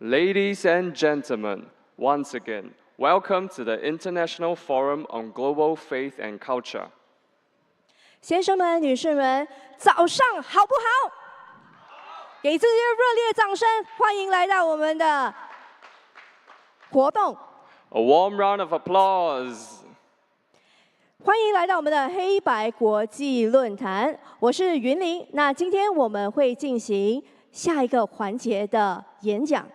Ladies and gentlemen, once again, welcome to the International Forum on Global Faith and Culture. 先生们、女士们，早上好不好？给自己热烈掌声，欢迎来到我们的活动。A warm round of applause. 欢迎来到我们的黑白国际论坛，我是云林。那今天我们会进行下一个环节的演讲。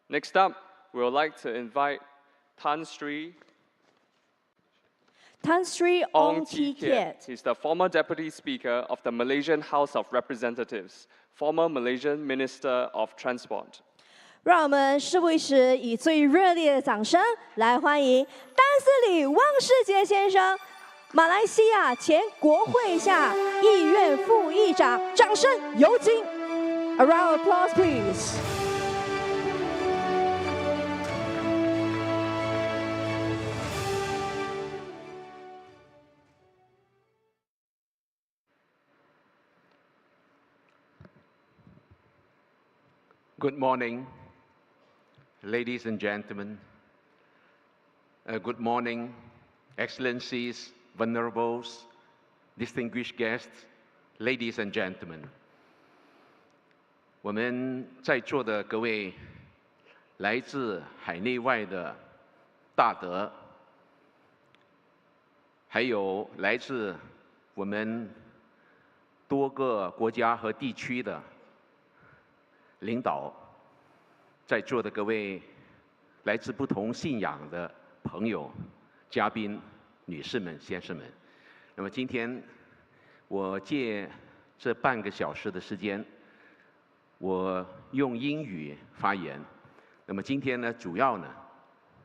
Next up, we would like to invite Tan Sri Ong T Kiat. He's the former Deputy Speaker of the Malaysian House of Representatives, former Malaysian Minister of Transport. 让我们事不宜迟，以最热烈的掌声来欢迎丹斯里汪世杰先生，马来西亚前国会下议院副议长，掌声有请 ！A round of applause, please. Good morning, ladies and gentlemen. Good morning, excellencies, venerables, distinguished guests, ladies and gentlemen. 我们在座的各位来自海内外的大德，还有来自我们多个国家和地区的领导，在座的各位来自不同信仰的朋友、嘉宾、女士们、先生们，那么今天我借这半个小时的时间，我用英语发言。那么今天呢，主要呢，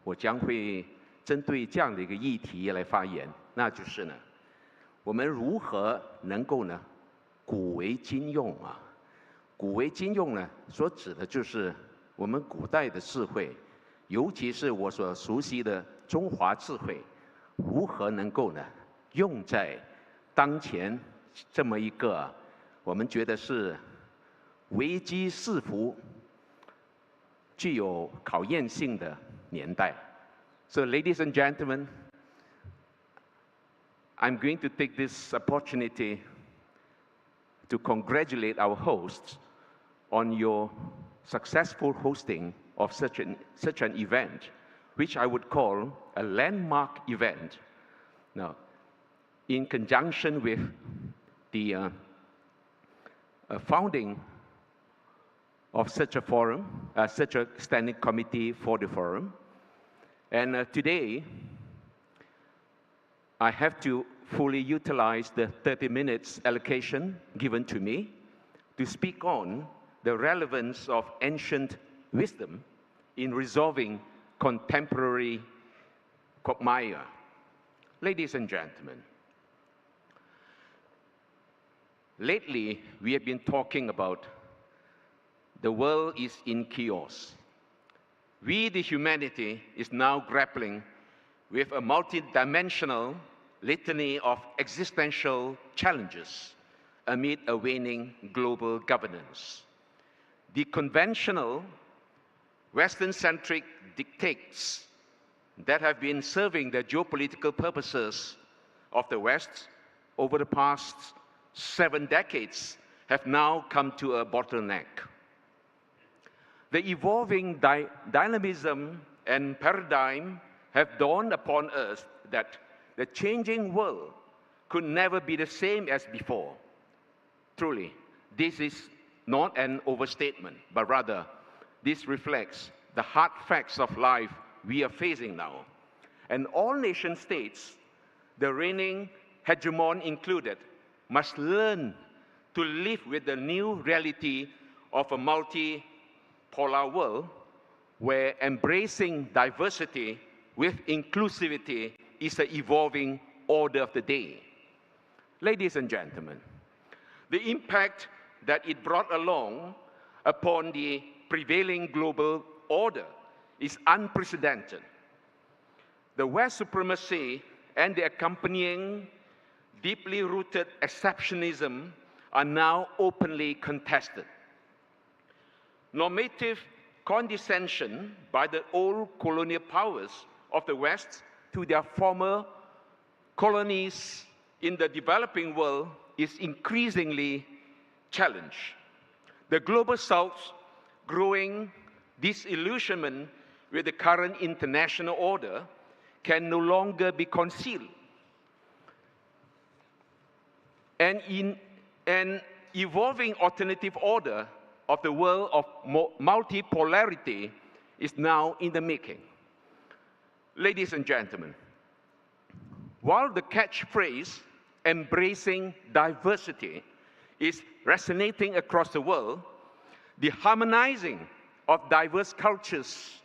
我将会针对这样的一个议题来发言，那就是呢，我们如何能够呢，古为今用啊？古为今用呢，所指的就是我们古代的智慧，尤其是我所熟悉的中华智慧，如何能够呢，用在当前这么一个我们觉得是危机四伏、具有考验性的年代。So, ladies and gentlemen, I'm going to take this opportunity to congratulate our hosts on your successful hosting of such an event, which I would call a landmark event. Now, in conjunction with the founding of such a forum, such a standing committee for the forum, and today I have to fully utilize the 30 minutes allocation given to me to speak on the relevance of ancient wisdom in resolving contemporary quagmire. Ladies and gentlemen, lately we have been talking about the world is in chaos. We, the humanity, is now grappling with a multidimensional litany of existential challenges amid a waning global governance. The conventional Western-centric dictates that have been serving the geopolitical purposes of the West over the past 7 decades have now come to a bottleneck. The evolving dynamism and paradigm have dawned upon us that the changing world could never be the same as before. Truly, this is not an overstatement, but rather this reflects the hard facts of life we are facing now. And all nation states, the reigning hegemon included, must learn to live with the new reality of a multipolar world where embracing diversity with inclusivity is the evolving order of the day. Ladies and gentlemen, the impact that it brought along upon the prevailing global order is unprecedented. The West supremacy and the accompanying deeply rooted exceptionism are now openly contested. normative condescension by the old colonial powers of the West to their former colonies in the developing world is increasingly challenged. The Global South's growing disillusionment with the current international order can no longer be concealed. And in an evolving alternative order of the world of multipolarity is now in the making. Ladies and gentlemen, while the catchphrase embracing diversity is resonating across the world, the harmonizing of diverse cultures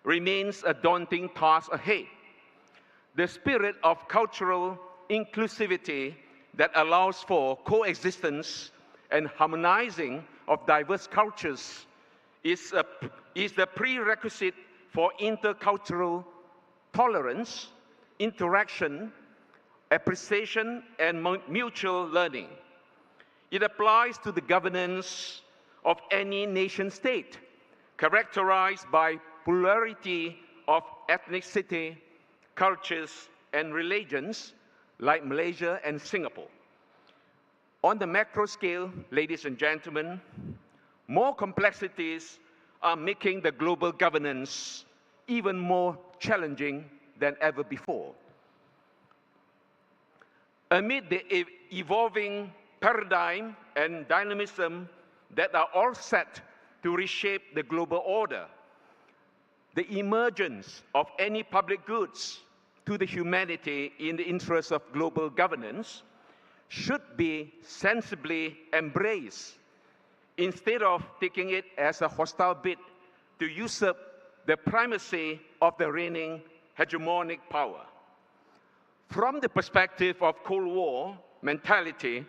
remains a daunting task ahead. The spirit of cultural inclusivity that allows for coexistence and harmonizing of diverse cultures is the prerequisite for intercultural tolerance, interaction, appreciation, and mutual learning. It applies to the governance of any nation-state, characterized by plurality of ethnicity, cultures, and religions, like Malaysia and Singapore. On the macro scale, ladies and gentlemen, more complexities are making the global governance even more challenging than ever before. Amid the evolving paradigm and dynamism that are all set to reshape the global order, the emergence of any public goods to the humanity in the interest of global governance should be sensibly embraced instead of taking it as a hostile bid to usurp the primacy of the reigning hegemonic power. From the perspective of Cold War mentality,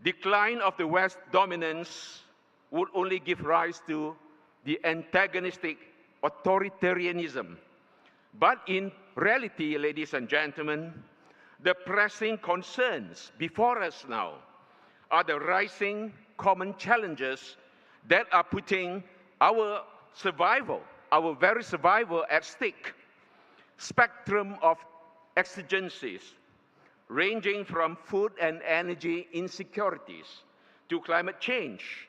decline of the West's dominance would only give rise to the antagonistic authoritarianism. But in reality, ladies and gentlemen, the pressing concerns before us now are the rising common challenges that are putting our survival, our very survival at stake. Spectrum of exigencies ranging from food and energy insecurities to climate change,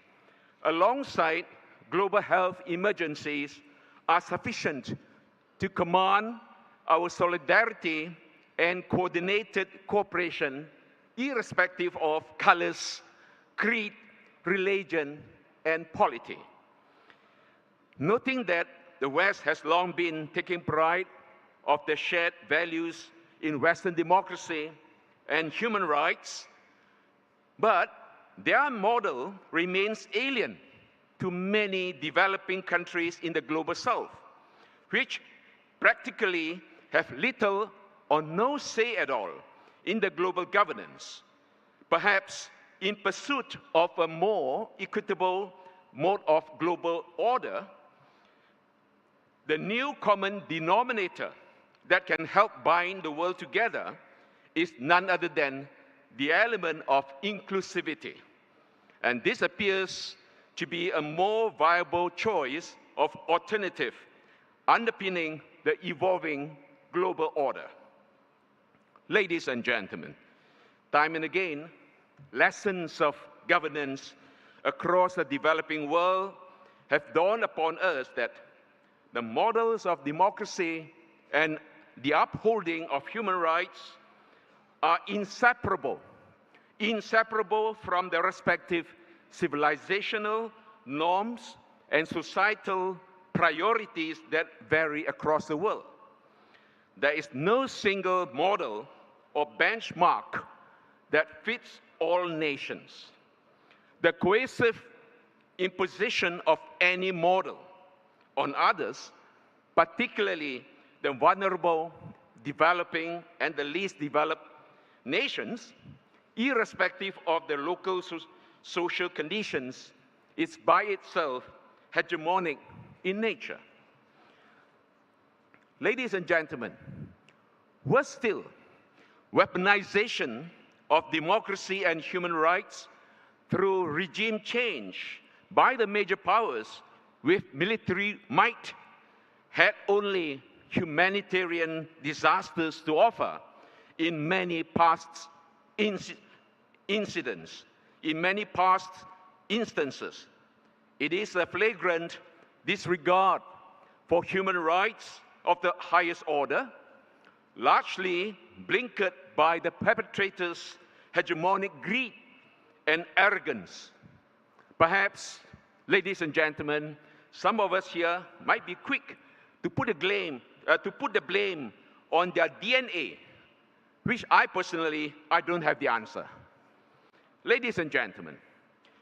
alongside global health emergencies, are sufficient to command our solidarity and coordinated cooperation, irrespective of colors, creed, religion, and polity. Noting that the West has long been taking pride of the shared values in Western democracy and human rights, but their model remains alien to many developing countries in the Global South, which practically have little or no say at all in the global governance. Perhaps in pursuit of a more equitable mode of global order, the new common denominator that can help bind the world together is none other than the element of inclusivity. And this appears to be a more viable choice of alternative underpinning the evolving global order. Ladies and gentlemen, time and again, lessons of governance across the developing world have dawned upon us that the models of democracy and the upholding of human rights are inseparable from the respective civilizational norms and societal priorities that vary across the world. There is no single model or benchmark that fits all nations. The coercive imposition of any model on others, particularly the vulnerable, developing, and the least developed nations, irrespective of the local social conditions, is by itself hegemonic in nature. Ladies and gentlemen, worse still, weaponization of democracy and human rights through regime change by the major powers with military might had only humanitarian disasters to offer in many past incidents, in many past instances. It is a flagrant disregard for human rights of the highest order, largely blinkered by the perpetrators' hegemonic greed and arrogance. Perhaps, ladies and gentlemen, some of us here might be quick to put the blame on their DNA, which I don't have the answer. Ladies and gentlemen,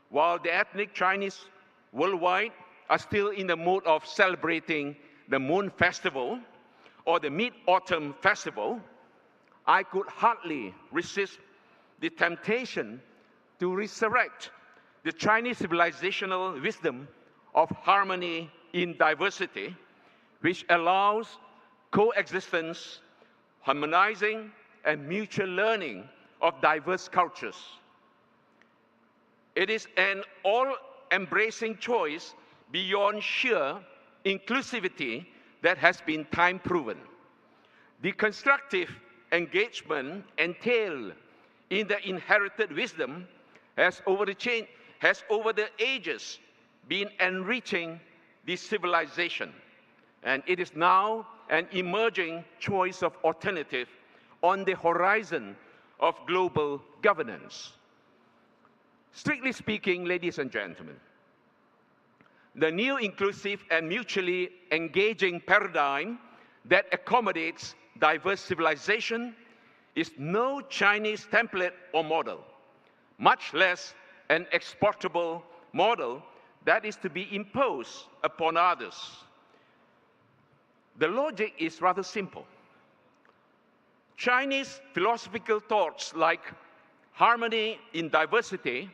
while the ethnic Chinese worldwide are still in the mood of celebrating the Moon Festival or the Mid-Autumn Festival, I could hardly resist the temptation to resurrect the Chinese civilizational wisdom of harmony in diversity, which allows coexistence, harmonizing, and mutual learning of diverse cultures. It is an all-embracing choice beyond sheer inclusivity that has been time-proven. The constructive engagement entailed in the inherited wisdom has over the ages been enriching the civilization, and it is now an emerging choice of alternative on the horizon of global governance. Strictly speaking, ladies and gentlemen, the new inclusive and mutually engaging paradigm that accommodates diverse civilization is no Chinese template or model, much less an exportable model that is to be imposed upon others. The logic is rather simple. Chinese philosophical thoughts like harmony in diversity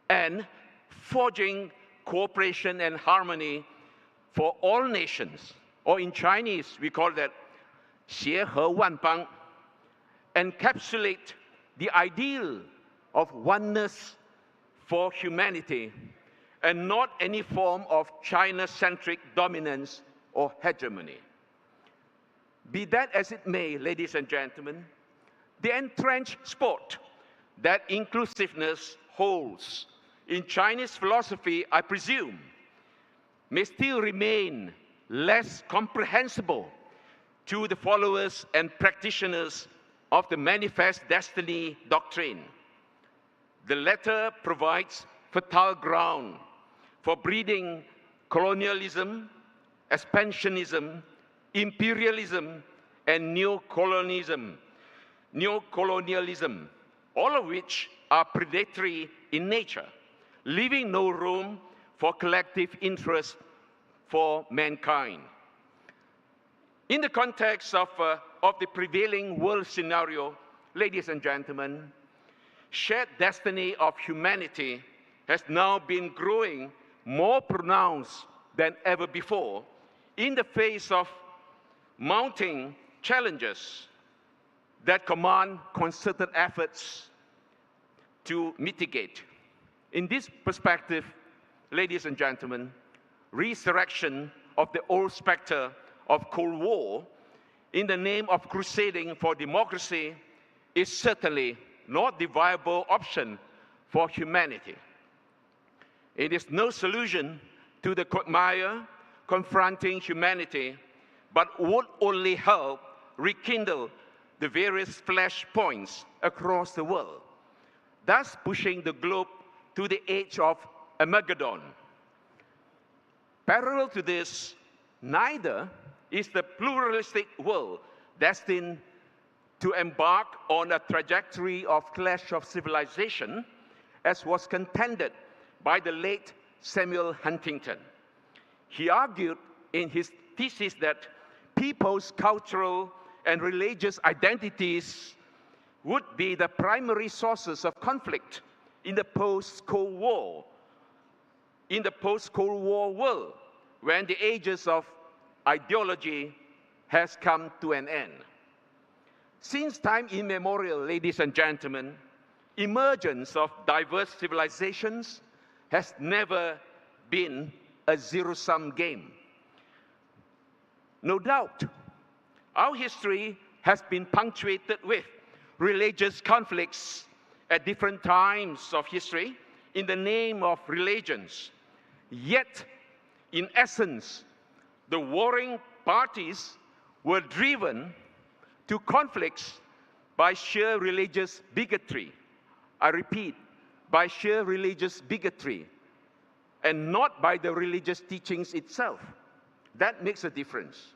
and forging cooperation and harmony for all nations, or in Chinese we call that 协和万邦, encapsulate the ideal of oneness for humanity and not any form of China-centric dominance or hegemony. Be that as it may, ladies and gentlemen, the entrenched spot that inclusiveness holds in Chinese philosophy, I presume, may still remain less comprehensible to the followers and practitioners of the Manifest Destiny doctrine. The latter provides fertile ground for breeding colonialism, expansionism, imperialism, and neocolonialism, all of which are predatory in nature, leaving no room for collective interest for mankind. In the context of the prevailing world scenario, ladies and gentlemen, shared destiny of humanity has now been growing more pronounced than ever before in the face of mounting challenges that command concerted efforts to mitigate. In this perspective, ladies and gentlemen, resurrection of the old specter of Cold War in the name of crusading for democracy is certainly not the viable option for humanity. It is no solution to the quagmire confronting humanity, but would only help rekindle the various flashpoints across the world, thus pushing the globe to the edge of Armageddon. Parallel to this, neither is the pluralistic world destined to embark on a trajectory of clash of civilization, as was contended by the late Samuel Huntington. He argued in his thesis that people's cultural and religious identities would be the primary sources of conflict in the post-Cold War world, when the ages of ideology has come to an end. Since time immemorial, ladies and gentlemen, emergence of diverse civilizations has never been a zero-sum game. No doubt, our history has been punctuated with religious conflicts at different times of history in the name of religions. Yet, in essence, the warring parties were driven to conflicts by sheer religious bigotry. I repeat, by sheer religious bigotry, and not by the religious teachings itself. That makes a difference.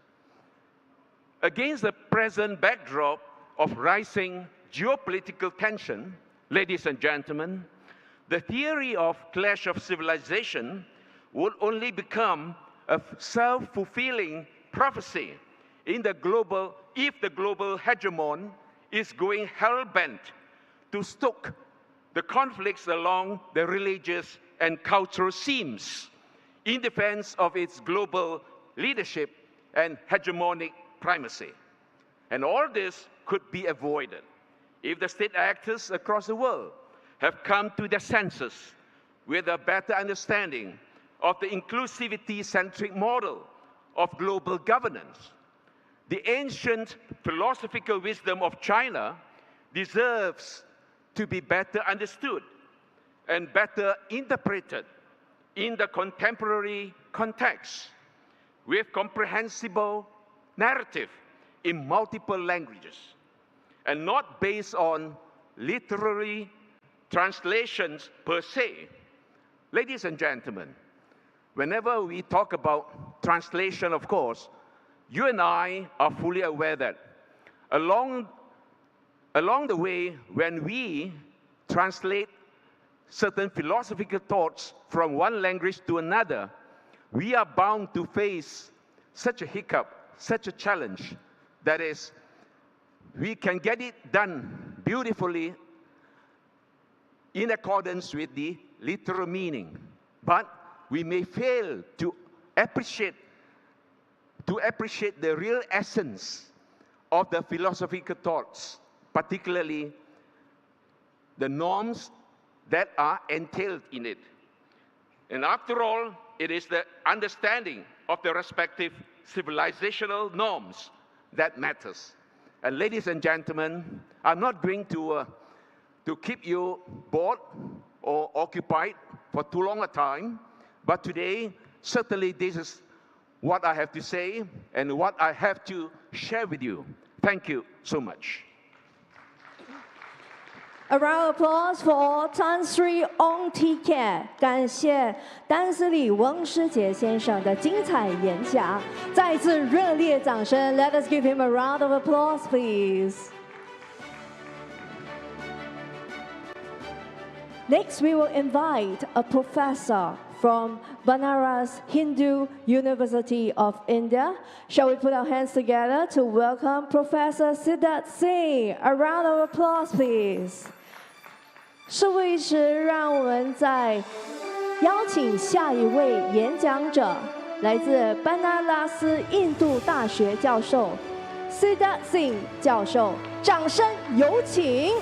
Against the present backdrop of rising geopolitical tension, ladies and gentlemen, the theory of clash of civilization would only become a self-fulfilling prophecy if the global hegemon is going hell-bent to stoke the conflicts along the religious and cultural seams in defense of its global leadership and hegemonic primacy. And all this could be avoided if the state actors across the world have come to their senses with a better understanding of the inclusivity-centric model of global governance. The ancient philosophical wisdom of China deserves to be better understood and better interpreted in the contemporary context with comprehensible narrative in multiple languages and not based on literary translations per se. Ladies and gentlemen, whenever we talk about translation, of course, you and I are fully aware that along the way, when we translate certain philosophical thoughts from one language to another, we are bound to face such a hiccup, such a challenge. That is, we can get it done beautifully in accordance with the literal meaning, but we may fail to appreciate the real essence of the philosophical thoughts, particularly the norms that are entailed in it. And after all, it is the understanding of the respective civilizational norms that matters. And ladies and gentlemen, I'm not going to keep you bored or occupied for too long a time, but today, certainly this is what I have to say and what I have to share with you. Thank you so much. A round of applause for Tansi on TK， 感谢丹斯里翁师杰先生的精彩演讲，再次热烈掌声 ！Let us give him a round of applause, please. Next, we will invite a professor from Banaras Hindu University of India. Shall we put our hands together to welcome Professor Siddharth Singh? A round of applause, please. 事不宜迟，让我们再邀请下一位演讲者，来自班纳拉斯印度大学教授 Siddharth Singh 教授，掌声有请。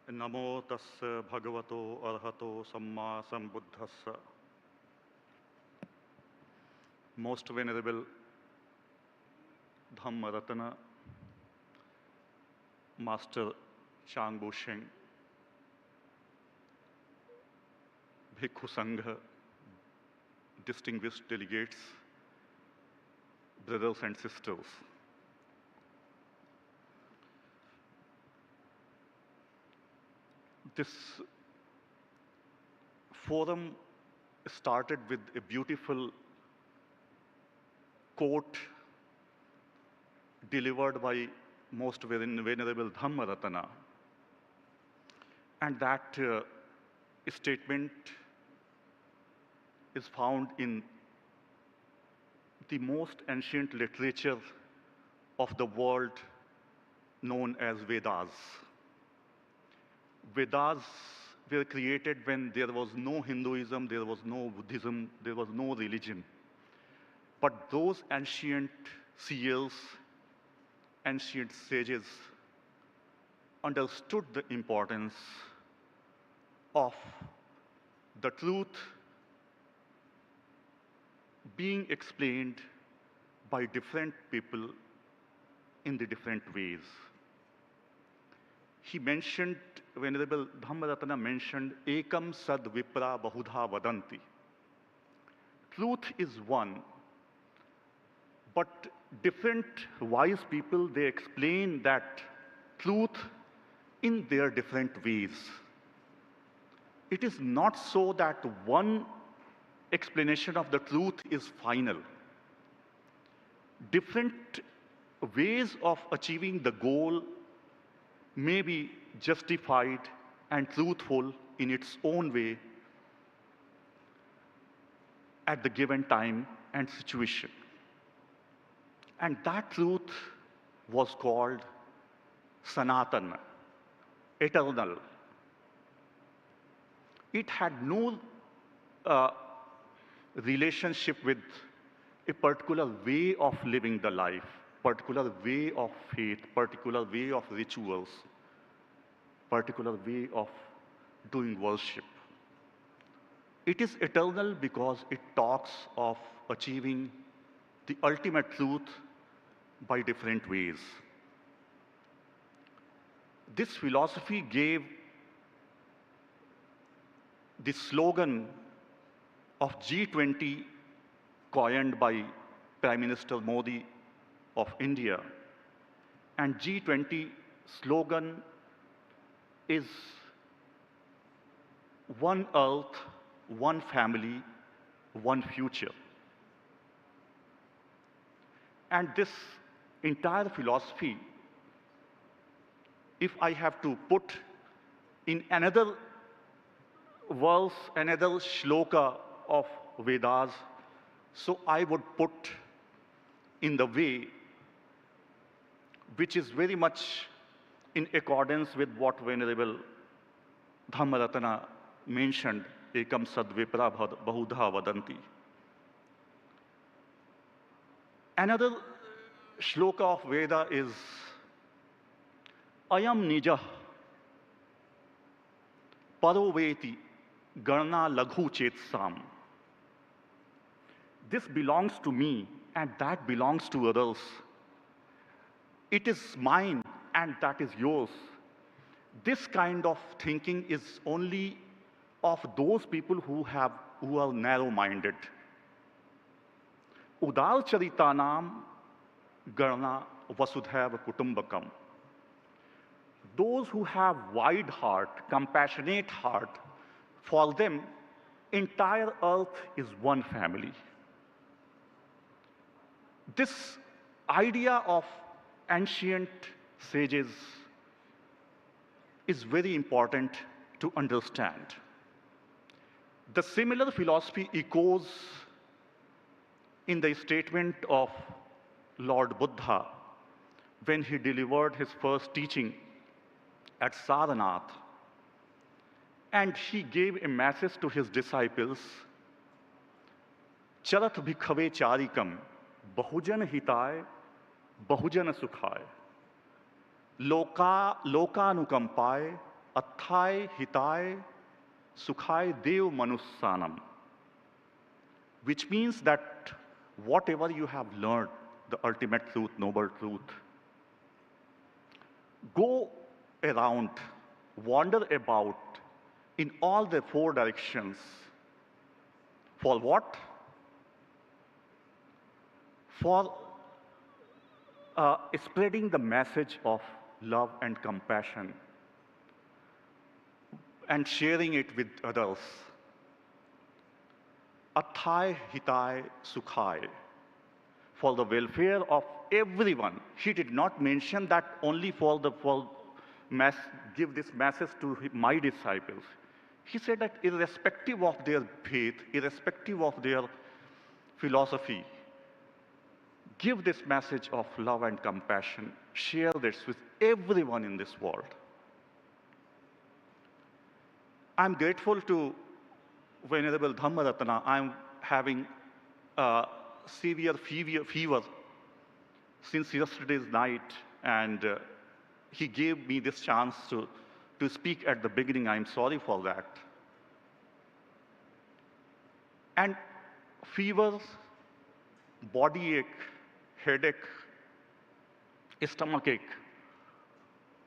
Namo tassa bhagavato arahato samma sambuddhassa. Most Venerable Dhammaratana, Master Zhang, Bhikkhu Sangha, distinguished delegates, brothers and sisters. This forum started with a beautiful quote delivered by Most Venerable Dhammaratana. And that statement is found in the most ancient literature of the world known as Vedas. Vedas were created when there was no Hinduism, there was no Buddhism, there was no religion. But those ancient seers, ancient sages understood the importance of the truth being explained by different people in the different ways. He mentioned, Venerable Dhammaratana mentioned, Ekam Sad Vipra Bahudha Vadanti. Truth is one, but different wise people, they explain that truth in their different ways. It is not so that one explanation of the truth is final. Different ways of achieving the goal may be justified and truthful in its own way at the given time and situation. And that truth was called Sanatana, eternal. It had no relationship with a particular way of living the life, particular way of faith, particular way of rituals, particular way of doing worship. It is eternal because it talks of achieving the ultimate truth by different ways. This philosophy gave the slogan of G20 coined by Prime Minister Modi of India. And G20 slogan is one earth, one family, one future. And this entire philosophy, if I have to put in another verse, another shloka of Vedas, so I would put in the way which is very much in accordance with what Venerable Dhammaratana mentioned, Ekam Sad Vipra Bahudha Vadanti. Another shloka of Veda is Ayam Nija Paroveti Garna Laghu Chetsam. This belongs to me and that belongs to others. It is mine and that is yours. This kind of thinking is only of those people who are narrow-minded. Udar Charitanam Garna Vasudhaiva Kutumbakam. Those who have wide heart, compassionate heart, for them, entire earth is one family. This idea of ancient sages is very important to understand. The similar philosophy echoes in the statement of Lord Buddha when he delivered his first teaching at Sarnath. And he gave a message to his disciples, Charat bhikhave charikam, bahujan hitay, bahujan sukhay. Lokanukampaye, atthai hitay, sukhay dev manussanam. Which means that whatever you have learned, the ultimate truth, noble truth, go around, wander about in all the four directions. For what? For spreading the message of love and compassion and sharing it with others. Atthai hitai sukhay, for the welfare of everyone. He did not mention that only give this message to my disciples. He said that irrespective of their faith, irrespective of their philosophy, give this message of love and compassion. Share this with everyone in this world. I'm grateful to Venerable Dhammaratana. I'm having severe fever since yesterday's night, and he gave me this chance to speak at the beginning. I'm sorry for that. And fever, body ache, headache, stomach ache,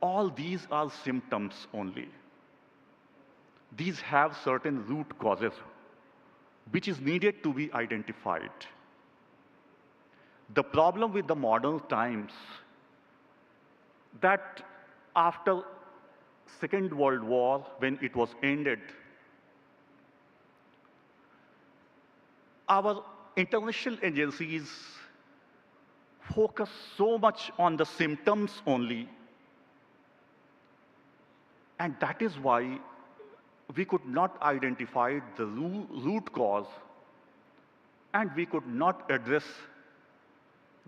all these are symptoms only. These have certain root causes which is needed to be identified. The problem with the modern times that after Second World War, when it was ended, our international agencies focus so much on the symptoms only, and that is why we could not identify the root cause, and we could not address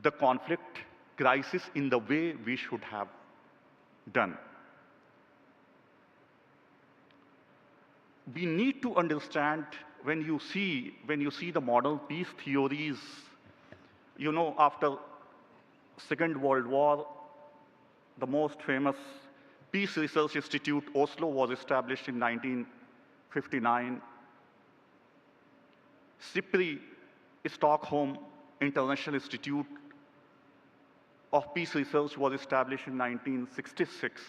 the conflict crisis in the way we should have done. We need to understand, when you see the modern peace theories, you know, after Second World War, the most famous Peace Research Institute, Oslo, was established in 1959. SIPRI, Stockholm International Institute of Peace Research, was established in 1966.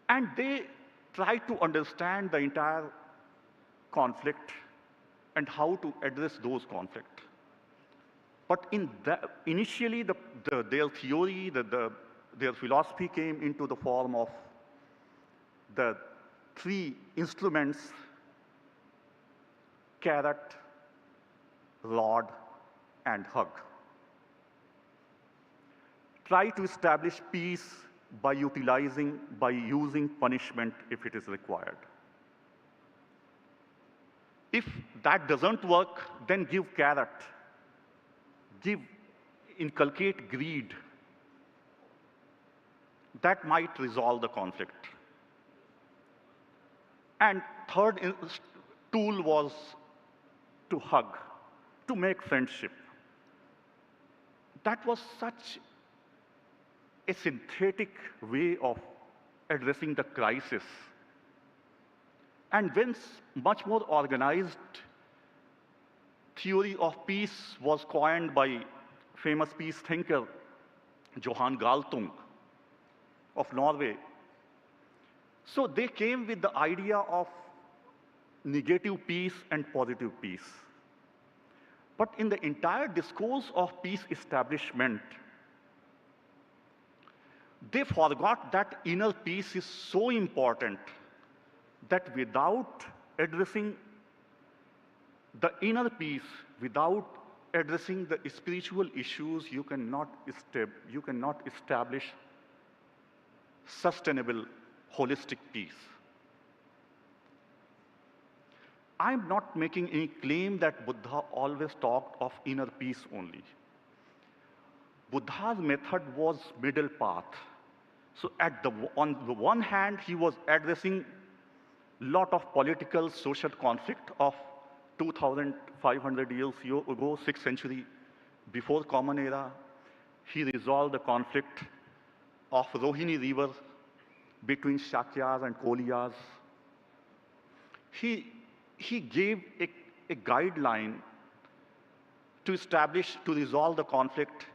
And they tried to understand the entire conflict and how to address those conflicts. But initially, their theory, their philosophy came into the form of the three instruments: carrot, rod, and hug. Try to establish peace by using punishment if it is required. If that doesn't work, then give carrot. Inculcate greed. That might resolve the conflict. And third tool was to hug, to make friendship. That was such a synthetic way of addressing the crisis. And when much more organized theory of peace was coined by famous peace thinker Johan Galtung of Norway. So they came with the idea of negative peace and positive peace. But in the entire discourse of peace establishment, they forgot that inner peace is so important that without addressing the inner peace, without addressing the spiritual issues, you cannot establish sustainable, holistic peace. I'm not making any claim that Buddha always talked of inner peace only. Buddha's method was middle path. So on the one hand, he was addressing a lot of political, social conflict of 2,500 years ago, 6th century, before Common Era. He resolved the conflict of Rohini River between Shakyas and Koliyas. He gave a guideline to resolve the conflict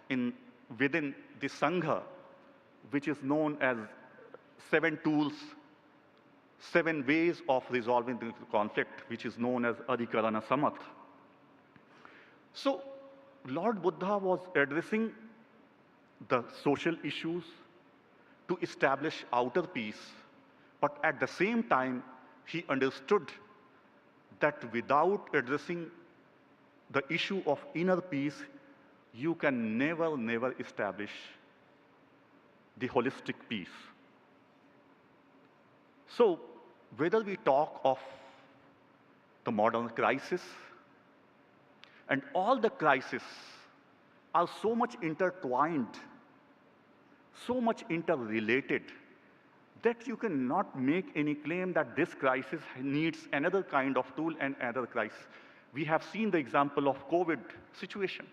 within the Sangha, which is known as 7 tools, 7 ways of resolving the conflict, which is known as Adhikarana Samat. So Lord Buddha was addressing the social issues to establish outer peace, but at the same time, he understood that without addressing the issue of inner peace, you can never establish the holistic peace. So whether we talk of the modern crisis, and all the crises are so much intertwined, so much interrelated, that you cannot make any claim that this crisis needs another kind of tool and another crisis. We have seen the example of COVID situation.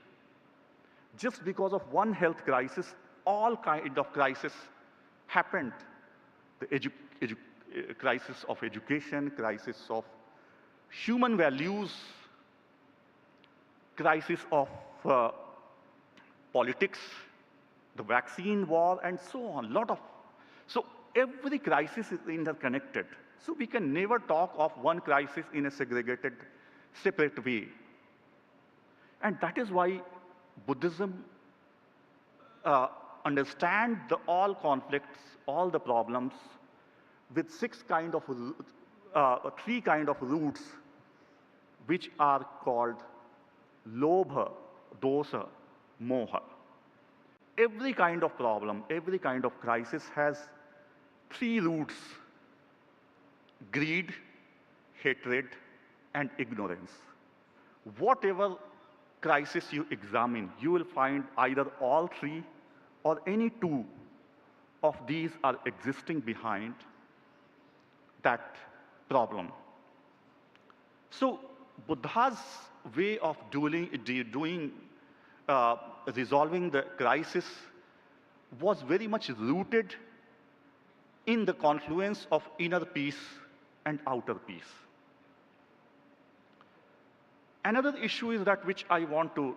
Just because of one health crisis, all kind of crisis happened. The crisis of education, crisis of human values, crisis of politics, the vaccine war, and so on. So every crisis is interconnected. So we can never talk of one crisis in a segregated, separate way. And that is why Buddhism understands all conflicts, all the problems, with three kind of roots, which are called lobha, dosa, moha. Every kind of problem, every kind of crisis has three roots: greed, hatred, and ignorance. Whatever crisis you examine, you will find either all three or any two of these are existing behind that problem. So Buddha's way of resolving the crisis was very much rooted in the confluence of inner peace and outer peace. Another issue is that which I want to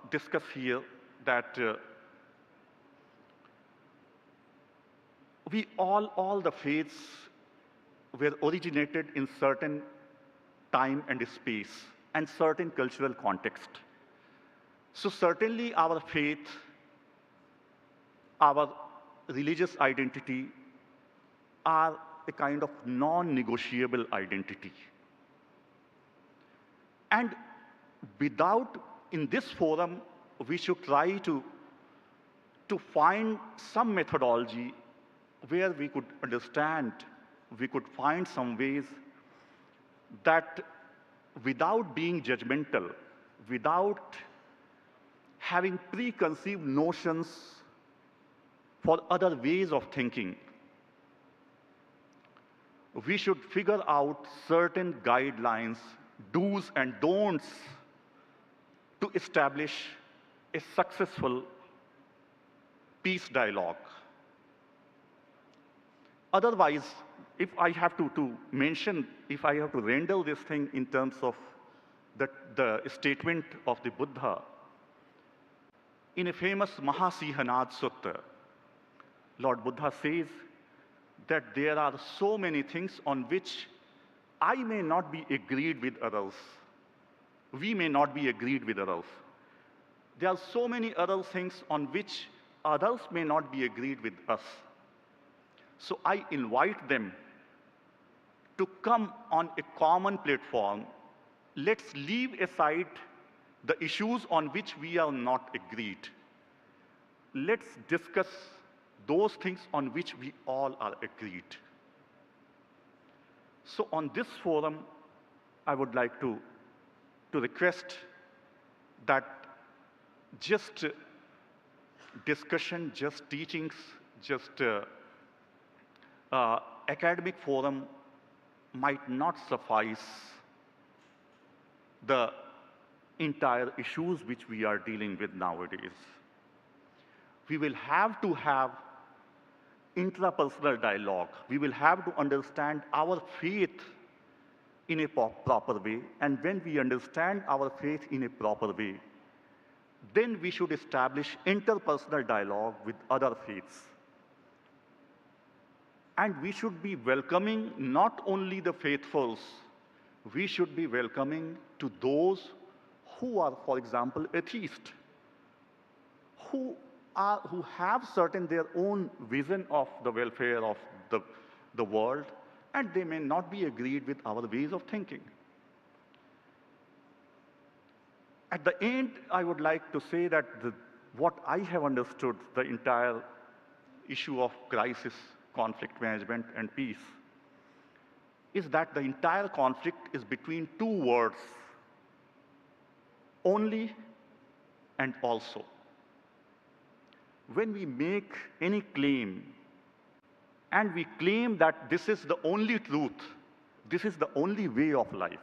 discuss here, that all the faiths were originated in certain time and space and certain cultural context. So certainly our faith, our religious identity are a kind of non-negotiable identity. And in this forum, we should try to find some methodology where we could understand, we could find some ways that without being judgmental, without having preconceived notions for other ways of thinking, we should figure out certain guidelines, do's and don'ts, to establish a successful peace dialogue. Otherwise, if I have to render this thing in terms of the statement of the Buddha, in a famous Mahasihanad Sutta, Lord Buddha says that there are so many things on which I may not be agreed with others. We may not be agreed with others. There are so many other things on which others may not be agreed with us. So I invite them to come on a common platform. Let's leave aside the issues on which we are not agreed. Let's discuss those things on which we all are agreed. So on this forum, I would like to request that just discussion, just teachings, just academic forum might not suffice the entire issues which we are dealing with nowadays. We will have to have intrapersonal dialogue. We will have to understand our faith in a proper way. And when we understand our faith in a proper way, then we should establish interpersonal dialogue with other faiths. And we should be welcoming not only the faithfuls, we should be welcoming to those who are, for example, atheists, who have certain their own vision of the welfare of the world, and they may not be agreed with our ways of thinking. At the end, I would like to say that what I have understood, the entire issue of crisis, conflict management, and peace, is that the entire conflict is between two words: only and also. When we make any claim, and we claim that this is the only truth, this is the only way of life,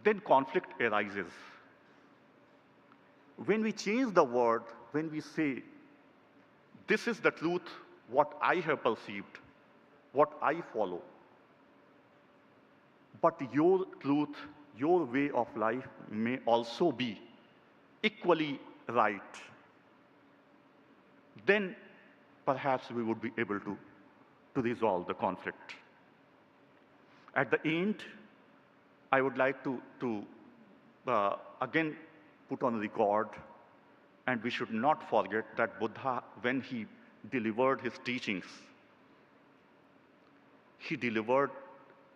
then conflict arises. when we change the word, when we say, this is the truth, what I have perceived, what I follow, but your truth, your way of life may also be equally right, then perhaps we would be able to resolve the conflict. At the end, I would like to again put on record, and we should not forget that Buddha, when he delivered his teachings, he delivered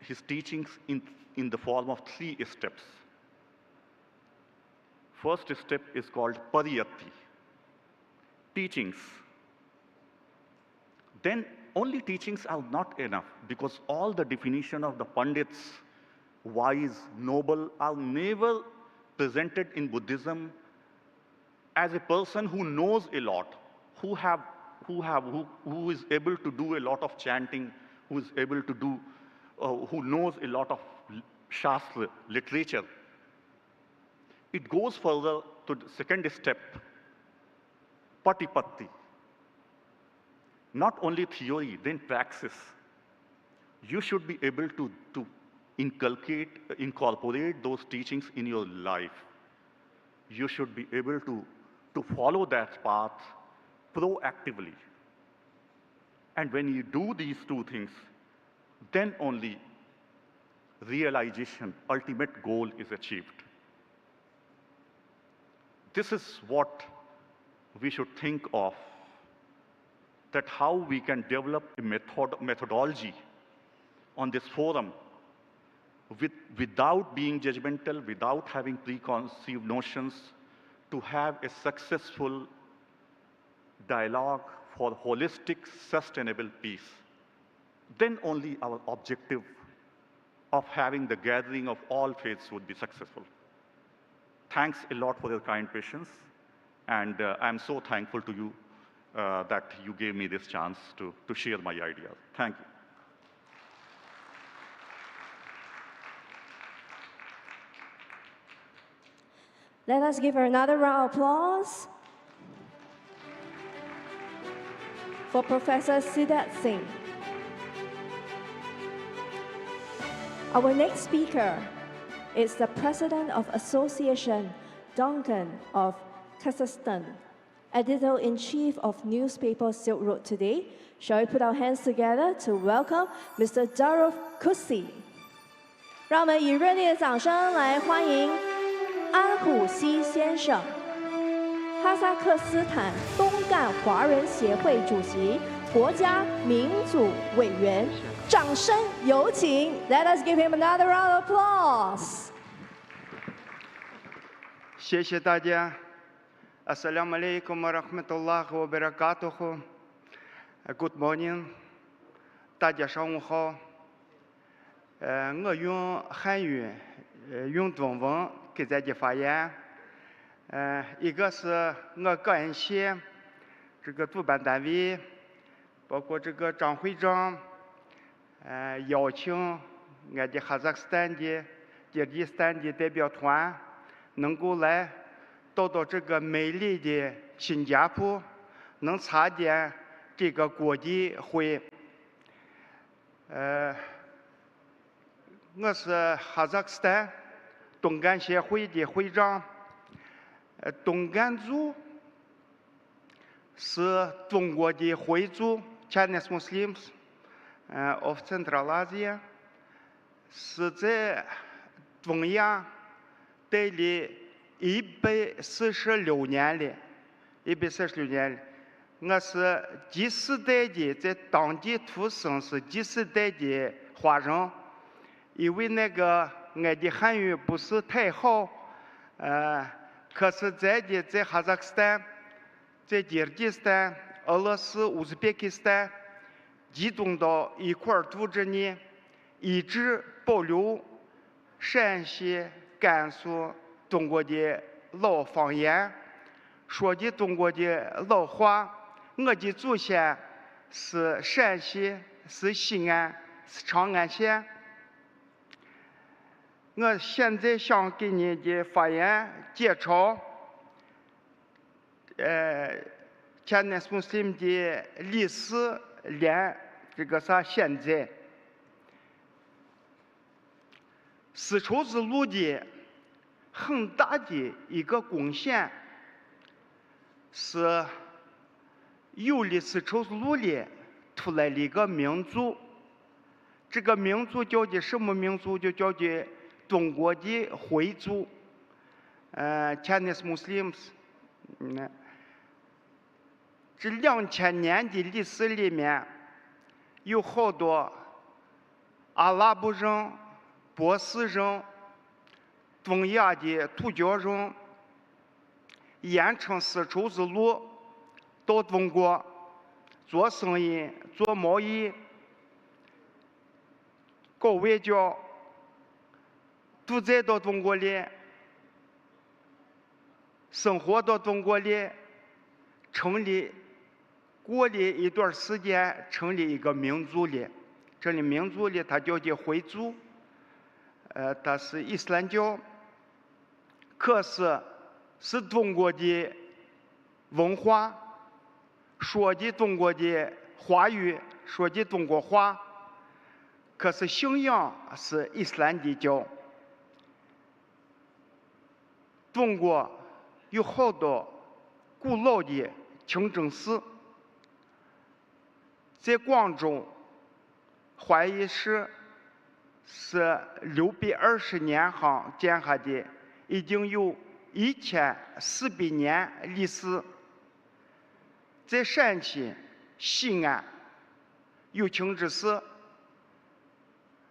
his teachings in the form of 3 steps. First step is called pariyatti, teachings. Then only teachings are not enough, because all the definition of the pandits, wise, noble, are never presented in Buddhism as a person who knows a lot, who is able to do a lot of chanting, who is able to do, who knows a lot of Shastra, literature. It goes further to the second step, patipatti. Not only theory, then praxis. You should be able to incorporate those teachings in your life. You should be able to follow that path proactively. And when you do these 2 things, then only realization, ultimate goal is achieved. This is what we should think of, that how we can develop a methodology on this forum without being judgmental, without having preconceived notions, to have a successful dialogue for holistic, sustainable peace. Then only our objective of having the gathering of all faiths would be successful. Thanks a lot for your kind patience, and I'm so thankful to you that you gave me this chance to share my ideas. Thank you. Let us give her another round of applause for Professor Siddharth Singh. Our next speaker is the President of Association Zhang of Kazakhstan, Editor-in-Chief of newspaper Silk Road Today. Shall we put our hands together to welcome Mr. Daruf Kusi? 让我们以热烈的掌声来欢迎阿普西先生，哈萨克斯坦东干华人协会主席、国家民主委员。掌声有请 ！Let us give him another round of applause. 谢谢大家。Assalamu alaikum wa rahmatullahi wa barakatuh. Good morning. 大家上午好。我用汉语，用中文给大家发言。一个是我感谢这个主办单位，包括这个张会长，邀请俺的哈萨克斯坦的、吉尔吉斯坦的代表团能够来到这个美丽的新加坡，能参加这个国际会。我是哈萨克斯坦东干协会的会长。东干族是中国的回族 ，Chinese Muslims of Central Asia， 是在中亚待了146年了，146年了。我是第4代的，在当地出生，是第4代的华人。因为那个俺的汉语不是太好，可是在哈萨克斯坦、在吉尔吉斯坦、俄罗斯、乌兹别克斯坦集中到一块儿组织呢，一直保留陕西、甘肃中国的老方言，说的中国的老话。我的祖先是陕西，是西安，是长安县。我现在想给你的发言介绍， Chinese Muslim 的历史连这个现在，丝绸之路的很大的一个贡献是有了丝绸之路里出来了一个民族，这个民族叫的什么民族？就叫的中国的回族，Chinese Muslims。这2000年的历史里面，有好多阿拉伯人、波斯人、东亚的土教人，沿乘丝绸之路到中国做生意、做贸易、搞外交，都在到中国里生活，到中国里过了一段时间，成立一个民族里，这里民族里它叫的回族，它是伊斯兰教，可是中国的文化，说的中国的话语，说的中国话，可是信仰是伊斯兰的教。中国有好多古老的清真寺，在广州怀疑是620年行建下的，已经有1400年历史。在陕西西安有清真寺，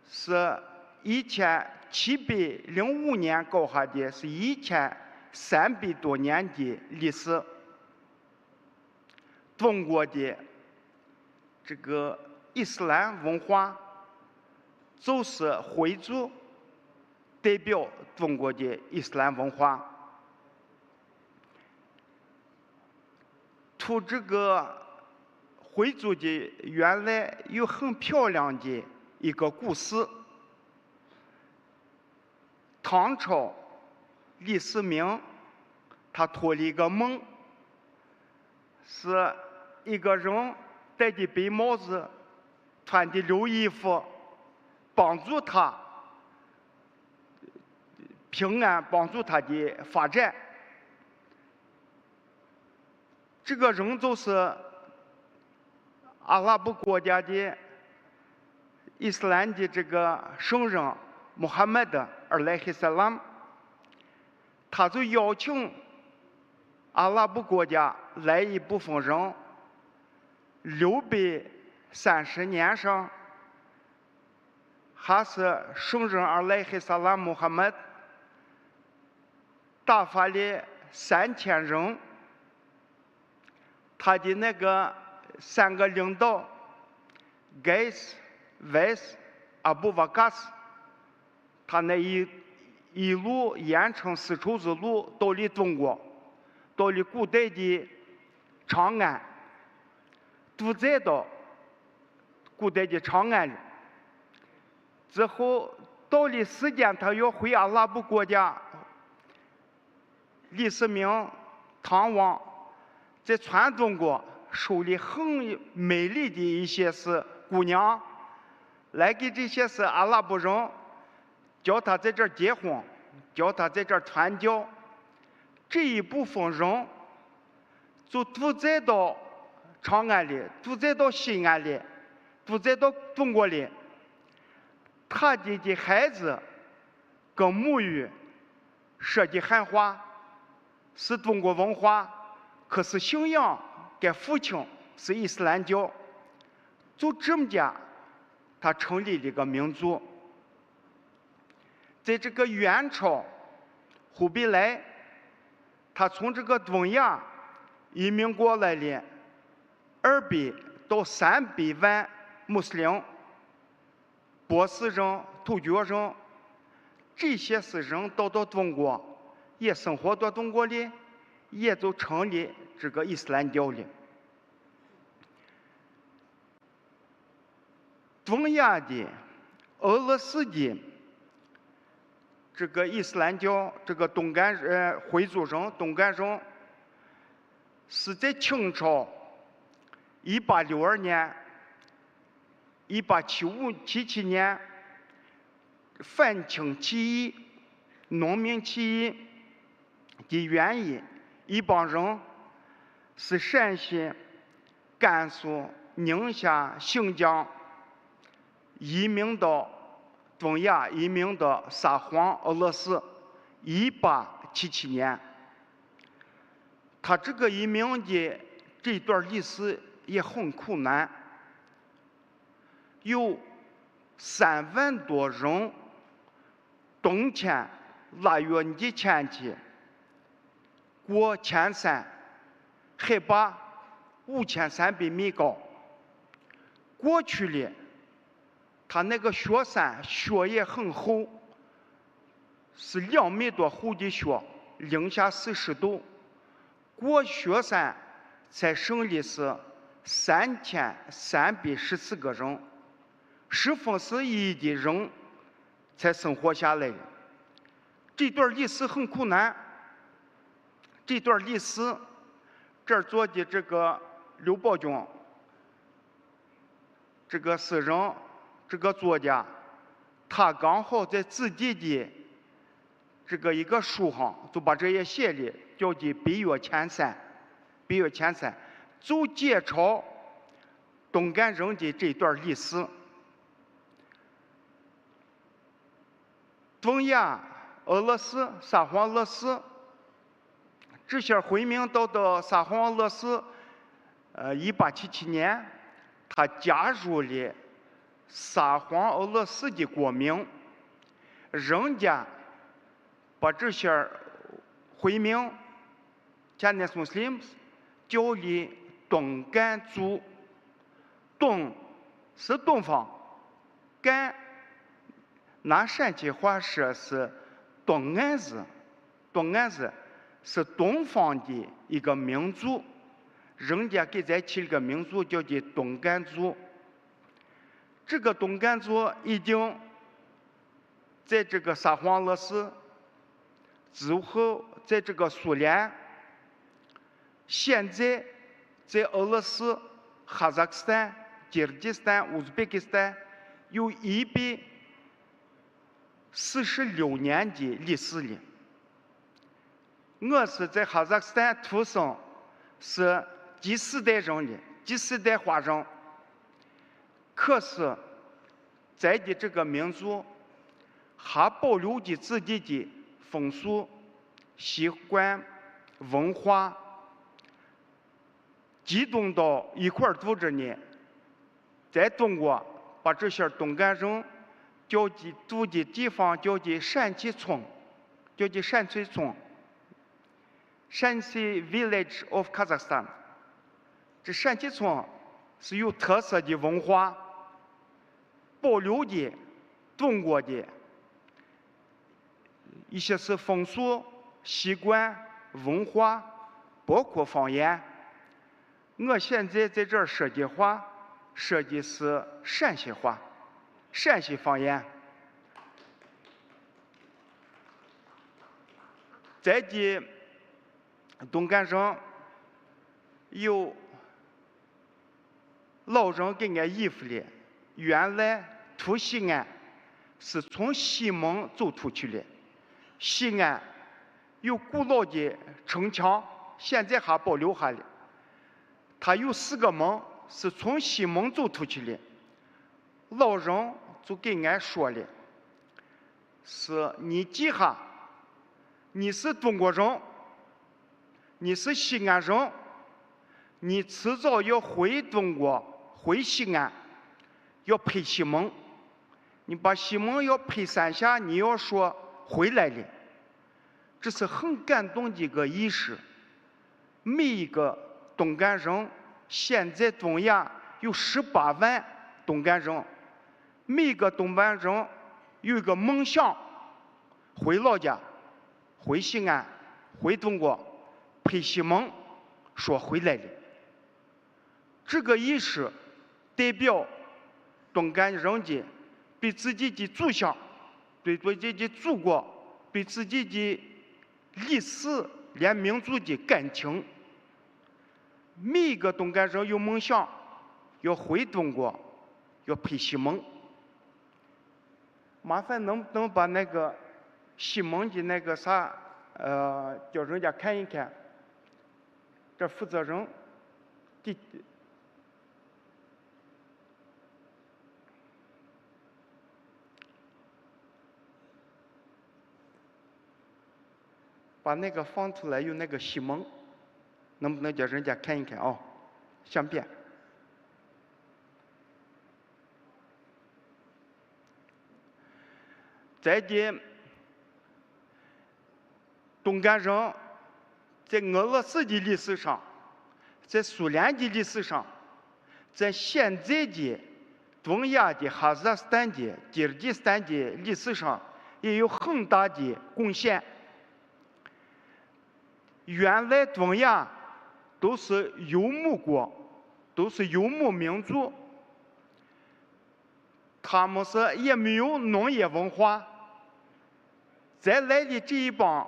是1705年搞下的，是1300多年的历史。中国的这个伊斯兰文化就是回族代表中国的伊斯兰文化。出这个回族的原来有很漂亮的一个故事。唐朝李世民他托了一个梦，是一个人戴的白帽子，穿的绿衣服，帮助他平安，帮助他的发展。这个人就是阿拉伯国家的伊斯兰的这个圣人穆罕默德·来希萨拉姆，他就邀请阿拉伯国家来一部分人，630年上，还是圣人来希萨拉姆穆罕默德打发了3000人。他的那个3个领导，盖斯、维斯、阿布瓦卡斯，他那一路沿乘丝绸之路到了中国，到了古代的长安，都在到古代的长安里。之后到了时间，他要回阿拉伯国家，李世民、唐王在全中国收了很美丽的一些姑娘，来给这些阿拉伯人，叫他在这儿结婚，叫他在这儿传教。这一部分人就都在到长安里，都在到西安里，都在到中国里。他的孩子跟母语说的汉话，是中国文化。可是信仰跟父亲是伊斯兰教，就这么讲，他成立了一个民族。在这个元朝，忽必烈他从这个东亚移民过来了200到300万穆斯林、波斯人、土教人，这些人到中国，也生活到中国里。也就成立这个伊斯兰教了。东亚的、俄罗斯的这个伊斯兰教，这个回族人、东干人，是在清朝1862年、1877年反清起义、农民起义的原因，一帮人是陕西、甘肃、宁夏、新疆移民到东亚，移民到沙皇俄罗斯。1877年，他这个移民的这段历史也很苦难，有3万多人冬天腊月的前期过前山，海拔5300米高，过去了，他那个雪山雪也很厚，是2米多厚的雪，零下40度。过雪山才剩的是3314个人，1/10的人才生活下来。这段历史很苦难。这段历史，这儿做的这个刘宝军，这个诗人，这个作家，他刚好在自己的这个一个书上就把这也写了，叫的《北岳前山》。北岳前山就介绍东干人的这段历史。东亚、俄罗斯、沙皇俄罗斯这些回民到的沙皇俄罗斯，1877年，他加入了沙皇俄罗斯的国民，人家把这些回民 Chinese Muslims 叫的东干族。东是东方，干拿陕西话说是东安子，东安子是东方的一个民族，人家给咱起了个名字叫的东干族。这个东干族已经在这个沙皇俄罗斯之后，在这个苏联，现在在俄罗斯、哈萨克斯坦、吉尔吉斯坦、乌兹别克斯坦有146年的历史了。我是在哈萨克斯坦出生，是第4代人了，第4代华人。可是，咱的这个民族还保留着自己的风俗、习惯、文化，集中到一块儿组织呢。在中国，把这些东干人叫的住的地方叫的陕西村，叫的陕西村。陕西 Village of Kazakhstan， 这陕西村是有特色的文化，保留的中国的一些是风俗、习惯、文化，包括方言。我现在在这儿说的话，说的是陕西话，陕西方言。咱的东干人有老人给俺衣服了，原来出西安是从西门走出去的。西安有古老的城墙，现在还保留下来。它有4个门，是从西门走出去的。老人就给俺说了，是你记下，你是中国人，你是西安人，你迟早要回中国，回西安，要拍西门。你把西门要拍3下，你要说回来了。这是很感动的一个仪式。每一个东干人，现在东亚有18万东干人，每一个东干人有一个梦想，回老家，回西安，回中国，拍西门，说回来了。这个仪式代表东干人的对自己的祖乡、对自己的祖国、对自己的历史连民族的感情。每一个东干人有梦想，要回中国，要陪西蒙。麻烦能不能把那个西蒙的那个啥，叫人家看一看。这负责人把那个放出来，有那个西蒙，能不能叫人家看一看哦？相片。在的东干人，在俄罗斯的历史上，在苏联的历史上，在现在的东亚的哈萨克斯坦的吉尔吉斯坦的历史上，也有很大的贡献。原来东亚都是游牧国，都是游牧民族，他们也没有农业文化。再来的这一帮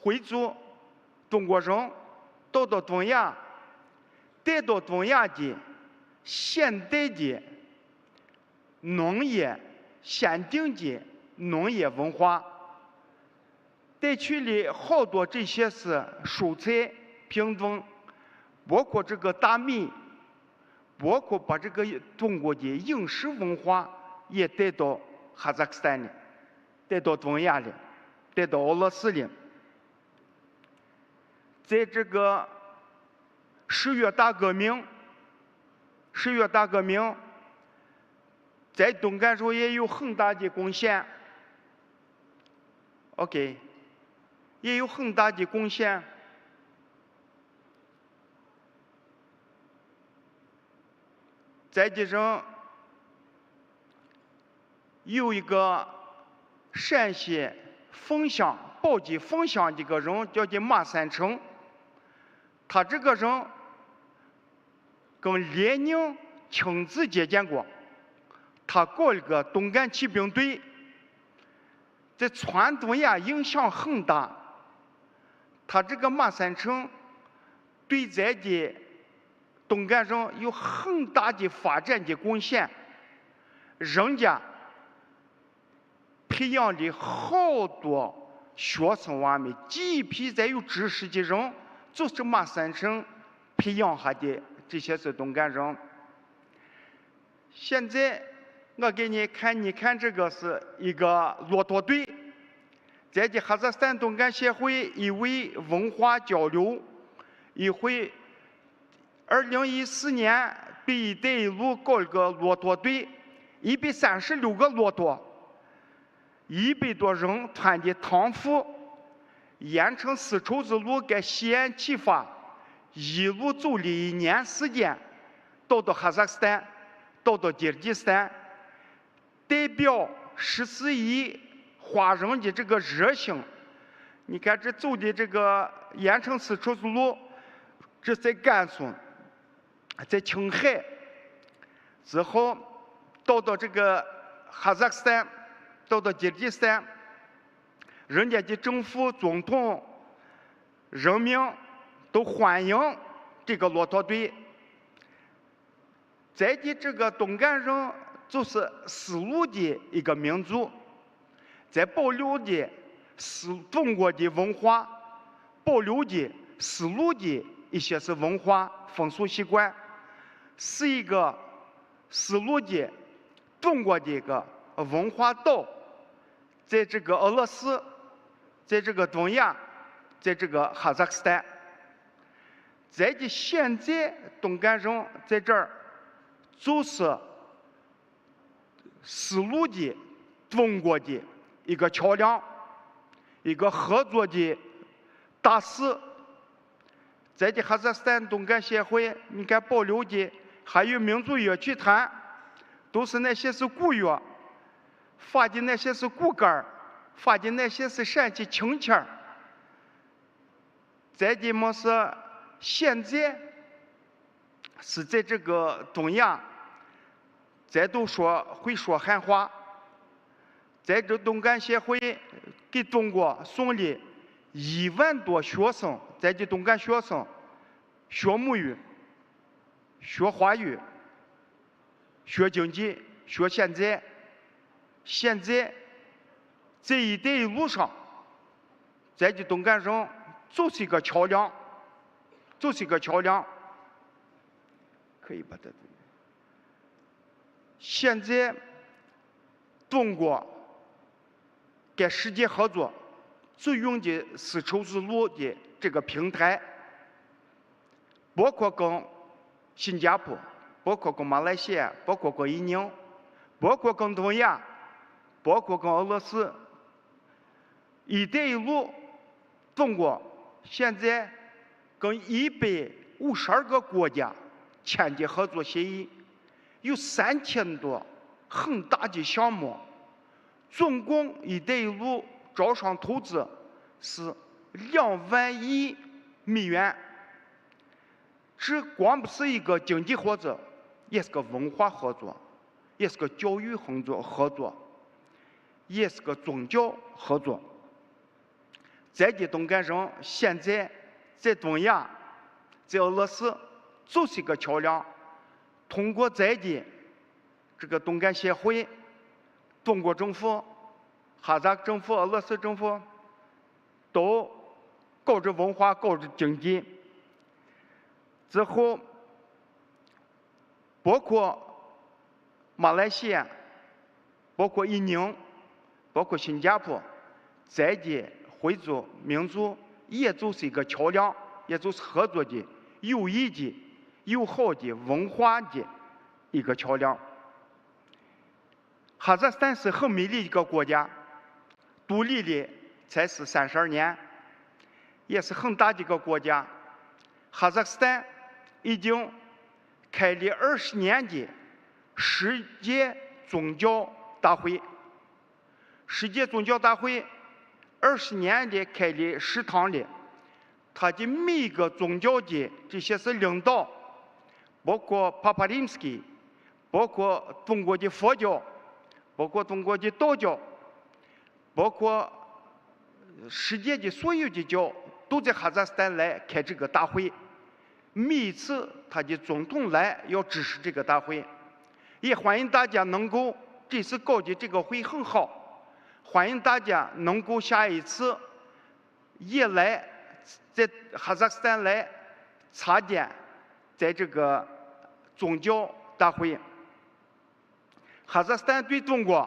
回族中国人到东亚，带到东亚的现代的农业、先进的农业文化，带去了好多这些是蔬菜品种，包括这个大米，包括把这个中国的饮食文化也带到哈萨克斯坦里，带到东亚里，带到俄罗斯里。在这个10月大革命，在东干州也有很大的贡献。OK， 也有很大的贡献。在地上有一个陕西凤翔宝鸡凤翔的一个人，叫做马三成。他这个人跟列宁亲自接见过，他搞了个东干骑兵队，在全东亚影响很大。他这个马三成对咱的东干人有很大的发展的贡献，人家培养了好多学生娃们，第一批咱有知识的人，就是马三成培养下的这些是东干人。现在我给你看，你看这个是一个骆驼队，在的哈萨克斯坦东干协会因为文化交流，一会2014年被一带一路搞了个骆驼队，136个骆驼，100多人穿的唐服，沿承丝绸之路在西安启发，一路走了1年时间，到哈萨克斯坦，到吉尔吉斯坦，代表14亿华人的这个热情。你看这走的这个沿承丝绸之路，这在甘肃，在青海，之后到这个哈萨克斯坦，到吉尔吉斯坦，人家的政府、总统、人民都欢迎这个骆驼队。在的这个东干人就是丝路的一个民族，在保留的中国的文化，保留的丝路的一些是文化风俗习惯，是一个丝路的中国的一个文化岛，在这个俄罗斯，在这个东亚，在这个哈萨克斯坦，在的现在东干人在这儿就是丝路的中国的一个桥梁，一个合作的大使。在的哈萨克斯坦东干协会，你看保留的还有民族乐曲团，都是那些是古乐，发的那些是骨干，发的那些是陕西青腔。在的么是现在是在这个东亚，咱都会说汉话。在这东干协会给中国送了1万多学生，在这东干学生学母语、学华语、学经济、学现在。现在这一带一路上，在这东干省就是一个桥梁，就是一个桥梁。可以把它。现在中国跟世界合作最用的丝绸之路的这个平台，包括跟新加坡，包括跟马来西亚，包括跟印尼，包括跟东亚，包括跟俄罗斯，一带一路，中国现在跟152个国家签的合作协议，有3000多很大的项目，总共一带一路招商投资是2万亿美元。这光不是一个经济合作，也是个文化合作，也是个教育合作，也是个宗教合作。在这东干省，现在在东亚，在俄罗斯就是一个桥梁。通过在的这个东干协会、中国政府、哈萨克政府、俄罗斯政府都搞着文化，搞着经济。之后，包括马来西亚、包括印尼、包括新加坡，在的回族民族也就是一个桥梁，也就是合作的、有益的、友好的文化的一个桥梁。哈萨克斯坦是很美丽的一个国家，独立了才是32年，也是很大的一个国家。哈萨克斯坦已经开了20年的世界宗教大会，世界宗教大会20年的开了10趟了。他的每一个宗教的这些是领导，包括帕帕林斯基，包括中国的佛教，包括中国的道教，包括世界的所有的教，都在哈萨克斯坦来开这个大会。每一次他的总统来要支持这个大会，也欢迎大家能够这次搞的这个会很好，欢迎大家能够下一次也来在哈萨克斯坦来参加在这个宗教大会。哈萨克斯坦对中国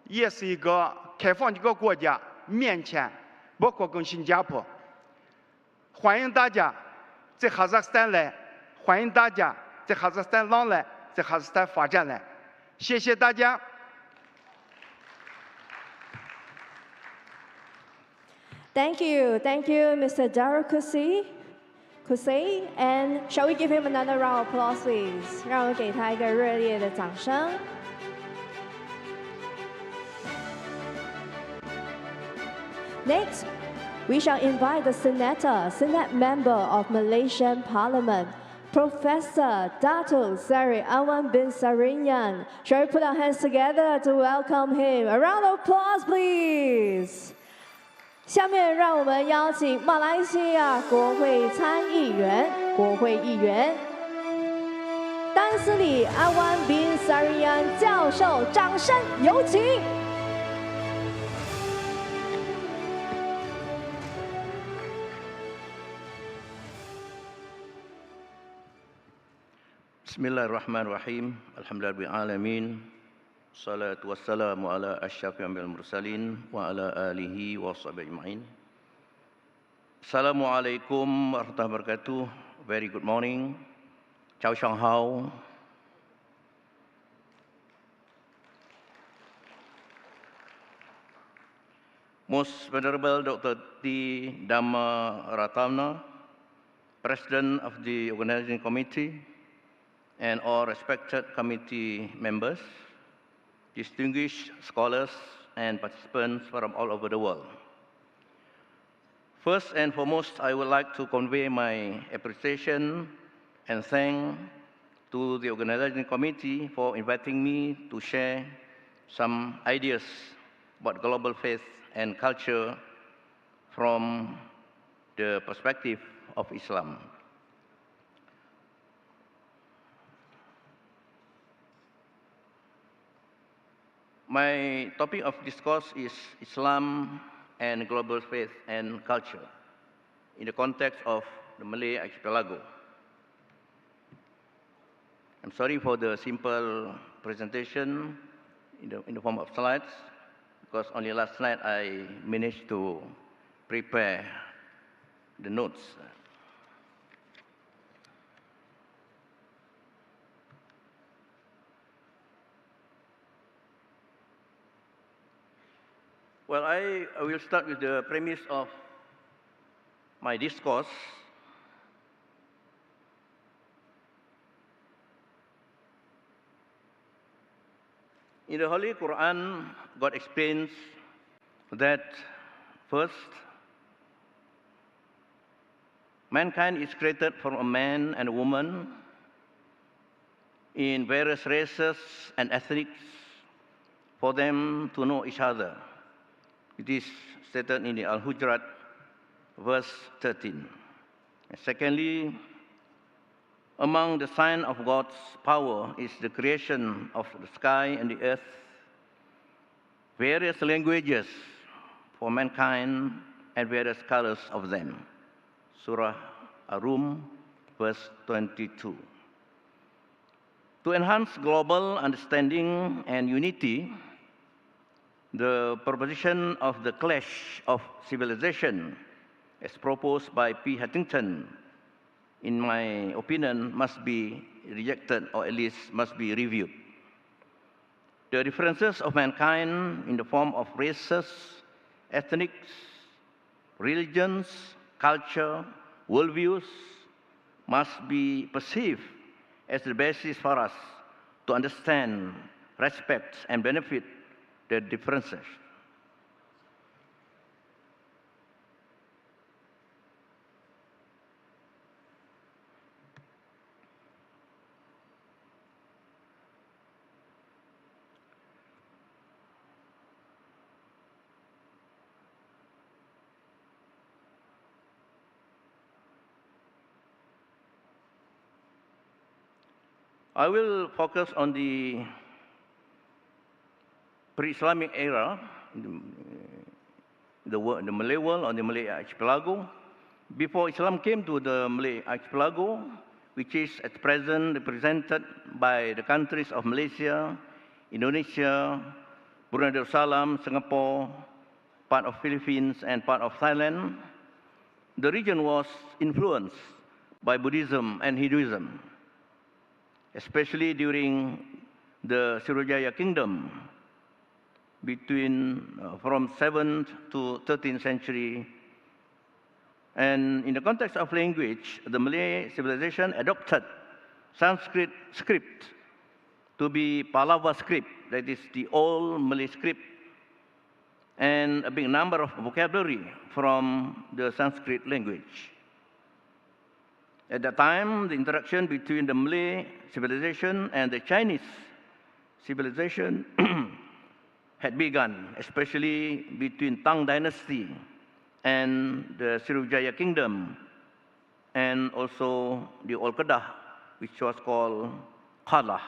也是一个开放的一个国家，免签，包括跟新加坡。欢迎大家在哈萨克斯坦来，欢迎大家在哈萨克斯坦浪来，在哈萨克斯坦发展来。谢谢大家。Thank you, Mr. Darryl Kusay, and shall we give him another round of applause, please? 让我们给他一个热烈的掌声。Next, we shall invite the Senate member of Malaysian Parliament, Professor Dato Seri Anwar bin Sarinyan. Shall we put our hands together to welcome him? A round of applause, please. 下面让我们邀请马来西亚国会参议员、国会议员丹斯里安湾bin Sarinyan 教授，掌声有请。Bismillahirrahmanirrahim. Alhamdulillahirabbil alamin. Salatu wassalamu ala asyrafil mursalin wa ala alihi wa sahbihi ajma'in. Assalamualaikum warahmatullahi wabarakatuh. Very good morning. Chào Shanghai hao. Most Venerable Dr. T. Dhamma Ratana, President of the Organizing Committee, and all respected committee members, distinguished scholars and participants from all over the world. First and foremost, I would like to convey my appreciation and thanks to the organizing committee for inviting me to share some ideas about global faith and culture from the perspective of Islam. My topic of discourse is Islam and global faith and culture in the context of the Malay archipelago. I'm sorry for the simple presentation in the form of slides, because only last night I managed to prepare the notes. Well, I will start with the premise of my discourse. In the Holy Quran, God explains that first, mankind is created from a man and a woman in various races and ethnics for them to know each other. It is stated in the Al-Hujurat, verse 13. And secondly, among the signs of God's power is the creation of the sky and the earth, various languages for mankind and various colors of them. Surah Ar-Rum, verse 22. To enhance global understanding and unity, the proposition of the clash of civilization, as proposed by P. Huntington, in my opinion, must be rejected, or at least must be reviewed. The differences of mankind in the form of races, ethnics, religions, culture, worldviews must be perceived as the basis for us to understand, respect, and benefit the differences. I will focus on the pre-Islamic era, the Malay world or the Malay archipelago. Before Islam came to the Malay archipelago, which is at present represented by the countries of Malaysia, Indonesia, Brunei Darussalam, Singapore, part of Philippines, and part of Thailand, the region was influenced by Buddhism and Hinduism, especially during the Sriwijaya Kingdom from 7th to 13th century. And in the context of language, the Malay civilization adopted Sanskrit script to be Pallava script, that is the old Malay script, and a big number of vocabulary from the Sanskrit language. At that time, the interaction between the Malay civilization and the Chinese civilization had begun, especially between Tang Dynasty and the Sriwijaya Kingdom, and also the Old Kedah, which was called Kalah.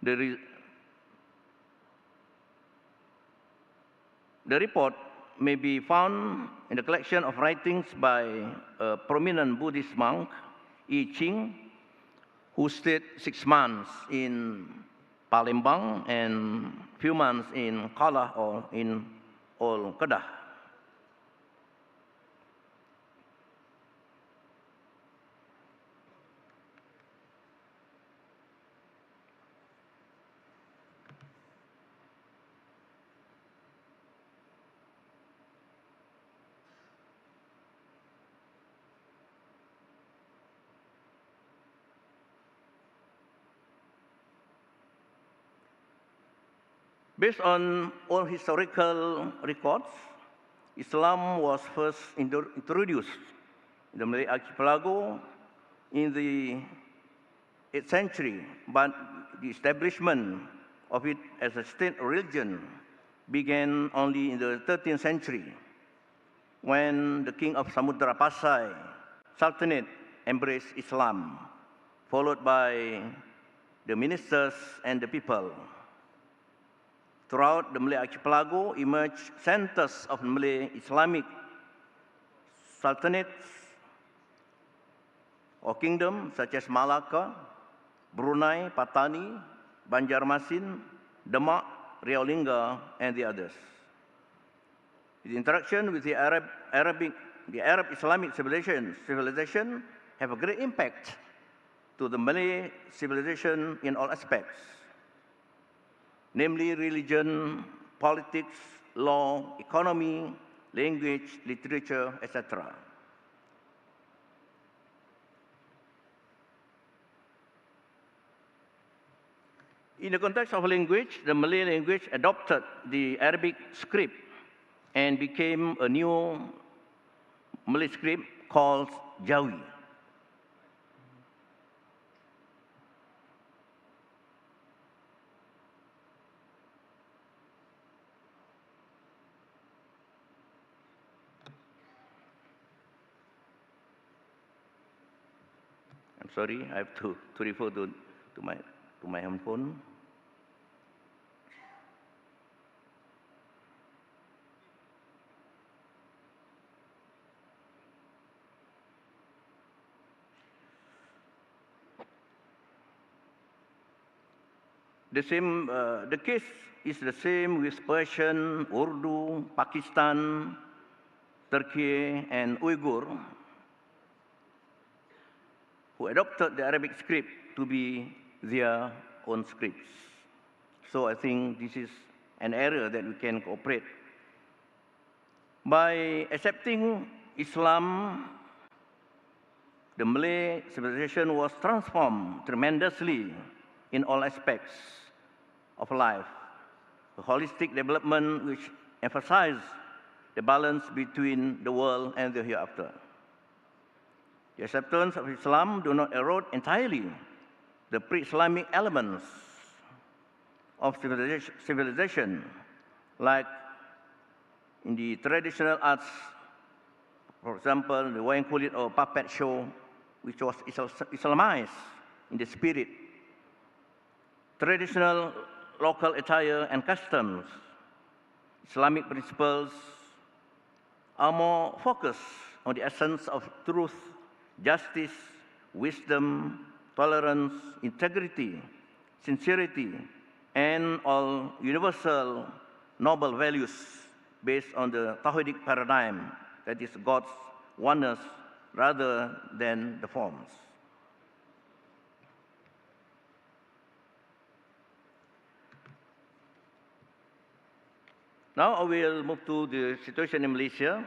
The report may be found in the collection of writings by a prominent Buddhist monk, I Ching, who stayed 6 months in Palembang and few months in Kalah or in Old Kedah. Based on all historical records, Islam was first introduced in the Malay archipelago in the 8th century, but the establishment of it as a state religion began only in the 13th century, when the king of Samudra Pasai Sultanate embraced Islam, followed by the ministers and the people. Throughout the Malay archipelago emerged centers of Malay Islamic sultanates or kingdoms such as Malacca, Brunei, Patani, Banjarmasin, Demak, Riau Lingga, and the others. The interaction with the Arab Islamic civilization have a great impact to the Malay civilization in all aspects, namely religion, politics, law, economy, language, literature, etc. In the context of language, the Malay language adopted the Arabic script and became a new Malay script called Jawi. I'm sorry, I have to refer to my handphone. The case is the same with Persian, Urdu, Pakistan, Turkey, and Uyghur, who adopted the Arabic script to be their own scripts. So I think this is an area that we can cooperate. By accepting Islam, the Malay civilization was transformed tremendously in all aspects of life. A holistic development which emphasized the balance between the world and the hereafter. The acceptance of Islam do not erode entirely the pre-Islamic elements of civilization, like in the traditional arts, for example, the wayang kulit or puppet show, which was Islamized in the spirit. Traditional local attire and customs, Islamic principles are more focused on the essence of truth, justice, wisdom, tolerance, integrity, sincerity, and all universal noble values based on the Tawhidic paradigm, that is God's oneness rather than the forms. Now I will move to the situation in Malaysia.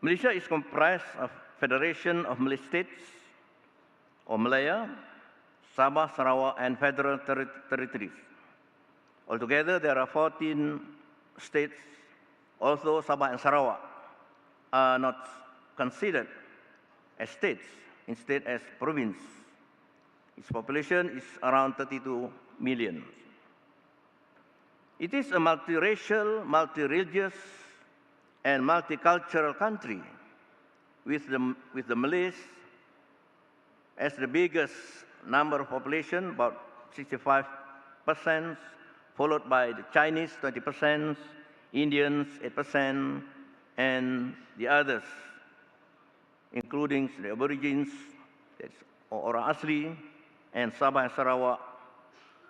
Malaysia is comprised of Federation of Malay States, or Malaya, Sabah, Sarawak, and Federal Territories. Altogether, there are 14 states, although Sabah and Sarawak are not considered as states, instead as province. Its population is around 32 million. It is a multiracial, multi-religious, and multicultural country with the Malays as the biggest number of population, about 65%, followed by the Chinese, 20%, Indians, 8%, and the others, including the Aborigines, that's Orang Asli, and Sabah and Sarawak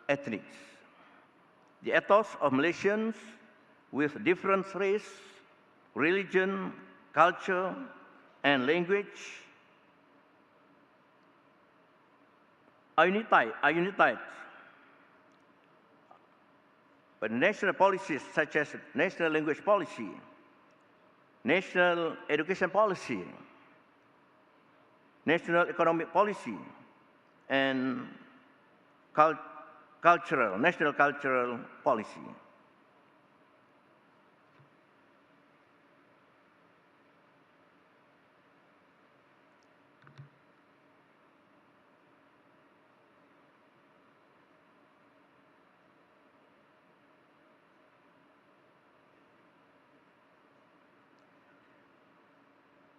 ethnics. The ethos of Malaysians with different race, religion, culture, and language are unified by national policies such as national language policy, national education policy, national economic policy, and national cultural policy.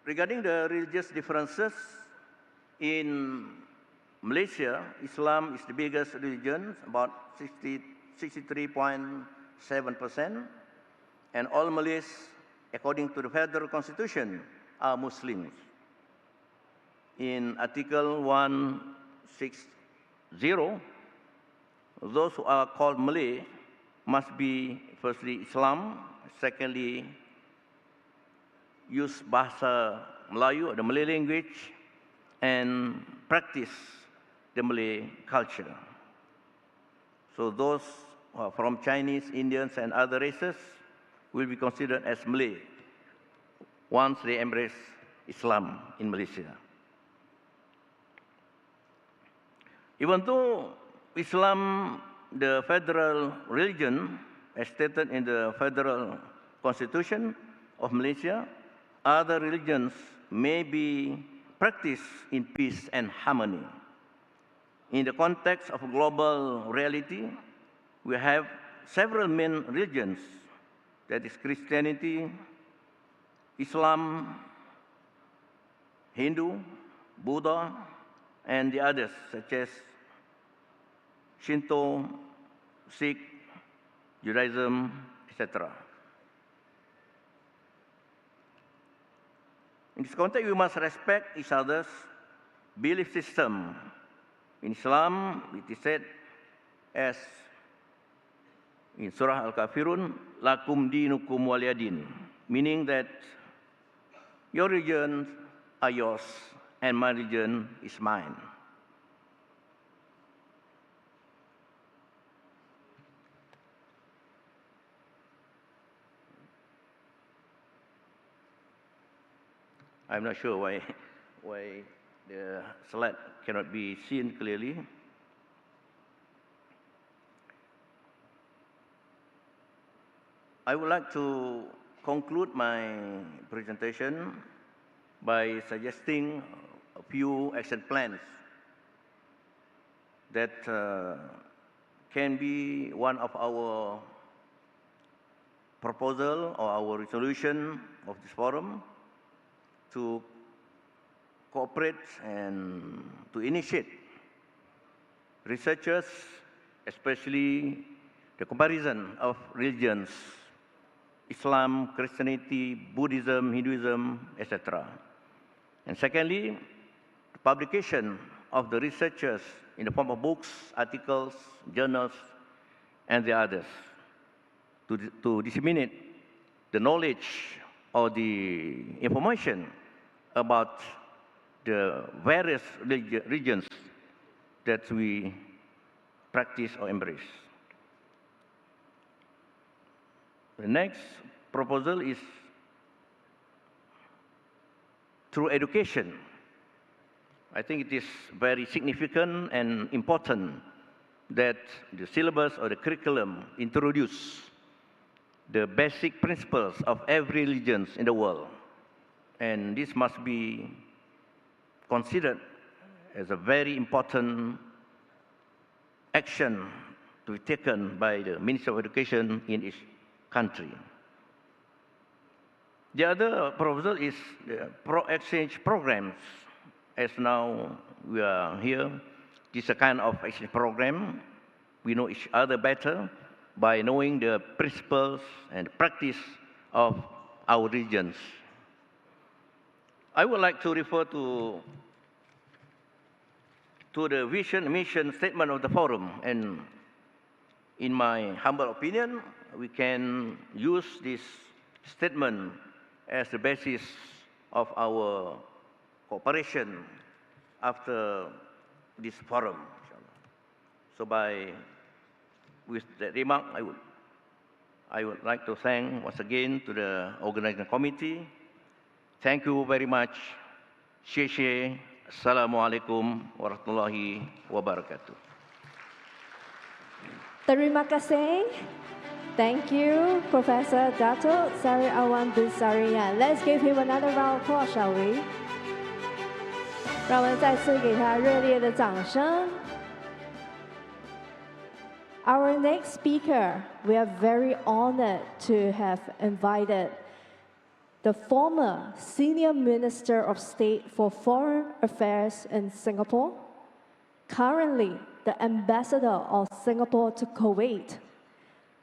Regarding the religious differences, in Malaysia, Islam is the biggest religion, about 63.7%, 7%, and all Malays, according to the federal constitution, are Muslims. In Article 160, those who are called Malay must be, firstly, Islam, secondly, use Bahasa Melayu, the Malay language, and practice the Malay culture. So those who are from Chinese, Indians, and other races will be considered as Malay once they embrace Islam in Malaysia. Even though Islam, the federal religion, as stated in the Federal Constitution of Malaysia, other religions may be practiced in peace and harmony. In the context of global reality, we have several main religions, that is Christianity, Islam, Hindu, Buddha, and the others, such as Shinto, Sikh, Judaism, etc. In this context, we must respect each other's belief system. In Islam, it is said as in Surah Al-Kafirun, Lakum dinukum waliyadin, meaning that your religions are yours and my religion is mine. I'm not sure why the slide cannot be seen clearly. I would like to conclude my presentation by suggesting a few action plans that can be one of our proposal or our resolution of this forum to cooperate and to initiate researchers, especially the comparison of religions, Islam, Christianity, Buddhism, Hinduism, etc. And secondly, the publication of the researchers in the form of books, articles, journals, and the others to disseminate the knowledge or the information about the various religions that we practice or embrace. The next proposal is through education. I think it is very significant and important that the syllabus or the curriculum introduce the basic principles of every religion in the world. And this must be considered as a very important action to be taken by the Ministry of Education in each country. The other proposal is the exchange programs. As now we are here, this is a kind of exchange program. We know each other better by knowing the principles and practice of our religions. I would like to refer to the vision, mission statement of the forum. And in my humble opinion, we can use this statement as the basis of our cooperation after this forum. So with that remark, I would like to thank once again to the organizing committee. Thank you very much. Xie xie. Assalamualaikum warahmatullahi wabarakatuh. Terima kasih. Thank you, Professor Dato' Sari Awan bin Sarian. Let's give him another round of applause, shall we? 让我们再次给他热烈的掌声。Our next speaker, we are very honored to have invited the former Senior Minister of State for Foreign Affairs in Singapore, currently the Ambassador of Singapore to Kuwait,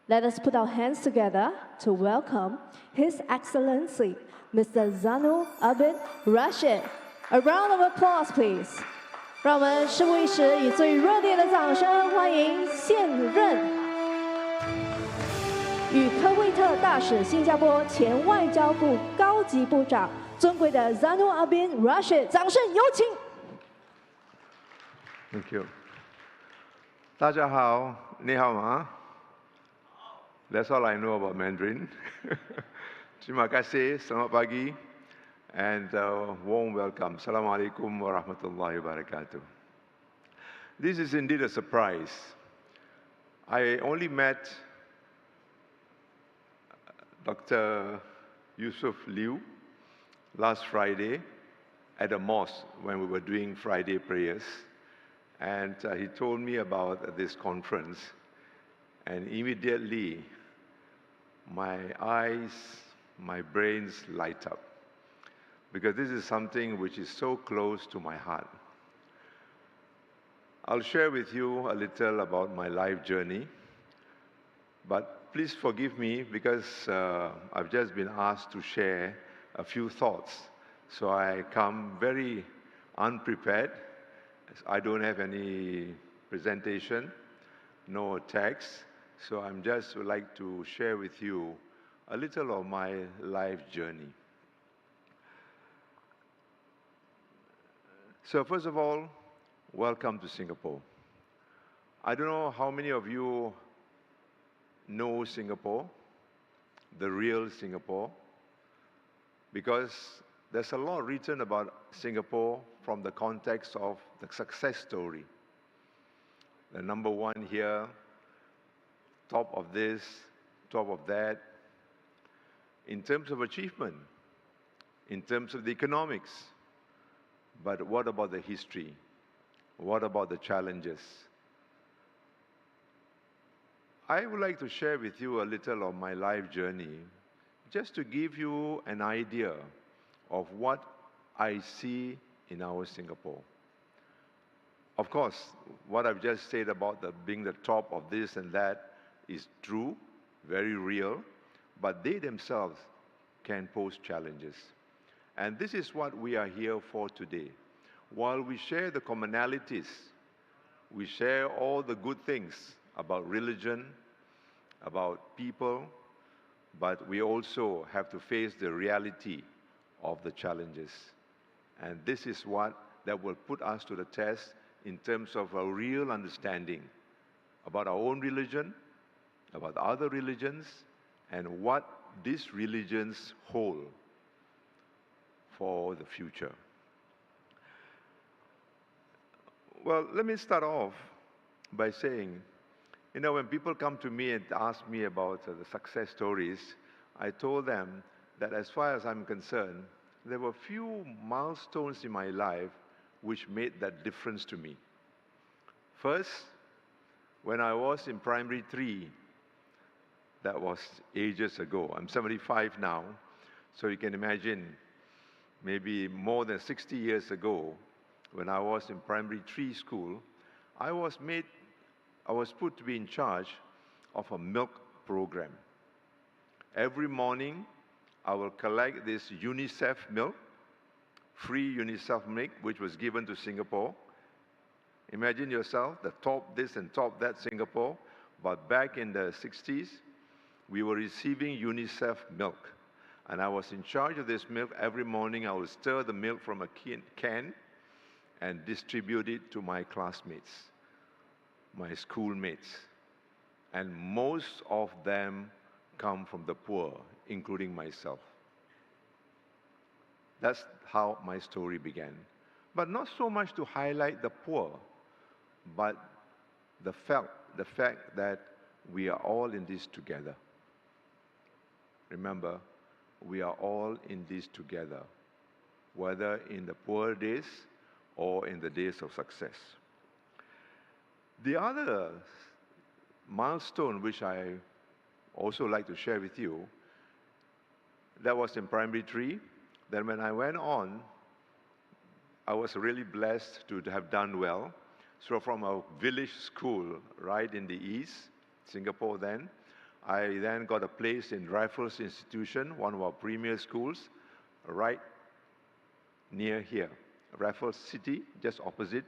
Let us put our hands together to welcome His Excellency, Mr. Zhang Abin Rashid. A round of applause, please. 让我们事不宜迟，以最热烈的掌声欢迎现任与科威特大使新加坡前外交部高级部长尊贵的 Zhang Abin Rashid， 掌声有请。Thank you. 大家好，你好吗？ That's all I know about Mandarin. Terima kasih, selamat pagi, and warm welcome. Assalamualaikum warahmatullahi wabarakatuh. This is indeed a surprise. I only met Dr. Yusuf Liu last Friday at a mosque when we were doing Friday prayers. And he told me about this conference. And immediately, my eyes, my brains light up. Because this is something which is so close to my heart. I'll share with you a little about my life journey. But please forgive me because I've just been asked to share a few thoughts. So I come very unprepared. I don't have any presentation, no text. So I'm just would like to share with you a little of my life journey. So first of all, welcome to Singapore. I don't know how many of you know Singapore, the real Singapore, because there's a lot written about Singapore from the context of the success story. The number one here, top of this, top of that. In terms of achievement, in terms of the economics. But what about the history? What about the challenges? I would like to share with you a little of my life journey, just to give you an idea of what I see in our Singapore. Of course, what I've just said about being the top of this and that is true, very real, but they themselves can pose challenges. And this is what we are here for today. While we share the commonalities, we share all the good things about religion, about people, but we also have to face the reality of the challenges. And this is what that will put us to the test in terms of a real understanding about our own religion, about other religions, and what these religions hold for the future. Well, let me start off by saying, you know, when people come to me and ask me about the success stories, I told them that as far as I'm concerned, there were few milestones in my life which made that difference to me. First, when I was in primary 3, that was ages ago. I'm 75 now, so you can imagine maybe more than 60 years ago, when I was in primary 3 school, I was put to be in charge of a milk program. Every morning, I will collect this UNICEF milk, free UNICEF milk, which was given to Singapore. Imagine yourself, the top this and top that Singapore, but back in the 60s, we were receiving UNICEF milk. And I was in charge of this milk. Every morning, I would stir the milk from a can and distribute it to my classmates, my schoolmates. And most of them come from the poor, including myself. That's how my story began. But not so much to highlight the poor, but the fact that we are all in this together. Remember, we are all in this together, whether in the poor days or in the days of success. The other milestone which I also like to share with you, that was in primary 3. Then when I went on, I was really blessed to have done well. So from a village school right in the east, Singapore then, I then got a place in Raffles Institution, one of our premier schools, right near here. Raffles City, just opposite.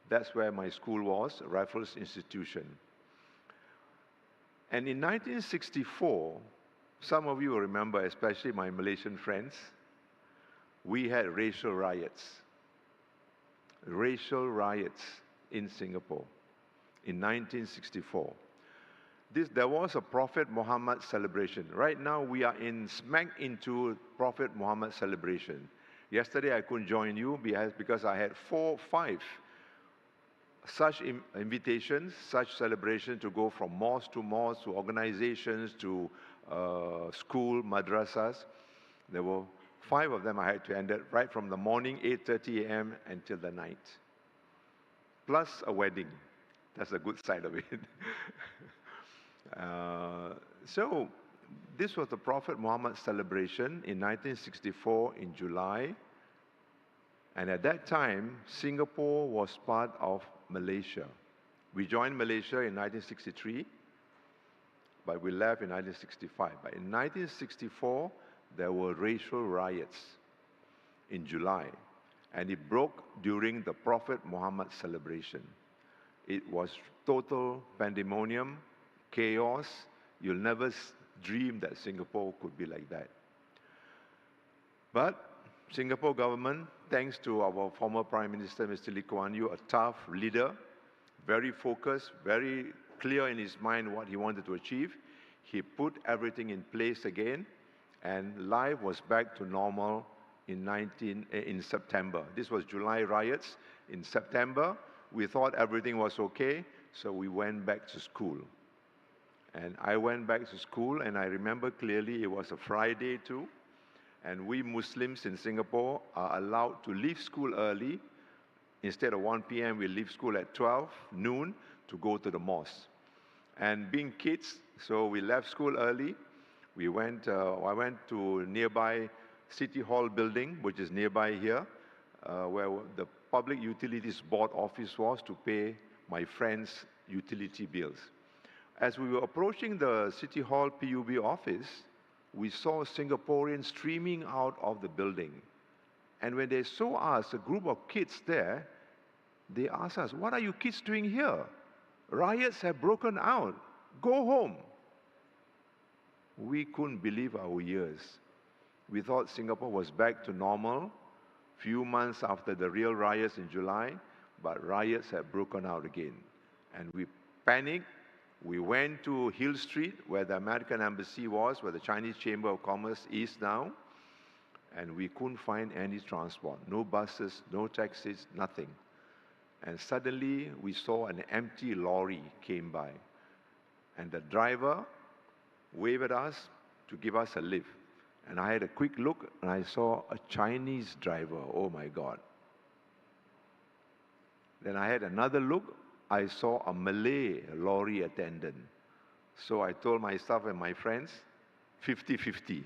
That's where my school was, Raffles Institution. And in 1964, some of you will remember, especially my Malaysian friends, we had racial riots. Racial riots in Singapore in 1964. There was a Prophet Muhammad celebration. Right now, we are smack into Prophet Muhammad celebration. Yesterday, I couldn't join you because I had 4, 5 such invitations, such celebrations to go from mosque to organizations, to school, madrasas. There were 5 of them I had to attend right from the morning, 8:30 a.m. until the night. Plus a wedding. That's the good side of it. So this was the Prophet Muhammad celebration in 1964 in July. And at that time, Singapore was part of Malaysia. We joined Malaysia in 1963, but we left in 1965. But in 1964, there were racial riots in July, and it broke during the Prophet Muhammad celebration. It was total pandemonium, chaos. You'll never dream that Singapore could be like that. But Singapore government, thanks to our former Prime Minister, Mr. Lee Kuan Yew, a tough leader, very focused, very clear in his mind what he wanted to achieve, he put everything in place again, and life was back to normal in September. This was July riots. In September, we thought everything was okay, so we went back to school. And I went back to school, and I remember clearly it was a Friday too. And we Muslims in Singapore are allowed to leave school early. Instead of 1 p.m., we leave school at 12 noon to go to the mosque. And being kids, so we left school early. I went to nearby City Hall building, which is nearby here, where the Public Utilities Board office was, to pay my friends' utility bills. As we were approaching the City Hall PUB office, we saw Singaporeans streaming out of the building. And when they saw us, a group of kids there, they asked us, "What are you kids doing here? Riots have broken out. Go home." We couldn't believe our ears. We thought Singapore was back to normal, few months after the real riots in July, but riots had broken out again. And we panicked. We went to Hill Street, where the American Embassy was, where the Chinese Chamber of Commerce is now, and we couldn't find any transport, no buses, no taxis, nothing. And suddenly, we saw an empty lorry came by, and the driver waved at us to give us a lift. And I had a quick look, and I saw a Chinese driver. Oh my God. Then I had another look. I saw a Malay lorry attendant. So I told myself and my friends, 50-50.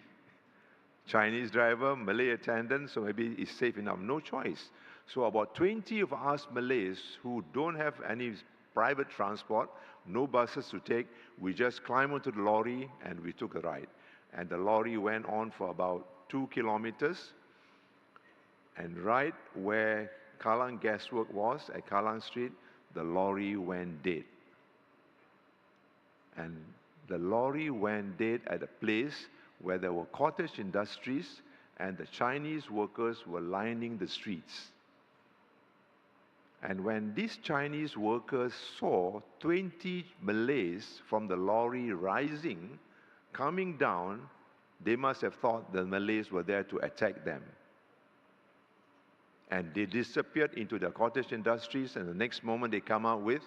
Chinese driver, Malay attendant, so maybe it's safe enough. No choice. So about 20 of us Malays who don't have any private transport, no buses to take, we just climbed onto the lorry and we took a ride. And the lorry went on for about 2 kilometers. And right where Kallang Gaswork was, at Kallang Street, the lorry went dead. And the lorry went dead at a place where there were cottage industries, and the Chinese workers were lining the streets. And when these Chinese workers saw 20 Malays from the lorry rising, coming down, they must have thought the Malays were there to attack them. And they disappeared into the cottage industries, and the next moment they come out with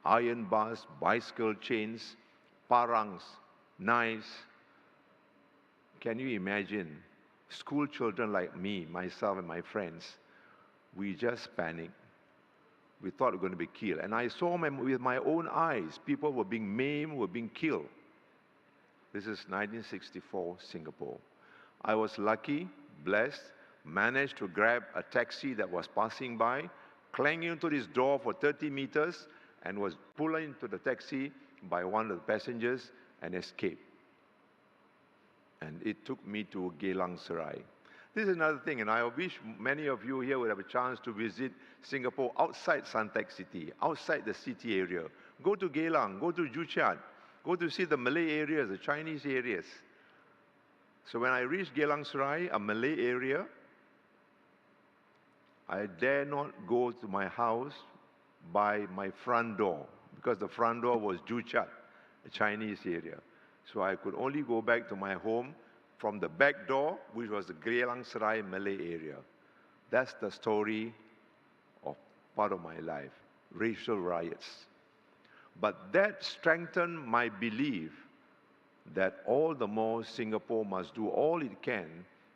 iron bars, bicycle chains, parangs, knives. Can you imagine? School children like me, myself and my friends, we just panicked. We thought we were going to be killed. And I saw with my own eyes, people were being maimed, were being killed. This is 1964 Singapore. I was lucky, blessed, managed to grab a taxi that was passing by, clanging into this door for 30 meters, and was pulled into the taxi by one of the passengers, and escape. And it took me to Geylang Serai. This is another thing, and I wish many of you here would have a chance to visit Singapore outside Suntec City, outside the city area. Go to Geylang, go to Juchat, go to see the Malay areas, the Chinese areas. So when I reached Geylang Serai, a Malay area, I dare not go to my house by my front door, because the front door was Juchat, a Chinese area. So I could only go back to my home from the back door, which was the Geylang Serai Malay area. That's the story of part of my life, racial riots. But that strengthened my belief that all the more Singapore must do all it can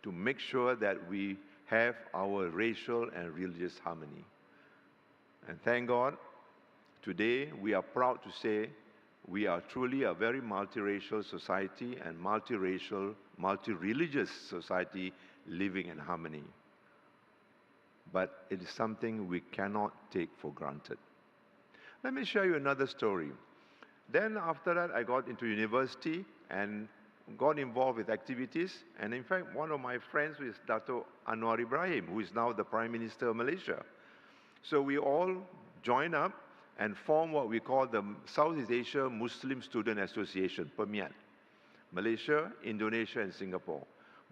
to make sure that we have our racial and religious harmony. And thank God, today we are proud to say we are truly a very multiracial society and multiracial, multi-religious society living in harmony. But it is something we cannot take for granted. Let me share you another story. Then after that, I got into university and got involved with activities. And in fact, one of my friends was Dato' Anwar Ibrahim, who is now the Prime Minister of Malaysia. So we all joined up and formed what we call the Southeast Asia Muslim Student Association, PERMIAT, Malaysia, Indonesia, and Singapore.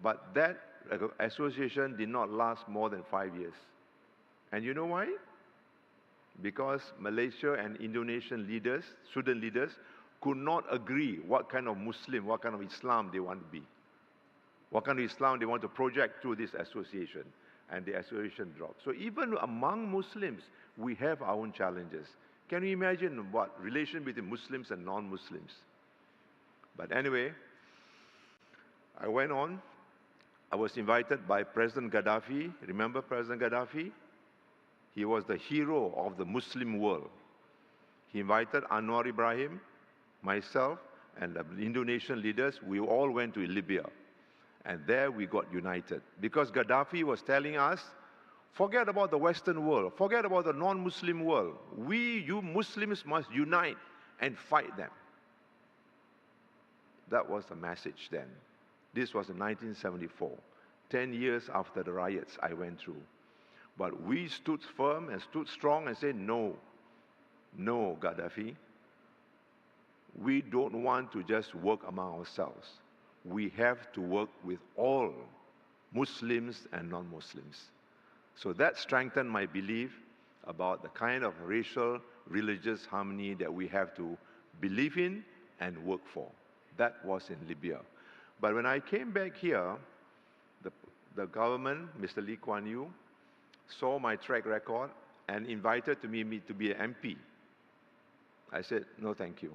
But that association did not last more than 5 years. And you know why? Because Malaysia and Indonesian leaders, student leaders, could not agree what kind of Muslim, what kind of Islam they want to be. What kind of Islam they want to project through this association. And the association dropped. So even among Muslims, we have our own challenges. Can you imagine what relation between Muslims and non-Muslims? But anyway, I went on. I was invited by President Gaddafi. Remember President Gaddafi? He was the hero of the Muslim world. He invited Anwar Ibrahim, myself, and the Indonesian leaders. We all went to Libya. And there we got united. Because Gaddafi was telling us, forget about the Western world, forget about the non-Muslim world. We, you Muslims, must unite and fight them. That was the message then. This was in 1974, 10 years after the riots I went through. But we stood firm and stood strong and said, no, no, Gaddafi. We don't want to just work among ourselves. We have to work with all Muslims and non-Muslims. So that strengthened my belief about the kind of racial, religious harmony that we have to believe in and work for. That was in Libya. But when I came back here, the government, Mr. Lee Kuan Yew, saw my track record and invited me to be an MP. I said, no, thank you.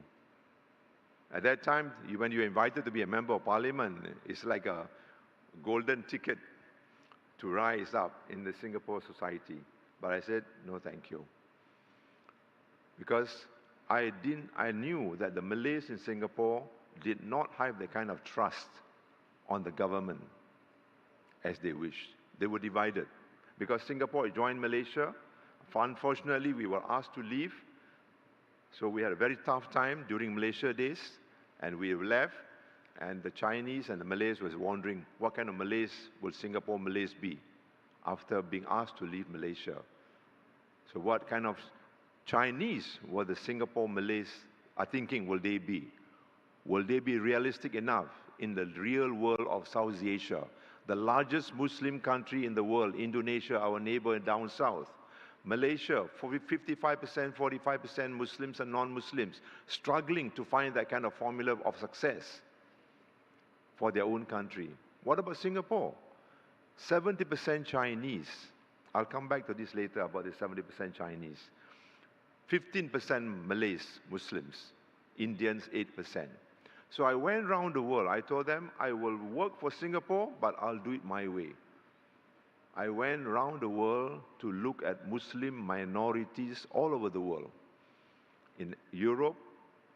At that time, when you're invited to be a member of parliament, it's like a golden ticket to rise up in the Singapore society. But I said, no, thank you. Because I knew that the Malays in Singapore did not have the kind of trust on the government as they wished. They were divided. Because Singapore joined Malaysia, unfortunately, we were asked to leave. So we had a very tough time during Malaysia days, and we left, and the Chinese and the Malays was wondering, what kind of Malays will Singapore Malays be after being asked to leave Malaysia? So what kind of Chinese were the Singapore Malays are thinking will they be? Will they be realistic enough in the real world of South Asia, the largest Muslim country in the world, Indonesia, our neighbor down south, Malaysia, 55%, 45% Muslims and non-Muslims, struggling to find that kind of formula of success for their own country. What about Singapore? 70% Chinese. I'll come back to this later about the 70% Chinese. 15% Malays, Muslims. Indians, 8%. So I went around the world. I told them, I will work for Singapore, but I'll do it my way. I went around the world to look at Muslim minorities all over the world. In Europe,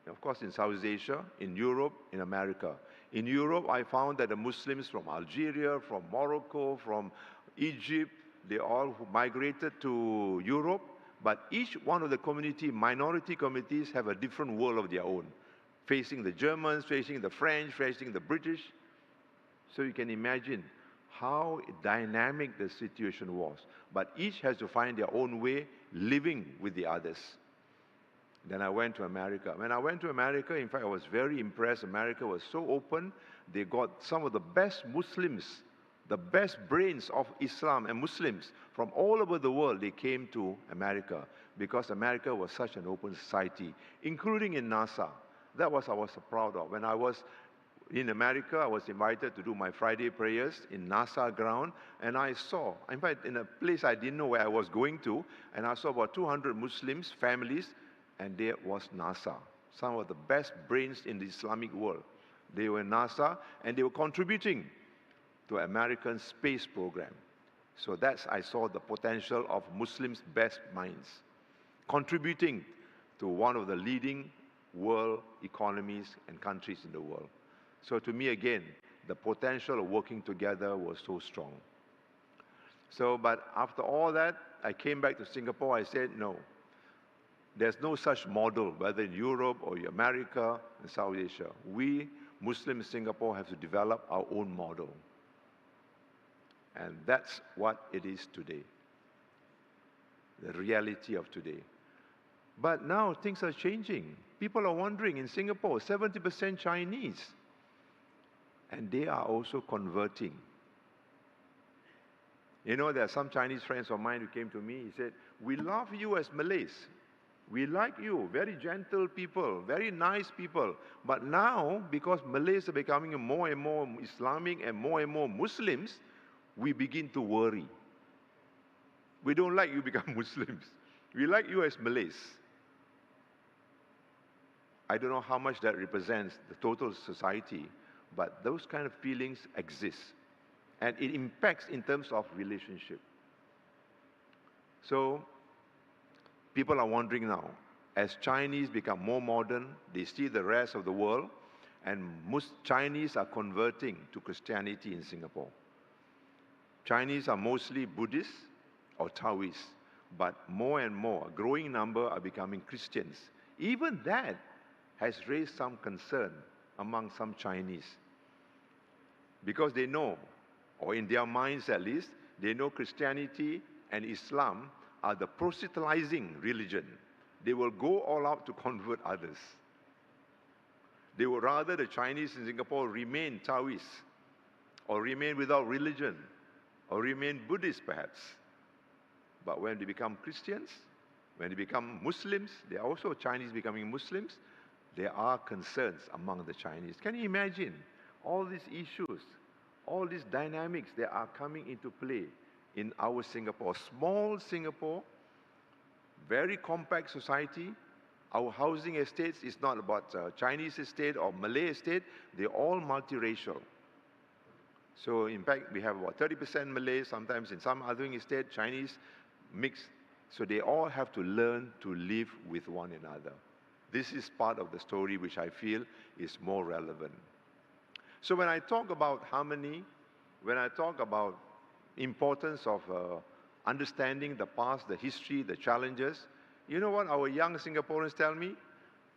of course in South Asia, in Europe, in America. In Europe, I found that the Muslims from Algeria, from Morocco, from Egypt, they all migrated to Europe, but each one of the minority communities have a different world of their own. facing the Germans, facing the French, facing the British. So you can imagine how dynamic the situation was. But each has to find their own way living with the others. Then I went to America. When I went to America, in fact, I was very impressed. America was so open. They got some of the best Muslims, the best brains of Islam and Muslims from all over the world. They came to America because America was such an open society, including in NASA. That was what I was so proud of. When I was in America, I was invited to do my Friday prayers in NASA ground, and I saw, in fact, in a place I didn't know where I was going to, and I saw about 200 Muslims, families, and there was NASA, some of the best brains in the Islamic world. They were in NASA, and they were contributing to American space program. So I saw the potential of Muslims' best minds, contributing to one of the leading world economies and countries in the world. So to me, again, the potential of working together was so strong. So, but after all that, I came back to Singapore. I said, no, there's no such model, whether in Europe or in America and South Asia. We, Muslims in Singapore, have to develop our own model. And that's what it is today, the reality of today. But now things are changing. People are wondering, in Singapore, 70% Chinese. And they are also converting. You know, there are some Chinese friends of mine who came to me. He said, we love you as Malays. We like you, very gentle people, very nice people. But now, because Malays are becoming more and more Islamic and more Muslims, we begin to worry. We don't like you become Muslims. We like you as Malays. I don't know how much that represents the total society, but those kind of feelings exist. And it impacts in terms of relationship. So people are wondering now, as Chinese become more modern, they see the rest of the world, and most Chinese are converting to Christianity in Singapore. Chinese are mostly Buddhists or Taoists, but more and more, a growing number are becoming Christians. Even that has raised some concern among some Chinese, because they know, or in their minds at least, they know Christianity and Islam are the proselytizing religion. They will go all out to convert others. They would rather the Chinese in Singapore remain Taoists, or remain without religion, or remain Buddhists perhaps. But when they become Christians, when they become Muslims, they are also Chinese becoming Muslims, there are concerns among the Chinese. Can you imagine all these issues, all these dynamics that are coming into play in our Singapore, small Singapore, very compact society. Our housing estates is not about Chinese estate or Malay estate, they're all multiracial. So in fact, we have about 30% Malay, sometimes in some housing estate, Chinese mixed. So they all have to learn to live with one another. This is part of the story which I feel is more relevant. So when I talk about harmony, when I talk about importance of understanding the past, the history, the challenges, you know what our young Singaporeans tell me?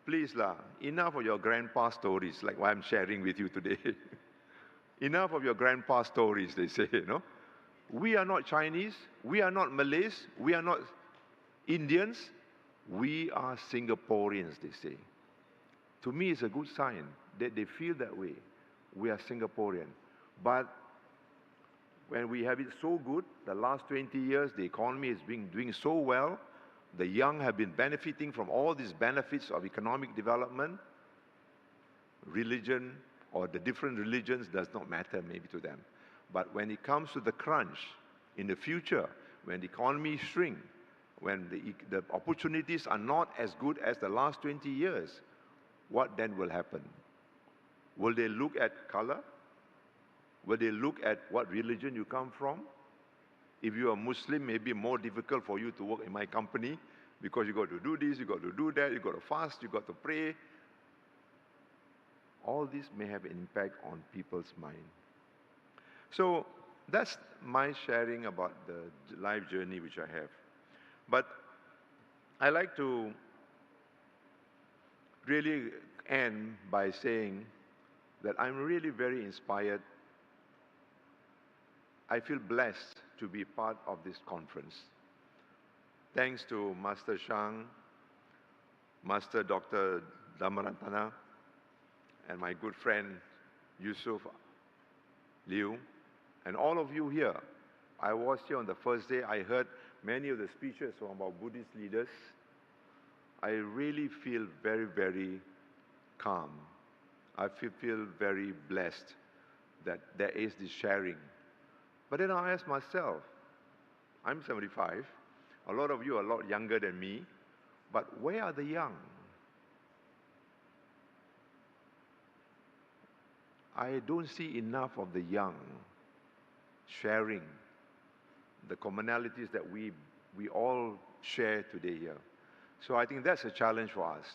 Please lah, enough of your grandpa stories, like what I'm sharing with you today. Enough of your grandpa stories, they say, you know. We are not Chinese, we are not Malays, we are not Indians, we are Singaporeans, they say. To me, it's a good sign that they feel that way. We are Singaporean. But when we have it so good, the last 20 years, the economy has been doing so well, the young have been benefiting from all these benefits of economic development, religion, or the different religions does not matter maybe to them. But when it comes to the crunch, in the future, when the economy shrinks, when the opportunities are not as good as the last 20 years, what then will happen? Will they look at color? Will they look at what religion you come from? If you are Muslim, maybe more difficult for you to work in my company because you got to do this, you got to do that, you got to fast, you got to pray. All this may have an impact on people's mind. So that's my sharing about the life journey which I have. But I like to really end by saying that I'm really very inspired. I feel blessed to be part of this conference. Thanks to Master Zhang, Master Dr. Dhammaratana, and my good friend Yusuf Liu, and all of you here. I was here on the first day. I heard many of the speeches from our Buddhist leaders. I really feel very, very calm. I feel very blessed that there is this sharing. But then I ask myself, I'm 75. A lot of you are a lot younger than me. But where are the young? I don't see enough of the young sharing the commonalities that we all share today here. So I think that's a challenge for us.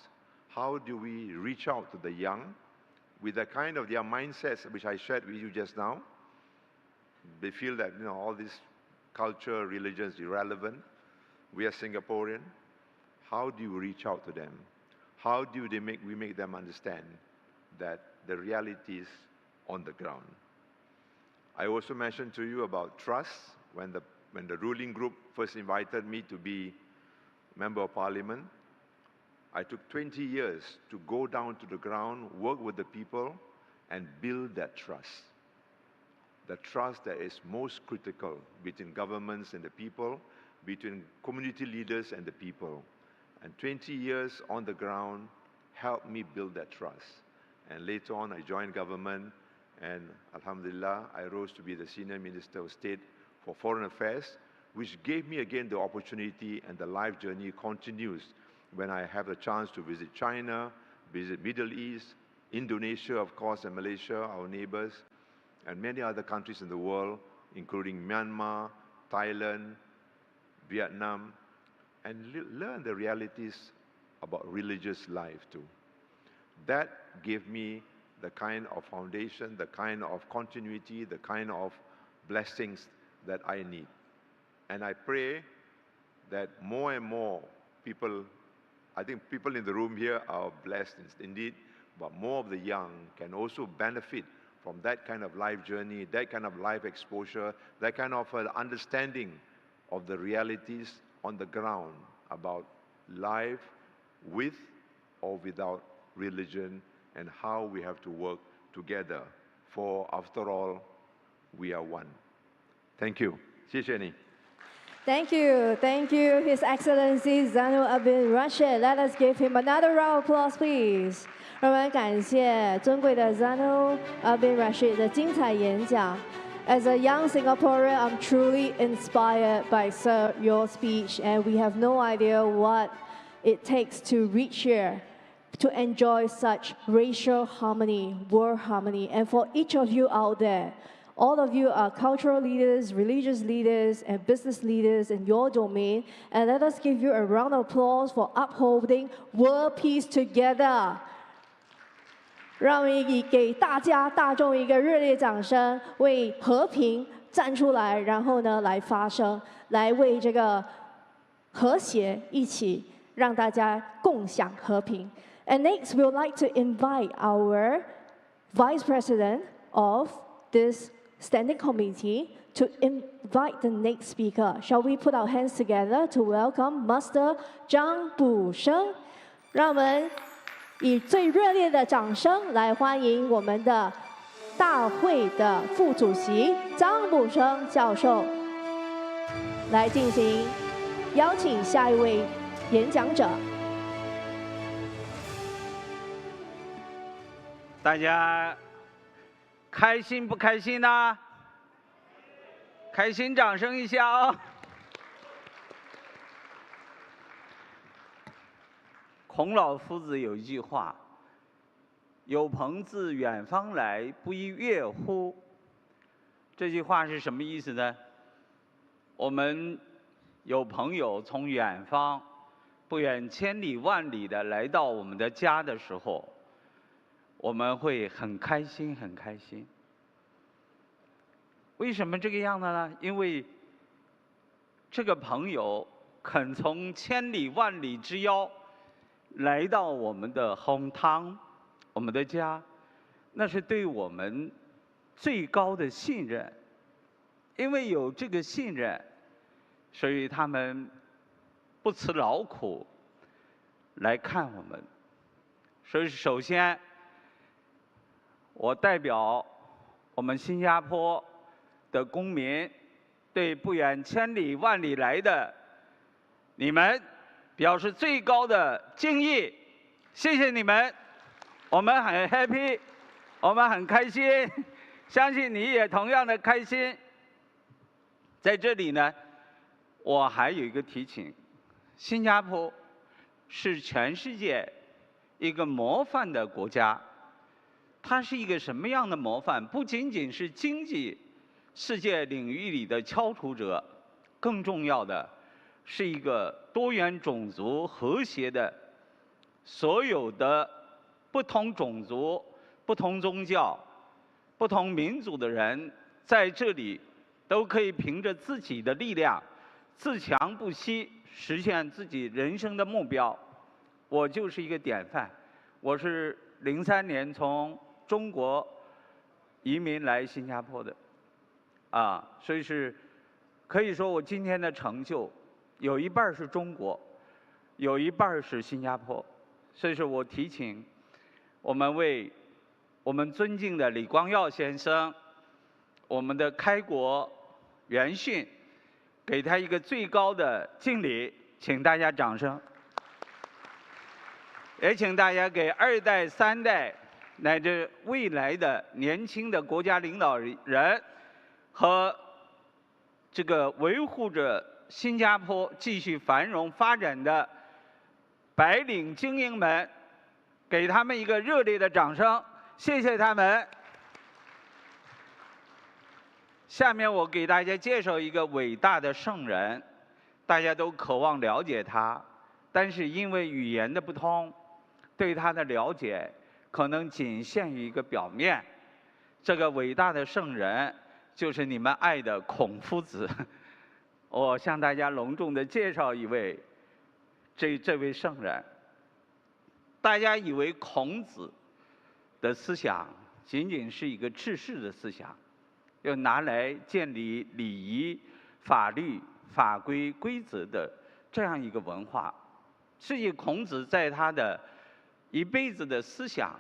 How do we reach out to the young with the kind of their mindsets which I shared with you just now? They feel that all this culture, religion is irrelevant. We are Singaporean. How do you reach out to them? How do we make them understand that the reality is on the ground? I also mentioned to you about trust. When the ruling group first invited me to be Member of Parliament, I took 20 years to go down to the ground, work with the people, and build that trust. The trust that is most critical between governments and the people, between community leaders and the people. And 20 years on the ground helped me build that trust. And later on, I joined government, and Alhamdulillah, I rose to be the Senior Minister of State for Foreign Affairs, which gave me again the opportunity, and the life journey continues when I have the chance to visit China, visit Middle East, Indonesia, of course, and Malaysia, our neighbors, and many other countries in the world, including Myanmar, Thailand, Vietnam, and learn the realities about religious life too. That gave me the kind of foundation, the kind of continuity, the kind of blessings that I need. And I pray that more and more people, I think people in the room here are blessed indeed, but more of the young can also benefit from that kind of life journey, that kind of life exposure, that kind of understanding of the realities on the ground about life with or without religion, and how we have to work together. For after all, we are one. Thank you. 谢谢你. Thank you, His Excellency Zainul Abidin Rashid. Let us give him another round of applause, please. 让我们感谢尊贵的 Zainul Abidin Rashid 的精彩演讲。As a young Singaporean, I'm truly inspired by Sir, your speech, and we have no idea what it takes to reach here, to enjoy such racial harmony, world harmony. And for each of you out there, all of you are cultural leaders, religious leaders, and business leaders in your domain. And let us give you a round of applause for upholding world peace together. 让我们以给大家大众一个热烈掌声，为和平站出来，然后呢来发声，来为这个和谐一起让大家共享和平。And next, we would like to invite our Vice President of this Standing Committee to invite the next speaker. Shall we put our hands together to welcome Master Zhang 卜生？让我们以最热烈的掌声来欢迎我们的大会的副主席张卜生教授，来进行邀请下一位演讲者。大家开心不开心呢？开心，掌声一下哦！孔老夫子有一句话：“有朋自远方来，不亦乐乎？”这句话是什么意思呢？我们有朋友从远方不远千里万里的来到我们的家的时候，我们会很开心，很开心。为什么这个样子呢？因为这个朋友肯从千里万里之遥来到我们的hometown，我们的家，那是对我们最高的信任。因为有这个信任，所以他们不辞劳苦来看我们。所以首先，我代表我们新加坡的公民，对不远千里万里来的你们表示最高的敬意，谢谢你们，我们很 happy， 我们很开心，相信你也同样的开心。在这里呢，我还有一个提醒，新加坡是全世界一个模范的国家。它是一个什么样的模范？不仅仅是经济世界领域里的翘楚者，更重要的是一个多元种族和谐的，所有的不同种族、不同宗教、不同民族的人在这里都可以凭着自己的力量，自强不息，实现自己人生的目标。我就是一个典范。我是03年从中国移民来新加坡的，所以是可以说我今天的成就有一半是中国，有一半是新加坡。所以说我提请我们为我们尊敬的李光耀先生，我们的开国元勋，给他一个最高的敬礼，请大家掌声。也请大家给2代、3代乃至未来的年轻的国家领导人和这个维护着新加坡继续繁荣发展的白领精英们，给他们一个热烈的掌声，谢谢他们。下面我给大家介绍一个伟大的圣人，大家都渴望了解他，但是因为语言的不通，对他的了解可能仅限于一个表面。这个伟大的圣人就是你们爱的孔夫子。我向大家隆重的介绍一位这位圣人。大家以为孔子的思想仅仅是一个治世的思想，要拿来建立礼仪、法律、法规、规则的这样一个文化。实际孔子在他的一辈子的思想，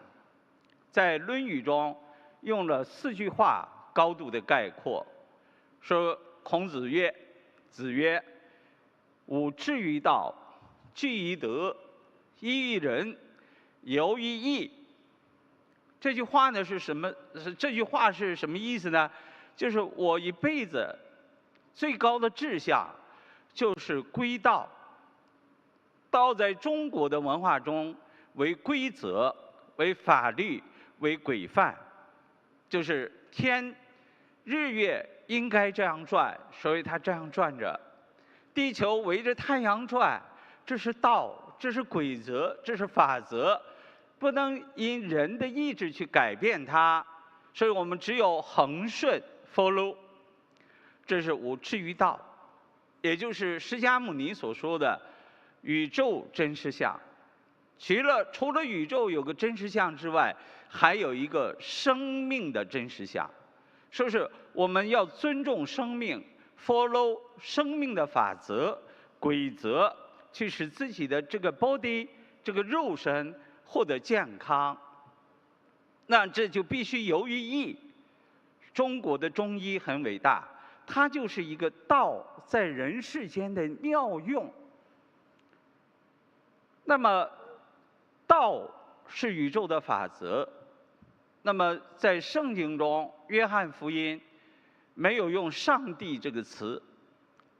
在《论语》中用了4句话高度的概括，说孔子曰：“子曰，吾志于道，据于德，依于仁，游于义。”这句话呢是什么？这句话是什么意思呢？就是我一辈子最高的志向就是归道。道在中国的文化中为规则、为法律、为规范，就是天、日月应该这样转，所以它这样转着；地球围着太阳转，这是道，这是规则，这是法则，不能因人的意志去改变它，所以我们只有恒顺 follow。这是吾志于道，也就是释迦牟尼所说的宇宙真实相。除了宇宙有个真实相之外，还有一个生命的真实相。说是我们要尊重生命 ，follow 生命的法则、规则，去使自己的这个 body 这个肉身获得健康。那这就必须由于义。中国的中医很伟大，它就是一个道在人世间的妙用。那么道是宇宙的法则。那么在圣经中，约翰福音没有用上帝这个词，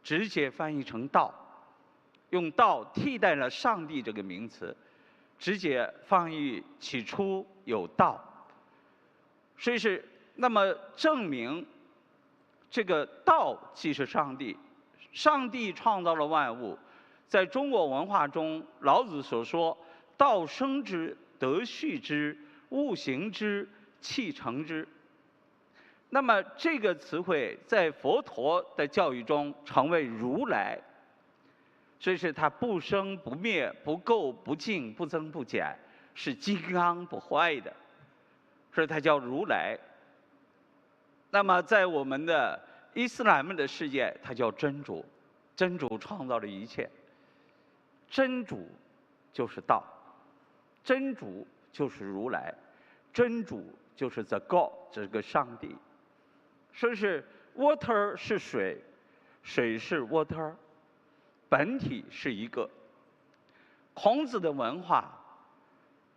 直接翻译成道，用道替代了上帝这个名词，直接翻译起初有道。所以是那么证明这个道即是上帝，上帝创造了万物。在中国文化中，老子所说道生之，德畜之，物行之，气成之。那么这个词汇在佛陀的教育中成为如来，所以是它不生不灭，不垢不净，不增不减，是金刚不坏的，所以它叫如来。那么在我们的伊斯兰的世界，它叫真主，真主创造了一切，真主就是道，真主就是如来，真主就是 the God， 这个上帝。所以是 water 是水，水是 water， 本体是一个。孔子的文化，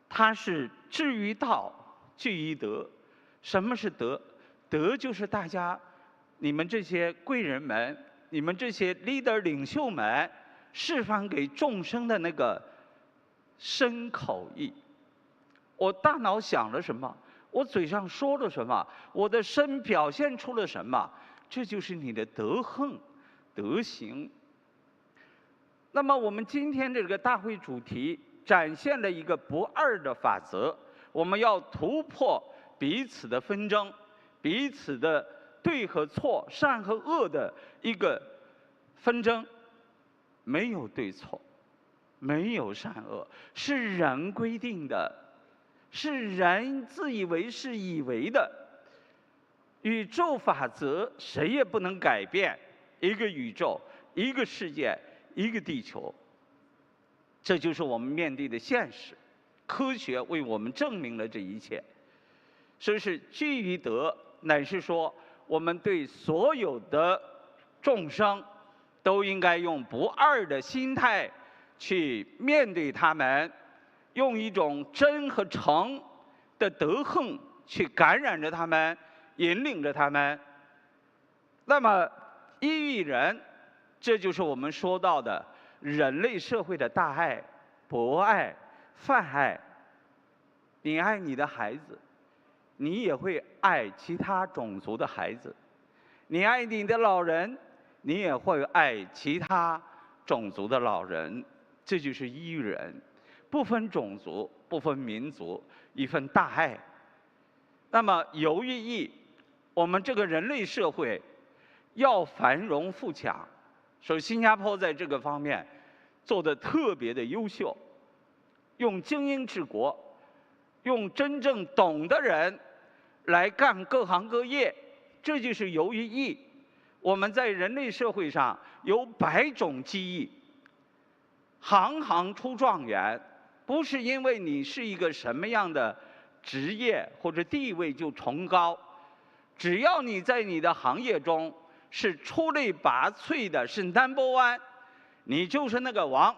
它是至于道，据于德。什么是德？德就是大家，你们这些贵人们，你们这些 leader 领袖们，释放给众生的那个身口意。我大脑想了什么？我嘴上说了什么？我的身表现出了什么？这就是你的德行、德行。那么我们今天这个大会主题展现了一个不二的法则，我们要突破彼此的纷争，彼此的对和错、善和恶的一个纷争。没有对错，没有善恶，是人规定的，是人自以为是以为的。宇宙法则谁也不能改变，一个宇宙，一个世界，一个地球。这就是我们面对的现实，科学为我们证明了这一切。所以是居于德，乃是说我们对所有的众生都应该用不二的心态去面对他们，用一种真和诚的德行去感染着他们，引领着他们。那么一遇人，这就是我们说到的人类社会的大爱、博爱、泛爱。你爱你的孩子，你也会爱其他种族的孩子；你爱你的老人，你也会爱其他种族的老人。这就是一遇人，不分种族，不分民族，一份大爱。那么有意义，我们这个人类社会要繁荣富强，所以新加坡在这个方面做得特别的优秀，用精英治国，用真正懂的人来干各行各业，这就是有意义。我们在人类社会上有100种技艺，行行出状元，不是因为你是一个什么样的职业或者地位就崇高，只要你在你的行业中是出类拔萃的，是 No.1， 你就是那个王。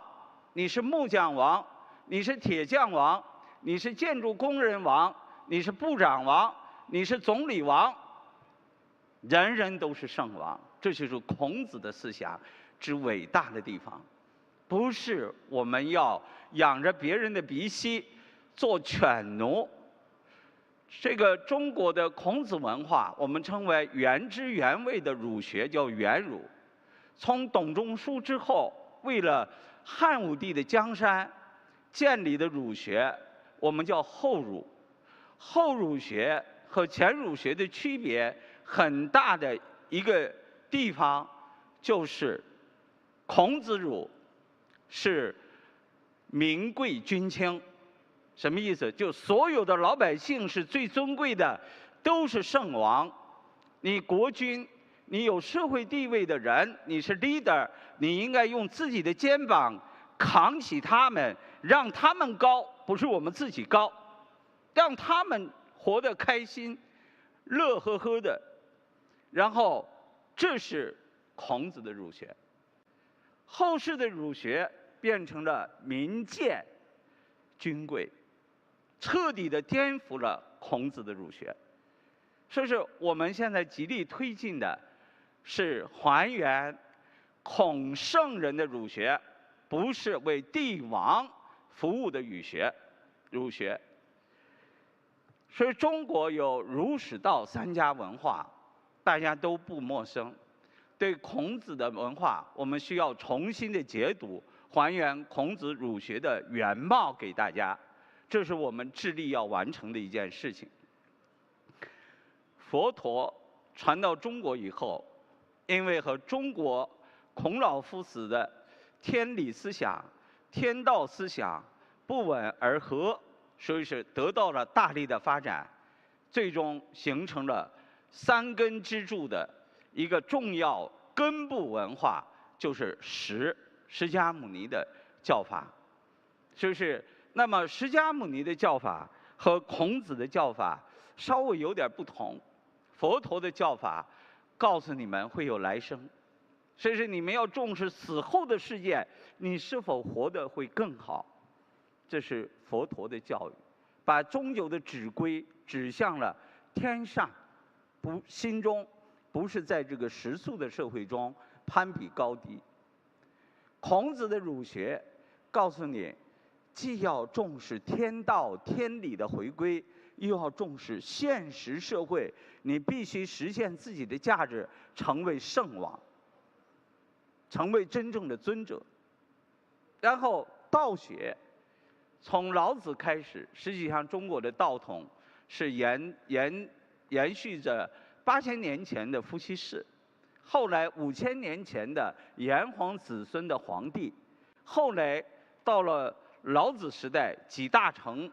你是木匠王，你是铁匠王，你是建筑工人王，你是部长王，你是总理王，人人都是圣王。这就是孔子的思想之伟大的地方。不是我们要仰着别人的鼻息做犬奴。这个中国的孔子文化，我们称为原汁原味的儒学，叫原儒。从董仲舒之后，为了汉武帝的江山建立的儒学，我们叫后儒。后儒学和前儒学的区别很大的一个地方，就是孔子儒是民贵君轻。什么意思？就所有的老百姓是最尊贵的，都是圣王。你国君，你有社会地位的人，你是 leader， 你应该用自己的肩膀扛起他们，让他们高，不是我们自己高，让他们活得开心，乐呵呵的。然后，这是孔子的儒学。后世的儒学变成了民贱、君贵，彻底的颠覆了孔子的儒学。所以是我们现在极力推进的是还原孔圣人的儒学，不是为帝王服务的儒学。所以中国有儒释道3家文化，大家都不陌生。对孔子的文化，我们需要重新的解读，还原孔子儒学的原貌给大家，这是我们致力要完成的一件事情。佛陀传到中国以后，因为和中国孔老夫子的天理思想、天道思想不吻而合，所以是得到了大力的发展，最终形成了三根支柱的一个重要根部文化，就是释迦牟尼的教法。所以是那么释迦牟尼的教法和孔子的教法稍微有点不同。佛陀的教法告诉你们会有来生，所以是你们要重视死后的世界，你是否活得会更好。这是佛陀的教育，把终究的指归指向了天上，心中不是在这个世俗的社会中攀比高低。孔子的儒学告诉你，既要重视天道天理的回归，又要重视现实社会，你必须实现自己的价值，成为圣王，成为真正的尊者。然后道学从老子开始，实际上中国的道统是延续着8000年前的伏羲氏，后来5000年前的炎黄子孙的皇帝，后来到了老子时代，几大成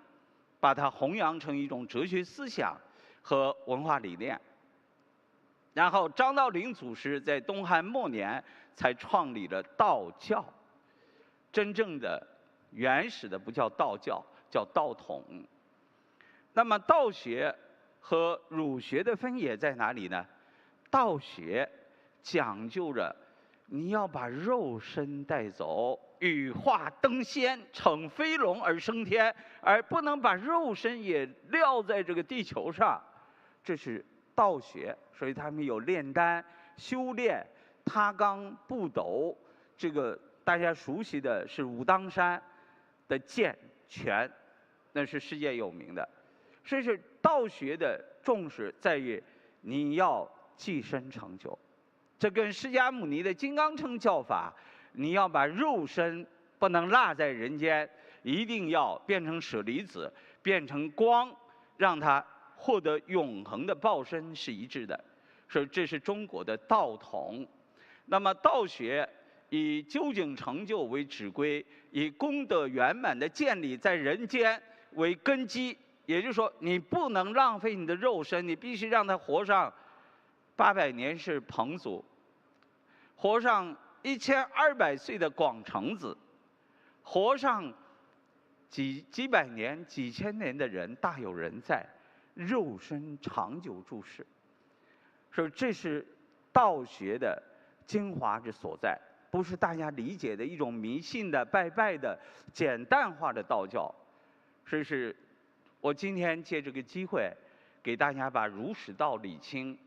把它弘扬成一种哲学思想和文化理念。然后张道陵祖师在东汉末年才创立了道教，真正的原始的不叫道教，叫道统。那么道学和儒学的分野在哪里呢？道学讲究着你要把肉身带走，羽化登仙，乘飞龙而升天，而不能把肉身也撂在这个地球上。这是道学，所以他们有炼丹、修炼、他纲、步斗。这个大家熟悉的是武当山的剑拳，那是世界有名的。所以是道学的重视在于你要寄身成就，这跟释迦牟尼的金刚乘教法，你要把肉身不能落在人间，一定要变成舍利子，变成光，让它获得永恒的报身是一致的。所以这是中国的道统。那么道学以究竟成就为指归，以功德圆满的建立在人间为根基。也就是说，你不能浪费你的肉身，你必须让它活上800年是彭祖，活上1200岁的广成子，活上几百年、几千年的人大有人在，肉身长久住世。所以这是道学的精华之所在，不是大家理解的一种迷信的、拜拜的、简单化的道教。所以是我今天借这个机会，给大家把儒释道理清。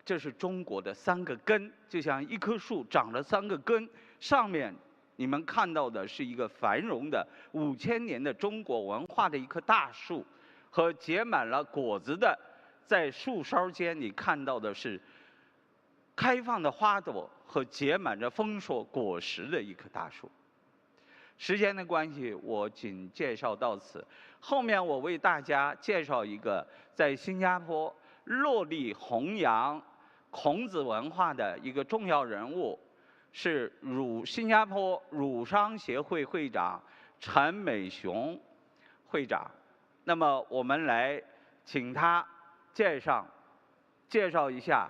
这是中国的3个根，就像一棵树长了3个根，上面你们看到的是一个繁荣的5000年的中国文化的一棵大树，和结满了果子的，在树梢间你看到的是开放的花朵和结满着丰硕果实的一棵大树。时间的关系，我仅介绍到此。后面我为大家介绍一个在新加坡落力弘扬孔子文化的一个重要人物，是新加坡儒商协会会长陈美雄会长。那么我们来请他介绍一下，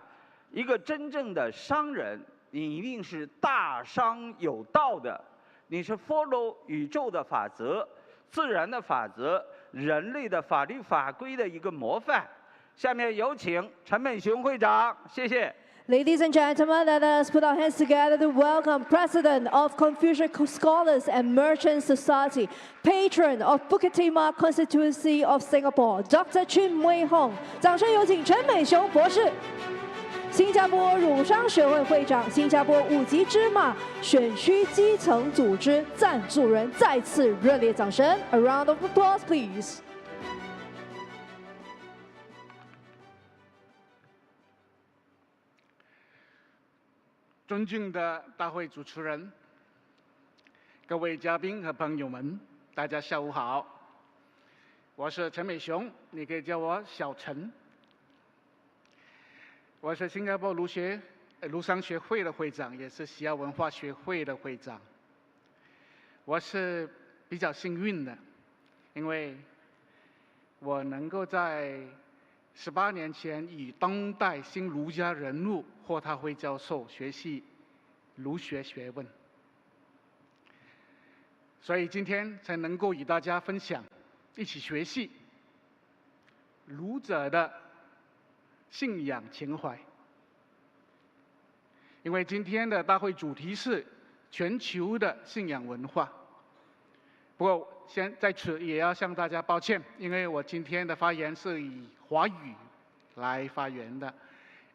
一个真正的商人，你一定是大商有道的，你是 follow 宇宙的法则、自然的法则、人类的法律法规的一个模范。下面有请陈美雄会长，谢谢。Ladies and gentlemen, let us put our hands together to welcome President of Confucius Scholars and Merchant Society, Patron of Bukit Timah Constituency of Singapore, Dr. Chin Wei Hong。掌声有请陈美雄博士。新加坡儒商学会会长，新加坡5级芝麻选区基层组织赞助人，再次热烈掌声 ！A round of applause, please. 尊敬的大会主持人、各位嘉宾和朋友们，大家下午好。我是陈美雄，你可以叫我小陈。我是新加坡儒商学会的会长，也是西亚文化学会的会长。我是比较幸运的，因为我能够在18年前与当代新儒家人物霍他辉教授学习儒学学问，所以今天才能够与大家分享，一起学习儒者的信仰情怀。因为今天的大会主题是全球的信仰文化。不过先在此也要向大家抱歉，因为我今天的发言是以华语来发言的，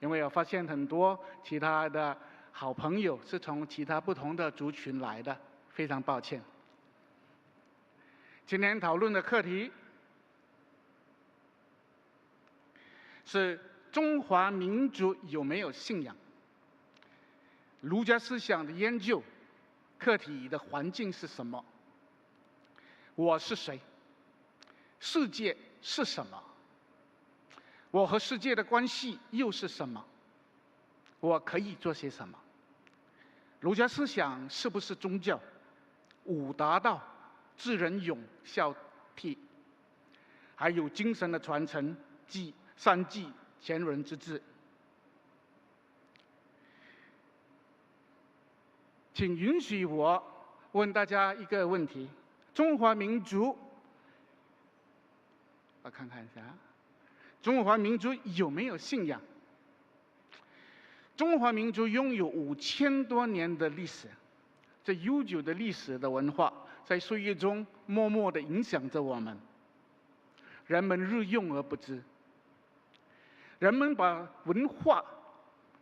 因为我发现很多其他的好朋友是从其他不同的族群来的，非常抱歉。今天讨论的课题是中华民族有没有信仰？儒家思想的研究，课题的环境是什么？我是谁？世界是什么？我和世界的关系又是什么？我可以做些什么？儒家思想是不是宗教？五达道、智仁勇孝悌，还有精神的传承，善继前人之治。请允许我问大家一个问题：中华民族，我看看一下，中华民族有没有信仰？中华民族拥有5000多年的历史，这悠久的历史的文化，在岁月中默默地影响着我们。人们日用而不知，人们把文化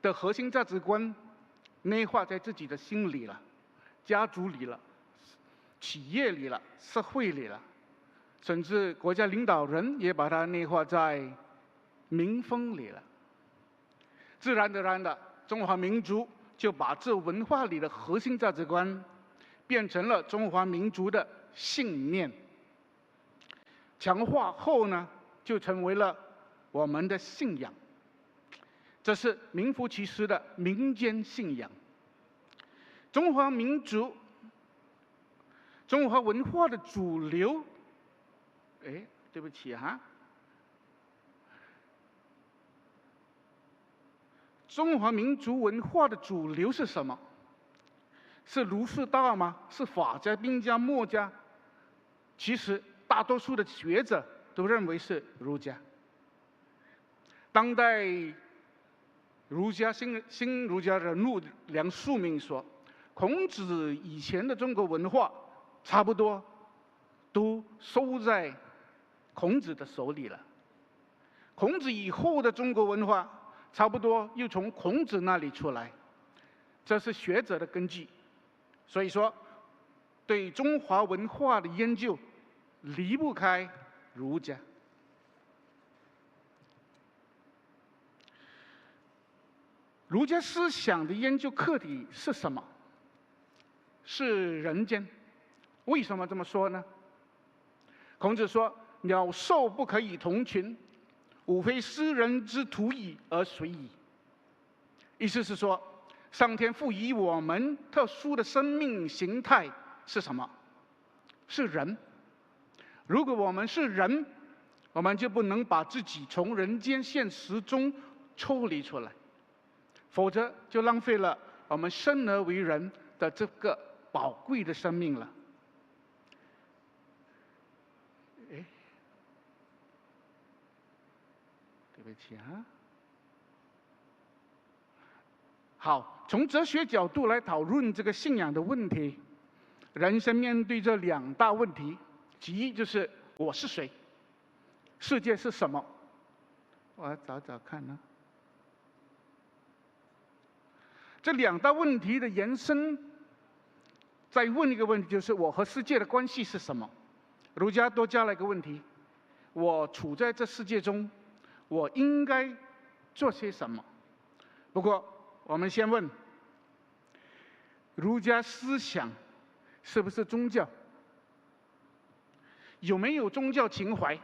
的核心价值观内化在自己的心里了，家族里了，企业里了，社会里了，甚至国家领导人也把它内化在民风里了。自然而然的，中华民族就把这文化里的核心价值观变成了中华民族的信念，强化后呢，就成为了我们的信仰。这是名副其实的民间信仰。中华民族、中华文化的主流，对不起哈，中华民族文化的主流是什么？是儒释道吗？是法家、兵家、墨家？其实大多数的学者都认为是儒家。当代儒家新儒家人物梁漱溟说，孔子以前的中国文化差不多都收在孔子的手里了，孔子以后的中国文化差不多又从孔子那里出来，这是学者的根据。所以说，对中华文化的研究离不开儒家。儒家思想的研究课题是什么？是人间。为什么这么说呢？孔子说：“鸟兽不可以同群，吾非斯人之徒矣而随矣。”意思是说，上天赋予我们特殊的生命形态是什么？是人。如果我们是人，我们就不能把自己从人间现实中抽离出来，否则就浪费了我们生而为人的这个宝贵的生命了。对不起啊。好，从哲学角度来讨论这个信仰的问题，人生面对这2大问题，其一就是我是谁，世界是什么？我要找找看呢。这2大问题的延伸，再问一个问题，就是我和世界的关系是什么？儒家多加了一个问题：我处在这世界中，我应该做些什么？不过，我们先问：儒家思想是不是宗教？有没有宗教情怀？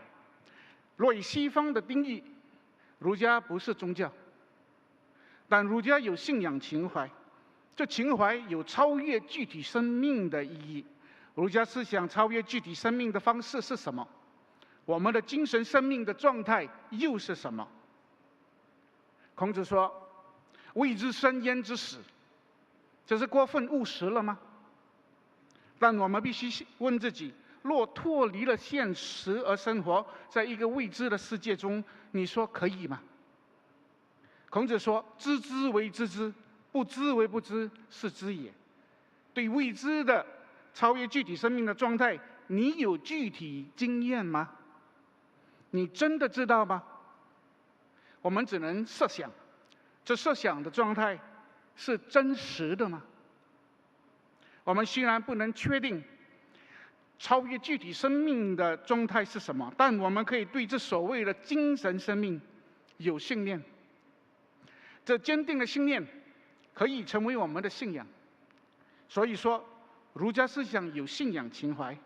若以西方的定义，儒家不是宗教，但儒家有信仰情怀，这情怀有超越具体生命的意义。儒家思想超越具体生命的方式是什么？我们的精神生命的状态又是什么？孔子说：“未知生焉知死。”这是过分务实了吗？但我们必须问自己：若脱离了现实而生活在一个未知的世界中，你说可以吗？孔子说：“知之为知之，不知为不知，是知也。”对未知的超越具体生命的状态，你有具体经验吗？你真的知道吗？我们只能设想，这设想的状态是真实的吗？我们虽然不能确定超越具体生命的状态是什么，但我们可以对这所谓的精神生命有信念。这坚定的信念可以成为我们的信仰。所以说，儒家思想有信仰情怀。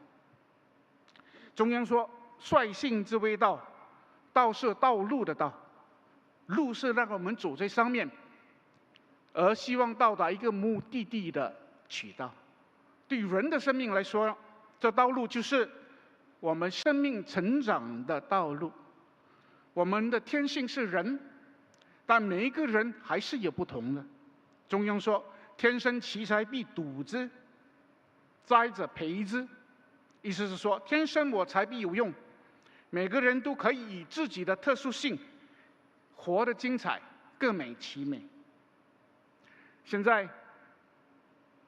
中央说：“率性之谓道，道是道路的道，路是让我们走在上面，而希望到达一个目的地的渠道。”对人的生命来说，这道路就是我们生命成长的道路。我们的天性是人，但每一个人还是有不同的。中庸说：“天生奇才必笃之，哉者培之。”意思是说，天生我材必有用。每个人都可以以自己的特殊性活得精彩，各美其美。现在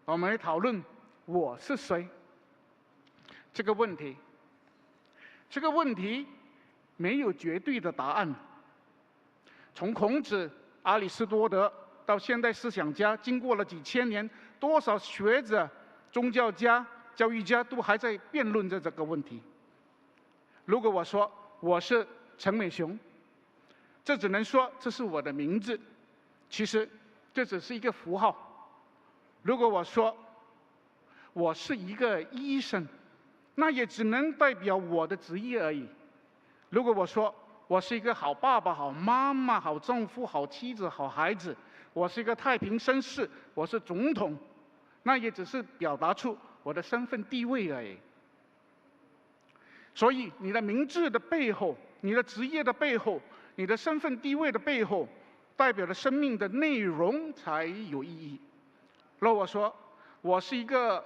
我们来讨论我是谁这个问题。这个问题没有绝对的答案。从孔子、阿里士多德到现代思想家，经过了几千年，多少学者、宗教家、教育家都还在辩论着这个问题。如果我说我是陈美雄，这只能说这是我的名字，其实这只是一个符号。如果我说我是一个医生，那也只能代表我的职业而已。如果我说我是一个好爸爸、好妈妈、好丈夫、好妻子、好孩子，我是一个太平绅士，我是总统，那也只是表达出我的身份地位而已。所以你的名字的背后，你的职业的背后，你的身份地位的背后，代表了生命的内容才有意义。若我说我是一个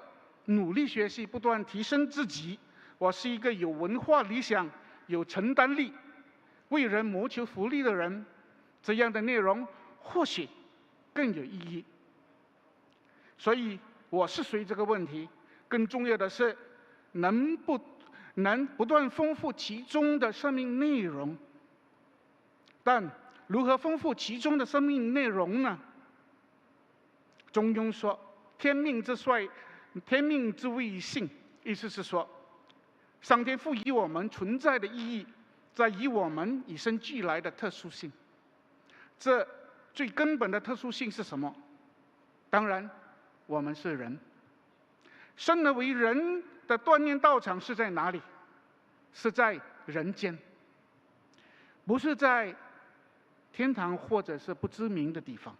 努力学习、不断提升自己，我是一个有文化理想、有承担力、为人谋求福利的人，这样的内容或许更有意义。所以我是谁这个问题，更重要的是能不断丰富其中的生命内容。但如何丰富其中的生命内容呢？中庸说：“天命之谓性。”意思是说，上天赋予我们存在的意义，在于我们与生俱来的特殊性。这最根本的特殊性是什么？当然，我们是人。生而为人的锻炼道场是在哪里？是在人间，不是在天堂或者是不知名的地方。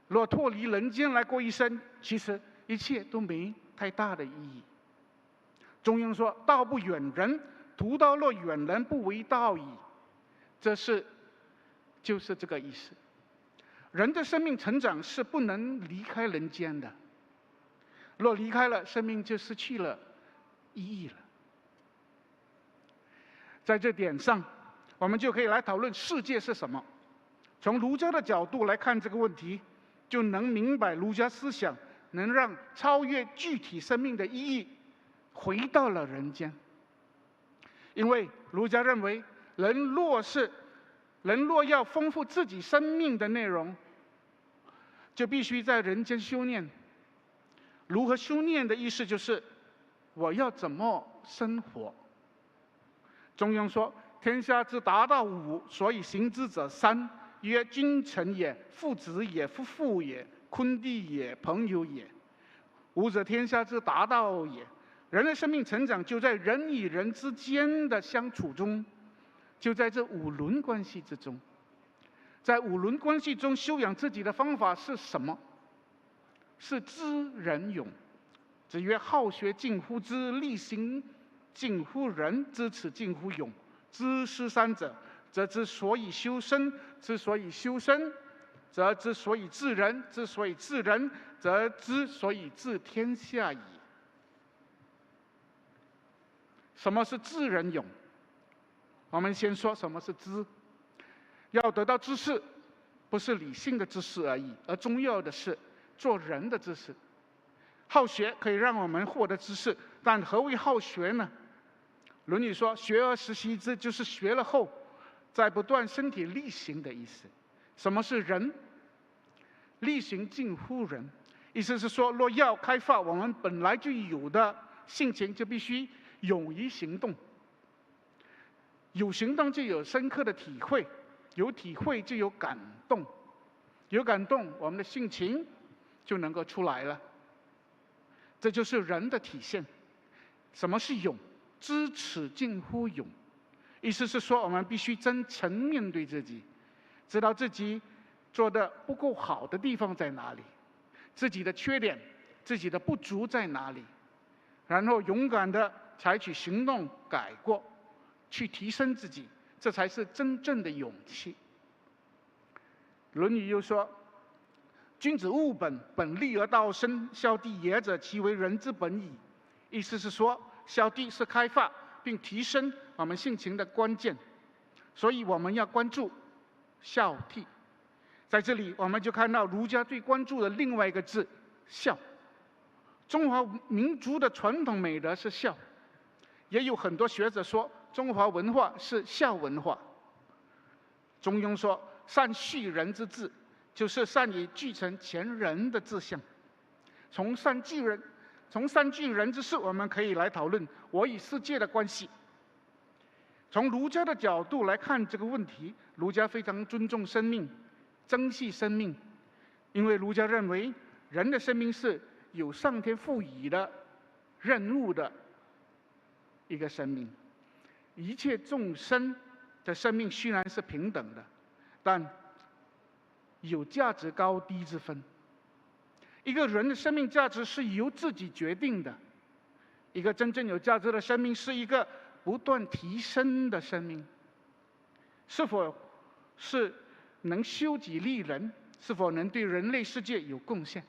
若脱离人间来过一生，其实一切都没太大的意义。中庸说：“道不远人，屠刀若远人，不为道矣。”就是这个意思。人的生命成长是不能离开人间的，若离开了，生命就失去了意义了。在这点上，我们就可以来讨论世界是什么。从儒家的角度来看这个问题，就能明白儒家思想能让超越具体生命的意义回到了人间。因为儒家认为，人若要丰富自己生命的内容，就必须在人间修炼。如何修炼的意思就是，我要怎么生活。中庸说：“天下之大道五，所以行之者三，曰君臣也，父子也，夫妇也，坤弟也，朋友也。五者，天下之大道也。”人的生命成长就在人与人之间的相处中，就在这五伦关系之中。在五伦关系中修养自己的方法是什么？是知人勇。子曰：“好学近乎之，力行近乎仁，知耻近乎勇。知失三者，则之所以修身；之所以修身，则之所以治人；之所以治人，则之所以治天下矣。什么是治人勇？我们先说什么是知。要得到知识，不是理性的知识而已，而重要的是做人的知识。好学可以让我们获得知识，但何为好学呢？《论语》说：“学而时习之”，就是学了后，在不断身体力行的意思。什么是仁？力行近乎仁，意思是说，若要开发我们本来就有的性情，就必须勇于行动。有行动就有深刻的体会，有体会就有感动，有感动，我们的性情就能够出来了。这就是人的体现。什么是勇？知耻近乎勇，意思是说，我们必须真诚面对自己，知道自己做的不够好的地方在哪里，自己的缺点、自己的不足在哪里，然后勇敢地采取行动改过，去提升自己，这才是真正的勇气。《论语》又说：“君子务本，本立而道生。孝悌也者，其为人之本矣。”意思是说，孝悌是开发并提升我们性情的关键，所以我们要关注孝悌。在这里，我们就看到儒家最关注的另外一个字“孝”。中华民族的传统美德是孝，也有很多学者说中华文化是孝文化。中庸说：“善蓄人之志”，就是善于继承前人的志向。从善继人之事，我们可以来讨论我与世界的关系。从儒家的角度来看这个问题，儒家非常尊重生命，珍惜生命，因为儒家认为人的生命是有上天赋予的任务的一个生命。一切众生的生命虽然是平等的，但有价值高低之分。一个人的生命价值是由自己决定的。一个真正有价值的生命是一个不断提升的生命。是否是能修己利人？是否能对人类世界有贡献？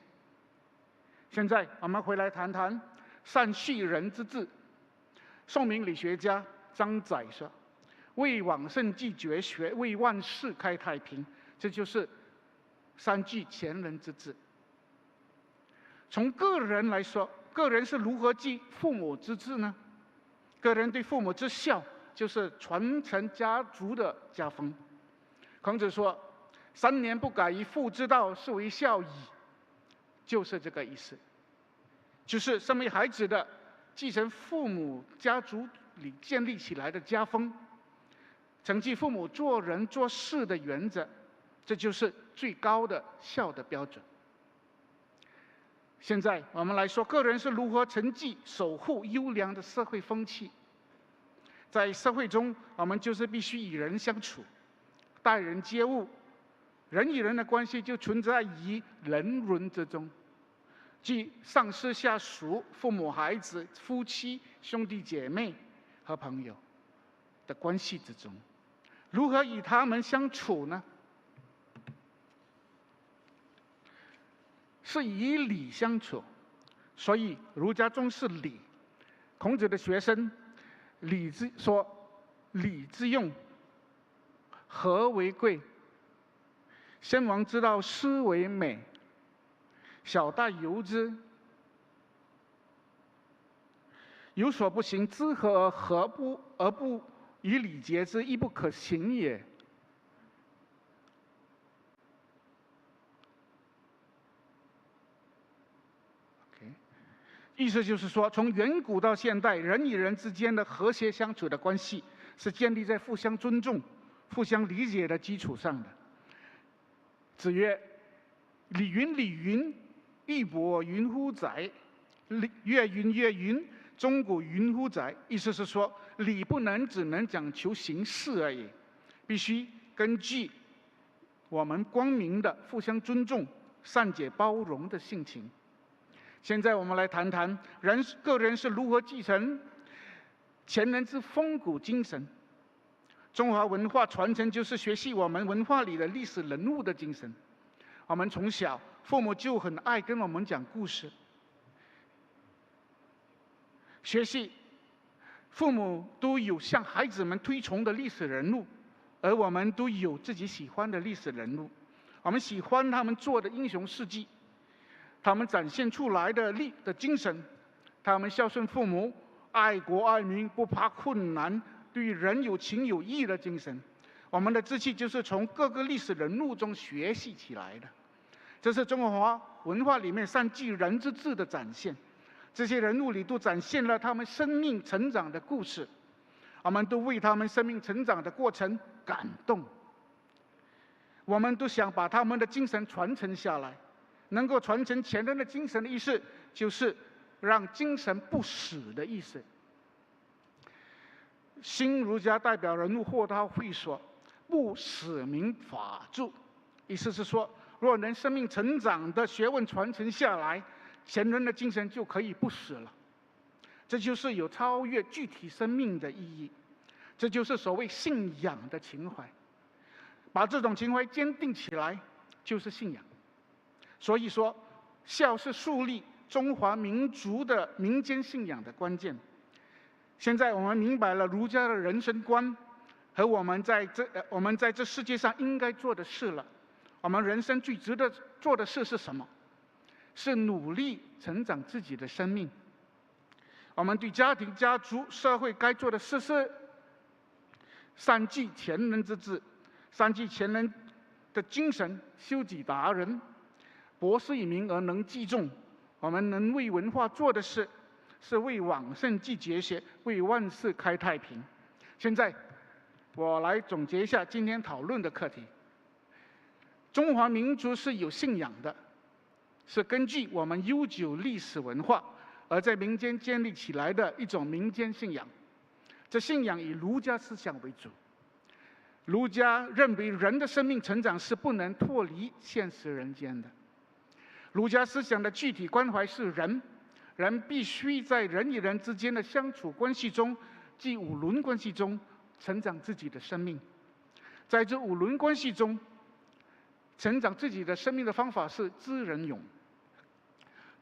现在我们回来谈谈善蓄人之志。宋明理学家张载说：“为往圣继绝学，为万世开太平。”这就是善继前人之志。从个人来说，个人是如何继父母之志呢？个人对父母之孝，就是传承家族的家风。孔子说：“3年不改于父之道，是为孝矣。”就是这个意思，就是身为孩子的继承父母家族里建立起来的家风，承继父母做人做事的原则，这就是最高的孝的标准。现在我们来说，个人是如何承继、守护优良的社会风气。在社会中，我们就是必须与人相处，待人接物，人与人的关系就存在于人伦之中，即上司下属、父母孩子、夫妻、兄弟姐妹和朋友的关系之中。如何与他们相处呢？是以礼相处，所以儒家重视礼。孔子的学生礼之说：“礼之用，和为贵。先王之道，斯为美。小大由之。有所不行，知和而不以礼节之，亦不可行也。”意思就是说，从远古到现代，人与人之间的和谐相处的关系是建立在互相尊重、互相理解的基础上的。子曰：“礼云，礼云，义薄云乎哉？乐云，乐云，钟鼓云乎哉？”意思是说，礼不能只能讲求形式而已，必须根据我们光明的互相尊重、善解包容的性情。现在我们来谈谈个人是如何继承前人之风骨精神。中华文化传承就是学习我们文化里的历史人物的精神。我们从小父母就很爱跟我们讲故事，学习父母都有向孩子们推崇的历史人物，而我们都有自己喜欢的历史人物。我们喜欢他们做的英雄事迹，他们展现出来的精神，他们孝顺父母、爱国爱民、不怕困难、对人有情有义的精神。我们的志气就是从各个历史人物中学习起来的。这是中华文化里面善济人之治的展现。这些人物里都展现了他们生命成长的故事，我们都为他们生命成长的过程感动。我们都想把他们的精神传承下来。能够传承前人的精神的意思，就是让精神不死的意思。新儒家代表人物霍道会说：“不死名法著。”意思是说，若能生命成长的学问传承下来，前人的精神就可以不死了。这就是有超越具体生命的意义，这就是所谓信仰的情怀。把这种情怀坚定起来，就是信仰。所以说，孝是树立中华民族的民间信仰的关键。现在我们明白了儒家的人生观和我们在这世界上应该做的事了。我们人生最值得做的事是什么？是努力成长自己的生命。我们对家庭、家族、社会该做的事是善济前人之志，善济前人的精神，修己达人，博施以民而能济众。我们能为文化做的事，是为往圣继节学，为万世开太平。现在，我来总结一下今天讨论的课题。中华民族是有信仰的，是根据我们悠久历史文化而在民间建立起来的一种民间信仰。这信仰以儒家思想为主。儒家认为人的生命成长是不能脱离现实人间的。儒家思想的具体关怀是人，人必须在人与人之间的相处关系中，即五伦关系中成长自己的生命。在这五伦关系中，成长自己的生命的方法是知人勇。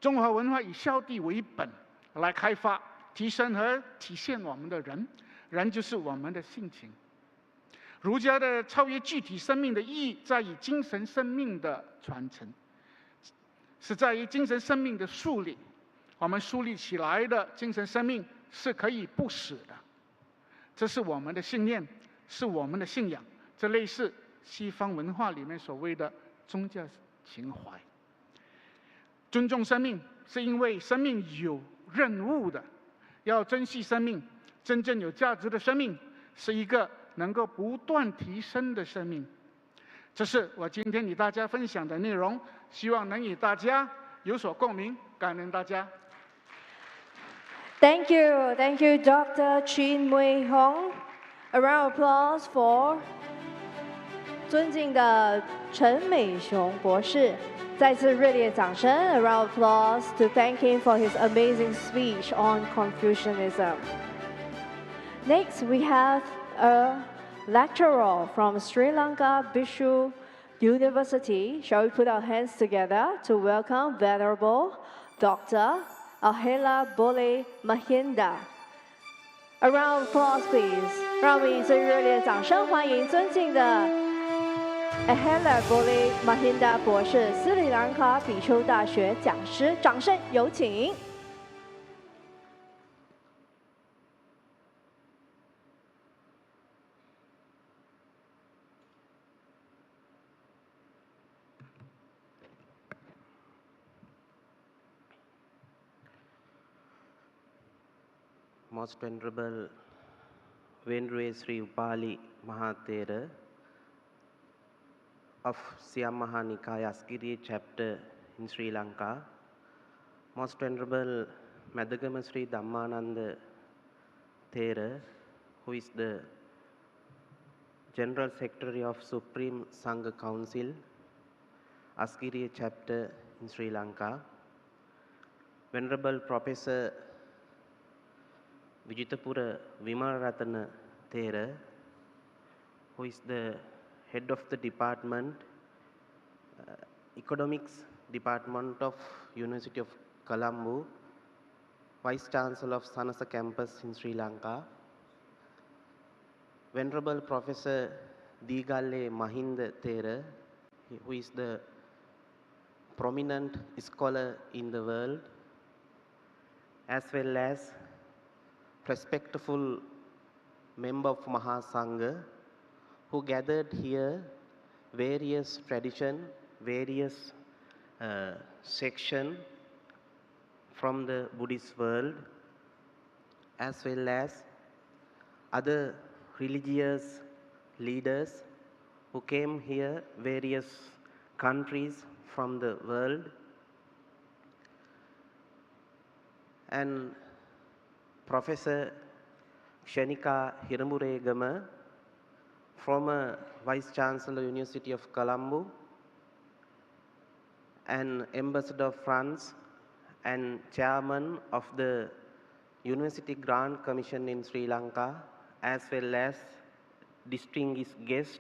中华文化以孝悌为本来开发、提升和体现我们的人，人就是我们的性情。儒家的超越具体生命的意义在于精神生命的传承，是在于精神生命的树立。我们树立起来的精神生命是可以不死的，这是我们的信念，是我们的信仰。这类似西方文化里面所谓的宗教情怀。尊重生命，是因为生命有任务的，要珍惜生命。真正有价值的生命，是一个能够不断提升的生命。这是我今天与大家分享的内容，希望能与大家有所共鸣。感恩大家。Thank you, Dr. Chin Mui Hong. A round of applause for 尊敬的陈美雄博士。再次热烈掌声 ！A round of applause to thank him for his amazing speech on Confucianism. Next, we have a lecturer from Sri Lanka Bishu University. Shall we put our hands together to welcome Venerable Dr. Ahela Bole Mahinda? A round of applause, please. 让我们以最热烈的掌声欢迎尊敬的 Ahela Bole Mahinda 博士，斯里兰卡比丘大学讲师。掌声有请。Most Venerable Venre Sri Upali Mahathera of Siam Mahanikaya Askiri chapter in Sri Lanka, Most Venerable Madhagama Sri Dhammananda Thera, who is the General Secretary of Supreme Sangha Council, Askiri chapter in Sri Lanka, Venerable Professor Vijitapura Vimalratana Thera, who is the head of the department, Economics Department of University of Colombo, Vice Chancellor of Sanasa Campus in Sri Lanka, Venerable Professor Digalle Mahinda Thera, who is the prominent scholar in the world, as well as respectful member of Mahasangha, who gathered here various tradition, various section from the Buddhist world, as well as other religious leaders who came here, various countries from the world, and Professor Kshanika Hiramuregama, former Vice Chancellor, University of Colombo, and Ambassador of France, and Chairman of the University Grant Commission in Sri Lanka, as well as distinguished guests,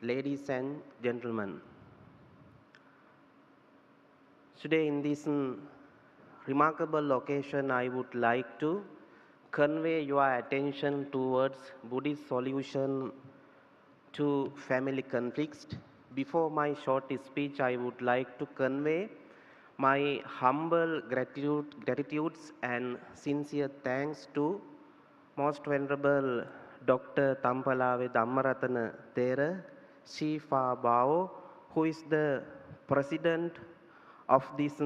ladies and gentlemen. Today in this remarkable occasion, I would like to convey your attention towards Buddhist solution to family conflicts. Before my short speech, I would like to convey my humble gratitudes and sincere thanks to Most Venerable Dr. Tampalave Dhammaratana Thera, Shifa Bao, who is the President of this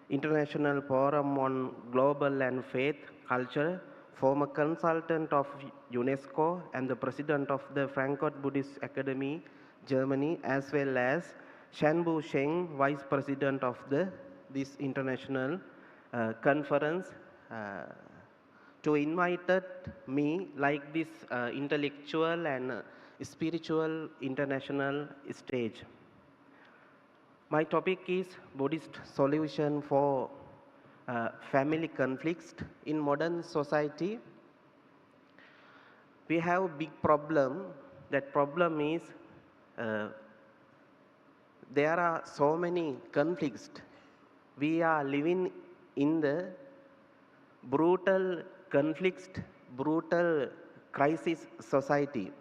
International Forum on Global and Faith Culture, former consultant of UNESCO and the President of the Frankfurt Buddhist Academy, Germany, as well as Shanbu Sheng, Vice President of this international conference, to invited me like this intellectual and spiritual international stage. My topic is Buddhist solution for family conflicts. In modern society, we have a big problem. That problem is there are so many conflicts. We are living in the brutal conflict, brutal crisis society.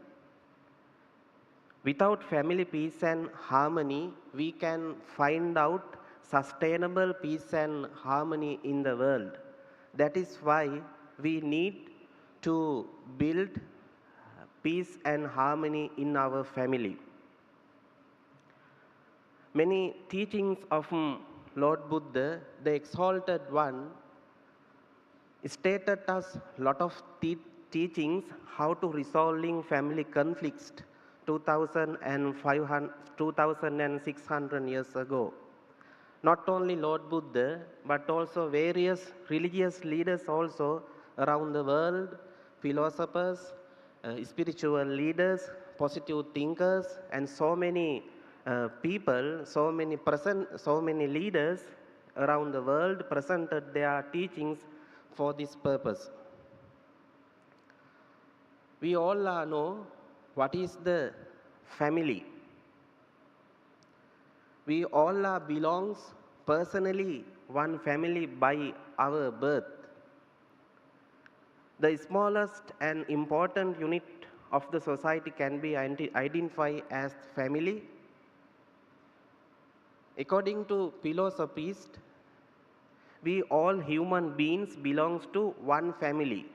Without family peace and harmony, we can find out sustainable peace and harmony in the world. That is why we need to build peace and harmony in our family. Many teachings of Lord Buddha, the Exalted One, stated us lot of teachings how to resolving family conflicts 2,600 years ago. Not only Lord Buddha, but also various religious leaders also around the world, philosophers, spiritual leaders, positive thinkers, and so many people, so many leaders around the world presented their teachings for this purpose. We all know what is the family. We all belongs personally one family by our birth. The smallest and important unit of the society can be identified as family. According to philosophies, we all human beings belongs to one family.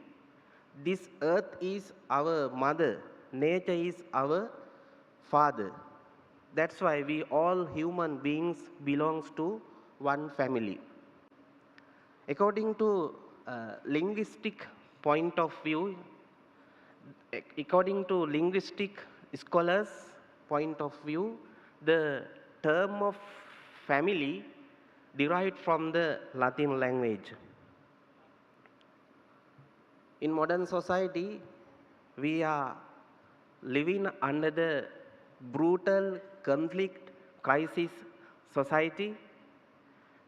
This earth is our mother, nature is our father. That's why we all human beings belongs to one family. According to linguistic point of view, according to linguistic scholars' point of view, the term of family derived from the Latin language. In modern society, we are living under the brutal conflict crisis society.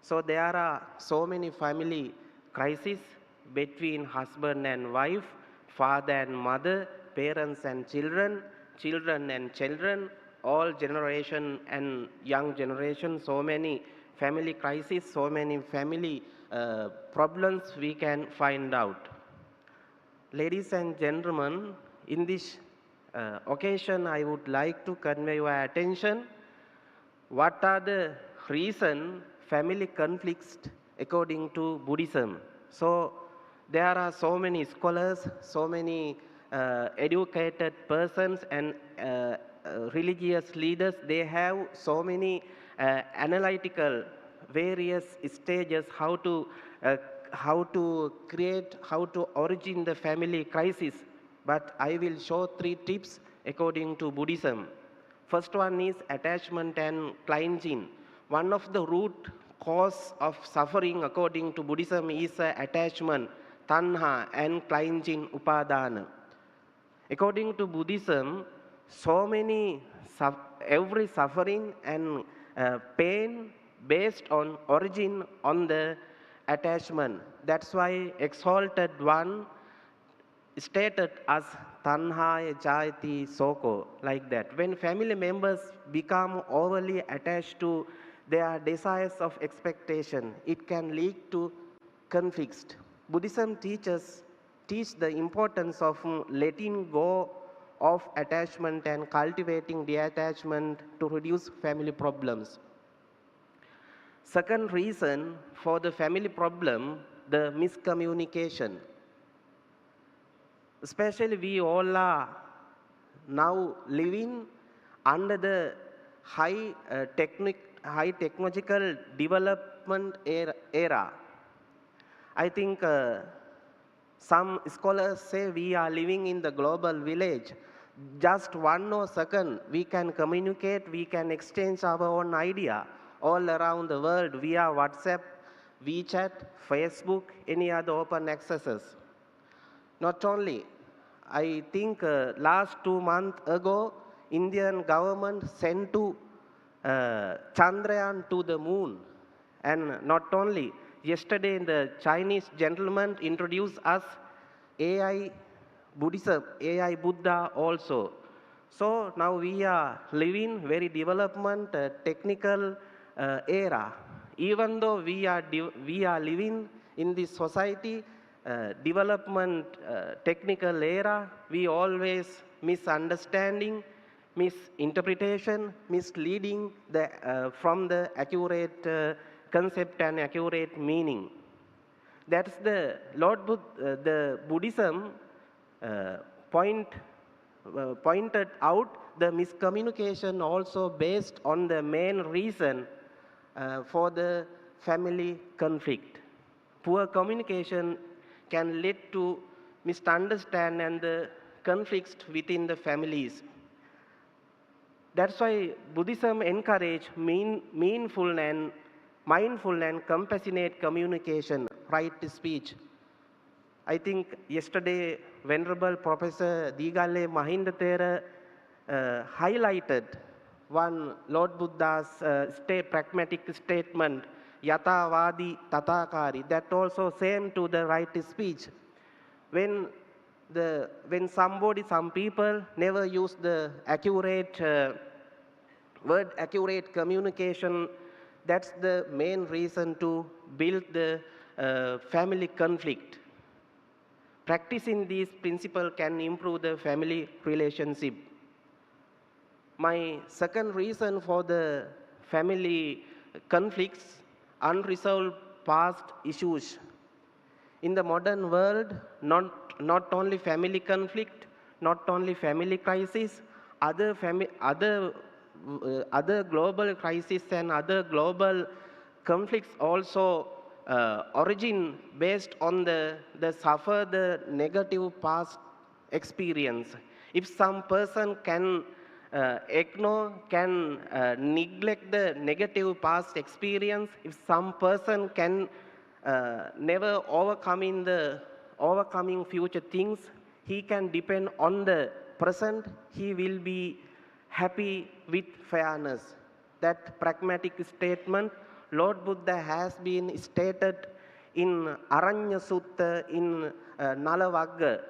So there are so many family crises between husband and wife, father and mother, parents and children, children and children, all generation and young generation, so many family crises, so many family problems we can find out. Ladies and gentlemen, in this occasion, I would like to convey your attention. What are the reason family conflicts according to Buddhism? So there are so many scholars, so many educated persons and religious leaders. They have so many analytical various stages how to create, how to origin the family crisis. But I will show 3 tips according to Buddhism. First one is attachment and clinging. One of the root cause of suffering according to Buddhism is attachment, tanha, and clinging, upadana. According to Buddhism, so many every suffering and pain based on origin on the attachment. That's why Exalted One stated as tanha jayati soko, like that. When family members become overly attached to their desires of expectation, it can lead to conflicts. Buddhism teach the importance of letting go of attachment and cultivating detachment to reduce family problems. Second reason for the family problem, the miscommunication. Especially we all are now living under the high technological development era. I think some scholars say we are living in the global village. Just 1 second, we can communicate, we can exchange our own idea all around the world via WhatsApp, WeChat, Facebook, any other open accesses. Not only, I think last 2 months ago, Indian government sent to Chandrayaan to the moon. And not only, yesterday the Chinese gentleman introduced us AI Buddhism, AI Buddha also. So now we are living very development, technical era. Even though we are living in this society, development, technical era, we always misunderstanding, misinterpretation, misleading from the accurate concept and accurate meaning. That's the the Buddhism pointed out the miscommunication also based on the main reason for the family conflict. Poor communication can lead to misunderstanding and the conflicts within the families. That's why Buddhism encourages meaningful and mindful and compassionate communication, right speech. I think yesterday, Venerable Professor Digale Mahindathera highlighted one Lord Buddha's pragmatic statement, Yatavadi Tathakari, that also same to the right speech. When some people never use the accurate accurate communication, that's the main reason to build the family conflict. Practicing these principles can improve the family relationship. My second reason for the family conflicts, unresolved past issues. In the modern world, not only family conflict, not only family crisis, other global crises and other global conflicts also origin based on the negative past experience. If some person can ignore, can neglect the negative past experience, if some person can never overcoming future things, he can depend on the present, he will be happy with fairness. That pragmatic statement, Lord Buddha has been stated in Aranya Sutta, in Nalavagga,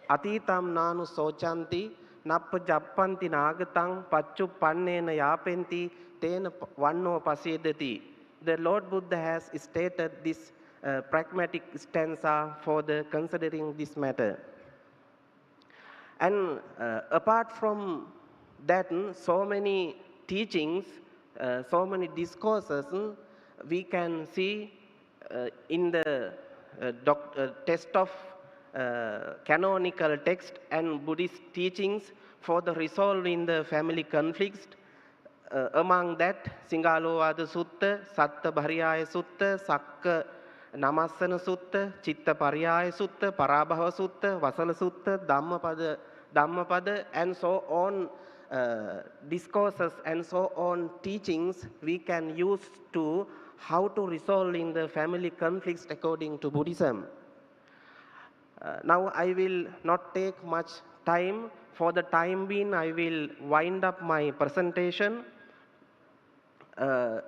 Atitam nanu sochanti, nappa jappanti nagatang, pachu pannena yapenti, tena vanno pasedati. The Lord Buddha has stated this pragmatic stanza for the considering this matter. And apart from that, so many teachings, so many discourses, we can see in the test of canonical text and Buddhist teachings for the resolving the family conflicts. Among that, Singalovada Sutta, Satta Bhariyaya Sutta, Sakka Namassana Sutta, Chitta Pariyaya Sutta, Parabhava Sutta, Vasala Sutta, Dhammapada, and so on discourses and so on teachings we can use to how to resolve in the family conflicts according to Buddhism. Now I will not take much time. For the time being, I will wind up my presentation.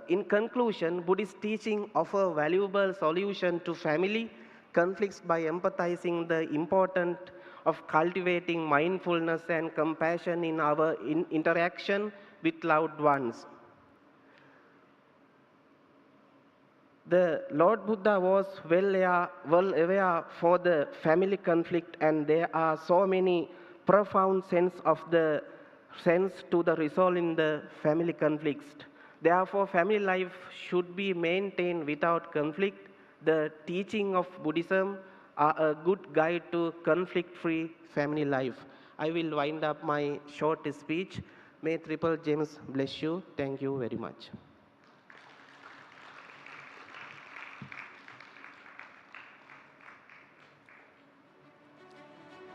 In conclusion, Buddhist teaching offer valuable solution to family conflicts by emphasizing the importance of cultivating mindfulness and compassion in our interaction with loved ones. The Lord Buddha was well aware for the family conflict, and there are so many profound sense to the resolving the family conflicts. Therefore, family life should be maintained without conflict. The teaching of Buddhism are a good guide to conflict-free family life. I will wind up my short speech. May Triple James bless you. Thank you very much.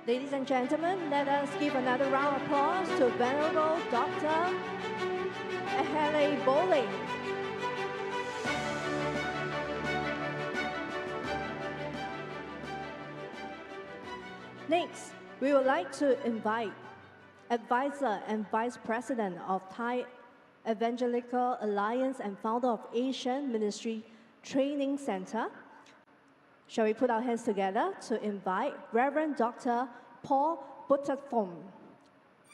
Ladies and gentlemen, let us give another round of applause to Venerable Dr. Ahele Bowling. Next, we would like to invite Advisor and Vice President of Thai Evangelical Alliance and founder of Asian Ministry Training Center. Shall we put our hands together to invite Reverend Dr. Paul Buttafong.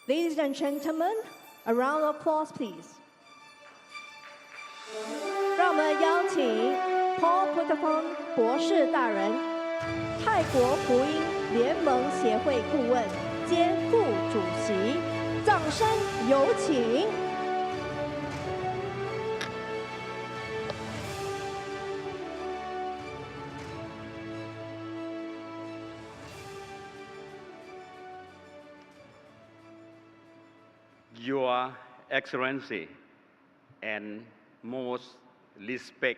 Ladies and gentlemen, a round of applause, please. 让我们邀请 Paul Buttafong 博士大人，泰国福音联盟协会顾问兼副主席，掌声有请。Your Excellency and most respected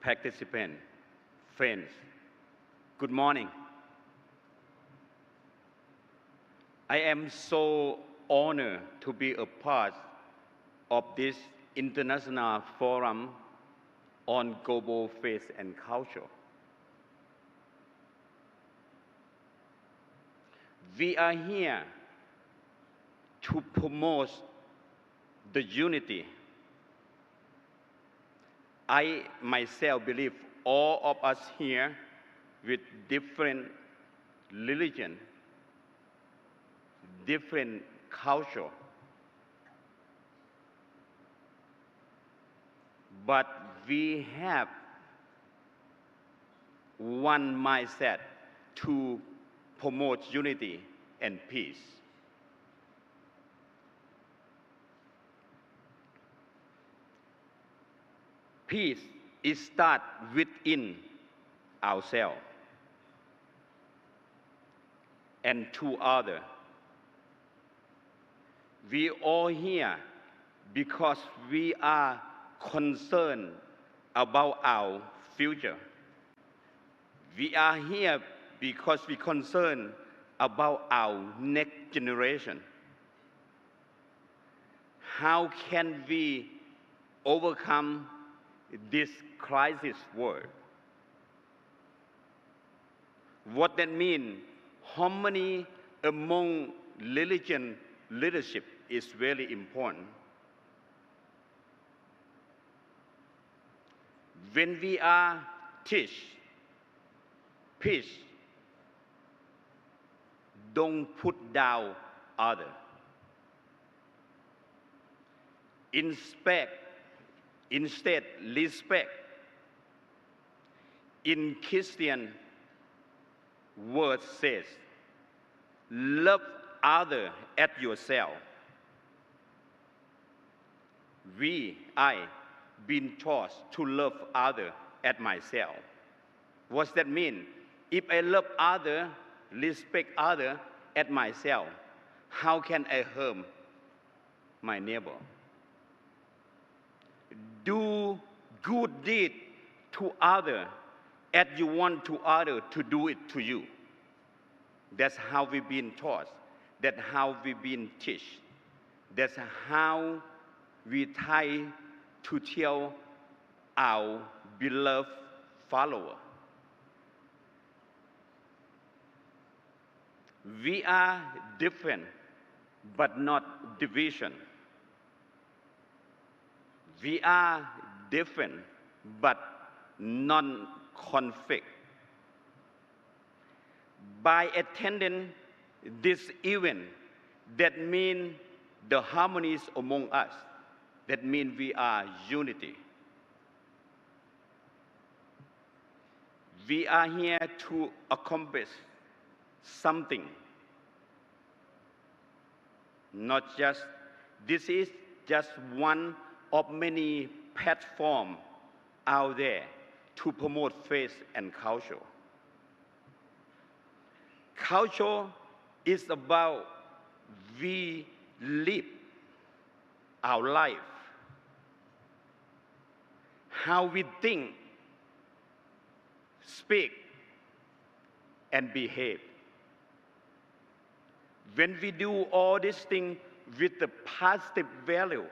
participants, friends, good morning. I am so honored to be a part of this international forum on global faith and culture. We are here to promote the unity. I myself believe all of us here with different religion, different culture, but we have one mindset to promote unity and peace. Peace is start within ourselves and to others. We all here because we are concerned about our future. We are here because we concerned about our next generation. How can we overcome this crisis world? What that means, harmony among religion leadership is very important. When we are teach Please, don't put down others. Instead, respect. In Christian word says, love others as yourself. I been taught to love others as myself. What's that mean? If I love others, respect others as myself, how can I harm my neighbor? Do good deed to others as you want to others to do it to you. That's how we've been taught. That's how we've been taught. That's how we try to tell our beloved followers. We are different, but not division. We are different, but non-conflict. By attending this event, that means the harmonies among us. That means we are unity. We are here to accomplish something. Not just, this is just one of many platforms out there to promote faith and culture. Culture is about we live our life, how we think, speak, and behave. When we do all these things with the positive value,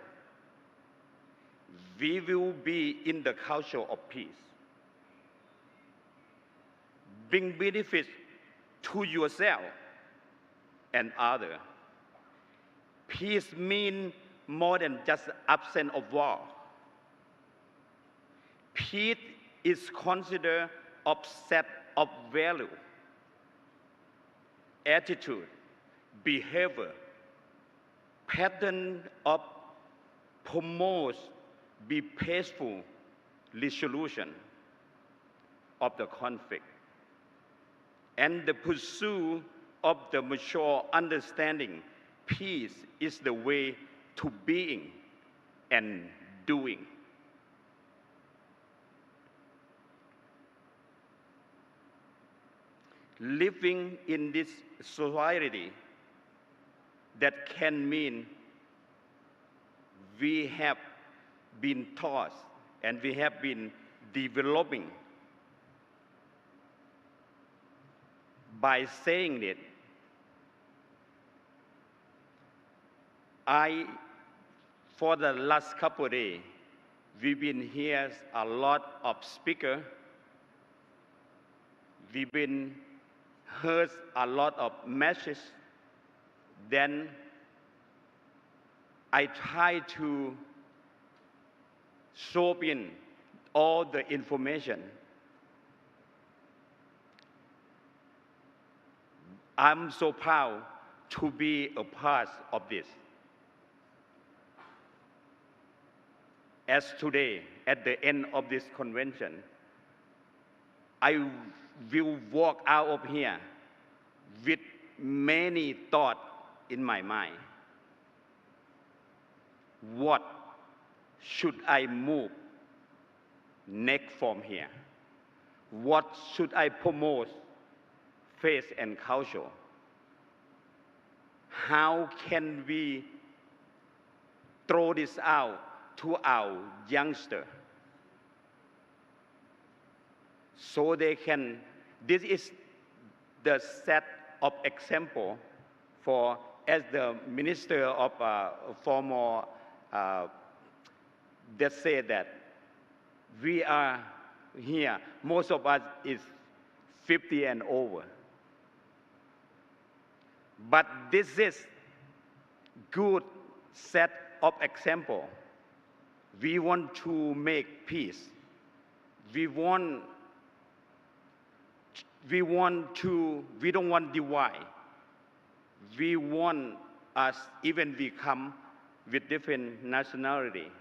we will be in the culture of peace. Bring benefits to yourself and others. Peace means more than just absence of war. Peace is considered a set of value, attitude, behavior, pattern of promote, be peaceful resolution of the conflict, and the pursuit of the mature understanding. Peace is the way to being and doing. Living in this society that can mean we have been taught and we have been developing by saying it. For the last couple of days, we've been hearing a lot of speakers. We've been heard a lot of messages. Then I try to soak in all the information. I'm so proud to be a part of this. As today, at the end of this convention, I will walk out of here with many thoughts in my mind. What should I move next from here? What should I promote faith and culture? How can we throw this out to our youngsters so they can, this is the set of example for, as the Minister of Former that said that we are here, most of us is 50 and over. But this is good set of example. We want to make peace. We want we don't want divide. We want us, even we come with different nationality,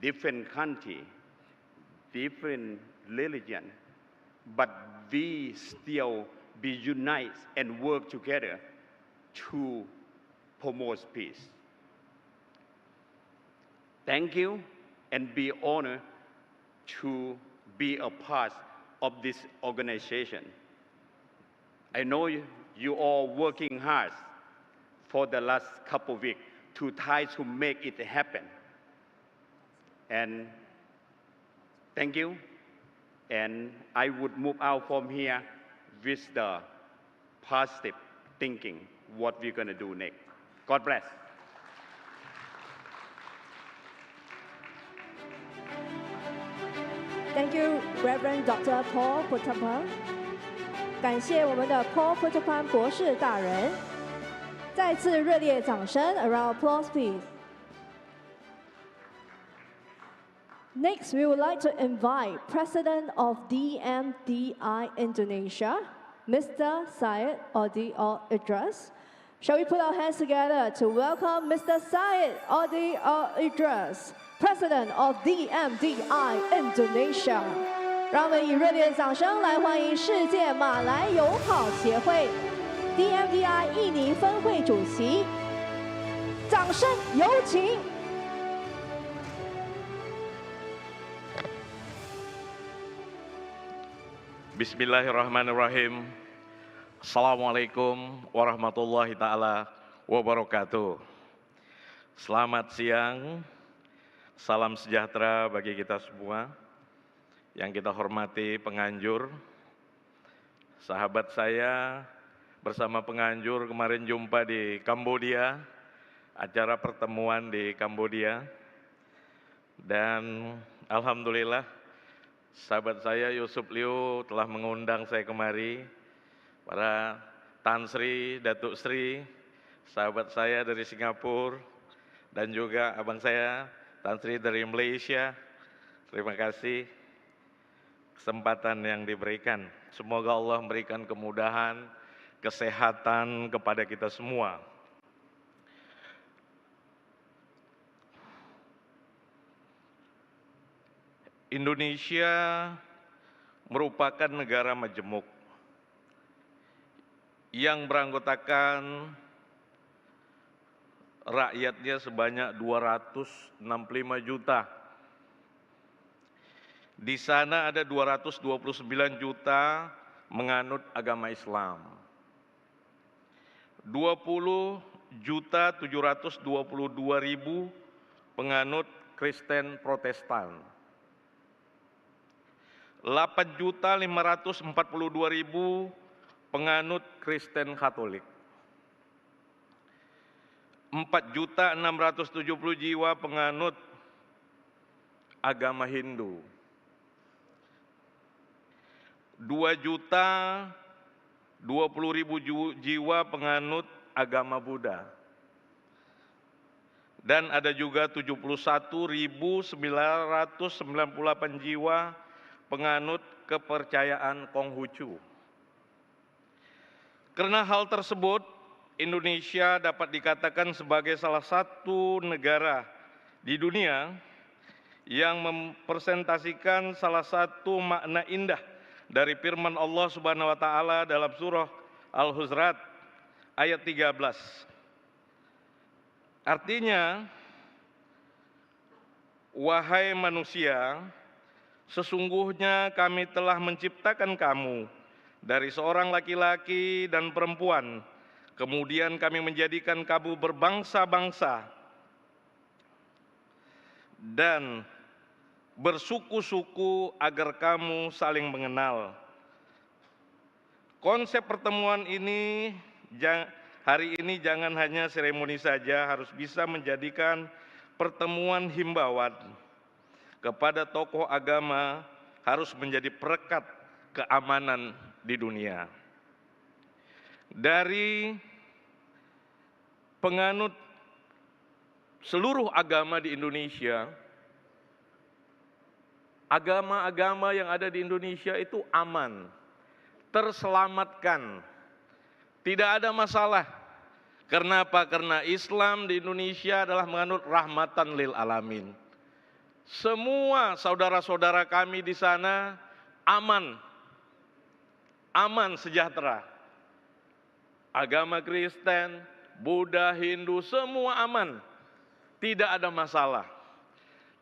different country, different religion, but we still be united and work together to promote peace. Thank you, and be honored to be a part of this organization. I know you all working hard for the last couple of weeks to try to make it happen. And thank you. And I would move out from here with the positive thinking what we're going to do next. God bless. Thank you, Reverend Dr. Paul Puttapan. 感谢我们的 Paul Puttapan 博士大人。再次热烈掌声 ，A round of applause, please. Next, we would like to invite President of DMDI Indonesia, Mr. Syed Odi Al Idris. Shall we put our hands together to welcome Mr. Syed Odi Al Idris, President of DMDI Indonesia? 让我们以热烈的掌声来欢迎世界马来友好协会 DMDI 印尼分会主席。掌声有请。Bismillahirrahmanirrahim. Assalamualaikum warahmatullahi ta'ala wabarakatuh. Selamat siang, salam sejahtera bagi kita semua. Yang kita hormati penganjur, sahabat saya bersama penganjur kemarin jumpa di Kambodia, acara pertemuan di Kambodia. Dan alhamdulillah, sahabat saya Yusuf Liu telah mengundang saya kemari, para Tan Sri, Datuk Sri, sahabat saya dari Singapura, dan juga abang saya Tan Sri dari Malaysia. Terima kasih kesempatan yang diberikan. Semoga Allah memberikan kemudahan, kesehatan kepada kita semua. Indonesia merupakan negara majemuk yang beranggotakan rakyatnya sebanyak 265 juta. Di sana ada 229 juta menganut agama Islam. 20.722.000 penganut Kristen Protestan. 8.542.000 penganut Kristen Katolik. 4.670 jiwa penganut agama Hindu. 2.020.000 jiwa penganut agama Buddha. Dan ada juga 71.998 jiwa penganut kepercayaan Konghucu. Karena hal tersebut, Indonesia dapat dikatakan sebagai salah satu negara di dunia yang mempresentasikan salah satu makna indah dari firman Allah Subhanahu wa taala dalam surah Al-Hujurat ayat 13. Artinya, wahai manusia, sesungguhnya kami telah menciptakan kamu dari seorang laki-laki dan perempuan, kemudian kami menjadikan kamu berbangsa-bangsa dan bersuku-suku agar kamu saling mengenal. Konsep pertemuan ini hari ini jangan hanya seremoni saja, harus bisa menjadikan pertemuan himbauan kepada tokoh agama, harus menjadi perekat keamanan di dunia. Dari penganut seluruh agama di Indonesia, agama-agama yang ada di Indonesia itu aman, terselamatkan. Tidak ada masalah. Kenapa? Karena Islam di Indonesia adalah menganut rahmatan lil alamin. Semua saudara-saudara kami di sana aman, sejahtera. Agama Kristen, Buddha, Hindu, semua aman. Tidak ada masalah.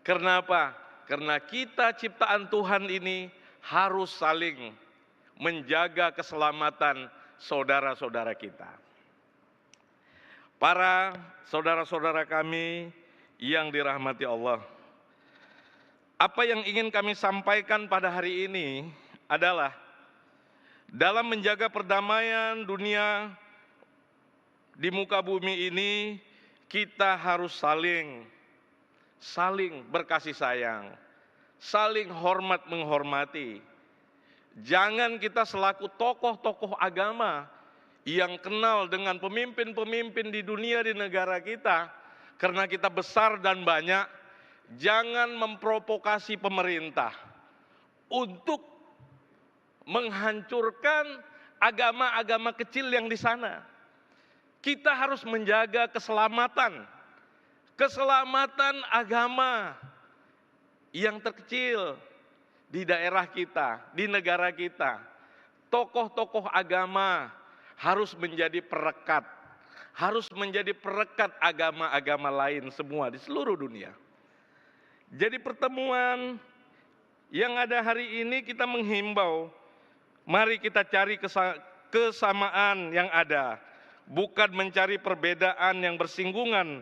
Kenapa? Karena kita ciptaan Tuhan ini harus saling menjaga keselamatan saudara-saudara kita. Para saudara-saudara kami yang dirahmati Allah, apa yang ingin kami sampaikan pada hari ini adalah dalam menjaga perdamaian dunia di muka bumi ini, kita harus saling berkasih sayang, saling hormat menghormati. Jangan kita selaku tokoh-tokoh agama yang kenal dengan pemimpin-pemimpin di dunia, di negara kita, karena kita besar dan banyak, jangan memprovokasi pemerintah untuk menghancurkan agama-agama kecil yang di sana. Kita harus menjaga keselamatan agama yang terkecil di daerah kita, di negara kita. Tokoh-tokoh agama harus menjadi perekat, agama-agama lain semua di seluruh dunia. Jadi pertemuan yang ada hari ini kita menghimbau, mari kita cari kesamaan yang ada, bukan mencari perbedaan yang bersinggungan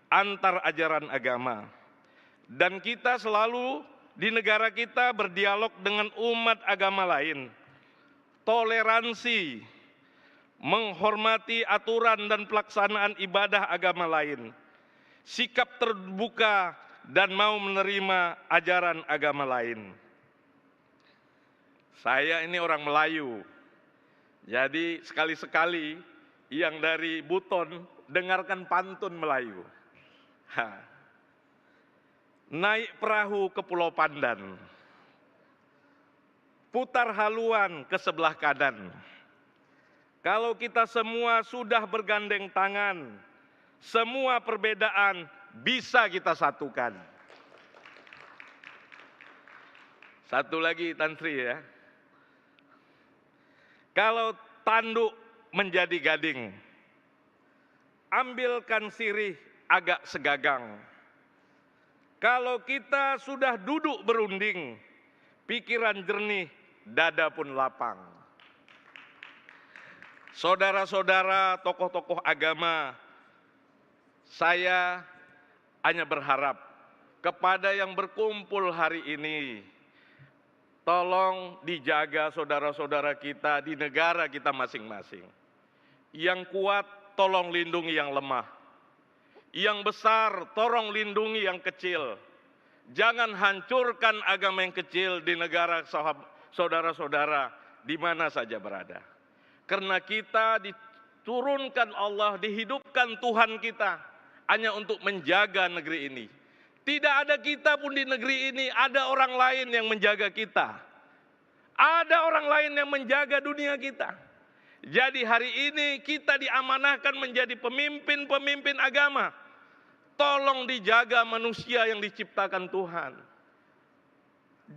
antar ajaran agama. Dan kita selalu di negara kita berdialog dengan umat agama lain. Toleransi, menghormati aturan dan pelaksanaan ibadah agama lain. Sikap terbuka dan mau menerima ajaran agama lain. Saya ini orang Melayu, jadi sekali-sekali yang dari Buton dengarkan pantun Melayu. Naik perahu ke Pulau Pandan, putar haluan ke sebelah kanan. Kalau kita semua sudah bergandeng tangan, semua perbedaan bisa kita satukan. Satu lagi Tan Sri ya. Kalau tanduk menjadi gading, ambilkan sirih agak segagang. Kalau kita sudah duduk berunding, pikiran jernih, dada pun lapang. Saudara-saudara tokoh-tokoh agama, saya hanya berharap kepada yang berkumpul hari ini, tolong dijaga saudara-saudara kita di negara kita masing-masing. Yang kuat, tolong lindungi yang lemah. Yang besar, tolong lindungi yang kecil. Jangan hancurkan agama yang kecil di negara saudara-saudara di mana saja berada. Karena kita diturunkan Allah, dihidupkan Tuhan kita hanya untuk menjaga negeri ini. Tidak ada kita pun di negeri ini, ada orang lain yang menjaga kita. Ada orang lain yang menjaga dunia kita. Jadi hari ini kita diamanahkan menjadi pemimpin-pemimpin agama. Tolong dijaga manusia yang diciptakan Tuhan.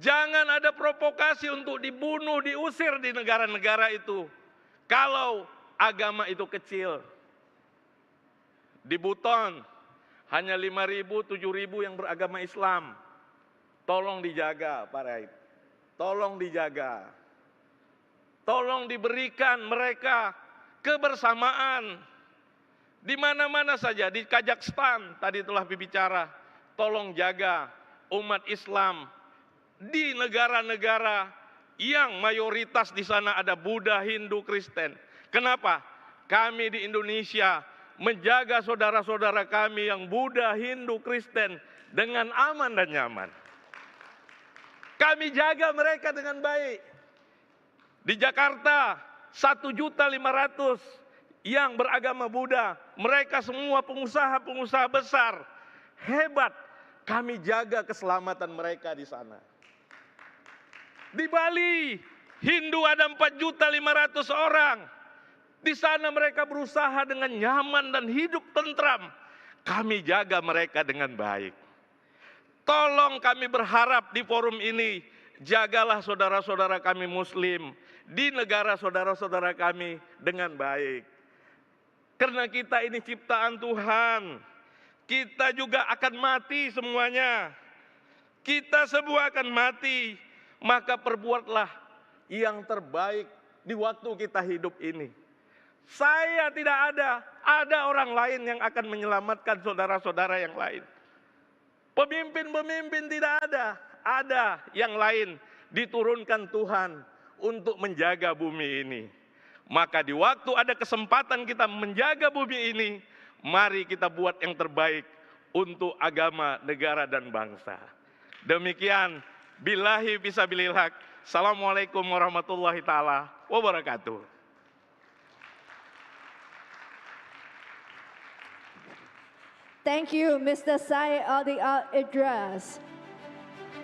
Jangan ada provokasi untuk dibunuh, diusir di negara-negara itu. Kalau agama itu kecil. Di Buton hanya 5.000, 7.000 yang beragama Islam. Tolong dijaga Pak Raid. Tolong dijaga. Tolong diberikan mereka kebersamaan. Di mana-mana saja, di Kazakhstan tadi telah berbicara, tolong jaga umat Islam di negara-negara yang mayoritas di sana ada Buddha, Hindu, Kristen. Kenapa? Kami di Indonesia menjaga saudara-saudara kami yang Buddha, Hindu, Kristen dengan aman dan nyaman. Kami jaga mereka dengan baik. Di Jakarta 1.500.000 yang beragama Buddha, mereka semua pengusaha-pengusaha besar, hebat. Kami jaga keselamatan mereka di sana. Di Bali Hindu ada 4.500.000 orang. Di sana mereka berusaha dengan nyaman dan hidup tentram. Kami jaga mereka dengan baik. Tolong kami berharap di forum ini, jagalah saudara-saudara kami Muslim di negara saudara-saudara kami dengan baik. Karena kita ini ciptaan Tuhan. Kita juga akan mati semuanya. Kita semua akan mati. Maka perbuatlah yang terbaik di waktu kita hidup ini. Saya tidak ada orang lain yang akan menyelamatkan saudara-saudara yang lain. Pemimpin-pemimpin tidak ada yang lain diturunkan Tuhan untuk menjaga bumi ini. Maka di waktu ada kesempatan kita menjaga bumi ini, mari kita buat yang terbaik untuk agama, negara, dan bangsa. Demikian, billahi fisabilil haq. Assalamualaikum warahmatullahi ta'ala wabarakatuh. Thank you, Mr. Syed Idris.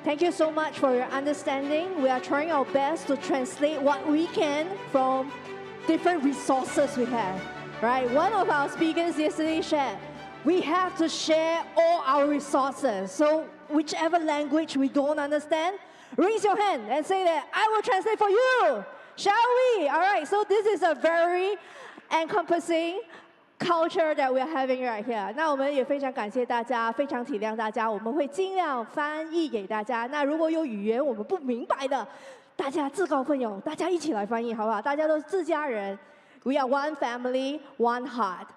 Thank you so much for your understanding. We are trying our best to translate what we can from different resources we have. Right? One of our speakers yesterday shared, we have to share all our resources. So whichever language we don't understand, raise your hand and say that, I will translate for you. Shall we? All right, so this is a very encompassing culture that we are having right here. 那我们也非常感谢大家，非常体谅大家，我们会尽量翻译给大家。那如果有语言我们不明白的，大家自告奋勇，大家一起来翻译，好不好？大家都是自家人 ，We are one family, one heart。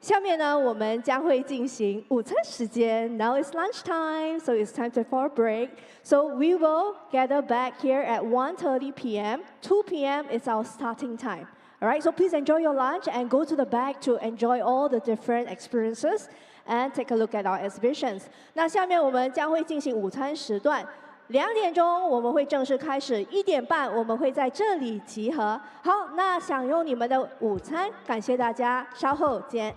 下面呢，我们将会进行午餐时间。Now it's lunch time, so it's time for a break. So we will gather back here at 1:30 p.m. 2 p.m. is our starting time. All right, so please enjoy your lunch and go to the back to enjoy all the different experiences and take a look at our exhibitions. 那下面我们将会进行午餐时段，2点钟我们会正式开始，1点半我们会在这里集合。好，那享用你们的午餐，感谢大家，稍后见。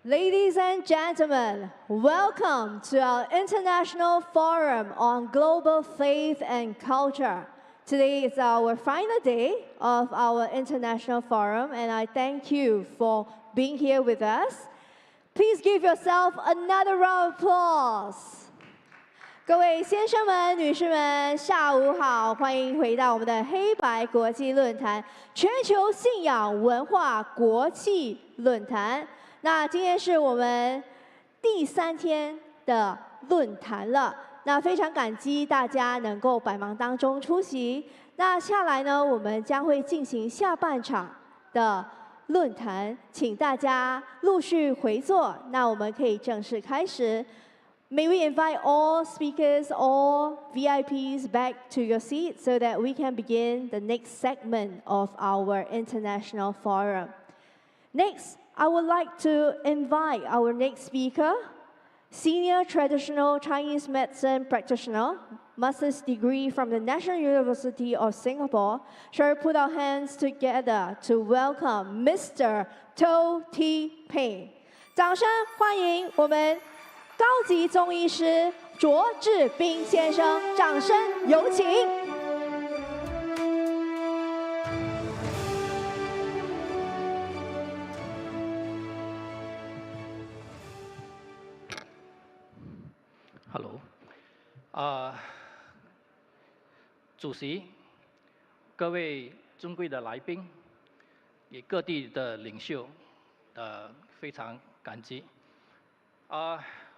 Ladies and gentlemen, welcome to our International Forum on Global Faith and Culture. Today is our final day of our International Forum, and I thank you for being here with us. Please give yourself another round of applause. 各位先生们、女士们，下午好，欢迎回到我们的黑白国际论坛全球信仰文化国际论坛。那今天是我们第3天的论坛了，那非常感激大家能够百忙当中出席。那下来呢，我们将会进行下半场的论坛，请大家陆续回座，那我们可以正式开始。May we invite all speakers, all VIPs back to your seats so that we can begin the next segment of our international forum. Next, I would like to invite our next speaker, Senior Traditional Chinese Medicine Practitioner, Master's degree from the National University of Singapore. Shall we put our hands together to welcome Mr. To T. Pei? 掌声欢迎我们高级中医师卓志斌先生，掌声有请。Hello， 主席，各位尊贵的来宾，也各地的领袖，非常感激。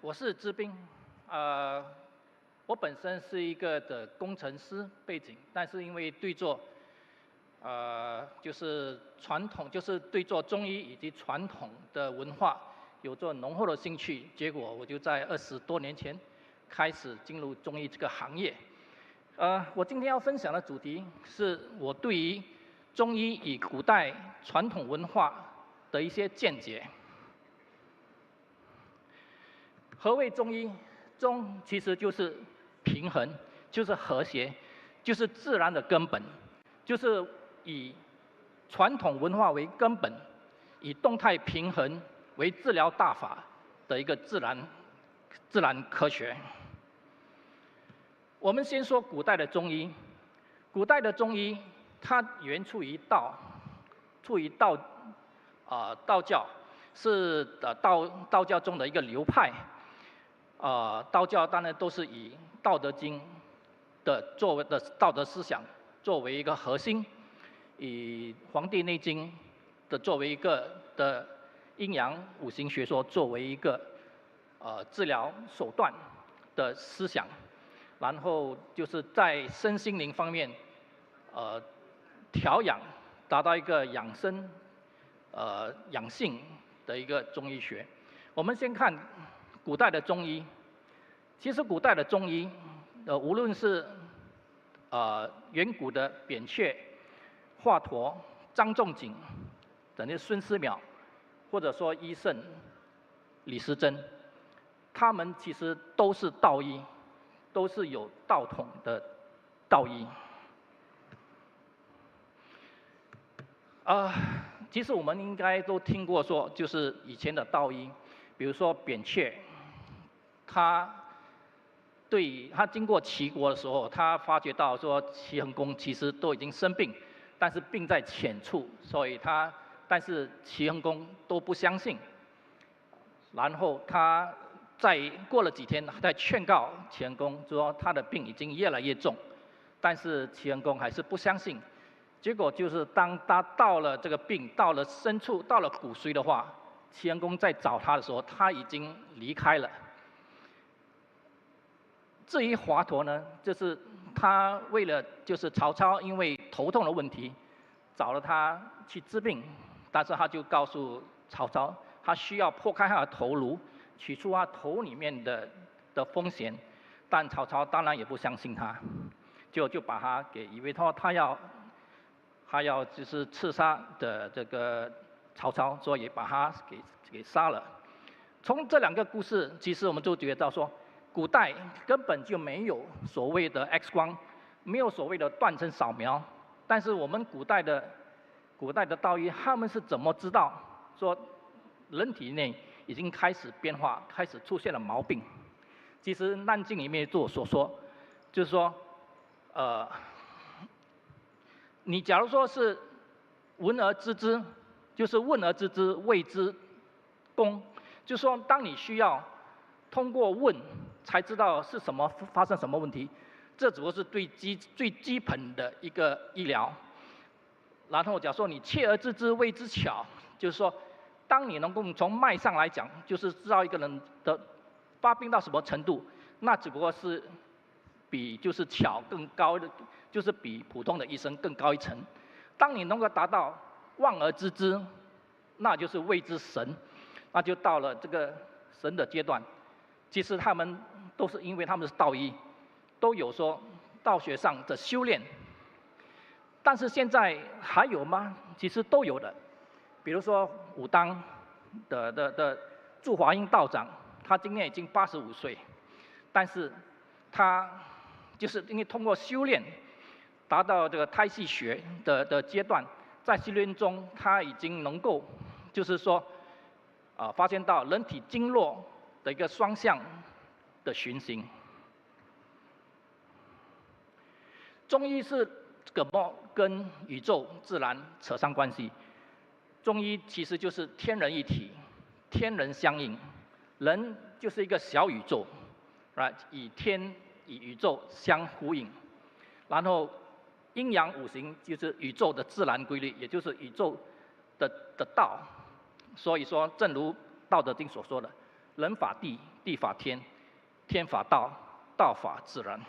我是志斌，我本身是一个的工程师背景，但是因为对做，就是传统，就是对做中医以及传统的文化有做浓厚的兴趣，结果我就在20多年前开始进入中医这个行业。我今天要分享的主题是我对于中医与古代传统文化的一些见解。何谓中医？中其实就是平衡，就是和谐，就是自然的根本，就是以传统文化为根本，以动态平衡为治疗大法的一个自然科学。我们先说古代的中医。古代的中医，它源出于道，道教是道教中的一个流派。道教当然都是以《道德经》作为的道德思想作为一个核心，以《黄帝内经》作为一个的阴阳五行学说作为一个治疗手段的思想，然后就是在身心灵方面调养，达到一个养生养性的一个中医学。我们先看古代的中医。其实古代的中医，无论是远古的扁鹊、华佗、张仲景等这孙思邈，或者说医圣李时珍，他们其实都是道医，都是有道统的道医。其实我们应该都听过说，就是以前的道医，比如说扁鹊，他经过齐国的时候，他发觉到说齐桓公其实都已经生病，但是病在浅处，所以但是齐桓公都不相信。然后他过了几天，在劝告齐桓公说他的病已经越来越重，但是齐桓公还是不相信。结果就是当他到了这个病到了深处，到了骨髓的话，齐桓公在找他的时候，他已经离开了。至于华佗呢，就是他为了就是曹操因为头痛的问题，找了他去治病，但是他就告诉曹操，他需要破开他的头颅，取出他头里面的风险，但曹操当然也不相信他，就把他以为他要就是刺杀的这个曹操，所以把他给杀了。从这2个故事，其实我们就觉得到说，古代根本就没有所谓的 X 光，没有所谓的断层扫描，但是我们古代的道医，他们是怎么知道说人体内已经开始变化，开始出现了毛病。其实《难经》里面所说，就是说，你假如说是闻而知之，就是问而知之，谓之公，就是说，当你需要通过问才知道是什么发生什么问题，这只不过是最基本的一个医疗。然后假如说你切而知之，谓之巧，就是说，当你能够从脉上来讲，就是知道一个人的发病到什么程度，那只不过是比就是巧更高的，就是比普通的医生更高一层。当你能够达到望而知之，那就是谓之神，那就到了这个神的阶段。其实他们都是因为他们是道医，都有说道学上的修炼。但是现在还有吗？其实都有的。比如说武当的祝华英道长，他今年已经85岁，但是他就是因为通过修炼，达到这个胎气学的阶段，在修炼中他已经能够，就是说，发现到人体经络的一个双向的循行。中医是怎么跟宇宙自然扯上关系？中医其实就是天人一体，天人相应，人就是一个小宇宙，以天与宇宙相呼应，然后阴阳五行就是宇宙的自然规律，也就是宇宙的道。所以说，正如《道德经》所说的，人法地，地法天，天法道，道法自然。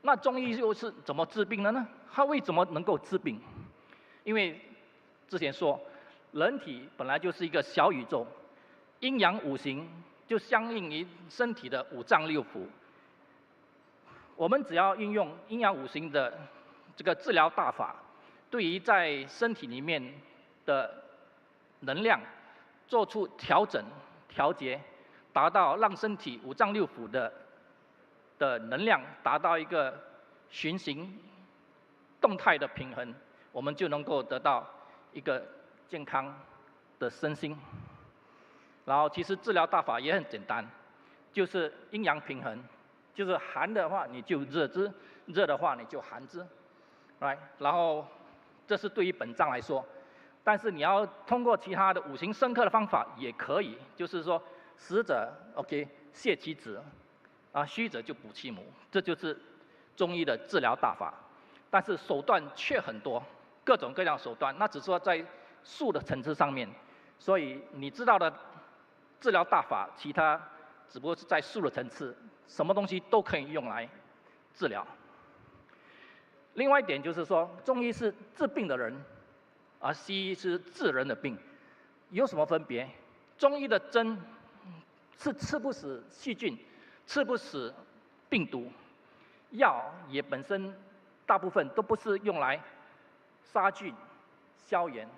那中医又是怎么治病的呢？它为什么能够治病？因为之前说，人体本来就是一个小宇宙，阴阳五行就相应于身体的五脏六腑。我们只要运用阴阳五行的这个治疗大法，对于在身体里面的能量做出调整、调节，达到让身体五脏六腑的能量达到一个循行动态的平衡，我们就能够得到一个健康的身心。然后其实治疗大法也很简单，就是阴阳平衡，就是寒的话你就热之，热的话你就寒之，然后这是对于本脏来说，但是你要通过其他的五行生克的方法也可以，就是说实者 OK 泻其子，虚者就补其母，这就是中医的治疗大法。但是手段却很多，各种各样的手段，那只是说在术的层次上面，所以你知道的治疗大法，其他只不过是在术的层次，什么东西都可以用来治疗。另外一点就是说，中医是治病的人，而西医是治人的病，有什么分别？中医的针是刺不死细菌，刺不死病毒，药也本身大部分都不是用来杀菌、消炎，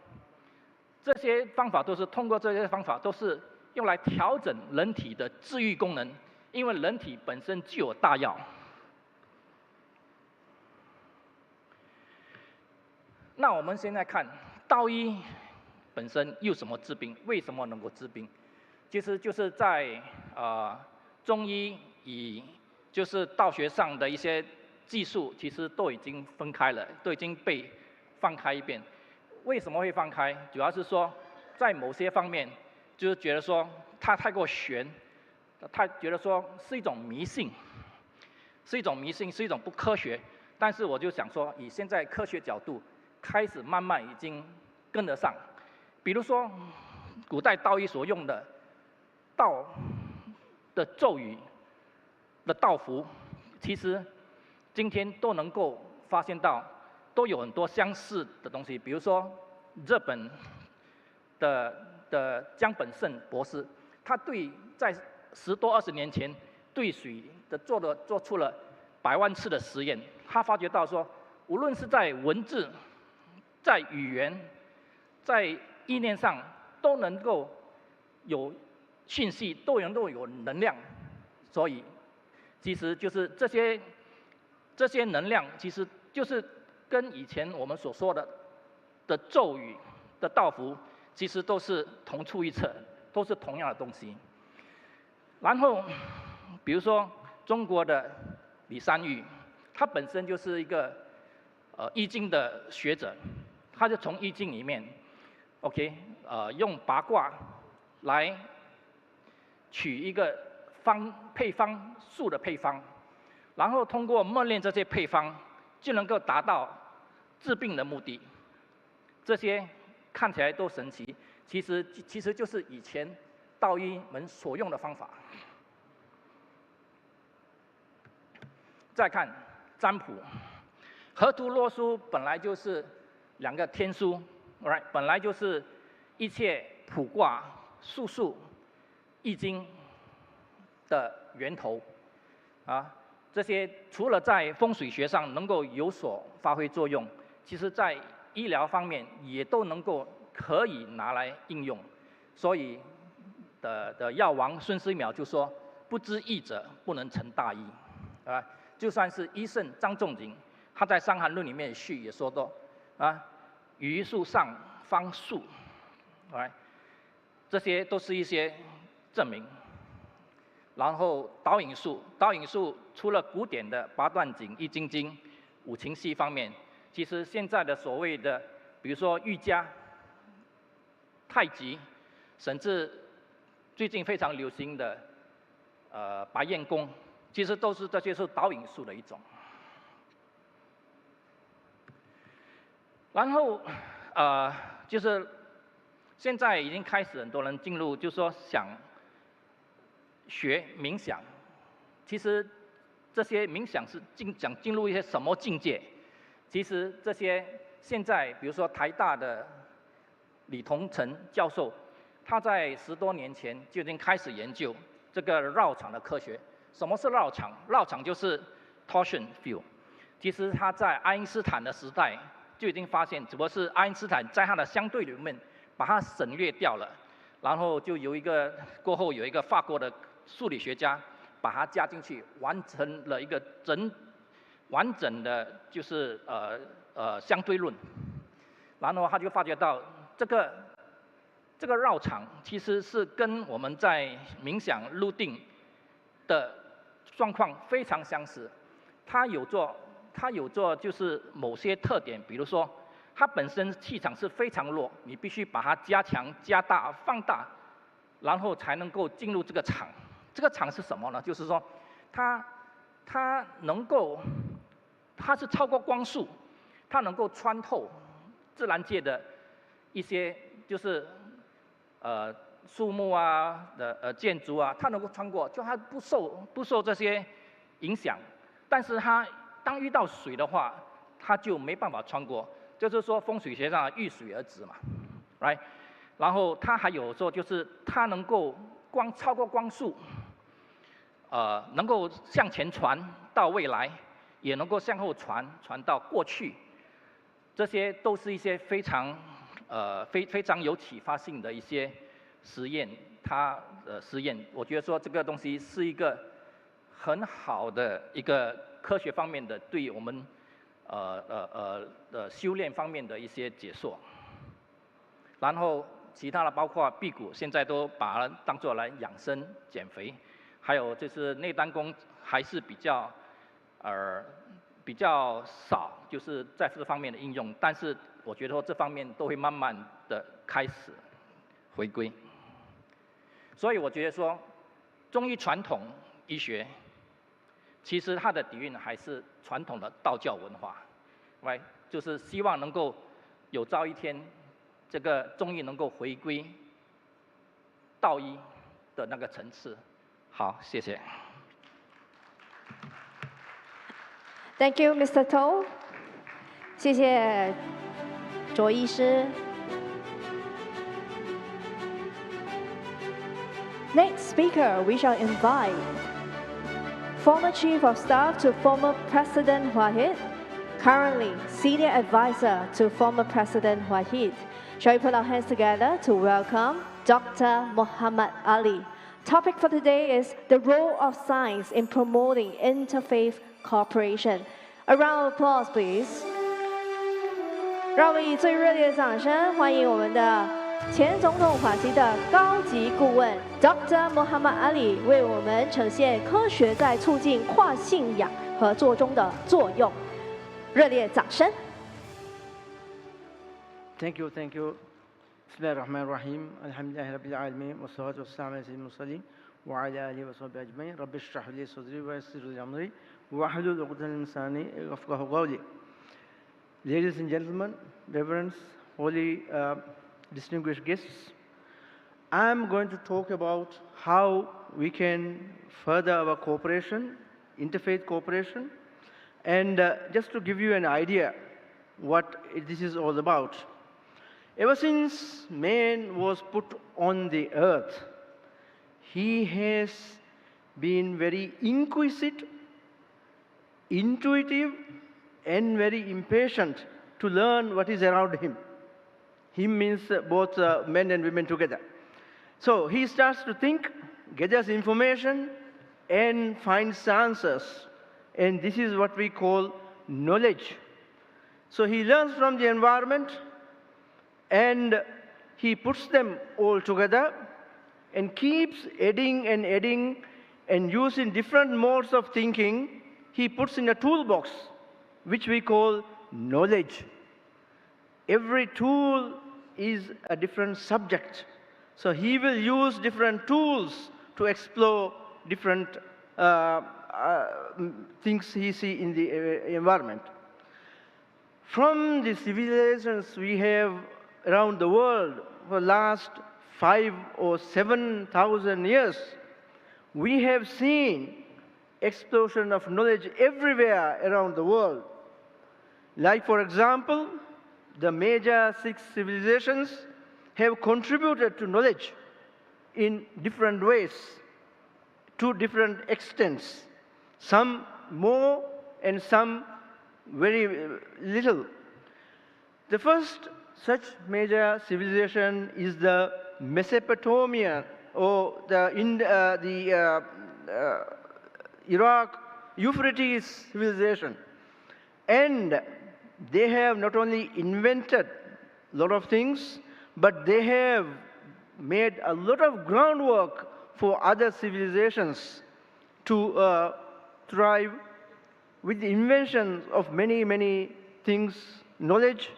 这些方法都是通过这些方法都是用来调整人体的治愈功能，因为人体本身具有大药。那我们现在看道医本身有什么治病？为什么能够治病？其实就是在中医以就是道学上的一些技术，其实都已经分开了，都已经被放开一遍。为什么会放开？主要是说在某些方面，就是觉得说它太过玄，他觉得说是一种迷信，是一种迷信，是一种不科学。但是我就想说，以现在科学角度，开始慢慢已经跟得上。比如说，古代道医所用的道的咒语的道符，其实今天都能够发现到，都有很多相似的东西。比如说，日本的江本胜博士，他在10多20年前对水的做出了100万次的实验，他发觉到说，无论是在文字、在语言、在意念上，都能够有讯息，都能够有能量。所以，其实就是这些能量，其实就是跟以前我们所说的咒语的道符，其实都是同出一辙，都是同样的东西。然后，比如说中国的李山玉，他本身就是一个易经的学者，他就从易经里面 ，OK， 用八卦来取一个配方数的配方，然后通过默念这些配方，就能够达到治病的目的。这些看起来都神奇，其实就是以前道医们所用的方法。再看占卜，河图洛书本来就是2个天书 ，right， 本来就是一切卜卦、术数、易经的源头啊。这些除了在风水学上能够有所发挥作用，其实在医疗方面也都能够可以拿来应用。所以的药王孙思邈就说：“不知义者，不能成大医。”啊。就算是医圣张仲景，他在《伤寒论》里面序也说到，榆树上方术，这些都是一些证明。然后导引术除了古典的八段锦、易筋经、五禽戏方面，其实现在的所谓的，比如说瑜伽、太极，甚至最近非常流行的白燕功。其实这些是导引术的一种。然后就是现在已经开始很多人进入，就是说想学冥想。其实这些冥想是想进入一些什么境界？其实这些现在比如说台大的李同成教授，他在10多年前就已经开始研究这个绕场的科学。什么是绕场？绕场就是 torsion field。其实他在爱因斯坦的时代就已经发现，只不过是爱因斯坦在他的相对论里面把它省略掉了，然后就过后有一个法国的数理学家把它加进去，完成了一个完整的就是相对论。然后他就发觉到这个绕场其实是跟我们在冥想入定的状况非常相似，它有做就是某些特点，比如说它本身气场是非常弱，你必须把它加强、加大、放大，然后才能够进入这个场。这个场是什么呢？就是说它是超过光速，它能够穿透自然界的一些就是树木啊建筑啊，它能够穿过，就它不受这些影响。但是它当遇到水的话，它就没办法穿过。就是说风水学上遇水而止嘛 ，right？ 然后它还有说就是它能够超过光速，能够向前传到未来，也能够向后传到过去。这些都是一些非常非常有启发性的一些实验，实验，我觉得说这个东西是一个很好的一个科学方面的对我们修炼方面的一些解说。然后其他的包括辟谷，现在都把它当作来养生减肥，还有就是内丹功还是比较少，就是在这方面的应用，但是我觉得说这方面都会慢慢的开始回归。所以我觉得说，中医传统医学，其实它的底蕴还是传统的道教文化，就是希望能够有朝一天，这个中医能够回归道医的那个层次。好，谢谢。Thank you, Mr. To。谢谢卓医师。Next speaker, we shall invite former Chief of Staff to former President Wahid, currently Senior Advisor to former President Wahid. Shall we put our hands together to welcome Dr. Muhammad Ali. Topic for today is the role of science in promoting interfaith cooperation. A round of applause, please. 让我们以最热烈的掌声欢迎我们的前总统法西的高级顾问 Dr. Muhammad Ali 为我们呈现科学在促进跨信仰合作中的作用。热烈掌声！ Thank you, thank you. Bismillahirrahmanirrahim. Alhamdulillahi Rabbil Alamin. Wassalatu wassalamu ala sayyidil mursalin wa ala alihi wa sahbihi ajma'in. Rabbi shrah li sadri wa yassir li amri wahlul 'uqdatan min lisani yafqahu qawli. Ladies and gentlemen, reverends, holy distinguished guests, I'm going to talk about how we can further our cooperation, interfaith cooperation, and just to give you an idea what this is all about. Ever since man was put on the earth, he has been very inquisitive, intuitive, and very impatient to learn what is around him. Him means both men and women together. So he starts to think, gathers information, and finds answers. And this is what we call knowledge. So he learns from the environment, and he puts them all together and keeps adding and using different modes of thinking. He puts in a toolbox, which we call knowledge. Every tool is a different subject. So he will use different tools to explore different things he sees in the environment. From the civilizations we have around the world for the last 5,000 or 7,000 years, we have seen explosion of knowledge everywhere around the world. Like, for example, the major 6 civilizations have contributed to knowledge in different ways, to different extents, some more and some very little. The first such major civilization is the Mesopotamia, or the Iraq Euphrates civilization. And they have not only invented a lot of things, but they have made a lot of groundwork for other civilizations to thrive with the invention of many, many things, knowledge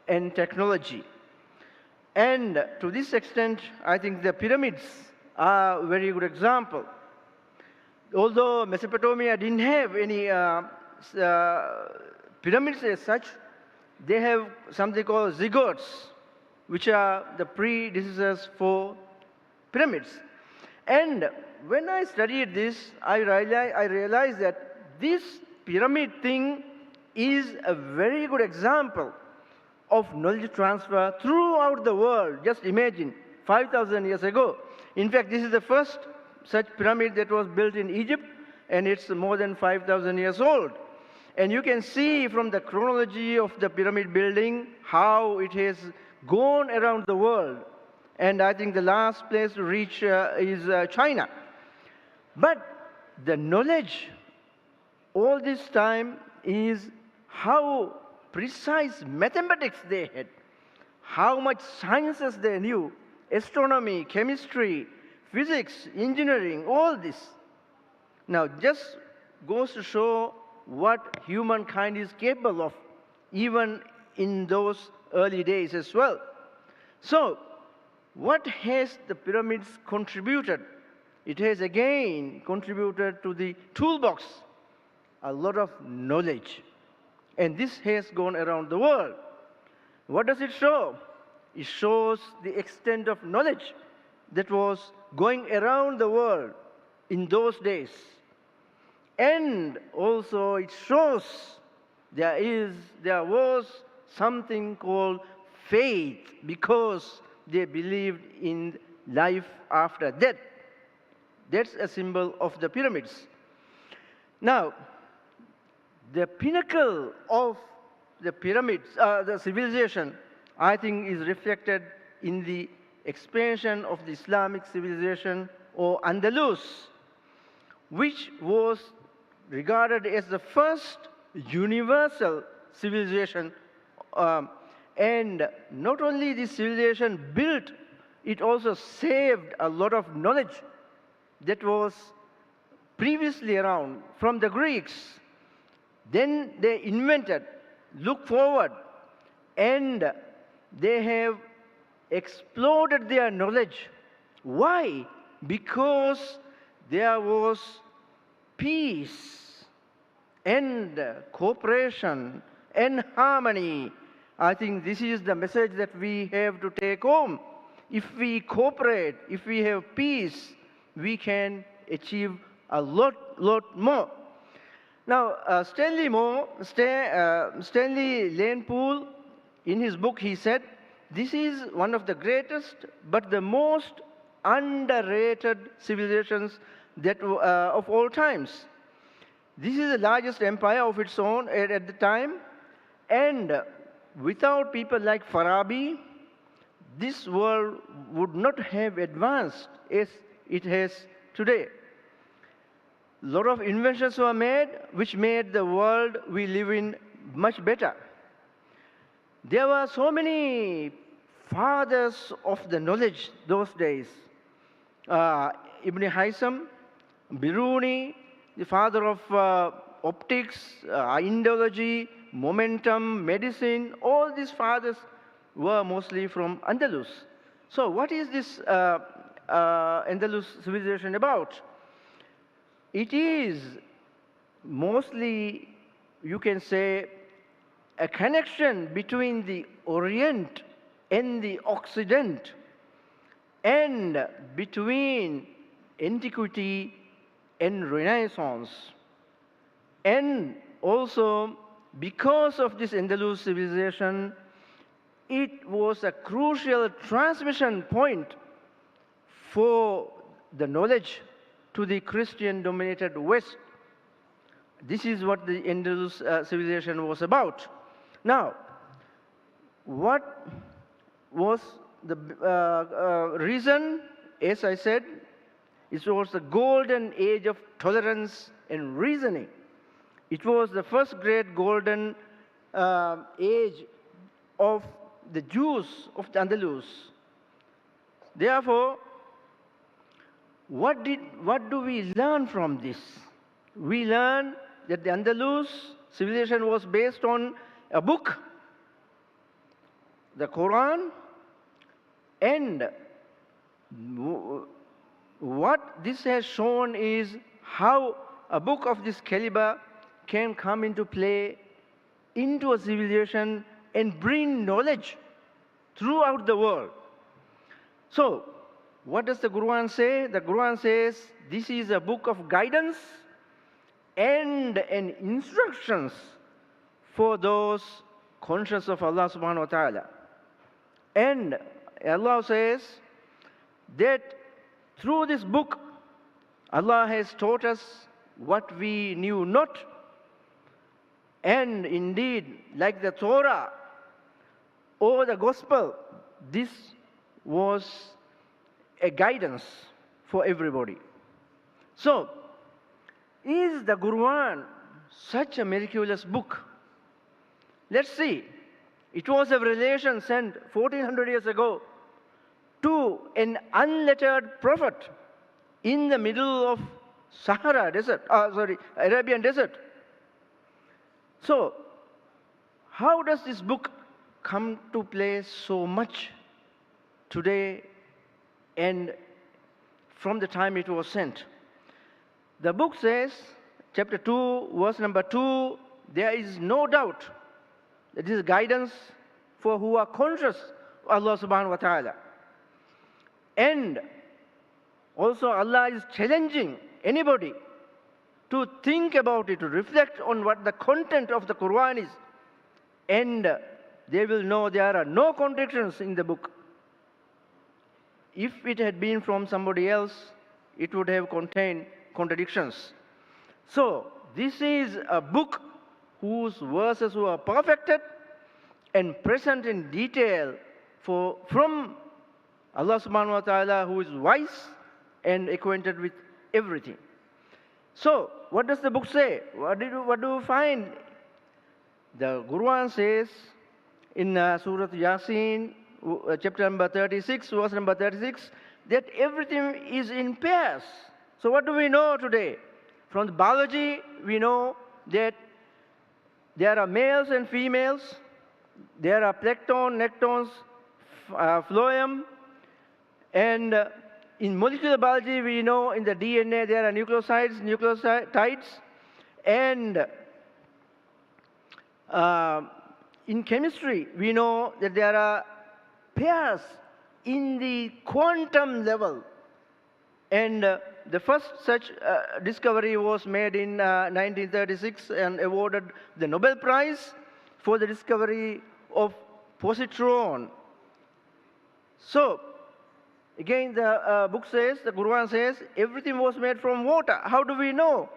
and technology. And to this extent, I think the pyramids are a very good example. Although Mesopotamia didn't have any pyramids as such, they have something called ziggurats, which are the predecessors for pyramids. And when I studied this, I realized that this pyramid thing is a very good example of knowledge transfer throughout the world. Just imagine, 5,000 years ago. In fact, this is the first such pyramid that was built in Egypt, and it's more than 5,000 years old. And you can see from the chronology of the pyramid building how it has gone around the world. And I think the last place to reach is China. But the knowledge all this time is how precise mathematics they had, how much sciences they knew, astronomy, chemistry, physics, engineering, all this. Now, just goes to show what humankind is capable of, even in those early days as well. So, what has the pyramids contributed? It has again contributed to the toolbox, a lot of knowledge. And this has gone around the world. What does it show? It shows the extent of knowledge that was going around the world in those days. And also it shows there was something called faith, because they believed in life after death. That's a symbol of the pyramids. Now, the pinnacle of the pyramids, the civilization, I think is reflected in the expansion of the Islamic civilization, or Andalus, which was regarded as the first universal civilization, And not only this civilization built, it also saved a lot of knowledge that was previously around from the Greeks. Then they invented, look forward, and they have exploded their knowledge. Why? Because there was peace and cooperation and harmony. I think this is the message that we have to take home. If we cooperate, if we have peace, we can achieve a lot more. Now, Stanley Lane Poole, in his book, he said, this is one of the greatest but the most underrated civilizations that, of all times. This is the largest empire of its own at the time, and without people like Farabi, this world would not have advanced as it has today. A lot of inventions were made which made the world we live in much better. There were so many fathers of the knowledge those days. Ibn Haytham, Biruni, the father of optics, Indology, momentum, medicine, all these fathers were mostly from Andalus. So what is this Andalus civilization about? It is mostly, you can say, a connection between the Orient and the Occident, and between antiquity and Renaissance. And also, because of this Andalus civilization, it was a crucial transmission point for the knowledge to the Christian-dominated West. This is what the Andalus civilization was about. Now, what was the reason? As I said, it was the golden age of tolerance and reasoning. It was the first great golden age of the Jews of the Andalus. Therefore, what do we learn from this? We learn that the Andalus civilization was based on a book, the Quran, and what this has shown is how a book of this caliber can come into play into a civilization and bring knowledge throughout the world. So, what does the Quran say? The Quran says this is a book of guidance and instructions for those conscious of Allah subhanahu wa ta'ala. And Allah says that through this book, Allah has taught us what we knew not. And indeed, like the Torah or the Gospel, this was a guidance for everybody. So, is the Quran such a miraculous book? Let's see. It was a revelation sent 1400 years ago to an unlettered prophet in the middle of Arabian desert. So, how does this book come to play so much today and from the time it was sent? The book says, chapter 2, verse number 2, there is no doubt that this is guidance for who are conscious of Allah subhanahu wa ta'ala. And also Allah is challenging anybody to think about it, to reflect on what the content of the Quran is. And they will know there are no contradictions in the book. If it had been from somebody else, it would have contained contradictions. So, this is a book whose verses were perfected and present in detail from Allah subhanahu wa ta'ala, who is wise and acquainted with everything. So, what does the book say? What do you find? The Quran says, in Surah Yasin, chapter number 36, verse number 36, that everything is in pairs. So what do we know today? From the biology, we know that there are males and females, there are plankton, nectons, phloem, and in molecular biology, we know in the DNA there are nucleotides, and in chemistry, we know that there are pairs in the quantum level. And the first such discovery was made in 1936 and awarded the Nobel Prize for the discovery of positron. So, again, the book says, the Quran says, everything was made from water. How do we know?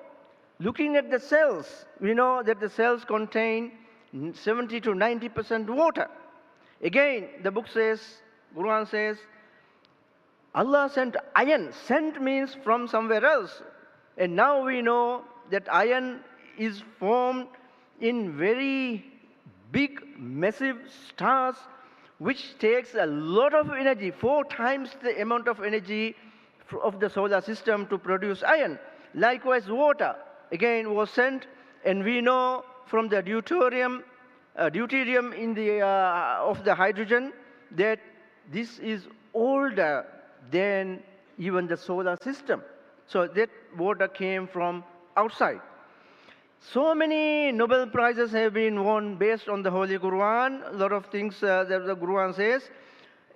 Looking at the cells, we know that the cells contain 70 to 90% water. Again, the book says, Quran says, Allah sent iron. Sent means from somewhere else. And now we know that iron is formed in very big, massive stars, which takes a lot of energy, 4 times the amount of energy of the solar system to produce iron. Likewise, water, again, was sent, and we know from the deuterium in the, of the hydrogen that this is older than even the solar system. So that water came from outside. So many Nobel Prizes have been won based on the Holy Quran, a lot of things that the Quran says,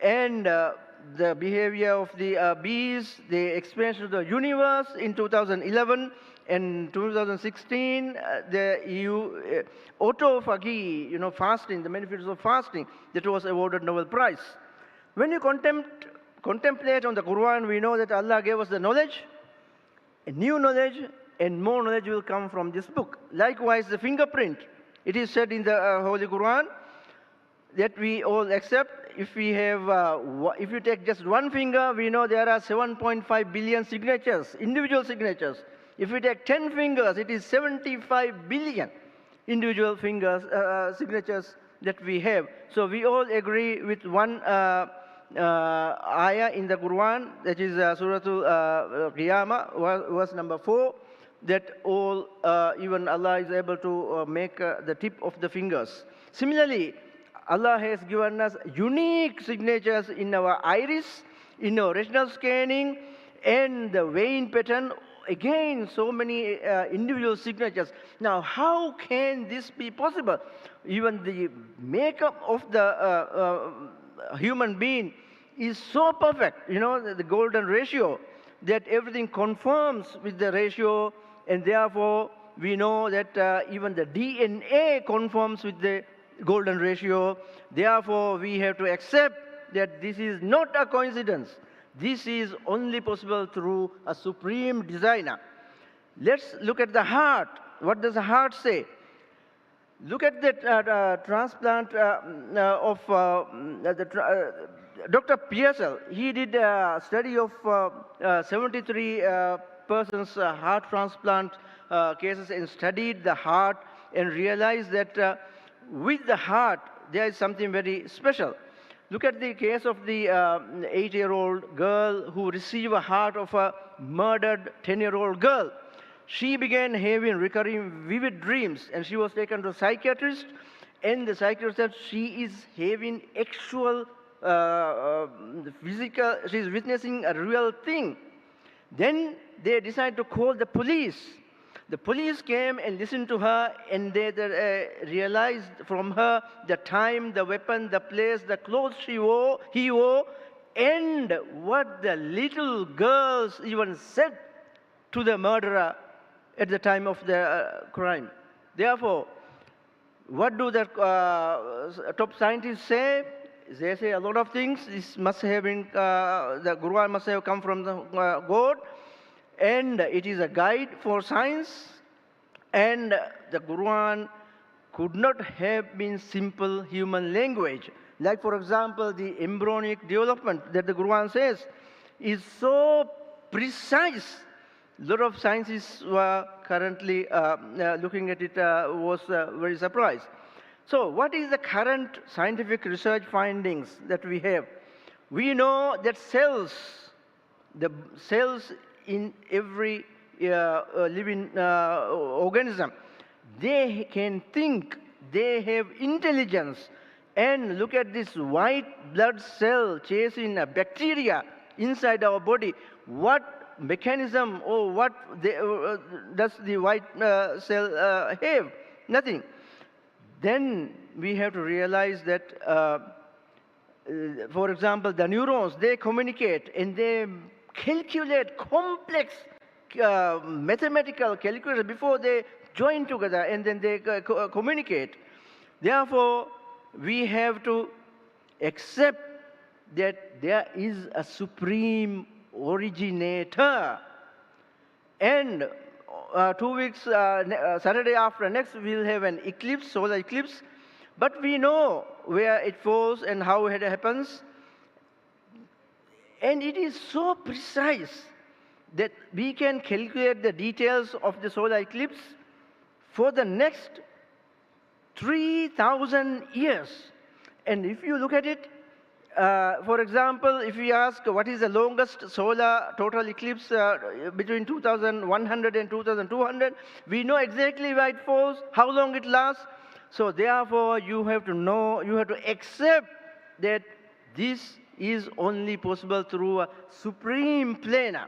and the behavior of the bees, the expansion of the universe in 2011, and 2016, the EU autophagy, fasting, the benefits of fasting, that was awarded Nobel Prize. When you contemplate on the Quran, we know that Allah gave us the knowledge, a new knowledge, and more knowledge will come from this book. Likewise, the fingerprint. It is said in the Holy Quran that we all accept. If we have, if you take just one finger, we know there are 7.5 billion signatures, individual signatures. If we take 10 fingers, it is 75 billion individual signatures that we have. So we all agree with one ayah in the Quran, that is Surah Al-Qiyamah, verse number 4, that all, even Allah is able to make the tip of the fingers. Similarly, Allah has given us unique signatures in our iris, in our retinal scanning, and the vein pattern. Again, so many individual signatures. Now, how can this be possible? Even the makeup of the human being is so perfect, the golden ratio, that everything conforms with the ratio, and therefore we know that even the DNA conforms with the golden ratio. Therefore, we have to accept that this is not a coincidence. This is only possible through a supreme designer. Let's look at the heart. What does the heart say? Look at the transplant of Dr. Pearsall. He did a study of 73 persons' heart transplant cases and studied the heart and realized that with the heart there is something very special. Look at the case of the 8-year-old girl who received a heart of a murdered 10-year-old girl. She began having recurring vivid dreams, and she was taken to a psychiatrist, and the psychiatrist said she is having actual physical, she is witnessing a real thing. Then they decided to call the police. The police came and listened to her, and they realized from her the time, the weapon, the place, the clothes he wore, and what the little girls even said to the murderer at the time of the crime. Therefore, what do the top scientists say? They say a lot of things. This must have been, the Quran must have come from the God, and it is a guide for science, and the Quran could not have been simple human language. Like, for example, the embryonic development that the Quran says is so precise. A lot of scientists were currently looking at it, was very surprised. So what is the current scientific research findings that we have? We know that the cells in every living organism, they can think, they have intelligence. And look at this white blood cell chasing a bacteria inside our body. What mechanism or what does the white cell have? Nothing. Then we have to realize that, for example, the neurons, they communicate and they calculate complex mathematical calculation before they join together and then they communicate. Therefore, we have to accept that there is a supreme originator. And 2 weeks, Saturday after next, we'll have an eclipse, solar eclipse. But we know where it falls and how it happens. And it is so precise that we can calculate the details of the solar eclipse for the next 3,000 years. And if you look at it, for example, if we ask what is the longest solar total eclipse between 2100 and 2200, we know exactly where it falls, how long it lasts. So therefore, you have to know, you have to accept that this is only possible through a supreme planner.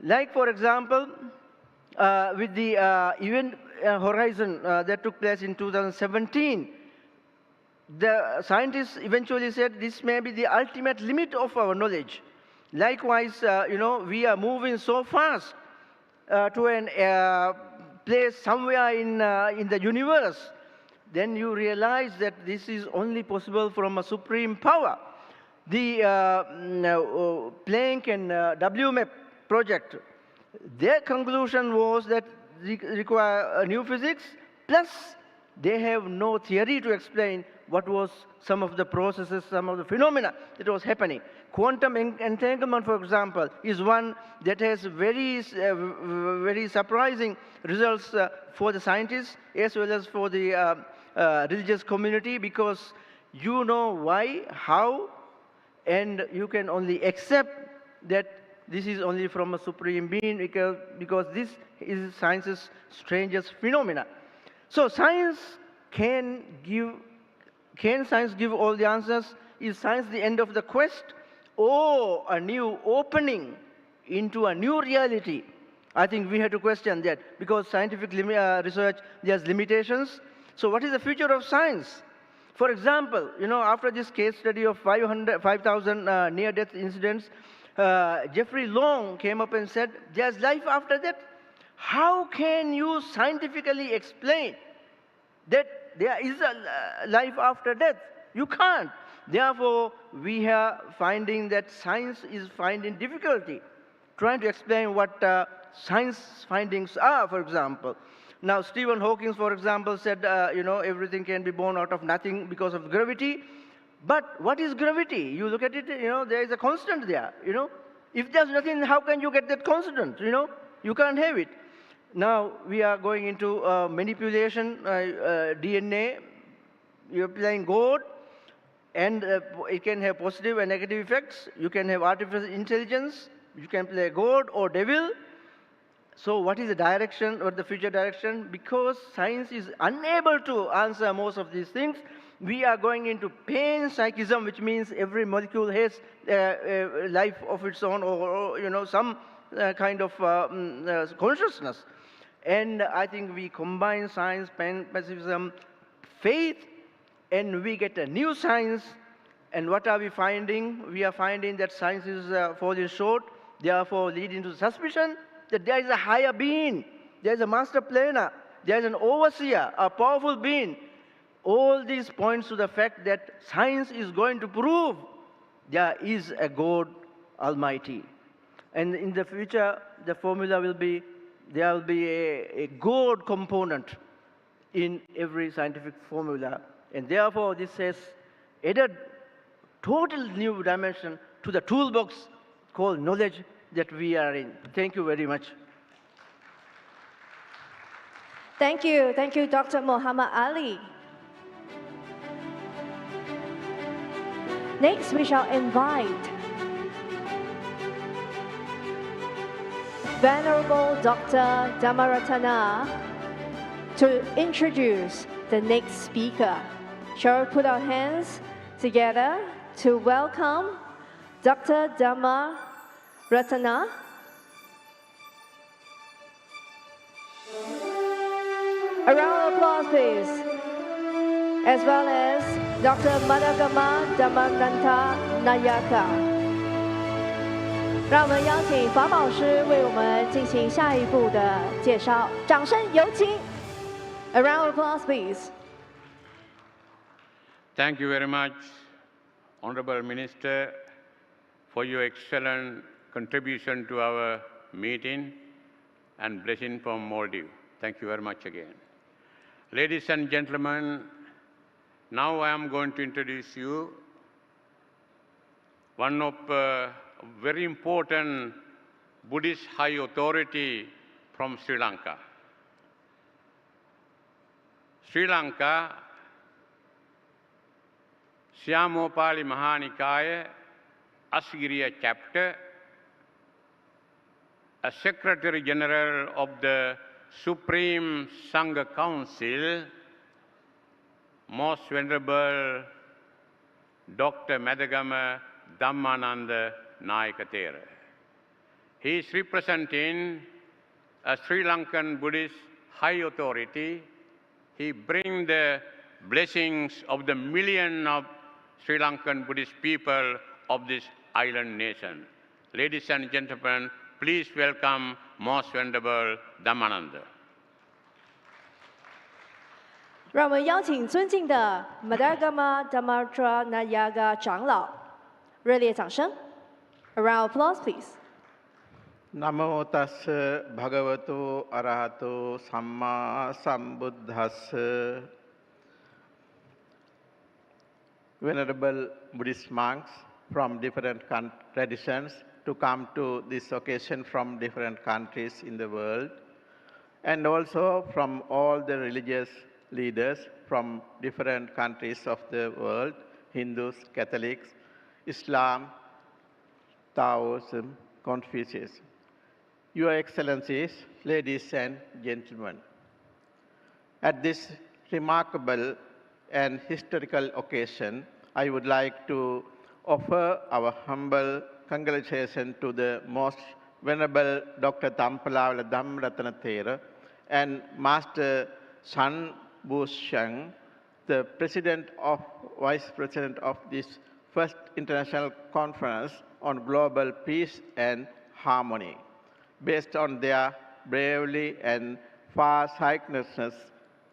Like, for example, with the event horizon that took place in 2017, the scientists eventually said this may be the ultimate limit of our knowledge. Likewise, we are moving so fast to a place somewhere in the universe. Then you realize that this is only possible from a supreme power. The Planck and WMAP project, their conclusion was that they require new physics, plus they have no theory to explain what was some of the processes, some of the phenomena that was happening. Quantum entanglement, for example, is one that has very surprising results for the scientists as well as for the religious community, because you know why, how, and you can only accept that this is only from a supreme being, because this is science's strangest phenomena. So science can science give all the answers? Is science the end of the quest, or a new opening into a new reality? I think we have to question that, because scientific research, there's limitations. So what is the future of science? For example, after this case study of 5,000 near-death incidents, Jeffrey Long came up and said, there's life after that. How can you scientifically explain that there is a life after death? You can't. Therefore, we are finding that science is finding difficulty trying to explain what science findings are, for example. Now, Stephen Hawking, for example, said, everything can be born out of nothing because of gravity. But what is gravity? You look at it, there is a constant there, If there's nothing, how can you get that constant, You can't have it. Now, we are going into manipulation, DNA. You're playing God, and it can have positive and negative effects. You can have artificial intelligence. You can play God or devil. So what is the direction or the future direction? Because science is unable to answer most of these things, we are going into panpsychism, which means every molecule has a life of its own, or some kind of consciousness. And I think we combine science, panpsychism, faith, and we get a new science. And what are we finding? We are finding that science is falling short, therefore leading to suspicion that there is a higher being, there is a master planner, there is an overseer, a powerful being. All these points to the fact that science is going to prove there is a God Almighty. And in the future, the formula will be, there will be a God component in every scientific formula. And therefore, this has added total new dimension to the toolbox called knowledge that we are in. Thank you very much. Thank you, Dr. Muhammad Ali. Next, we shall invite Venerable Dr. Dhammaratana to introduce the next speaker. Shall we put our hands together to welcome Dr. Dhammaratana? A round of applause, please. As well as Dr. Madhagama Dhammananta Nayaka. 让我们邀请法宝师为我们进行下一步的介绍，掌声有请。A round of applause, please. Thank you very much, Honorable Minister, for your excellent contribution to our meeting and blessing from Maldives. Thank you very much again. Ladies and gentlemen, now I am going to introduce you one of very important Buddhist high authority from Sri Lanka. Sri Lanka, Syamopali Mahanikaya, Asgiriya chapter, a Secretary General of the Supreme Sangha Council, Most Venerable Dr. Madhagama Dhammananda Nayakatera. He is representing a Sri Lankan Buddhist high authority. He brings the blessings of the million of Sri Lankan Buddhist people of this island nation. Ladies and gentlemen, please welcome Most Venerable Dhammananda. 让我们邀请尊敬的 Madhagama Dhammananda Nayaka 长老，热烈掌声。A round of applause, please. Namo tassa bhagavato arahato samma sambuddhassa. Venerable Buddhist monks from different traditions to come to this occasion from different countries in the world, and also from all the religious leaders from different countries of the world, Hindus, Catholics, Islam, Taoism, Confucianism. Your Excellencies, ladies and gentlemen, at this remarkable and historical occasion, I would like to offer our humble congratulations to the Most Venerable Dr. Thampalawala Dhammaratana and Master Zhang, the Vice President of this first international conference on global peace and harmony, based on their bravery and far-sightedness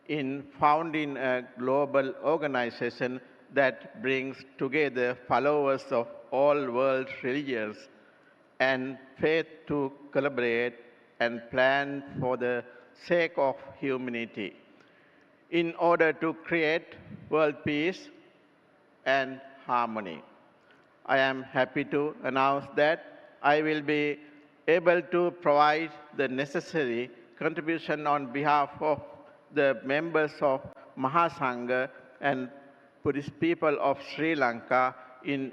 in founding a global organization that brings together followers of all world religions and faith to collaborate and plan for the sake of humanity in order to create world peace and harmony. I am happy to announce that I will be able to provide the necessary contribution on behalf of the members of Mahasangha and Buddhist people of Sri Lanka in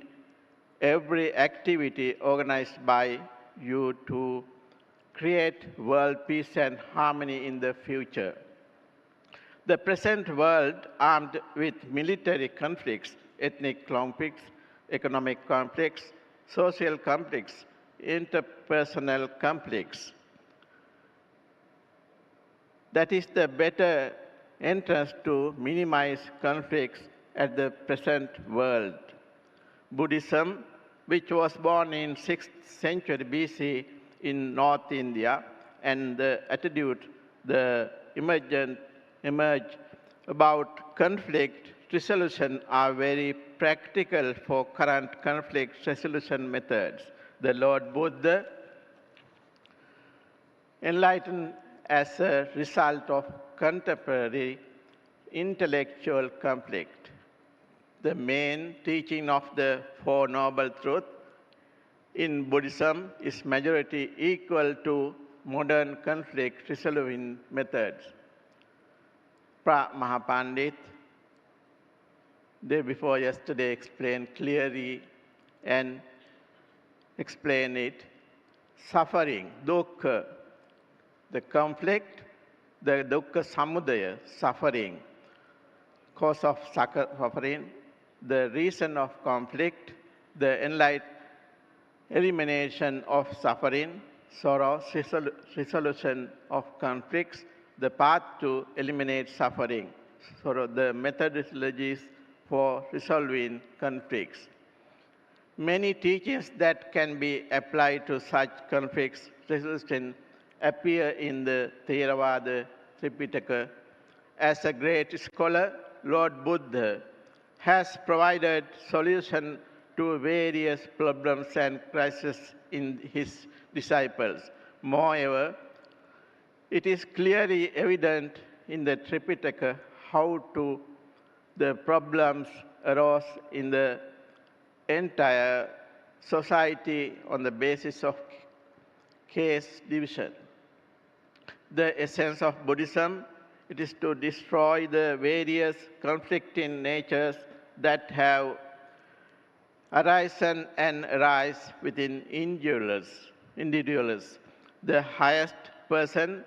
every activity organized by you to create world peace and harmony in the future. The present world, armed with military conflicts, ethnic conflicts, economic conflicts, social conflicts, interpersonal conflicts. That is the better entrance to minimize conflicts at the present world. Buddhism, which was born in 6th century BC in North India, and the attitude emerged about conflict resolution are very practical for current conflict resolution methods. The Lord Buddha enlightened as a result of contemporary intellectual conflict. The main teaching of the Four Noble Truths in Buddhism is majority equal to modern conflict resolution methods. Pra Mahapandit day before yesterday explained clearly and explained it. Suffering, dukkha, the conflict, the dukkha samudaya, suffering, cause of suffering, the reason of conflict, the elimination of suffering, sorrow, resolution of conflicts, the path to eliminate suffering. So the methodologies for resolving conflicts. Many teachings that can be applied to such conflicts resolution appear in the Theravada Tripitaka. As a great scholar, Lord Buddha has provided solution to various problems and crises in his disciples. Moreover, it is clearly evident in the Tripitaka how the problems arose in the entire society on the basis of caste division. The essence of Buddhism, it is to destroy the various conflicting natures that have arisen and arise within individuals. The highest person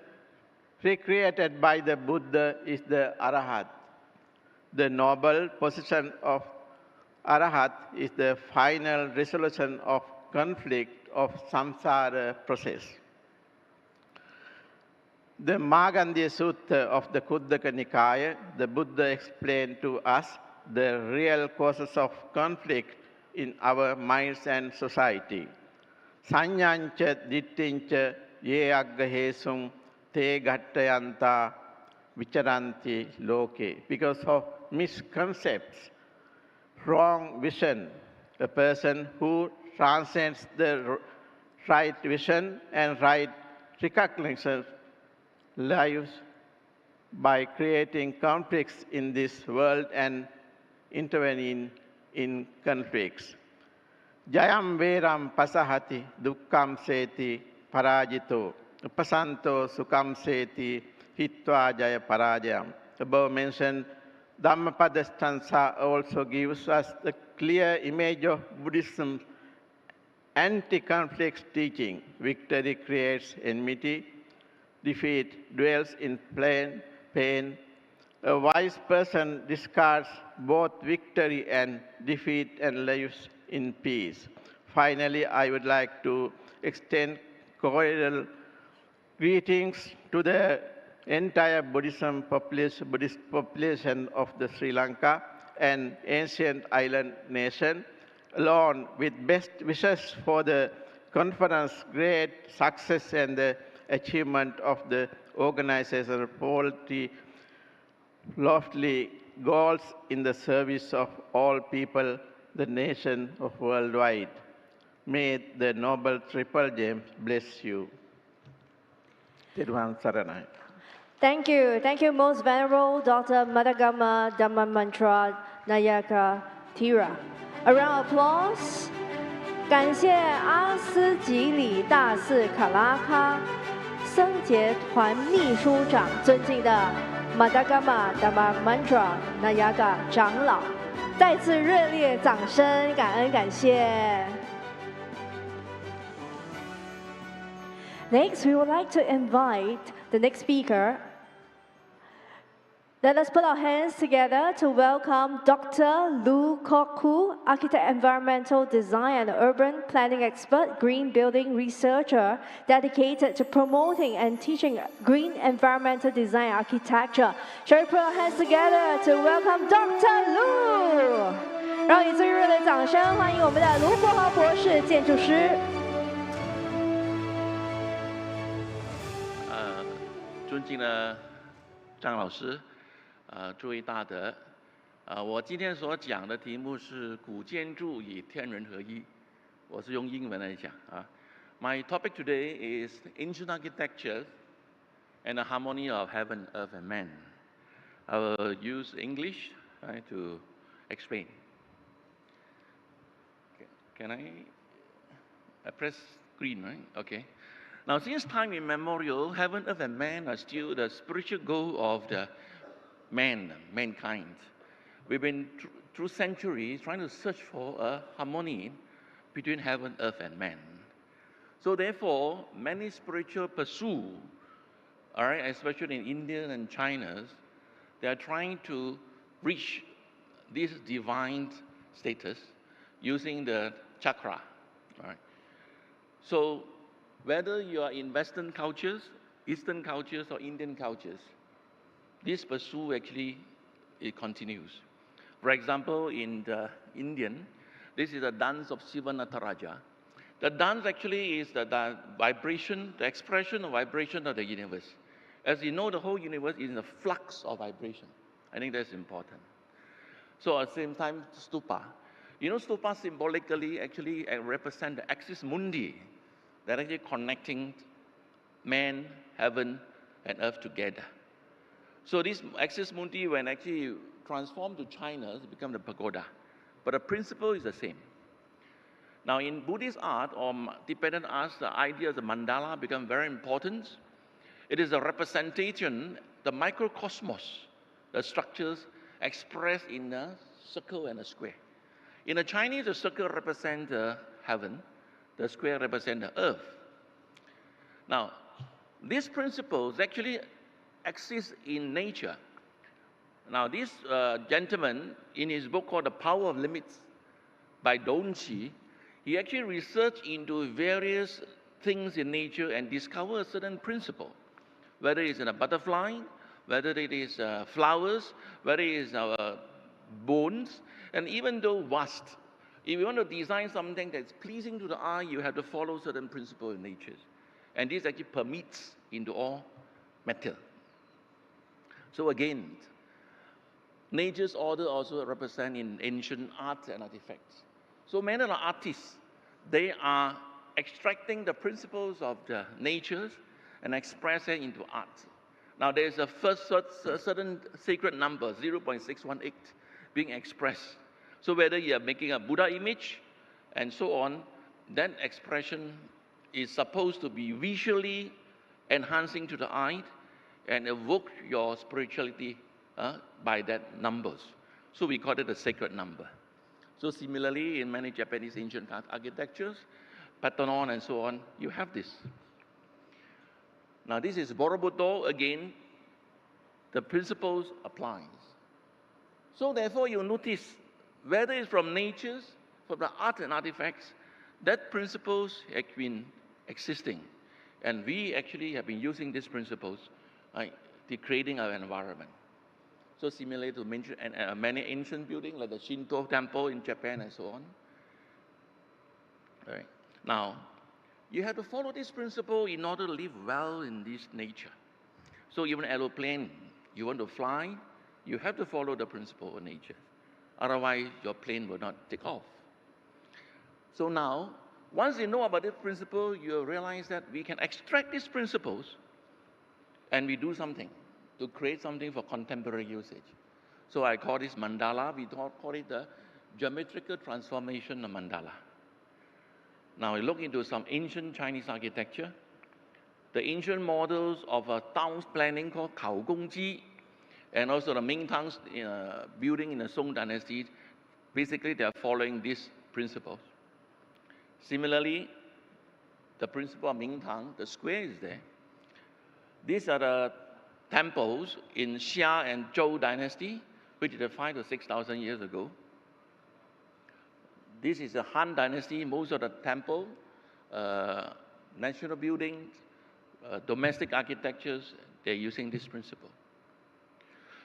recreated by the Buddha is the Arahat. The noble position of Arahat is the final resolution of conflict of samsara process. The Magandhya Sutta of the Khuddaka Nikaya, the Buddha explained to us the real causes of conflict in our minds and society. Sanyancha dittincha ye aggahesum te ghattayanta vicharanti loke. Because of misconcepts, wrong vision, a person who transcends the right vision and right recognition lives by creating conflicts in this world and intervening in conflicts. Jayam veram pasahati dukkam seti parajito upasanto sukham seti hitva jaya parajayam. Above mentioned Dhammapada stanza also gives us the clear image of Buddhism's anti-conflict teaching. Victory creates enmity, defeat dwells in pain. A wise person discards both victory and defeat and lives in peace. Finally, I would like to extend cordial greetings to the entire Buddhist population of the Sri Lanka, an ancient island nation, along with best wishes for the conference, great success and the achievement of the organization of lofty goals in the service of all people, the nation of worldwide. May the Noble Triple Gem bless you. Tirvan Saranai. Thank you, Most Venerable Dr. Madagama Dhammamantra Nayaka Thera. A round of applause. 感谢阿斯吉里大寺卡拉卡僧节团秘书长，尊敬的 Madagama Dhammamantra Nayaka 长老，再次热烈掌声，感恩感谢。Next, we would like to invite the next speaker. Let us put our hands together to welcome Dr. Lu Kok-Hu, architect, environmental design and urban planning expert, green building researcher, dedicated to promoting and teaching green environmental design architecture. Shall we put our hands together to welcome Dr. Lu? 让以最热烈的掌声欢迎我们的卢国豪博士，建筑师。尊敬的张老师。诸位大德，我今天所讲的题目是古建筑与天人合一，我是用英文来讲啊。My topic today is ancient architecture and the harmony of heaven, earth, and man. I will use English to explain. Can I press green, right? Okay. Now, since time immemorial, heaven, earth, and man are still the spiritual goal of the mankind. We've been through centuries, trying to search for a harmony between heaven, earth, and man. So therefore, many spiritual pursue, all right, especially in India and China, they are trying to reach this divine status using the chakra. All right. So whether you are in Western cultures, Eastern cultures, or Indian cultures, this pursuit actually it continues. For example, in the Indian, this is the dance of Shiva Nataraja. The dance actually is the vibration, the expression of vibration of the universe. As you know, the whole universe is in a flux of vibration. I think that's important. So at the same time, stupa. You know, stupa symbolically actually represent the axis mundi, that actually connecting man, heaven, and earth together. So this axis mundi, when actually transformed to China, it becomes the pagoda. But the principle is the same. Now in Buddhist art or Tibetan art, the idea of the mandala becomes very important. It is a representation, the microcosmos, the structures expressed in a circle and a square. In the Chinese, the circle represents the heaven, the square represents the earth. Now, these principles actually exist in nature. Now, this gentleman, in his book called The Power of Limits by Donchi, he actually researched into various things in nature and discovered a certain principle, whether it's in a butterfly, whether it is flowers, whether it is our bones, and even though vast. If you want to design something that's pleasing to the eye, you have to follow certain principles in nature. And this actually permeates into all matter. So again, nature's order also represents in ancient art and artifacts. So many of the artists, they are extracting the principles of the natures and express it into art. Now there's a certain sacred number, 0.618, being expressed. So whether you are making a Buddha image and so on, that expression is supposed to be visually enhancing to the eye and evoke your spirituality by that numbers. So we call it a sacred number. So similarly, in many Japanese ancient architectures, Parthenon and so on, you have this. Now this is Borobudo, again, the principles applies. So therefore you notice, whether it's from natures, from the art and artifacts, that principles have been existing. And we actually have been using these principles to creating our environment. So similar to many ancient buildings like the Shinto temple in Japan and so on. All right. Now, you have to follow this principle in order to live well in this nature. So even aeroplane, you want to fly, you have to follow the principle of nature. Otherwise, your plane will not take off. So now, once you know about this principle, you realize that we can extract these principles and we do something to create something for contemporary usage. So I call this mandala. We call it the geometrical transformation of mandala. Now we look into some ancient Chinese architecture. The ancient models of a town planning called Kao Gong Ji, and also the Ming Tang's building in the Song dynasty, basically they are following these principles. Similarly, the principle of Ming Tang, the square is there. These are the temples in Xia and Zhou dynasty, which is 5,000 to 6,000 years ago. This is the Han dynasty. Most of the temple, national buildings, domestic architectures, they're using this principle.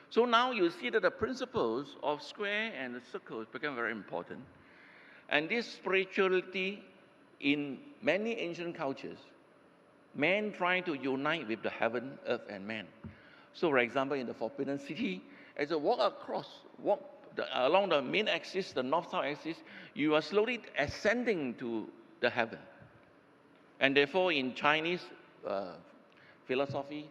So now you see that the principles of square and the circles become very important. And this spirituality in many ancient cultures, man trying to unite with the heaven, earth, and man. So for example, in the Forbidden City, as you walk along the main axis, the north-south axis, you are slowly ascending to the heaven. And therefore, in Chinese philosophy,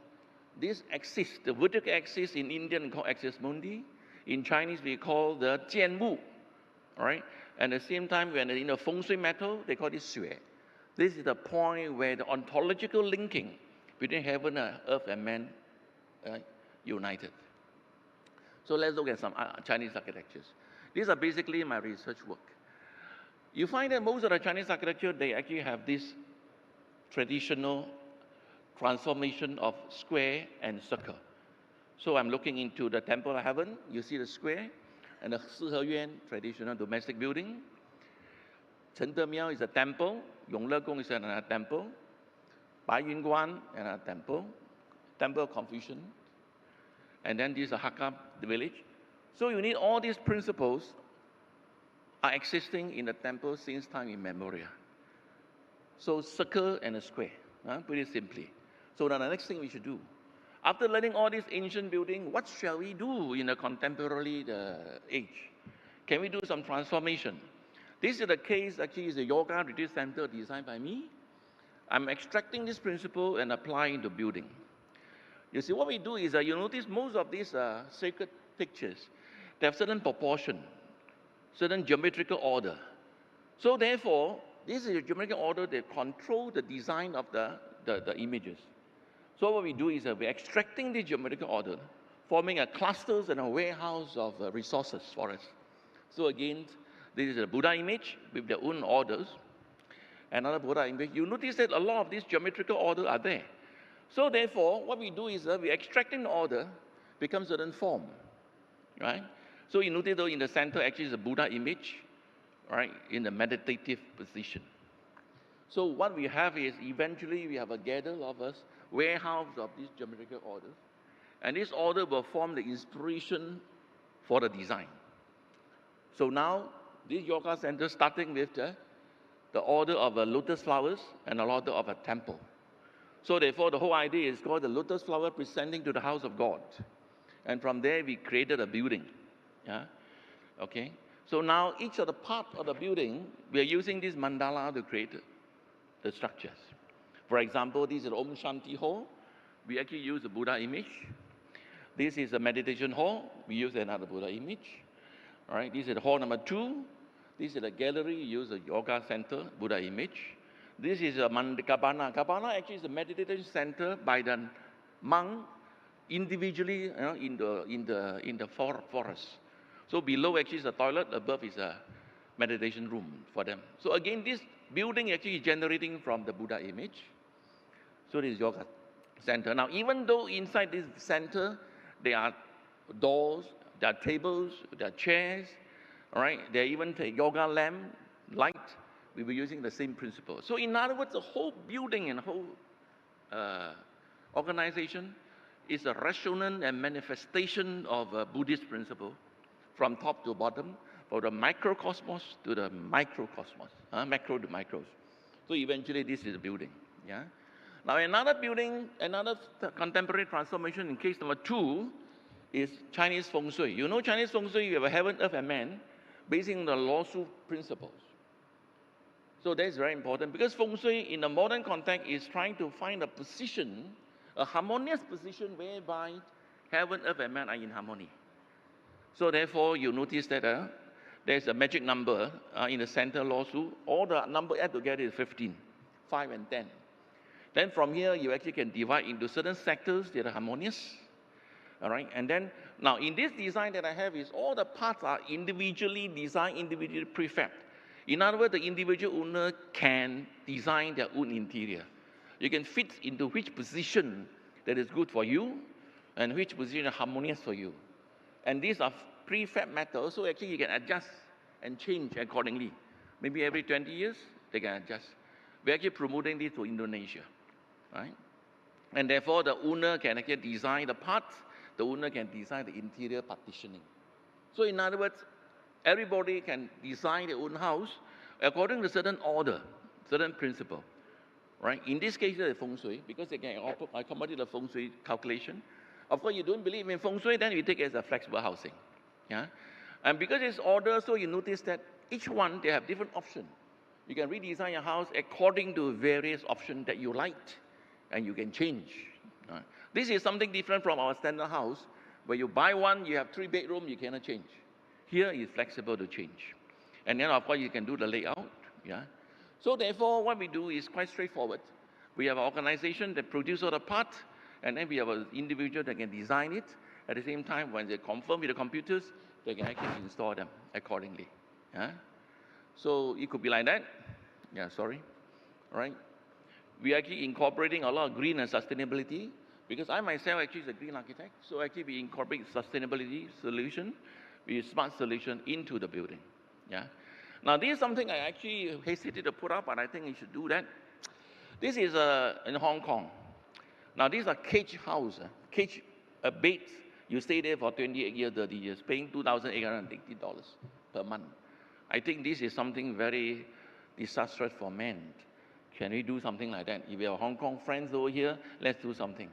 this axis, the vertical axis in Indian called axis mundi. In Chinese, we call the jianwu, all right? And at the same time, when in the feng shui metal, they call it xue. This is the point where the ontological linking between heaven, earth, and man united. So let's look at some Chinese architectures. These are basically my research work. You find that most of the Chinese architecture, they actually have this traditional transformation of square and circle. So I'm looking into the Temple of Heaven. You see the square, and the Siheyuan, traditional domestic building. Chengde Miao is a temple. Yongle Gong is another temple. Baiyun Guan, another temple. Temple of Confucian. And then this is a Hakka, the village. So you need all these principles are existing in the temple since time immemorial. So circle and a square, pretty simply. So now the next thing we should do, after learning all these ancient building, what shall we do in a contemporary age? Can we do some transformation? This is the case, actually, is a yoga retreat center designed by me. I'm extracting this principle and applying the building. You see, what we do is, you notice most of these sacred pictures, they have certain proportion, certain geometrical order. So therefore, this is a geometrical order that control the design of the images. So what we do is we're extracting the geometrical order, forming a clusters and a warehouse of resources for us. So again, this is a Buddha image with their own orders. Another Buddha image. You notice that a lot of these geometrical orders are there. So therefore, what we do is we're extracting the order, becomes a certain form, right? So you notice though in the center actually is a Buddha image, right, in the meditative position. So what we have is eventually we have a gather of us, warehouse of these geometrical orders, and this order will form the inspiration for the design. So now this yoga center starting with the order of lotus flowers and the order of a temple. So therefore the whole idea is called the lotus flower presenting to the house of God. And from there we created a building. Yeah? Okay. So now each of the part of the building, we are using this mandala to create the structures. For example, this is the Om Shanti Hall. We actually use the Buddha image. This is a meditation hall. We use another Buddha image. All right. This is hall number 2. This is the gallery. We use a yoga center, Buddha image. This is a Kabana. Kabana actually is a meditation center by the monk individually, in the forest. So below actually is a toilet, above is a meditation room for them. So again, this building actually is generating from the Buddha image. So this is yoga center. Now, even though inside this center there are doors, there are tables, there are chairs, all right, there are even a yoga lamp, light. We were using the same principle. So in other words, the whole building and whole organization is a resonance and manifestation of a Buddhist principle from top to bottom, from the microcosmos to the microcosmos, macro to micros. So eventually this is a building. Yeah. Now another building, another contemporary transformation in case number 2 is Chinese Feng Shui. You know Chinese Feng Shui, you have a heaven, earth, and man, based on the Law Su principles. So that's very important because Feng Shui in the modern context is trying to find a position, a harmonious position whereby heaven, earth, and man are in harmony. So therefore, you notice that there's a magic number in the center Law Su. All the number add together is 15, 5 and 10. Then from here, you actually can divide into certain sectors that are harmonious. All right, and then now in this design that I have is all the parts are individually designed, individually prefab. In other words, the individual owner can design their own interior. You can fit into which position that is good for you and which position is harmonious for you. And these are prefab metals, so actually you can adjust and change accordingly. Maybe every 20 years, they can adjust. We're actually promoting this to Indonesia, right? And therefore, the owner can actually design the parts, the owner can design the interior partitioning. So in other words, everybody can design their own house according to certain order, certain principle, right? In this case, the Feng Shui, because they can accommodate the Feng Shui calculation. Of course, you don't believe in Feng Shui, then you take it as a flexible housing, yeah? And because it's order, so you notice that each one, they have different options. You can redesign your house according to various options that you liked, and you can change. Right? This is something different from our standard house, where you buy one, you have 3 bedrooms, you cannot change. Here is flexible to change. And then of course you can do the layout. Yeah? So therefore what we do is quite straightforward. We have an organization that produces all the parts, and then we have an individual that can design it. At the same time, when they confirm with the computers, they can actually install them accordingly. Yeah? So it could be like that. Yeah, sorry. All right. We are actually incorporating a lot of green and sustainability, because I myself actually is a green architect. So actually we incorporate sustainability solution, with smart solution into the building. Yeah. Now this is something I actually hesitated to put up, but I think you should do that. This is in Hong Kong. Now these are cage house, cage beds. You stay there for 28 years, 30 years, paying $2,880 per month. I think this is something very disastrous for men. Can we do something like that? If we have Hong Kong friends over here, let's do something.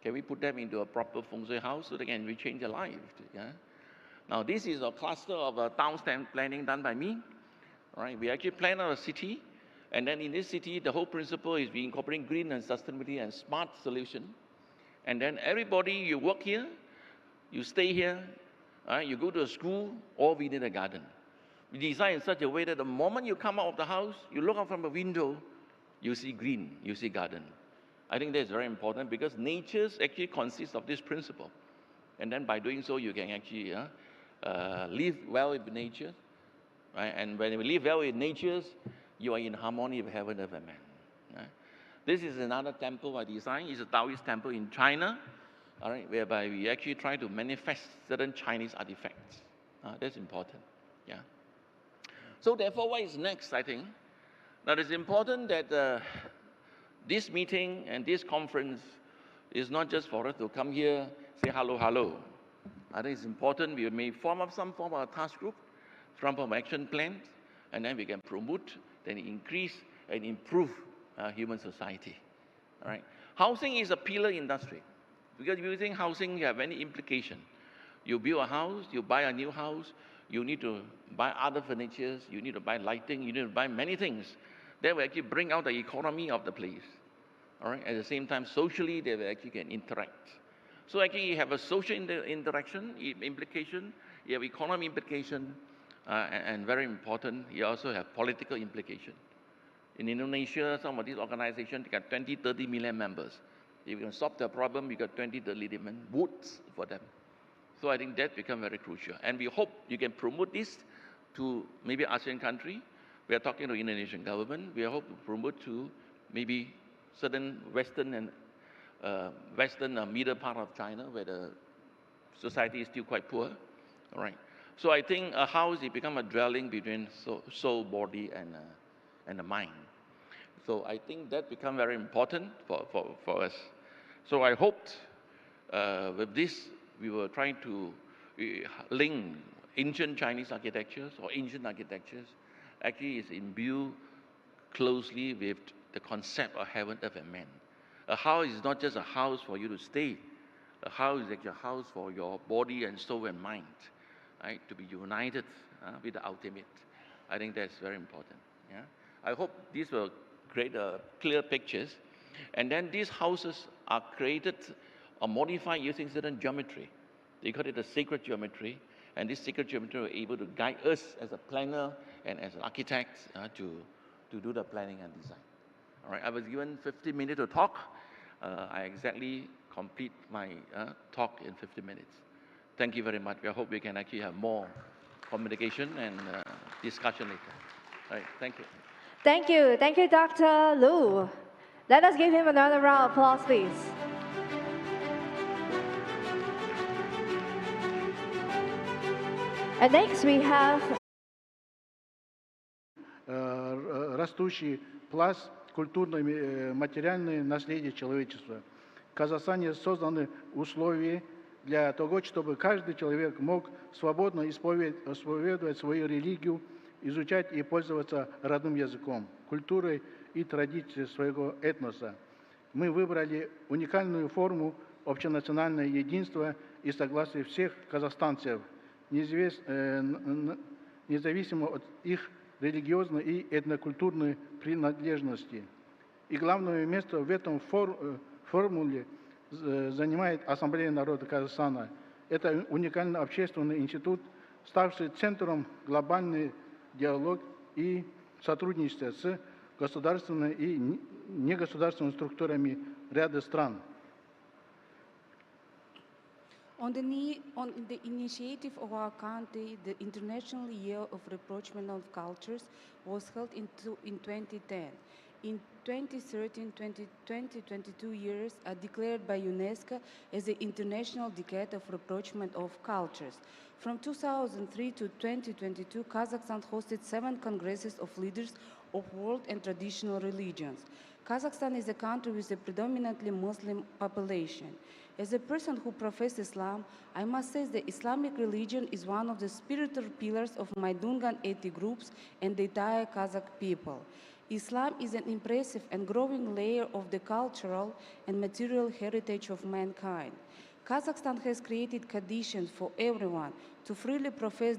Can we put them into a proper feng shui house so they can change their life? Yeah? Now this is a cluster of town planning done by me. All right, we actually plan out a city, and then in this city, the whole principle is we incorporate green and sustainability and smart solution. And then everybody, you work here, you stay here, you go to a school, or we need a garden. We design in such a way that the moment you come out of the house, you look out from a window, you see green, you see garden. I think that's very important, because nature actually consists of this principle. And then by doing so, you can actually live well with nature. Right? And when you live well with nature, you are in harmony with heaven and man. Right? This is another temple I designed. It's a Taoist temple in China, all right, whereby we actually try to manifest certain Chinese artifacts. That's important. Yeah. So therefore, what is next, I think? Now, it's important that this meeting and this conference is not just for us to come here, say hello, hello. I think it's important we may form up some form of a task group, form of action plans, and then we can promote, then increase and improve human society. All right. Housing is a pillar industry, because using housing, you have many implications. You build a house, you buy a new house, you need to buy other furnitures, you need to buy lighting, you need to buy many things. That will actually bring out the economy of the place. All right. At the same time, socially, they will actually can interact. So actually, you have a social interaction implication, you have economy implication, and very important, you also have political implication. In Indonesia, some of these organizations got 20, 30 million members. If you can solve the problem, you got 20, 30 million votes for them. So I think that becomes very crucial. And we hope you can promote this to maybe ASEAN country. We are talking to Indonesian government. We hope to promote to maybe certain Western and middle part of China, where the society is still quite poor. All right. So I think a house, it becomes a dwelling between soul, body, and the mind. So I think that becomes very important for us. So I hoped with this, we were trying to link ancient Chinese architectures or ancient architectures actually is imbued closely with the concept of heaven, earth, and man. A house is not just a house for you to stay. A house is actually a house for your body and soul and mind, right? To be united with the ultimate. I think that's very important. Yeah? I hope these will create clear pictures. And then these houses are created or modified using certain geometry. They call it the sacred geometry. And this sacred geometry will be able to guide us as a planner and as an architect to do the planning and design. All right, I was given 50 minutes to talk. I exactly complete my talk in 50 minutes. Thank you very much. I hope we can actually have more communication and discussion later. All right, thank you. Thank you. Thank you, Dr. Lu. Let us give him another round of applause, please. And next we have растущий пласт культурно-материальное наследие человечества. В Казахстане созданы условия для того, чтобы каждый человек мог свободно исповедовать свою религию, изучать и пользоваться родным языком, культурой и традицией своего этноса. Мы выбрали уникальную форму общенационального единства и согласия всех казахстанцев, независимо от их религиозной и этнокультурной принадлежности. И главное место в этом формуле занимает Ассамблея народа Казахстана. Это уникальный общественный институт, ставший центром глобального диалога и сотрудничества с государственными и негосударственными структурами ряда стран. On the initiative of our country, the International Year of Rapprochement of Cultures was held in 2010. In 2013, 2022 years are declared by UNESCO as the International Decade of Rapprochement of Cultures. From 2003 to 2022, Kazakhstan hosted 7 congresses of leaders of world and traditional religions. Kazakhstan is a country with a predominantly Muslim population. As a person who professes Islam, I must say that Islamic religion is one of the spiritual pillars of my Dungan ethnic groups and the entire Kazakh people. Islam is an impressive and growing layer of the cultural and material heritage of mankind. Kazakhstan has created conditions for everyone to freely profess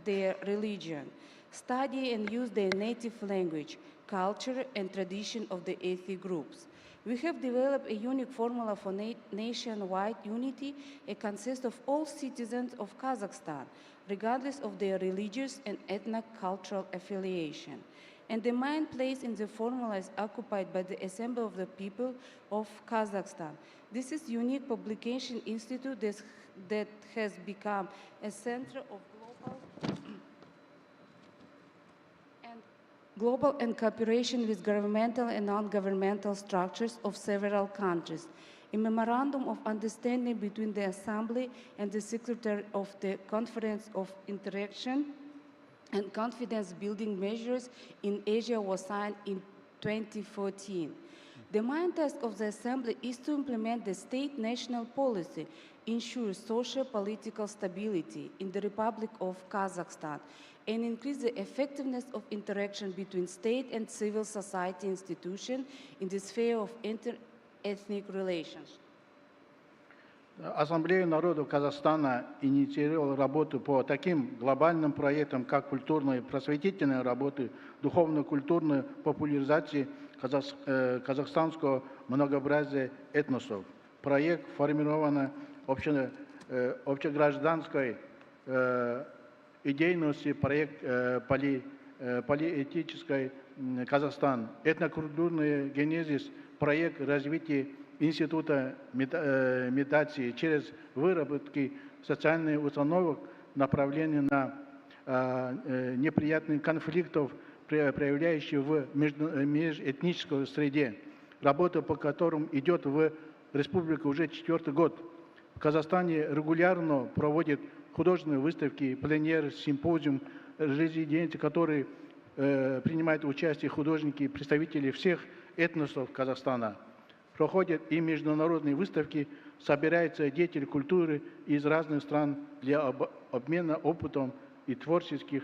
their religion, study and use their native language, culture and tradition of the ethnic groups. We have developed a unique formula for nationwide unity. It consists of all citizens of Kazakhstan, regardless of their religious and ethnic-cultural affiliation. And the main place in the formula is occupied by the Assembly of the People of Kazakhstan. This is a unique publication institute that has become a center of global and cooperation with governmental and non-governmental structures of several countries. A memorandum of understanding between the Assembly and the Secretary of the Conference of Interaction and Confidence-Building Measures in Asia was signed in 2014. The main task of the Assembly is to implement the state national policy, ensure socio-political stability in the Republic of Kazakhstan, and increase the effectiveness of interaction between state and civil society institutions in the sphere of inter-ethnic relations. Ассамблея народов Казахстана инициировала работу по таким глобальным проектам, как культурная и просветительная работа, духовно-культурная популяризация казахстанского многообразия этносов. Проект формирован общегражданской идейности, проект полиэтической Казахстан, этнокультурный генезис, проект развития Института медиации через выработки социальных установок, направленных на неприятных конфликтов, проявляющихся в межэтнической среде, работа по которым идет в республике уже 4-й год. В Казахстане регулярно проводят художественные выставки, пленер, симпозиум, резиденции, которые принимают участие художники, представители всех этносов Казахстана. Проходят и международные выставки, собираются деятели культуры из разных стран для обмена опытом и творческих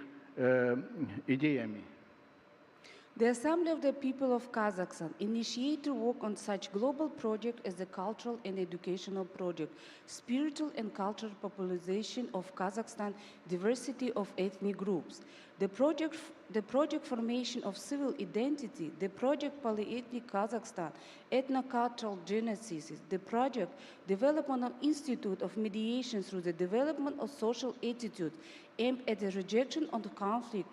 идеями. The Assembly of the People of Kazakhstan initiated work on such global projects as the cultural and educational project, spiritual and cultural popularization of Kazakhstan, diversity of ethnic groups, the project formation of civil identity, the project polyethnic Kazakhstan, ethnocultural genesis, the project development of institute of mediation through the development of social attitude aimed at the rejection of the conflict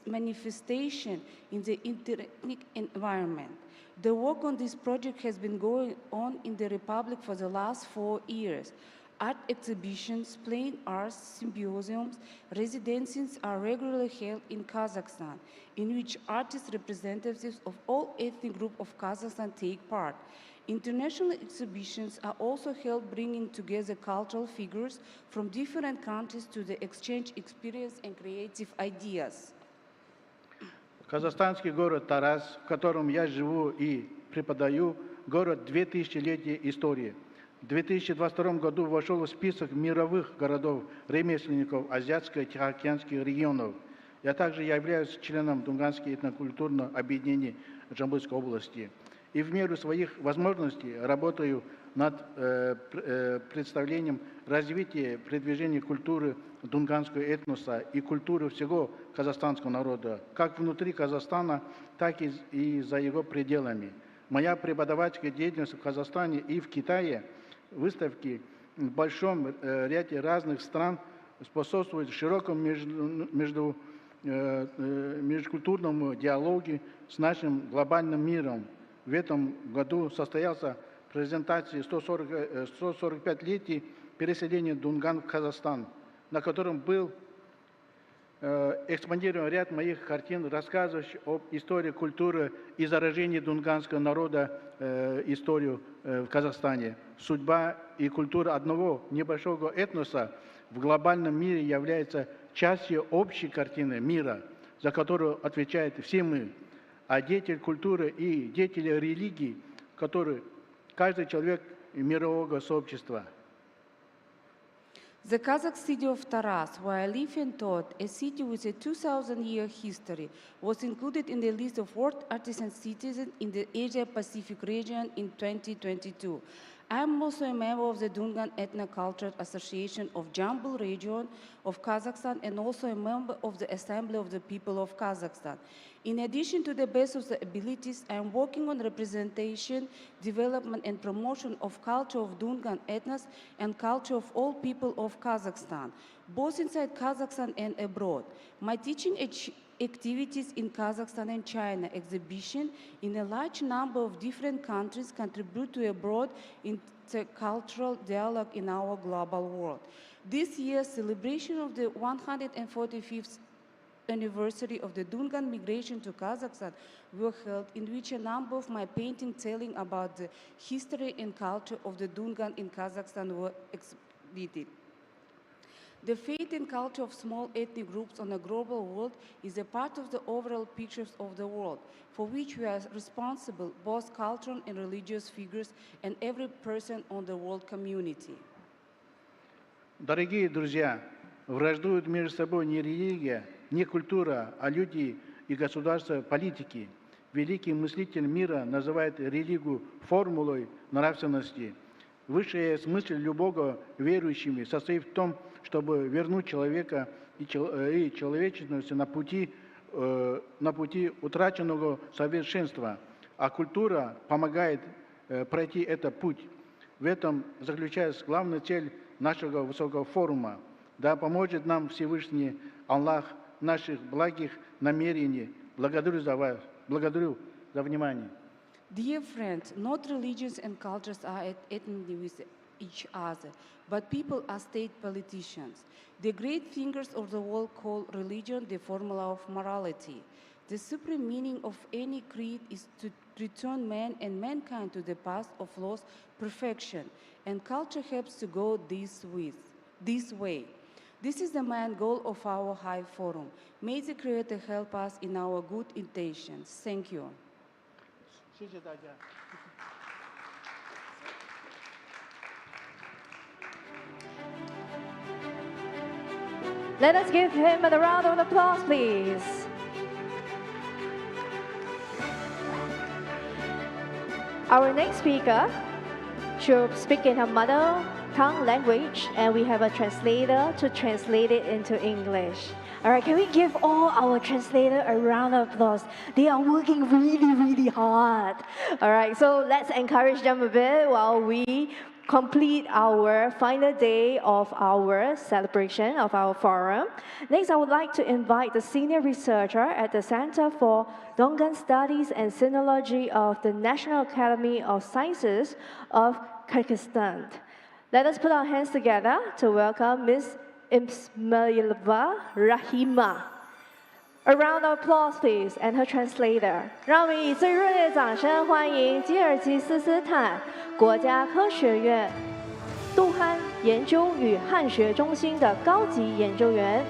manifestation in the interethnic environment. The work on this project has been going on in the Republic for the last 4 years. Art exhibitions, plain arts, symposiums, residencies are regularly held in Kazakhstan, in which artists representatives of all ethnic groups of Kazakhstan take part. International exhibitions are also held, bringing together cultural figures from different countries to the exchange experience and creative ideas. Казахстанский город Тарас, в котором я живу и преподаю, город 2000-летия истории. В 2022 году вошел в список мировых городов-ремесленников Азиатско-Тихоокеанских регионов. Я также являюсь членом Дунганского этнокультурного объединения Жамбылской области. И в меру своих возможностей работаю над представлением развития, продвижения культуры дунганского этноса и культуры всего казахстанского народа, как внутри Казахстана, так и за его пределами. Моя преподавательская деятельность в Казахстане и в Китае, выставки в большом ряде разных стран способствуют широкому межкультурному диалогу с нашим глобальным миром. В этом году состоялся презентации 145-летий переселения Дунган в Казахстан, на котором был экспонирован ряд моих картин, рассказывающих об истории, культуре и заражении дунганского народа историю в Казахстане. Судьба и культура одного небольшого этноса в глобальном мире является частью общей картины мира, за которую отвечают все мы, а деятели культуры и деятели религии, которые каждый человек мирового сообщества. The Kazakh city of Taras, where I live and taught, a city with a 2,000-year history, was included in the list of World Artisan Cities in the Asia-Pacific region in 2022. I am also a member of the Dungan Ethnocultural Association of Jambul region of Kazakhstan and also a member of the Assembly of the People of Kazakhstan. In addition to the best of the abilities, I am working on representation, development and promotion of culture of Dungan ethnos and culture of all people of Kazakhstan, both inside Kazakhstan and abroad. My teaching activities in Kazakhstan and China exhibition in a large number of different countries contribute to a broad intercultural dialogue in our global world. This year's celebration of the 145th anniversary of the Dungan migration to Kazakhstan were held, in which a number of my paintings telling about the history and culture of the Dungan in Kazakhstan were exhibited. The fate and culture of small ethnic groups on a global world is a part of the overall pictures of the world, for which we are responsible, both cultural and religious figures, and every person on the world community. Дорогие друзья, враждуют между собой не религия, не культура, а люди и государства, политики. Великий мыслитель мира называет религию формулой нравственности. Высшая смысл любого верующими состоит в том, чтобы вернуть человека и человечность на пути утраченного совершенства. А культура помогает пройти этот путь. В этом заключается главная цель нашего высокого форума. Да поможет нам Всевышний Аллах наших благих намерений. Благодарю за вас. Благодарю за внимание. Dear friends, not religions and cultures are at enmity with each other, but people are state politicians. The great thinkers of the world call religion the formula of morality. The supreme meaning of any creed is to return man and mankind to the path of lost perfection, and culture helps to go this way. This is the main goal of our high forum. May the Creator help us in our good intentions. Thank you. Let us give him a round of applause, please. Our next speaker should speak in her mother tongue language, and we have a translator to translate it into English. All right, can we give all our translators a round of applause? They are working really, really hard. All right, so let's encourage them a bit while we complete our final day of our celebration of our forum. Next, I would like to invite the senior researcher at the Center for Dungan Studies and Sinology of the National Academy of Sciences of Kyrgyzstan. Let us put our hands together to welcome Ms. Ismailova Rahima. A round of applause, please, and her translator. 让我们以最热烈的掌声欢迎吉尔吉斯斯坦国家科学院杜汉研究与汉学中心的高级研究员。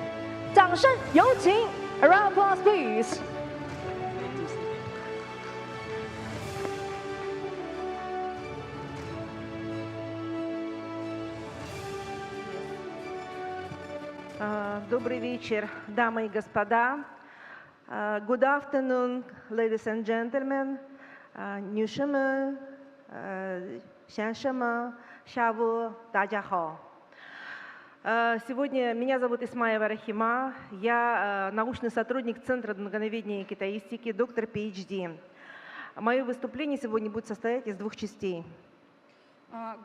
掌声有请 ！A round of applause, please. Добрый вечер, дамы и господа. Good afternoon, ladies and gentlemen. 女士们、先生们，下午大家好。Сегодня меня зовут Исмаева Рахима. Я научный сотрудник Центра дунгановедения и китаистики, доктор PhD. Мое выступление сегодня будет состоять из двух частей.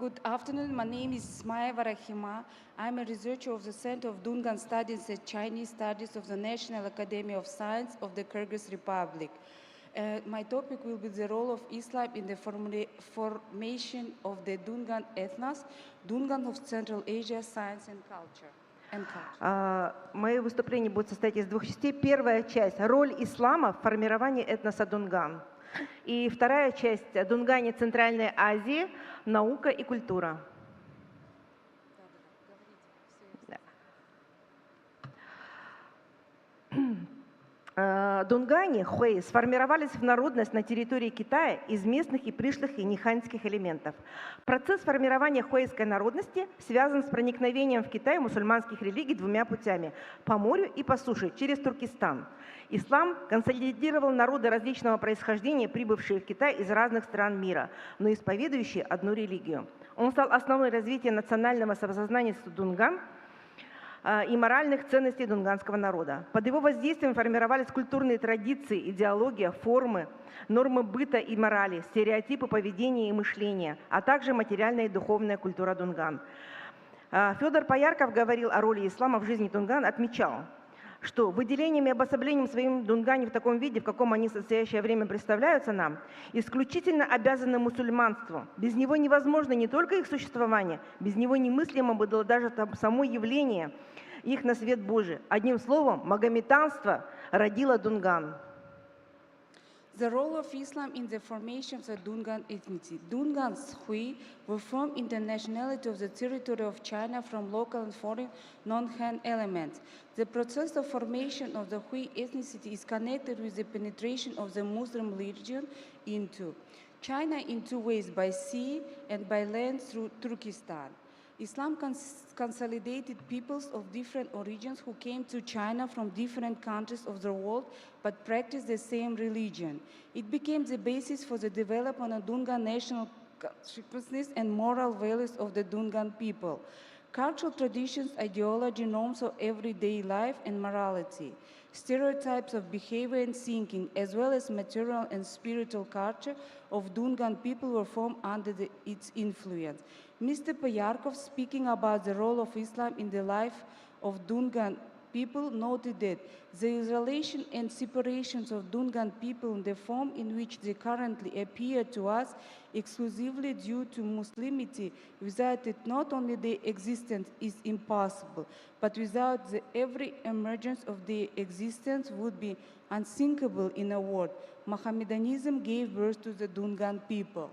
Good afternoon. My name is Ismailova Rahima. I'm a researcher of the Center of Dungan Studies and Chinese Studies of the National Academy of Science of the Kyrgyz Republic. My topic will be the role of Islam in the formation of the Dungan ethnos, Dungan of Central Asia, science and culture. Мое выступление будет состоять из двух частей. Первая часть – роль ислама в формировании этноса Дунган. И вторая часть – Дунгане Центральной Азии, наука и культура. Дунгане, хуэй, сформировались в народность на территории Китая из местных и пришлых и ниханьских элементов. Процесс формирования хуэйской народности связан с проникновением в Китай мусульманских религий двумя путями – по морю и по суше, через Туркестан. Ислам консолидировал народы различного происхождения, прибывшие в Китай из разных стран мира, но исповедующие одну религию. Он стал основой развития национального самосознания Дунган и моральных ценностей дунганского народа. Под его воздействием формировались культурные традиции, идеология, формы, нормы быта и морали, стереотипы поведения и мышления, а также материальная и духовная культура Дунган. Федор Поярков говорил о роли ислама в жизни Дунган, отмечал, что выделением и обособлением своим Дунгане в таком виде, в каком они в настоящее время представляются нам, исключительно обязаны мусульманству. Без него невозможно не только их существование, без него немыслимо было даже само явление их на свет Божий. Одним словом, магометанство родило Дунган. The role of Islam in the formation of the Dungan ethnicity. Dungans Hui were formed in the nationality of the territory of China from local and foreign non-Han elements. The process of formation of the Hui ethnicity is connected with the penetration of the Muslim religion into China in two ways, by sea and by land through Turkestan. Islam consolidated peoples of different origins who came to China from different countries of the world but practiced the same religion. It became the basis for the development of Dungan national consciousness and moral values of the Dungan people. Cultural traditions, ideology, norms of everyday life and morality, stereotypes of behavior and thinking, as well as material and spiritual culture of Dungan people were formed under its influence. Mr. Poyarkov, speaking about the role of Islam in the life of Dungan people, noted that the isolation and separations of Dungan people in the form in which they currently appear to us exclusively due to Muslimity, without it not only their existence is impossible, but without the every emergence of their existence would be unthinkable. In a word, Mohammedanism gave birth to the Dungan people.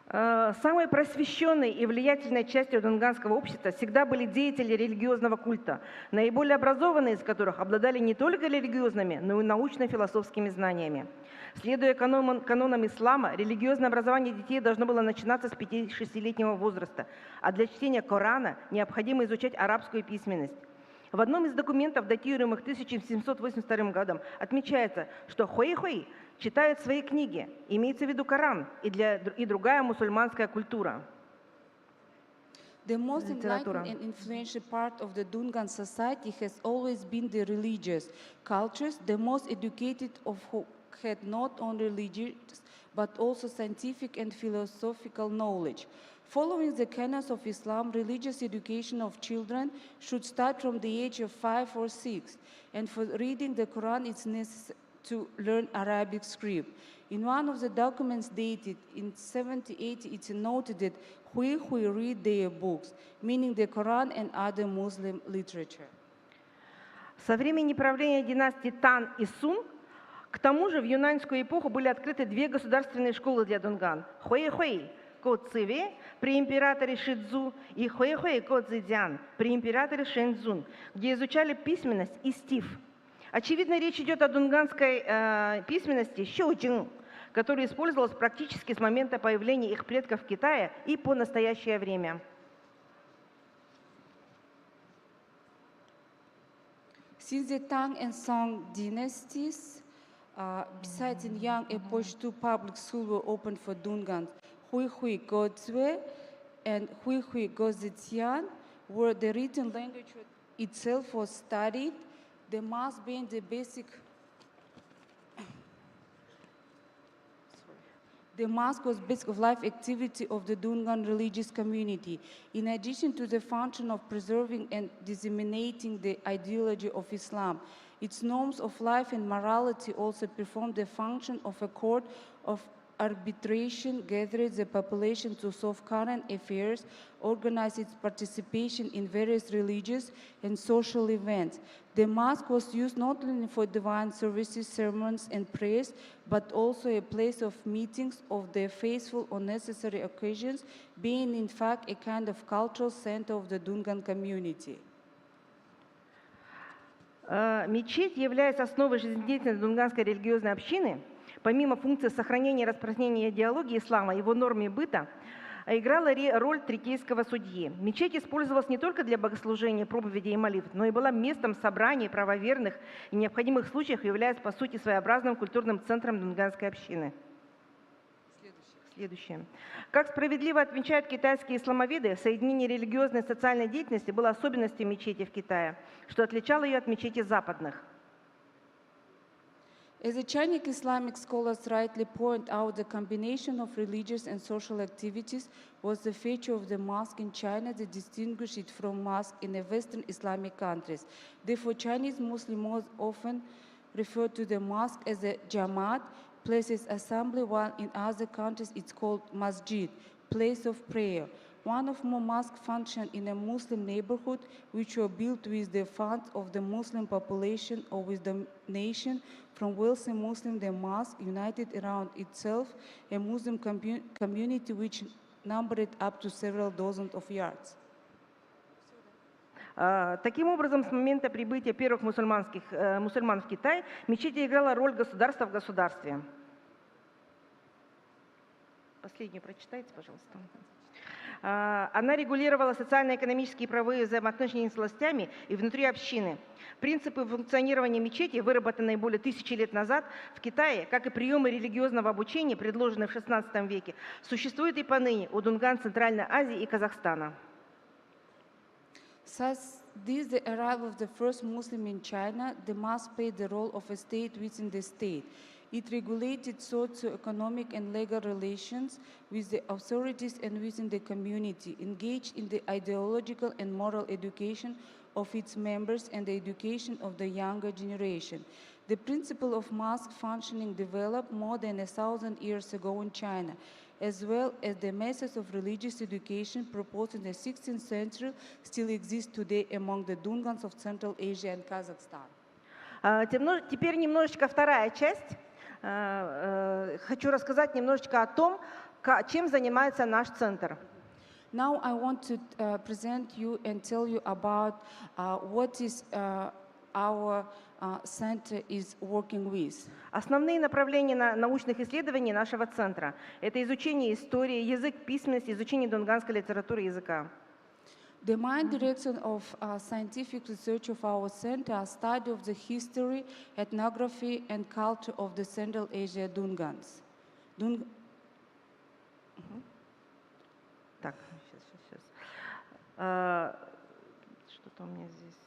Самой просвещенной и влиятельной частью дунганского общества всегда были деятели религиозного культа, наиболее образованные из которых обладали не только религиозными, но и научно-философскими знаниями. Следуя канонам ислама, религиозное образование детей должно было начинаться с 5-6-летнего возраста, а для чтения Корана необходимо изучать арабскую письменность. В одном из документов, датируемых 1782 годом, отмечается, что хуэй-хуэй читают свои книги, имеется в виду Коран и другая мусульманская культура. The most enlightened and influential part of the Dungan society has always been the religious cultures, the most educated of who had not only religious but also scientific and philosophical knowledge. Following the canons of Islam, religious education of children should start from the age of 5 or 6, and for reading the Quran it's necessary to learn Arabic script. In one of the documents dated in 1780, it's noted that Hui read their books, meaning the Quran and other Muslim literature. Со времени правления династий Тан и Сун, к тому же в юнаньскую эпоху были открыты две государственные школы для Дунган. Хуэй-хуэй Код Циве при императоре Шидзу и Хуэй-хуэй Код Цзидзян при императоре Шэньцзун, где изучали письменность и стих. Очевидно, речь идет о дунганской письменности щоуджин, которая использовалась практически с момента появления их предков в Китае и по настоящее время. Since the Tang and Song dynasties, besides in Yang epoch, two public schools were opened for Dungans, Hui Godzwe and Hui Gozijian, where the written language itself was studied. The mass being the basic. The mosque was basic of life activity of the Dungan religious community. In addition to the function of preserving and disseminating the ideology of Islam, Its norms of life and morality also perform the function of a court of arbitration, gathered the population to solve current affairs, organize its participation in various religious and social events. The mosque was used not only for divine services, sermons, and prayers, but also a place of meetings of the faithful on necessary occasions, being in fact a kind of cultural center of the Dungan community. Мечеть, являясь основой жизнедеятельности дунганской религиозной общины, помимо функции сохранения и распространения идеологии ислама, его норм и быта, играла роль третейского судьи. Мечеть использовалась не только для богослужения, проповедей и молитв, но и была местом собраний правоверных и в необходимых случаях являясь, по сути, своеобразным культурным центром дунганской общины. Следующее. Как справедливо отмечают китайские исламоведы, соединение религиозной и социальной деятельности было особенностью мечети в Китае, что отличало ее от мечетей западных. As the Chinese Islamic scholars rightly point out, the combination of religious and social activities was the feature of the mosque in China that distinguished it from mosques in the Western Islamic countries. Therefore, Chinese Muslims often refer to the mosque as a Jamaat, places assembly, while in other countries it's called masjid, place of prayer. One of more mosques function in a Muslim neighborhood, which were built with the funds of the Muslim population or with the nation from wealthy Muslims. The mosque united around itself a Muslim community which numbered up to several dozens of yards. Таким образом, с момента прибытия первых мусульман в Китай, мечеть играла роль государства в государстве. Последнюю прочитайте, пожалуйста. Она регулировала социально-экономические и правовые взаимоотношения с властями и внутри общины. Принципы функционирования мечети, выработанные более 1000 лет назад в Китае, как и приемы религиозного обучения, предложенные в XVI веке, существуют и поныне у Дунган Центральной Азии и Казахстана. Thus, this the arrival of the first Muslim in China, the mosque played the role of a state within the state. It regulated socio-economic and legal relations with the authorities and within the community, engaged in the ideological and moral education of its members and the education of the younger generation. The principle of mosque functioning developed more than 1,000 years ago in China, as well as the methods of religious education proposed in the 16th century still exist today among the Dungans of Central Asia and Kazakhstan. Теперь немножечко вторая часть. Хочу рассказать немножечко о том, чем занимается наш центр. Now I want to present you and tell you about what is our center is working with. Основные направления научных исследований нашего центра – это изучение истории, язык, письменность, изучение дунганской литературы и языка. The main direction of scientific research of our center are study of the history, ethnography, and culture of the Central Asia Dungans. Так, сейчас. Что-то у меня здесь.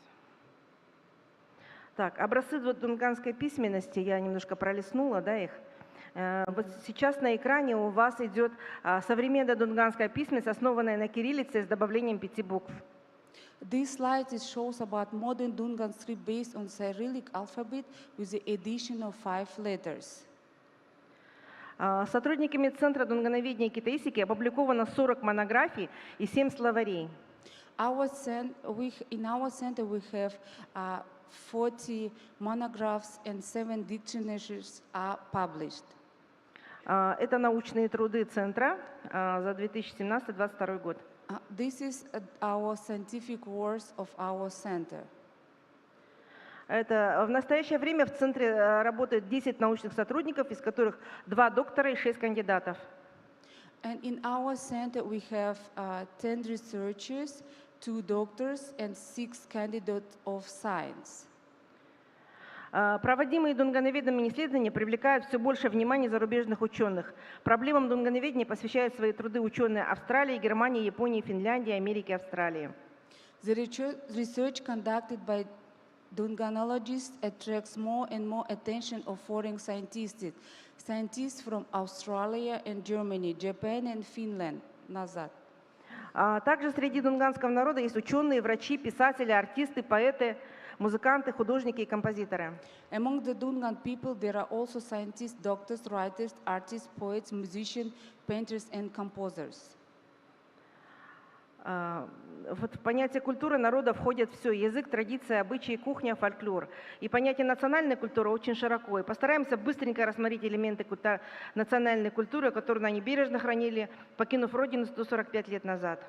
Так, образцы дунганской письменности, я немножко пролистнула, да, их. Вот сейчас на экране у вас идет современная дунганская письменность, основанная на кириллице с добавлением 5 букв. This slide shows about modern Dungan script based on Cyrillic alphabet with the addition of 5 letters. Сотрудниками Центра дунгановедения и китаистики опубликовано 40 монографий и 7 словарей. In our center we have 40 monographs and 7 dictionaries are published. Это научные труды Центра за 2017-2022 год. This is our scientific works of our center. В настоящее время в Центре работает 10 научных сотрудников, из которых 2 доктора и 6 кандидатов. And in our center we have 10 researchers, 2 doctors and 6 candidates of science. Проводимые дунгановедными исследования привлекают все больше внимания зарубежных ученых. Проблемам дунгановедения посвящают свои труды ученые Австралии, Германии, Японии, Финляндии, Америки и Австралии. The research conducted by Dunganologists attracts more and more attention of foreign scientists. Scientists from Australia and Germany, Japan and Finland. Назад. Также среди дунганского народа есть ученые, врачи, писатели, артисты, поэты. музыканты, художники и композиторы. Among the Dungan people, there are also scientists, doctors, writers, artists, poets, musicians, painters, and composers. Вот в понятие культуры народа входит все: язык, традиции, обычаи, кухня, фольклор. И понятие национальной культуры очень широко. И постараемся быстренько рассмотреть элементы национальной культуры, которые они бережно хранили, покинув родину 145 лет назад.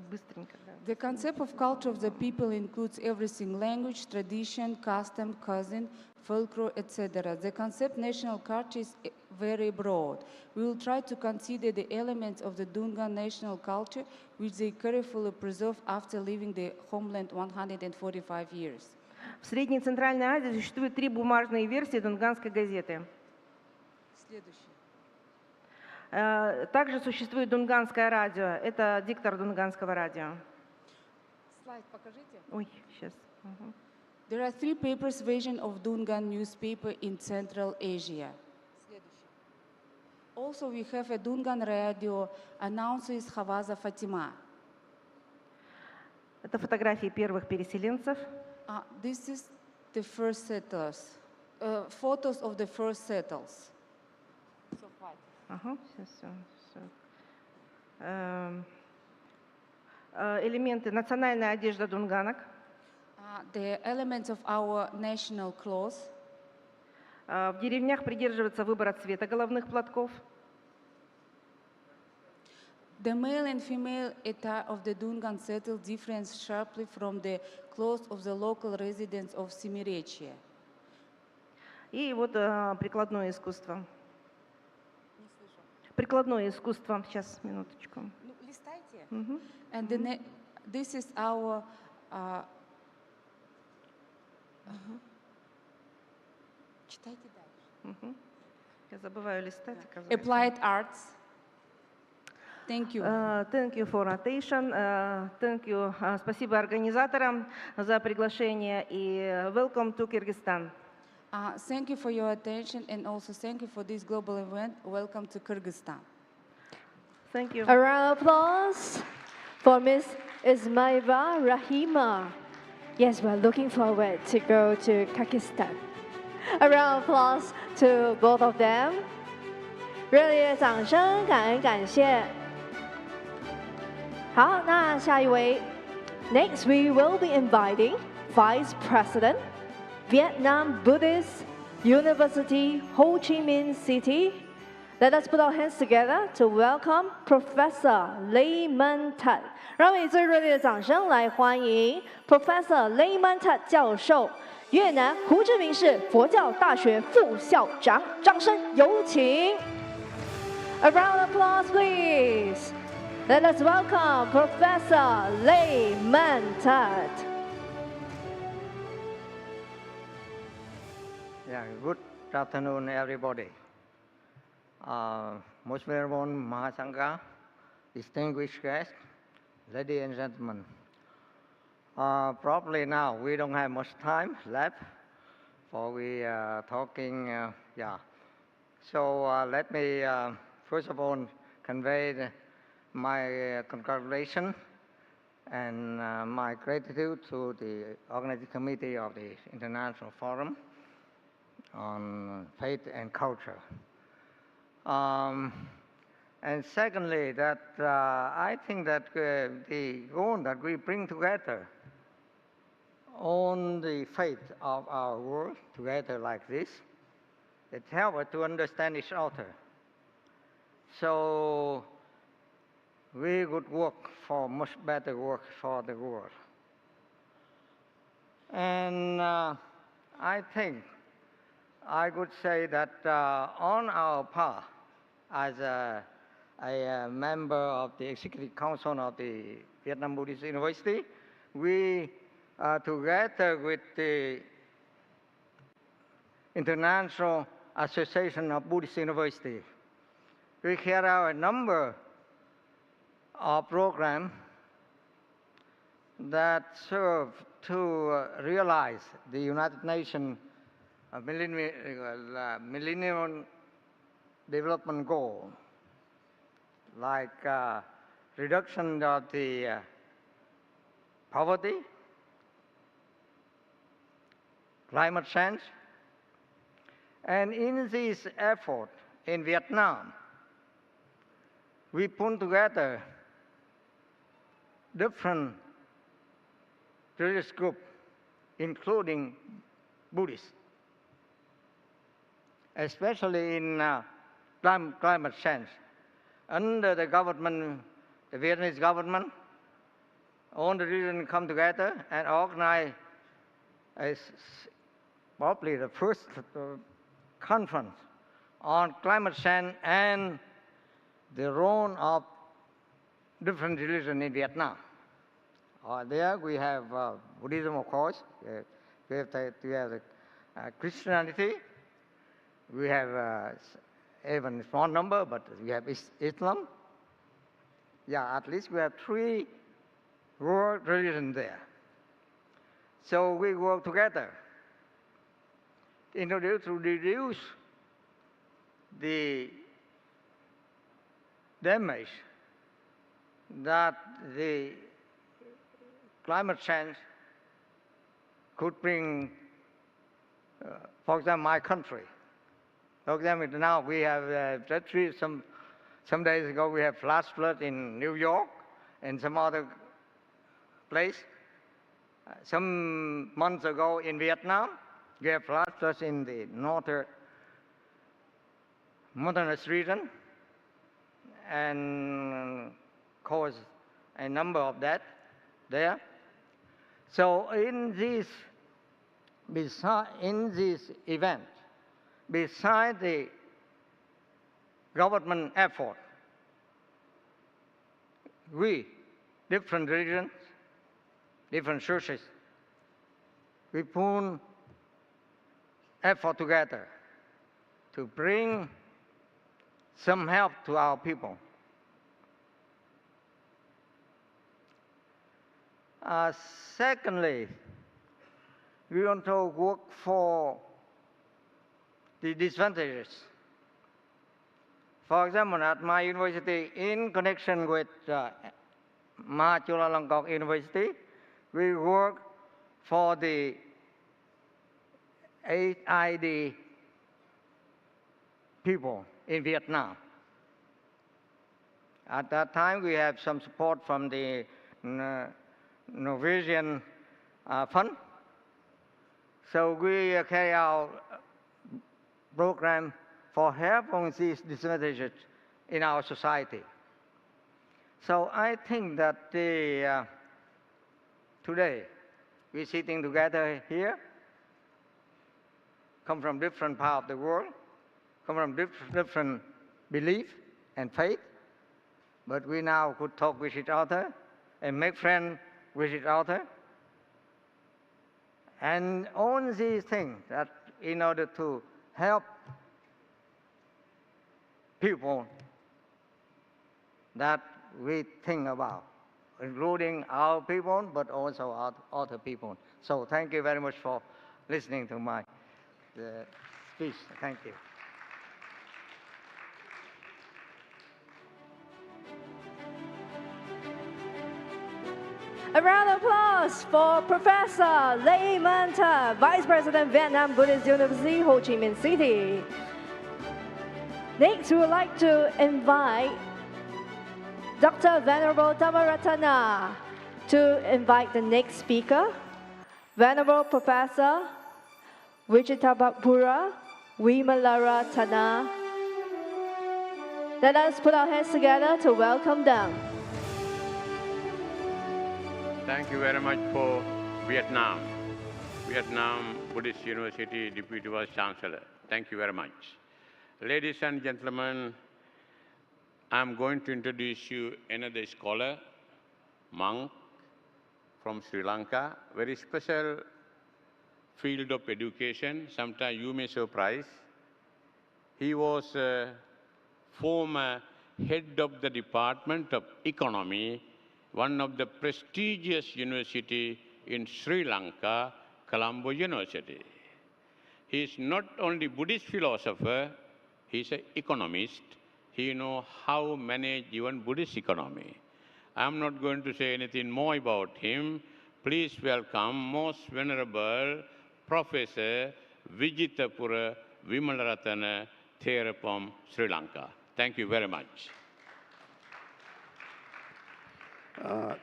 Быстренько, да. The concept of culture of the people includes everything: language, tradition, custom, cousin, folklore, etc. The concept national culture is very broad. We will try to consider the elements of the Dungan national culture, which they carefully preserve after leaving their homeland 145 years. В Средней и Центральной Азии существует 3 бумажные версии Дунганской газеты. Также существует Дунганское радио. Это диктор Дунганского радио. Слайд покажите. Ой, сейчас. There are 3 papers version of Dungan newspaper in Central Asia. Also, we have a Dungan radio announcer is Havaza Fatima. Это фотографии первых переселенцев. This is the first settlers. Photos of the first settlers. Ага, сейчас. Элементы национальная одежда дунганок. The elements of our national clothes. В деревнях придерживаются выбора цвета головных платков. The male and female attire of the Dungan settled differs sharply from the clothes of the local residents of Semirechye. И вот прикладное искусство. Прикладное искусство. Сейчас, минуточку. Листайте. And this is our читайте дальше. Я забываю листать. Applied arts. Thank you. Thank you for attention. Thank you. Спасибо организаторам за приглашение и welcome to Kyrgyzstan. Thank you for your attention and also thank you for this global event. Welcome to Kyrgyzstan. Thank you. A round of applause for Ms. Ismaeva Rahima. Yes, we're looking forward to go to Kyrgyzstan. A round of applause to both of them. 热烈的掌声，感恩感谢。好，那下一位 ，Next we will be inviting Vice President, Vietnam Buddhist University, Ho Chi Minh City. Let us put our hands together to welcome Professor Layman Tat. 让我们以最热烈的掌声来欢迎 Professor Layman Tat 教授，越南胡志明市佛教大学副校长。掌声有请。A round of applause, please. Let us welcome Professor Layman Tat. Yeah, good afternoon, everybody. Most venerable Mahasangha, distinguished guests, ladies and gentlemen. Probably now we don't have much time left, for we are talking. So let me first of all convey my congratulations and my gratitude to the organizing committee of the International Forum on Faith and Culture. And secondly, that I think that the goal that we bring together on the faith of our world together like this, it helps us to understand each other. So we would work for much better work for the world. And I think I would say that on our part, as a member of the Executive Council of the Vietnam Buddhist University, we together with the International Association of Buddhist Universities, we carry out a number of programs that serve to realize the United Nations Millennium Development Goal, like reduction of the poverty, climate change. And in this effort in Vietnam, we put together different religious groups, including Buddhists, especially in climate change. Under the government, the Vietnamese government, all the religions come together and organize probably the first conference on climate change and the role of different religions in Vietnam. There we have Buddhism, of course. We have Christianity. We have even a small number, but we have Islam. Yeah, at least we have 3 world religions there. So we work together to reduce the damage that the climate change could bring, for example, my country. For example, now we have some days ago we have flash flood in New York and some other place. Some months ago in Vietnam, we have flash floods in the northern mountainous region and caused a number of that there. So in this event, beside the government effort, we, different religions, different churches, we put effort together to bring some help to our people. Secondly, we want to work for the disadvantages. For example, at my university, in connection with Chulalongkorn University, we work for the AID people in Vietnam. At that time, we have some support from the Norwegian Fund. So we carry out a program for helping these disadvantages in our society. So I think that today, we're sitting together here, come from different parts of the world, come from different beliefs and faith, but we now could talk with each other and make friends with each other. And all these things that in order to help people that we think about, including our people, but also other people. So thank you very much for listening to my speech. Thank you. A round of applause for Professor Lê Minh Thơ, Vice President, Vietnam Buddhist University, Ho Chi Minh City. Next, we would like to invite Dr. Venerable Dhammaratana to invite the next speaker, Venerable Professor Vichitabhura Wimalaratana. Let us put our hands together to welcome them. Thank you very much for Vietnam Buddhist University Deputy Vice Chancellor. Thank you very much. Ladies and gentlemen, I'm going to introduce you another scholar, monk from Sri Lanka, very special field of education. Sometimes you may surprise. He was a former head of the Department of Economy, one of the prestigious university in Sri Lanka, Colombo University. He is not only Buddhist philosopher, he is an economist. He knows how to manage even Buddhist economy. I'm not going to say anything more about him. Please welcome Most Venerable Professor Vijitapura Vimalaratana Therapam, Sri Lanka. Thank you very much.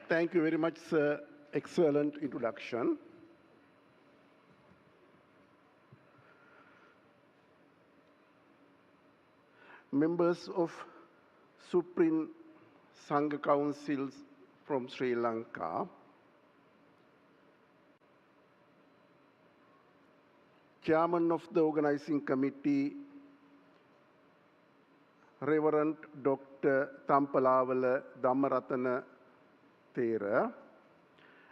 Thank you very much, sir. Excellent introduction. Members of Supreme Sangha Councils from Sri Lanka, Chairman of the Organizing Committee, Reverend Dr. Tampalavala Dhammaratana Thera,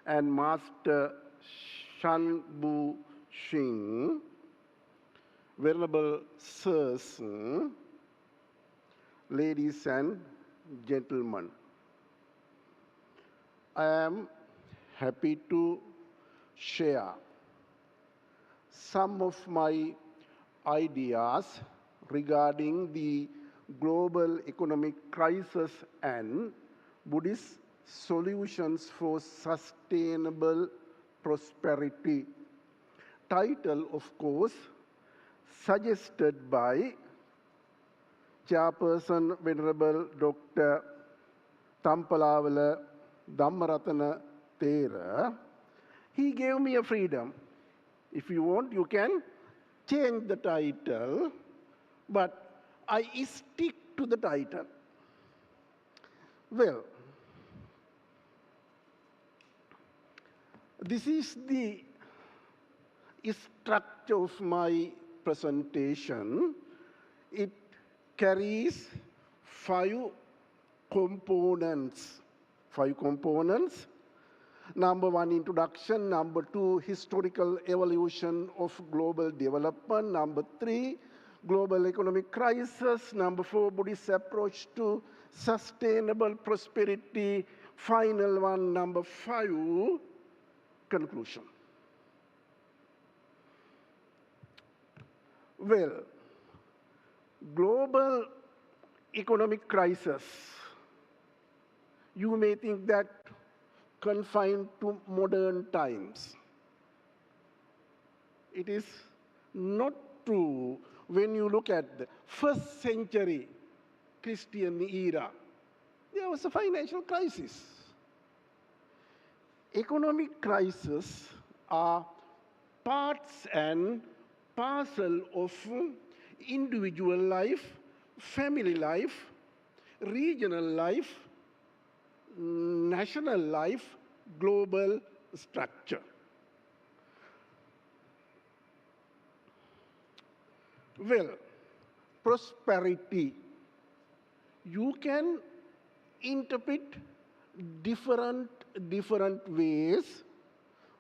and Master Shan Bu Singh, Venerable Sirs, ladies and gentlemen, I am happy to share some of my ideas regarding the global economic crisis and Buddhist solutions for sustainable prosperity. Title, of course, suggested by Chairperson Venerable Dr. Tampalavala Dhammaratana Thera. He gave me a freedom. If you want, you can change the title, but I stick to the title. Well, this is the structure of my presentation. It carries 5 components. 5 components. Number 1, introduction. Number 2, historical evolution of global development. Number 3, global economic crisis. Number 4, Buddhist approach to sustainable prosperity. Final one, number 5, conclusion. Well, global economic crisis, you may think that confined to modern times. It is not true when you look at the 1st century Christian era. There was a financial crisis. Economic crises are parts and parcel of individual life, family life, regional life, national life, global structure. Well, prosperity, you can interpret different ways.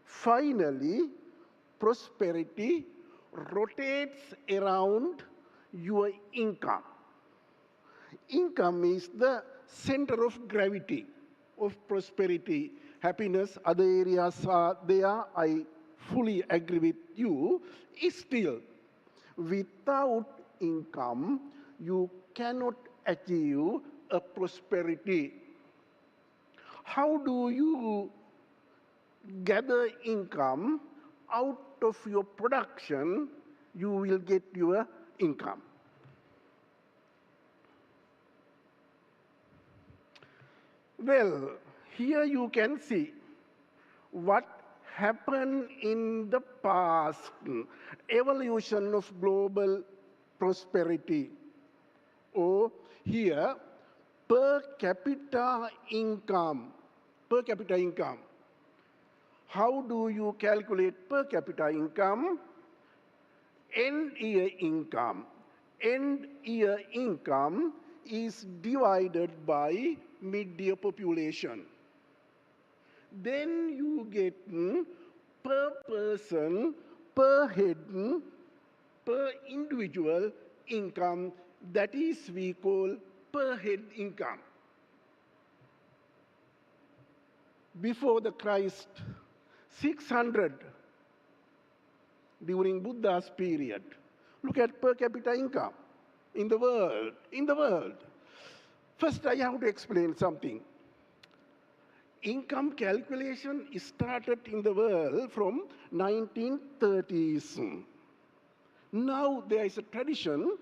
Finally, prosperity rotates around your income. Income is the center of gravity of prosperity. Happiness, other areas are there, I fully agree with you. Still, without income, you cannot achieve a prosperity. How do you gather income? Out of your production, you will get your income. Well, here you can see what happened in the past, evolution of global prosperity. Or here, per capita income. How do you calculate per capita income? End year income. End year income is divided by mid-year population. Then you get per person, per head, per individual income. That is we call per head income. Before the Christ, 600 during Buddha's period. Look at per capita income in the world. First, I have to explain something. income calculation started in the world from 1930s. Now there is a tradition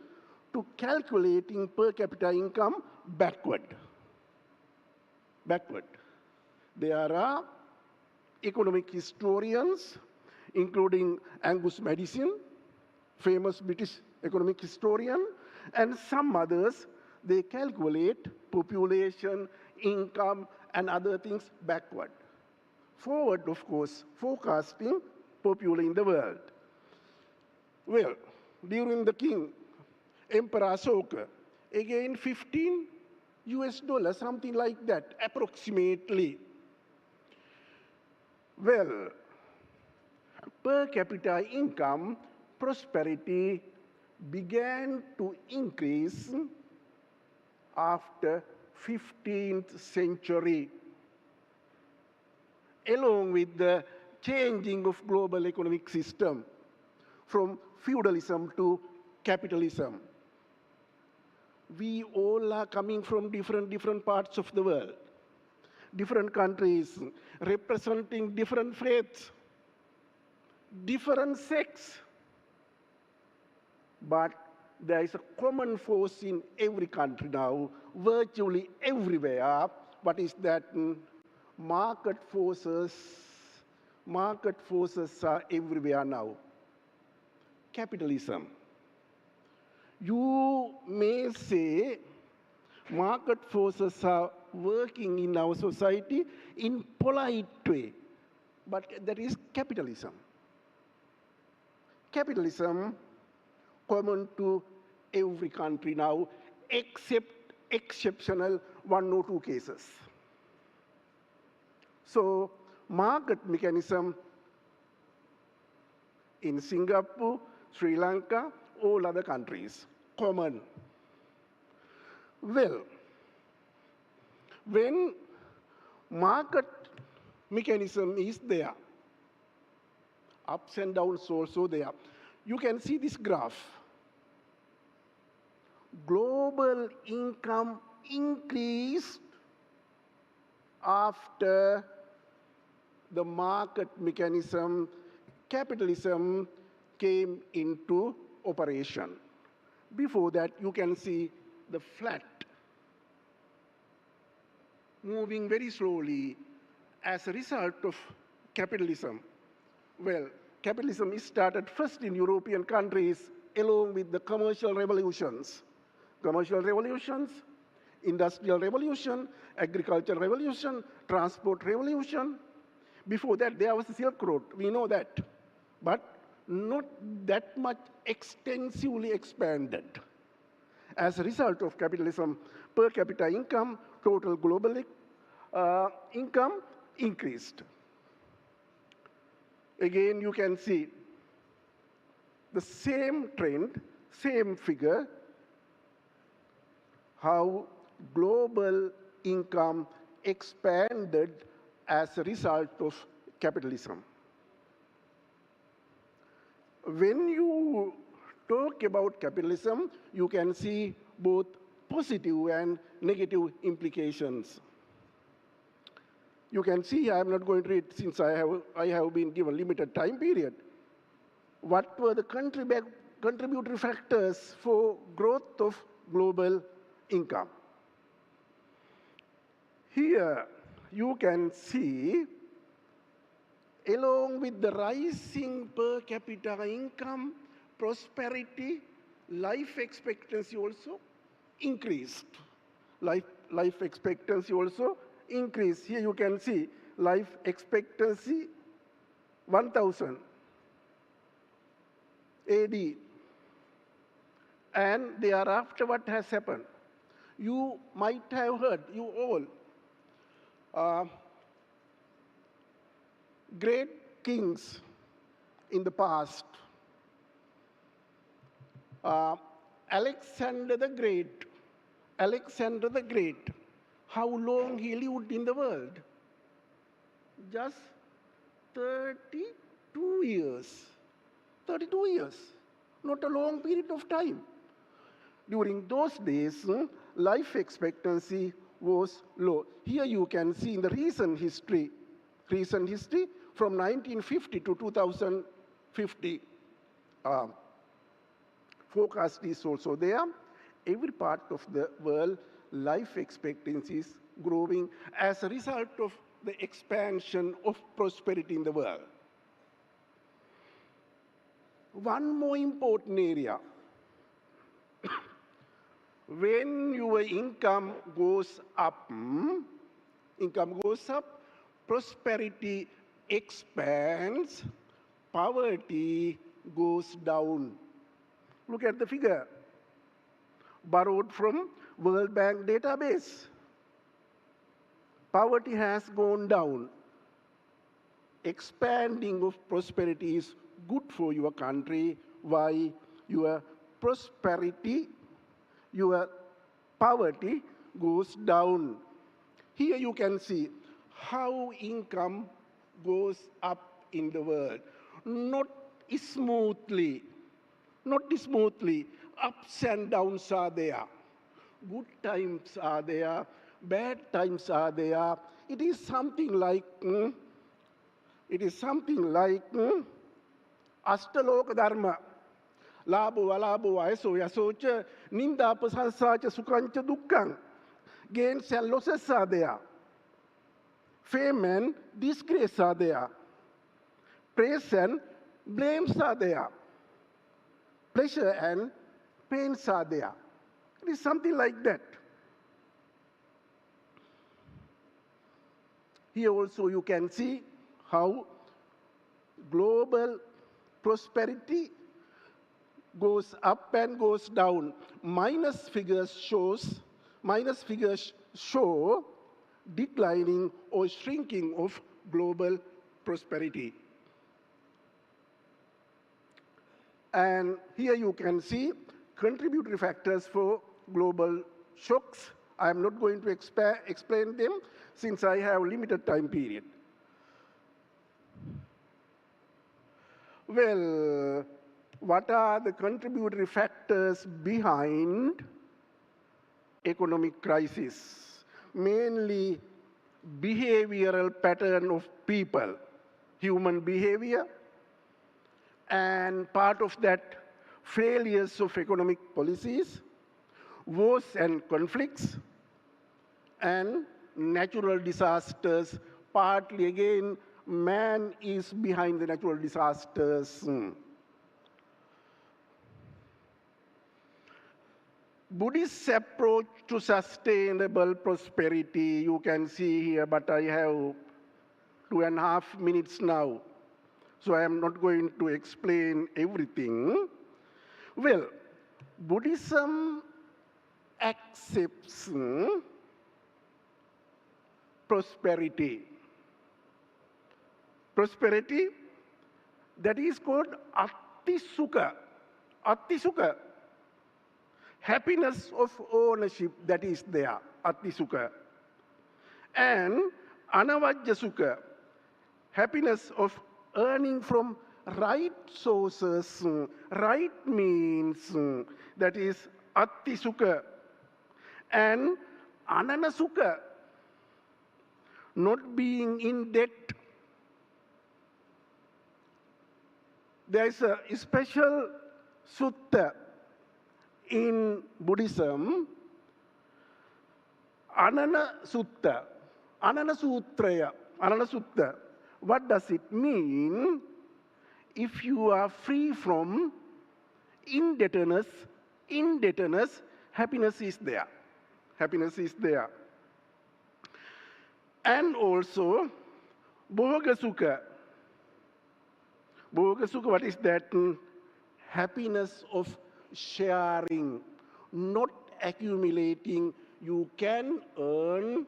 to calculating per capita income backward. There are economic historians, including Angus Maddison, famous British economic historian, and some others. They calculate population, income, and other things backward. Forward, of course, forecasting population in the world. Well, during the king, Emperor Ashoka, again $15, something like that, approximately. Well, per capita income, prosperity began to increase after 15th century, along with the changing of global economic system from feudalism to capitalism. We all are coming from different parts of the world, different countries, representing different faiths, different sects. But there is a common force in every country now, virtually everywhere. What is that? Market forces are everywhere now. Capitalism. You may say market forces are working in our society in polite way, but that is capitalism. Capitalism common to every country now, except exceptional 1 or 2 cases. So market mechanism in Singapore, Sri Lanka, all other countries, common. Well, when market mechanism is there, ups and downs also there, you can see this graph. Global income increased after the market mechanism, capitalism came into operation. Before that, you can see the flat, moving very slowly as a result of capitalism. Well, capitalism started first in European countries along with the commercial revolutions. Commercial revolutions, industrial revolution, agricultural revolution, transport revolution. Before that, there was the Silk Road, we know that. But not that much extensively expanded. As a result of capitalism, per capita income, total global income increased. Again, you can see the same trend, same figure, how global income expanded as a result of capitalism. When you talk about capitalism, you can see both positive and negative implications. You can see, I'm not going to read since I have been given limited time period. What were the contributory factors for growth of global income? Here you can see, along with the rising per capita income, prosperity, life expectancy also increased. Life expectancy also increased. Here you can see life expectancy 1000 AD. And thereafter what has happened? You might have heard, you all, great kings in the past. Alexander the Great, how long he lived in the world? Just 32 years. 32 years, not a long period of time. During those days, life expectancy was low. Here you can see in the recent history from 1950 to 2050. Forecast is also there. Every part of the world, life expectancy is growing as a result of the expansion of prosperity in the world. One more important area. When your income goes up, prosperity expands, poverty goes down. Look at the figure, borrowed from World Bank database. Poverty has gone down. Expanding of prosperity is good for your country. Why? Your prosperity, your poverty goes down. Here you can see how income goes up in the world. Not smoothly. Ups and downs are there. Good times are there. Bad times are there. It is something like Astaloka Dharma. Labo, alabo, aeso, yasocha, ninda, pasansacha, sukancha, dukkang. Gains and losses are there. Fame and disgrace are there. Praise and blames are there. Pleasure and pains are there. It is something like that. Here also you can see how global prosperity goes up and goes down. Minus figures show declining or shrinking of global prosperity. And here you can see contributory factors for global shocks. I am not going to explain them since I have limited time period. Well, what are the contributory factors behind economic crisis? Mainly behavioral pattern of people, human behavior, and part of that, failures of economic policies, wars and conflicts, and natural disasters. Partly again, man is behind the natural disasters. Buddhist approach to sustainable prosperity, you can see here, but I have 2.5 minutes now, so I am not going to explain everything. Well, Buddhism accepts prosperity. Prosperity, that is called Attisukha. Attisukha. Happiness of ownership, that is there, Attisukha. And Anavajjasukha, happiness of earning from right sources, right means, that is Attisukha. And Ananasukha, not being in debt. There is a special sutta in Buddhism, Anana Sutta, Anana Sutraya, Anana Sutta. What does it mean? If you are free from indebtedness, happiness is there. Happiness is there. And also, Bhogasukha. Bhogasukha, what is that? Happiness of sharing, not accumulating. You can earn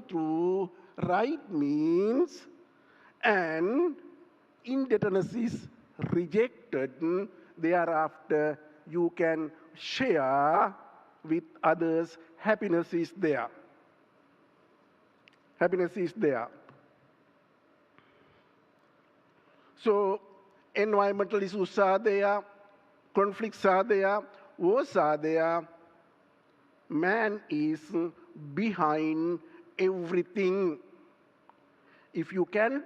through right means, and indebtedness is rejected. Thereafter, you can share with others. Happiness is there. Happiness is there. So, environmental issues are there, conflicts are there, wars are there, man is behind everything. If you can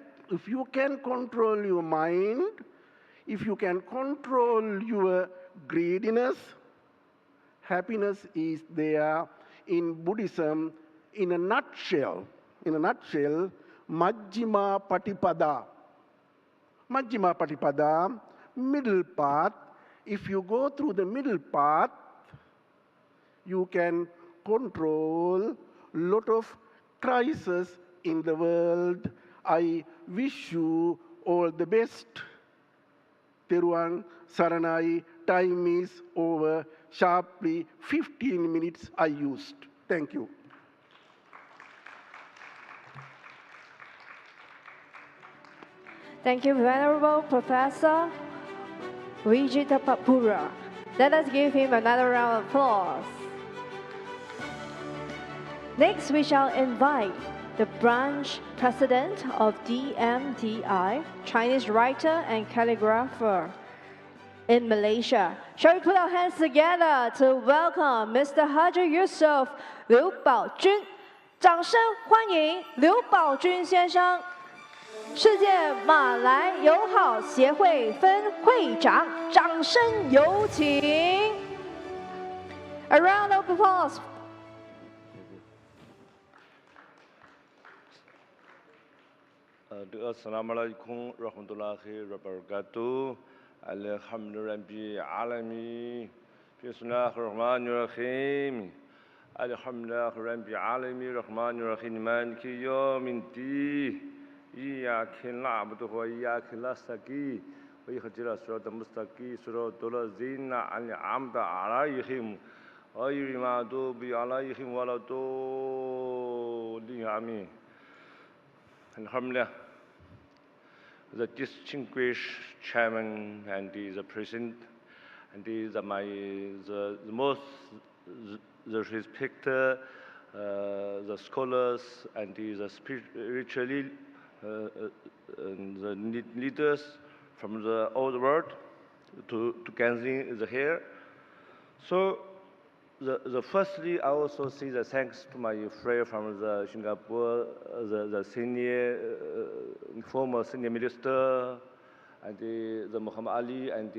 control your mind, if you can control your greediness, happiness is there. In Buddhism, in a nutshell, Majjhima Patipada. Majjhima Patipada, middle path. If you go through the middle path, you can control a lot of crises in the world. I wish you all the best. Teruan Saranai, time is over. Sharply 15 minutes I used. Thank you. Thank you, Venerable Professor Vijitapura. Let us give him another round of applause. Next, we shall invite the branch president of DMDI, Chinese writer and calligrapher in Malaysia. Shall we put our hands together to welcome Mr. Haji Yusuf Liu Baojun? 掌声欢迎刘宝军先生，世界马来友好协会分会长，掌声有请。A round of applause. Assalamualaikum warahmatullahi wabarakatuh. Alhamdulillahi alamin. Bismillahirrahmanirrahim. Alhamdulillahi alamin rahmanirrahim maliki yawmiddin. Iyyaka na'budu wa iyyaka nasta'in. Wa ihdinas siratal mustaqim siratal ladzina an'amta 'alaihim ghairil maghdubi 'alaihim waladdallin. Amin. Alhamdulillah. The distinguished chairman and the president and the most respected the scholars and the spiritually the leaders from the old world to gathering here. So firstly, I also say the thanks to my friend from the Singapore, the senior, former senior minister, and the Muhammad Ali, and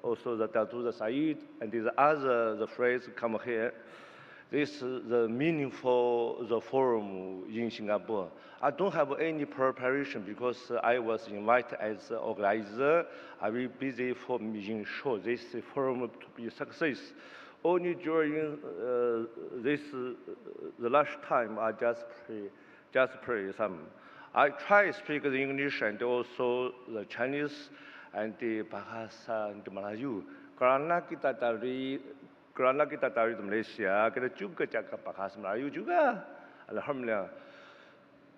also the Datuk Said, and the other friends come here. This is the meaningful forum in Singapore. I don't have any preparation because I was invited as an organizer. I will be there for ensure this forum to be a success. Only during the last time, I just pray some. I try to speak the English and also the Chinese and the Bahasa and the Melayu. Kerana kita dari Malaysia, kita juga cakap Bahasa Melayu juga. Alhamdulillah.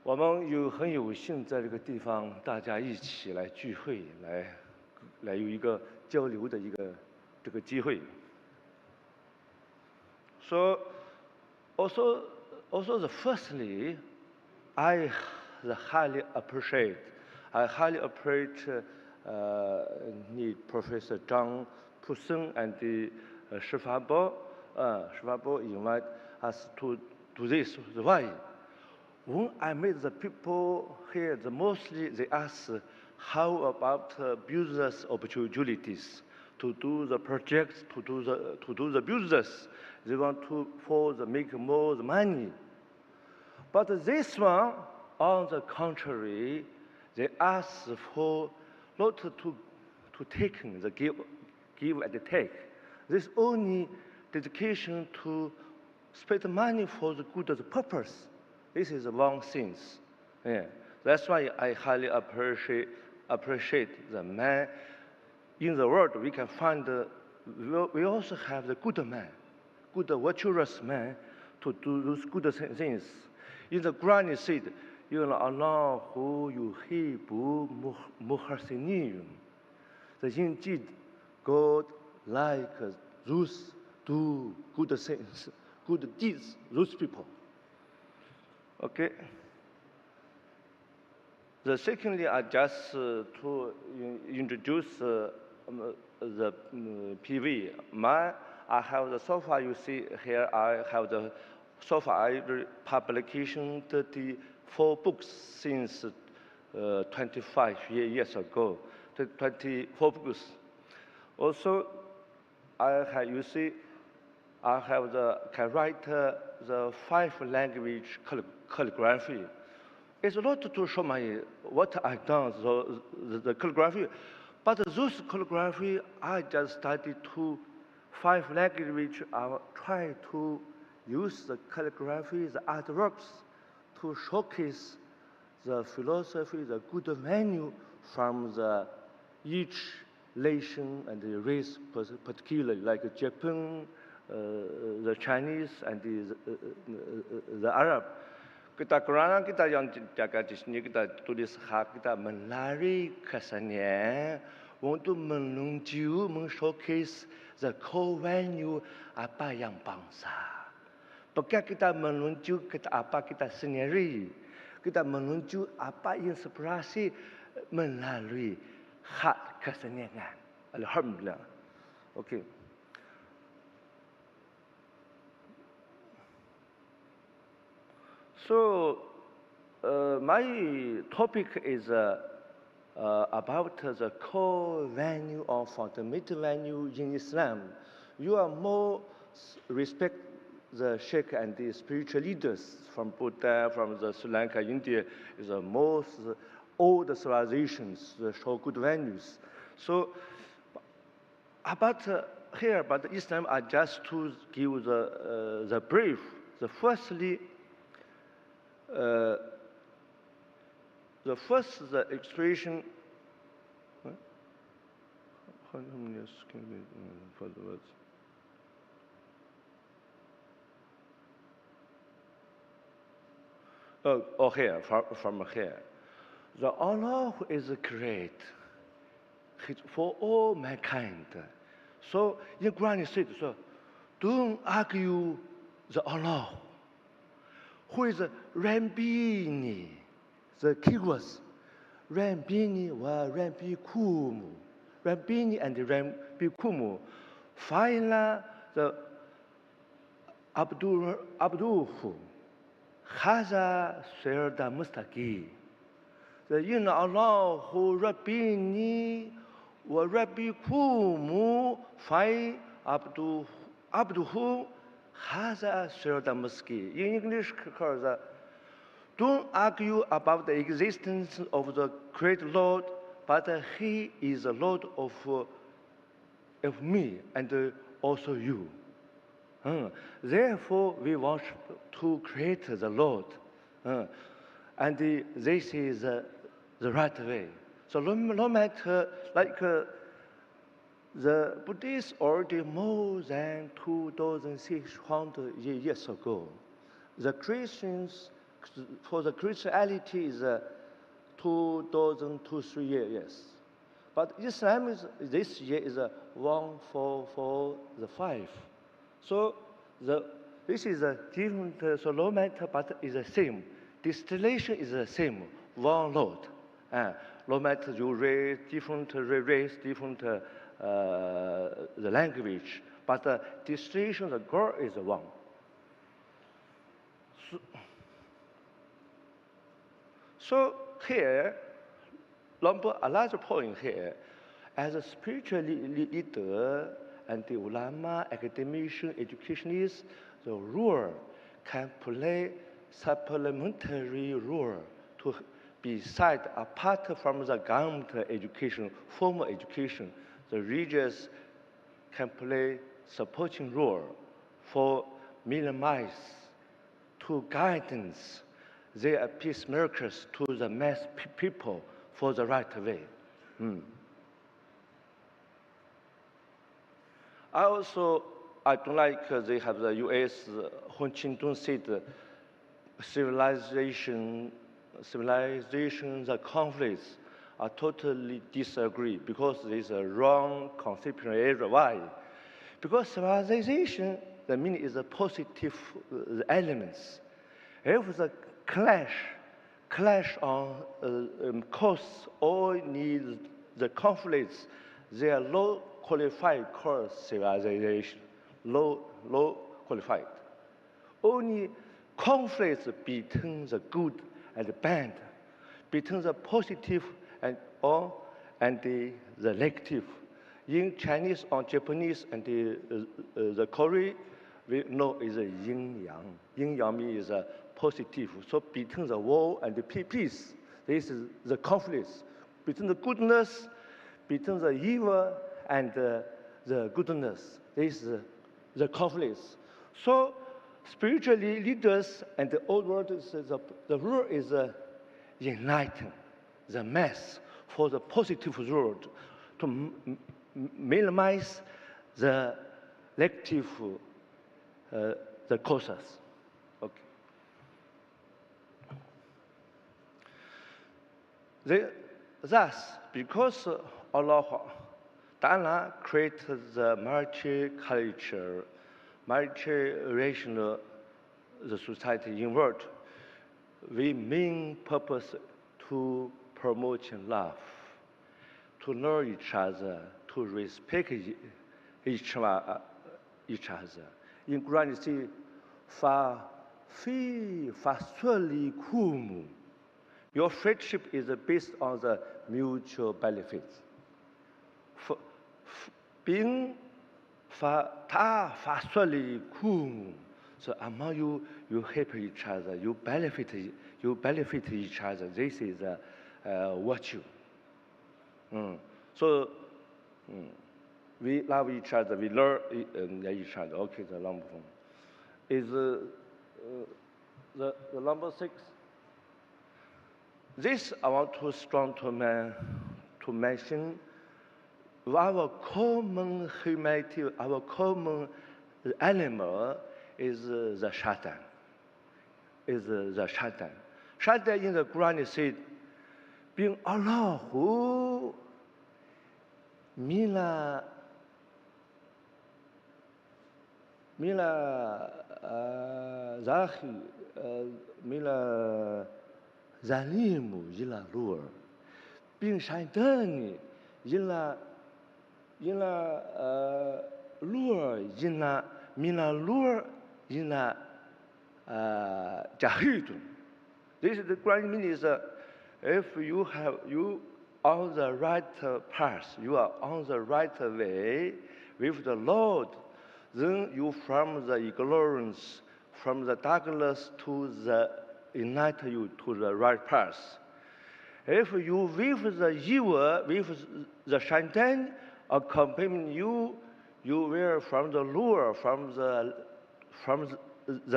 我们很有幸在这个地方，大家一起来聚会，来有一个交流的这个机会。So, also firstly, I highly appreciate Professor Zhang Puseng and the Shifabo invite us to do this. Why? When I met the people here, mostly they ask how about business opportunities to do the projects, to do the business. They want to make more money. But this one, on the contrary, they ask for not to take the give and take. This only dedication to spend money for the good of the purpose. This is the wrong thing. Yeah. That's why I highly appreciate the man. In the world, we can find, we also have the good man, good virtuous man to do those good things. In the Quran it said, Allahu yuhibbu muhsinin. Indeed, God like those do good things, good deeds, those people. Okay. Secondly, I just to introduce the PV. I have the so far you see here. I have the so far I publication 34 books since 25 years ago. 24 books. Also, I have you see. I have can write the 5 language calligraphy. It's a lot to show what I've done, the calligraphy. But those calligraphy, I just studied 5 language. I try to use the calligraphy, the artworks, to showcase the philosophy, the good value from each nation and the race, particularly like Japan, the Chinese, and the Arab. Kita Quran kita yang jaga di sini kita tulis hak kita menarik kesannya untuk menunjuk, showcase the core value apa yang bangsa. Bukan kita menunjuk kita apa kita sendiri, kita menunjuk apa inspirasi melalui hak kesenian. Alhamdulillah. Okay. So, my topic is about the core value or fundamental value in Islam. You are more respect the sheikh and the spiritual leaders from Buddha, from the Sri Lanka, India, is the most old civilizations show good values. So, about here, but Islam, I just to give the brief. The firstly. The first expression. How many years can we for the words? Oh, here from here. The Allah is great for all mankind. So in Quran it says, so don't argue the Allah. Who is Rambini, the keywords, Rambini wa Rambikumu, Rambini and Rambikumu. Finally, the Abduhu, Haza Serda Mustaki. The in Allah who Rabbini wa Rabbikumu, Fai Abduhu. Haza Serdamuski. In English, don't argue about the existence of the great Lord, but He is the Lord of me and also you. Therefore, we want to create the Lord, and this is the right way. So no matter like. The Buddhists already more than 2,600 years ago. The Christians, for the Christianity is 2,003 years. But Islam is, this year is 1445. So this is a different, so no matter, but is the same. Distillation is the same, one Lord. No matter you race, different race, different the language, but the destination, the goal is one. So here, a large point here, as a spiritual leader and the ulama, academician, educationists, the ruler can play supplementary role to beside, apart from the government education, formal education, the religious can play supporting role for minimize to guidance their peacemakers to the mass people for the right way. I don't like they have the U.S. Hun Qingdong said civilization, the conflicts. I totally disagree because there is a wrong conceptual error. Why? Because civilization, the meaning is a positive elements. If the clash on cause or need the conflicts, they are low qualified cause civilization. low qualified. Only conflicts between the good and the bad, between the positive and the negative. In Chinese or Japanese and the Korean, we know is a yin-yang. Yin-yang means positive. So between the war and the peace, this is the conflicts. Between the goodness, between the evil and the goodness, this is the conflicts. So spiritually leaders and the old world, the rule is enlighten the mass for the positive world to minimize the negative the causes. Okay. Thus, because Allah Ta'ala created the multicultural, multiracial the society in world, we main purpose to promote love, to know each other, to respect each other. In Quran, you see, your friendship is based on the mutual benefits. Being so among you, you help each other, you benefit each other. This is virtue. So we love each other, we learn each other. Okay, the number one is the number 6. This I want to strong to mention. Our common humanity, our common animal is the shaitan. Shaitan in the Quran said, being Allah who Mila Zahi Mila Zalimu Yila Lur being Shaitani Yila Lur Yina Mina Lur Yina Jahidun. This is the Quran meaning is if you on the right path, you are on the right way with the Lord, then you from the ignorance, from the darkness to the unite you to the right path. If you with the evil, with the shaitan accompanying you, you will from the lure, from the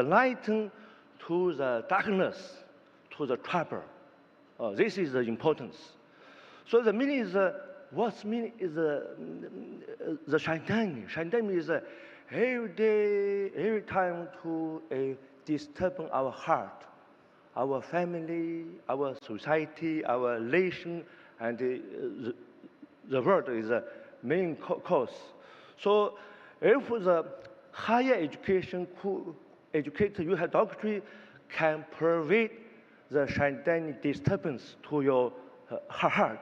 light to the darkness, to the trouble. This is the importance. So the meaning is, what's meaning is the shaitan. Shaitan is every day, every time to disturb our heart, our family, our society, our nation, and the world is the main cause. So if the higher education educator, you have doctrine, can prevent the shaitan disturbance to your heart.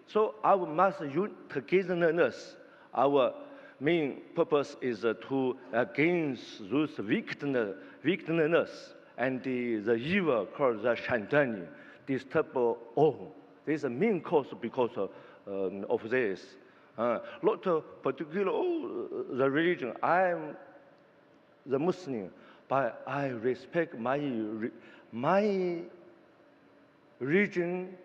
So our must togetherness. Our main purpose is to against those weakness and the evil called the shaitan disturb all. This is the main cause because of this. Not particular the religion. I am the Muslim, but I respect my religion.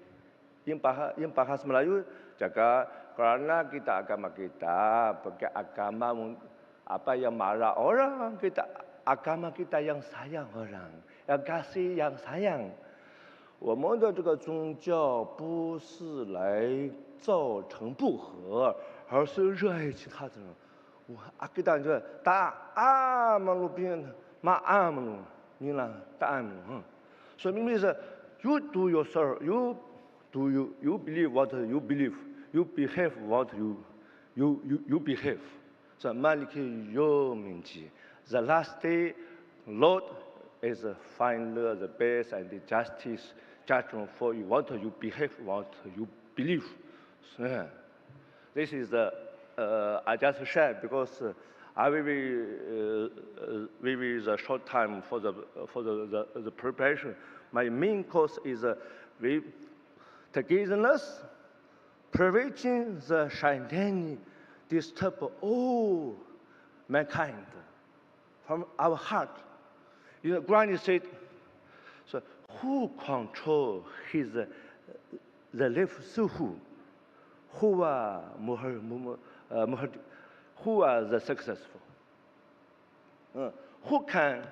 Yang bahasa Melayu jaga karena kita agama kita pakai agama apa yang marah orang kita agama kita yang sayang orang yang kasih yang sayang。我们的这个宗教不是来造成不和，而是热爱其他的人。我kita juga tak amanu bin ma amanu ni lah tak amanu. So it means you do yourself, you believe what you believe, you behave what you behave. So Maliki Yominji. The last day, Lord is final, the best and the justice judgment for you. What you behave, what you believe. So, this is the I just share because I will be with a short time for the preparation. My main course is with togetherness, preventing the Shantan disturb all mankind from our heart. You know, Granny said, so who control his the left suhu? Who are who are the successful? Who can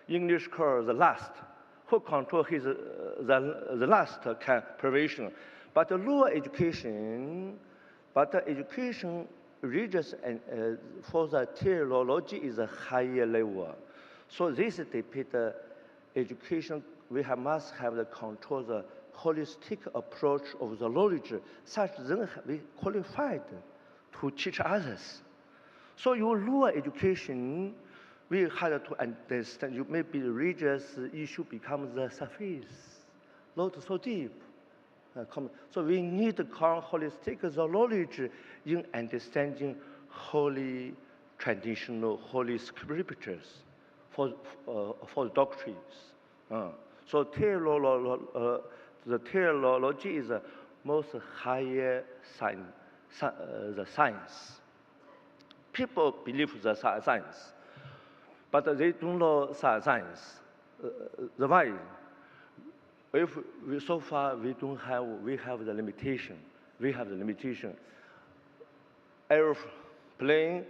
English call the last? Who control his the last can prevention? But the lower education, religious and for the theology is a higher level. So this depends education. We must have the control the holistic approach of the knowledge, such then we qualified to teach others. So your lower education, we have to understand. You maybe the religious issue becomes the surface, not so deep. So we need to holistic the knowledge in understanding holy traditional holy scriptures for the doctrines. So the theology is the most higher the science. People believe the science, but they don't know science. The why? If so far we have the limitation. We have the limitation. Airplane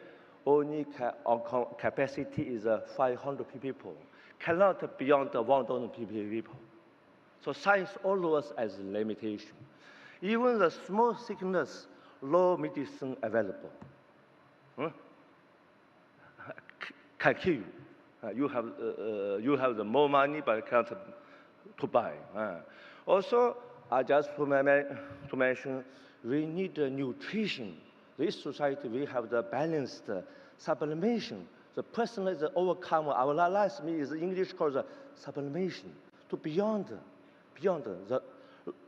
only capacity is 500 people, cannot beyond 1,000 people. So science always has limitation. Even the small sickness, low medicine available. Can kill you. You have the more money, but can't to buy. Also, I just to mention, we need nutrition. This society, we have the balanced sublimation. The person is overcome our lives is English called the sublimation to beyond the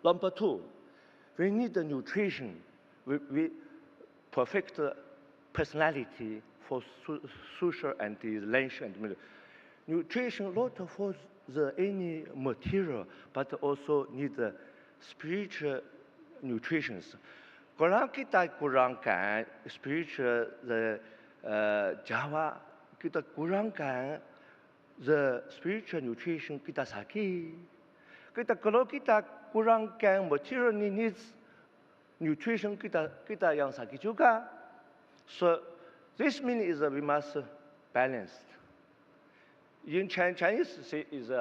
number two. We need the nutrition. We perfect personality for social and relational and nutrition not for the any material, but also need the spiritual nutrition. Kurang kita kurangkan spiritual the Java, kita kurangkan the spiritual nutrition kita sakit. Kalau kita kurangkan material needs, nutrition kita yang sakit juga. So this means we must balance. In Chinese say is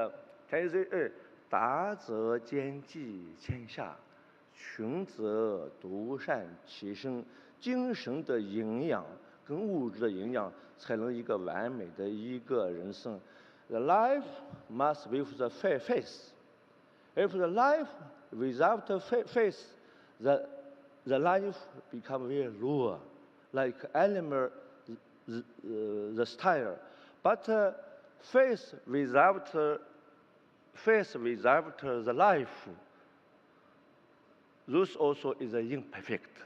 Chinese 达则兼济天下，穷则独善其身。精神的营养跟物质的营养，才能一个完美的一个人生。The life must be with the faith. If the life without faith, the life becomes very low, like animal the style. But faith without the life, this also is imperfect.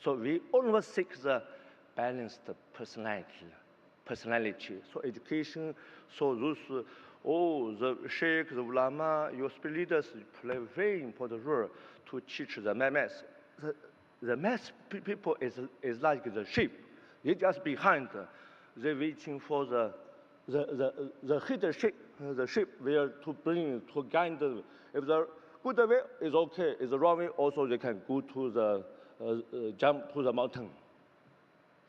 So we always seek the balanced personality. So education, so those, the sheikh, the ulama, your spirit leaders play a very important role to teach the mass. The mass people is like the sheep. They just behind. They're waiting for the hidden sheep. The sheep where to bring to guide them. If the good way is okay, if the wrong way also they can go to the jump to the mountain.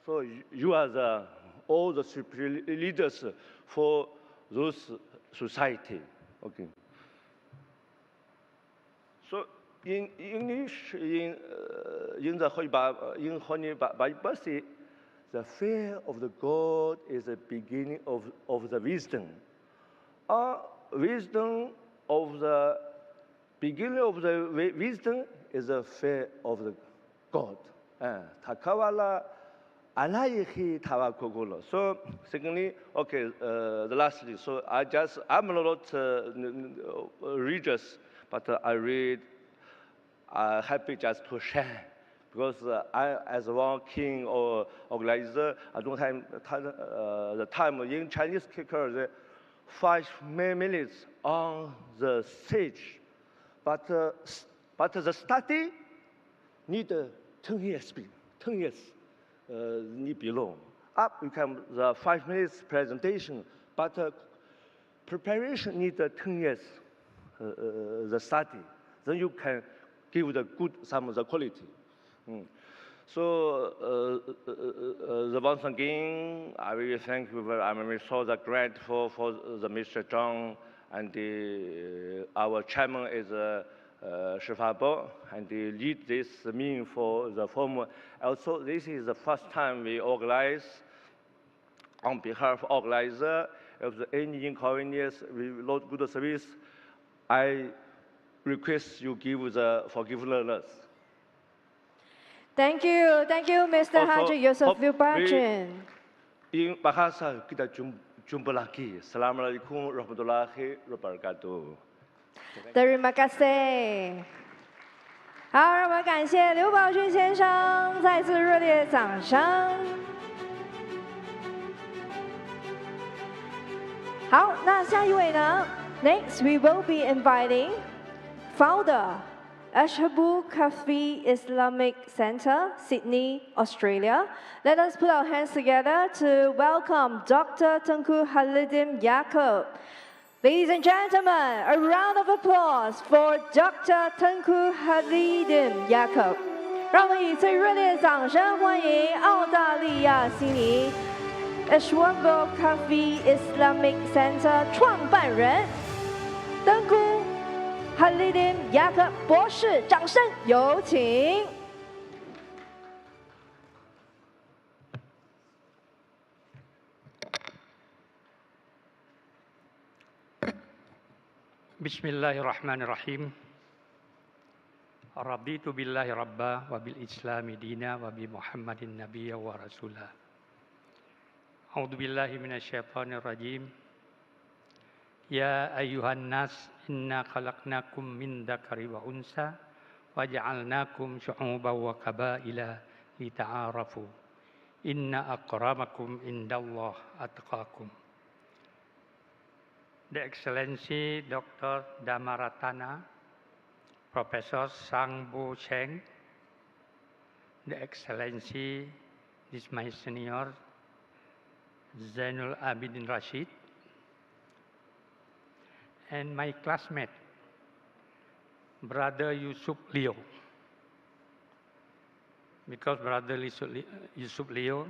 So you are all the spiritual leaders for those society. Okay. So in English, in the Holy Bible, say, the fear of the God is the beginning of the wisdom. Wisdom of the beginning of the wisdom is the fear of the God. Takawala alaihi tawakkulo. So secondly, okay, the lastly. So I'm not religious, but I read. Happy just to share because I, as a working or organizer, I don't have the time in Chinese culture, 5 minutes on the stage, but the study need 10 years. 10 years need belong. Up become the 5 minutes presentation, but preparation need 10 years the study. Then you can give the good some of the quality. So once again, I really thank you. I'm really so grateful for the Mr. Zhang, and our chairman is Shifabo, and they lead this meeting for the forum. Also, this is the first time we organize on behalf of organizer. If there's any inconvenience, we not good service, I request you give the forgiveness. Thank you, Mr. Haji Yusuf Lubachin. In bahasa kita jumpa lagi. Assalamualaikum warahmatullahi wabarakatuh. Terima kasih。好，让我们感谢刘宝俊先生，再次热烈掌声。好，那下一位呢 ？Next, we will be inviting founder, Ashabu Kafi Islamic Center, Sydney, Australia. Let us put our hands together to welcome Dr. Tengku Halidim Yaakob. Ladies and gentlemen, a round of applause for Dr. Tengku Halidim Yaakob. 让我们以最热烈的掌声欢迎澳大利亚悉尼 Ashabu Kafi Islamic Center 创办人 Tengku Halidim Yaakob 博士，掌声有请。Bismillahirrahmanirrahim. Raditu billahi rabba wa bil islami dina wa bi Muhammadin nabiyya wa rasulah. A'udzu billahi minasyaitonir rajim. Ya ayyuhan nas inna khalaqnakum min dzakari wa unsa wa ja'alnakum syu'uban wa qabaila lita'arafu. Inna akramakum indallah atqakum. The Excellency Dr. Damaratana, Professor Zhang Bu Cheng, The Excellency, this is my senior, Zainul Abidin Rashid, and my classmate, Brother Yusuf Leo. Because Brother Yusuf Leo,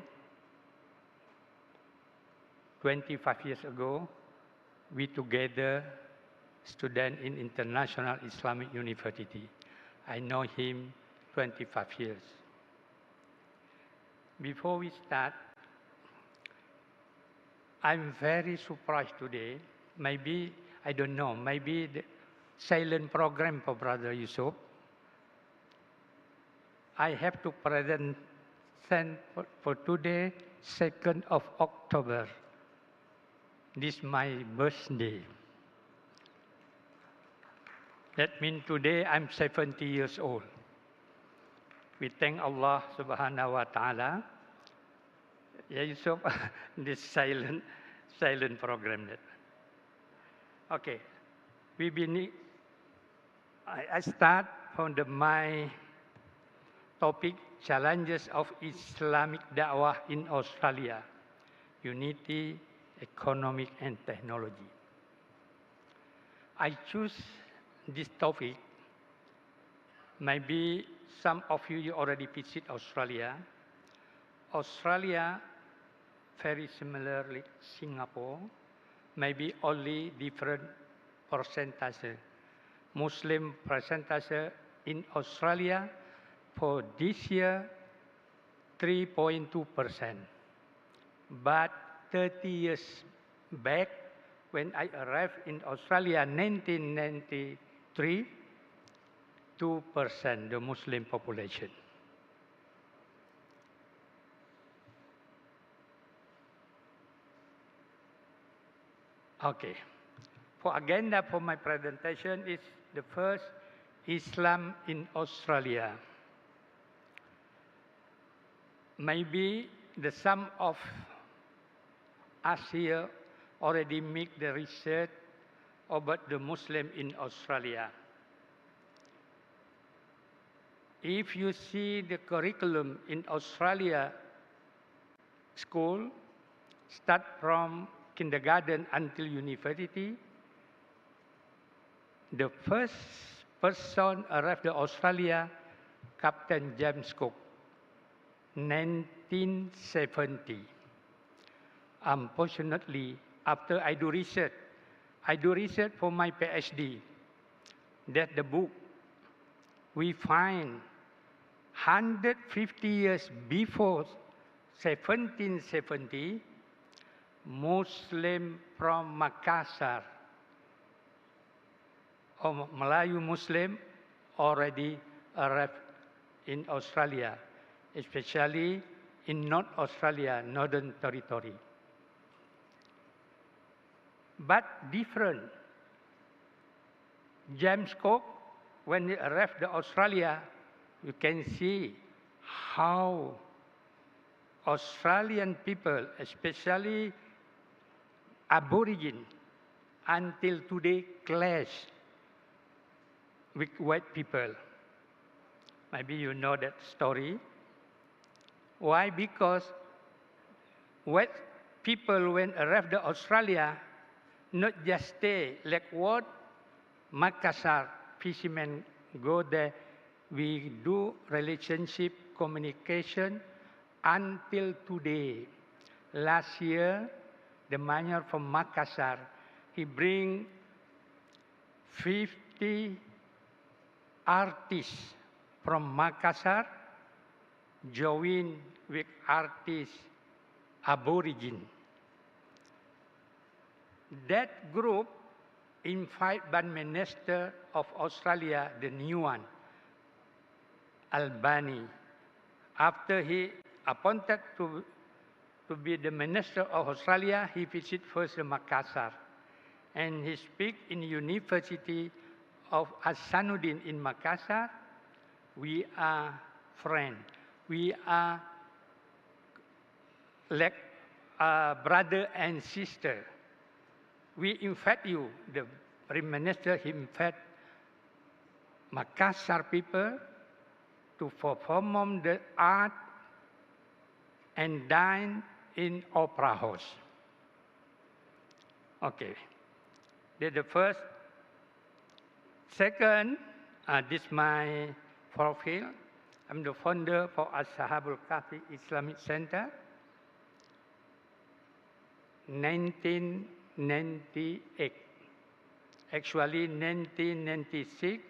25 years ago, we together student in International Islamic University. I know him 25 years. Before we start, I'm very surprised today. Maybe, I don't know, maybe the silent program for Brother Yusuf. I have to present for today, 2nd of October. This is my birthday. That means today I'm 70 years old. We thank Allah subhanahu wa ta'ala. Yeah, Yusuf, this silent program. Okay, I start from my topic, challenges of Islamic Da'wah in Australia, unity, economic and technology. I choose this topic. Maybe some of you already visit Australia. Australia, very similar like Singapore, maybe only different percentage. Muslim percentage in Australia for this year, 3.2%. But 30 years back, when I arrived in Australia in 1993, 2% the Muslim population. Okay. For agenda for my presentation is the first, Islam in Australia. maybe some of us here already make the research about the Muslim in Australia. If you see the curriculum in Australia school, start from kindergarten until university, the first person arrived to Australia, Captain James Cook, 1970. Unfortunately, after I do research for my PhD, that the book we find 150 years before 1770, Muslim from Makassar, or Melayu Muslim, already arrived in Australia, especially in North Australia, Northern Territory. But different. James Cook, when he arrived to Australia, you can see how Australian people, especially Aborigine, until today clash with white people. Maybe you know that story. Why? Because white people, when arrived to Australia, not just stay like what Makassar fishermen go there. We do relationship communication until today. Last year, the mayor from Makassar, he bring 50 artists from Makassar join with artists Aborigine. That group invite Prime Minister of Australia, the new one, Albany. After he appointed to be the Minister of Australia, he visit first Makassar. And he speak in University of Hasanuddin in Makassar. We are friends. We are like brother and sister. We invite you, the Prime Minister, he invite Makassar people to perform the art and dine in Opera House. Okay, that's the first. Second, this is my profile. I'm the founder for Ashabul Kahfi Islamic Center. 1998. Actually, 1996,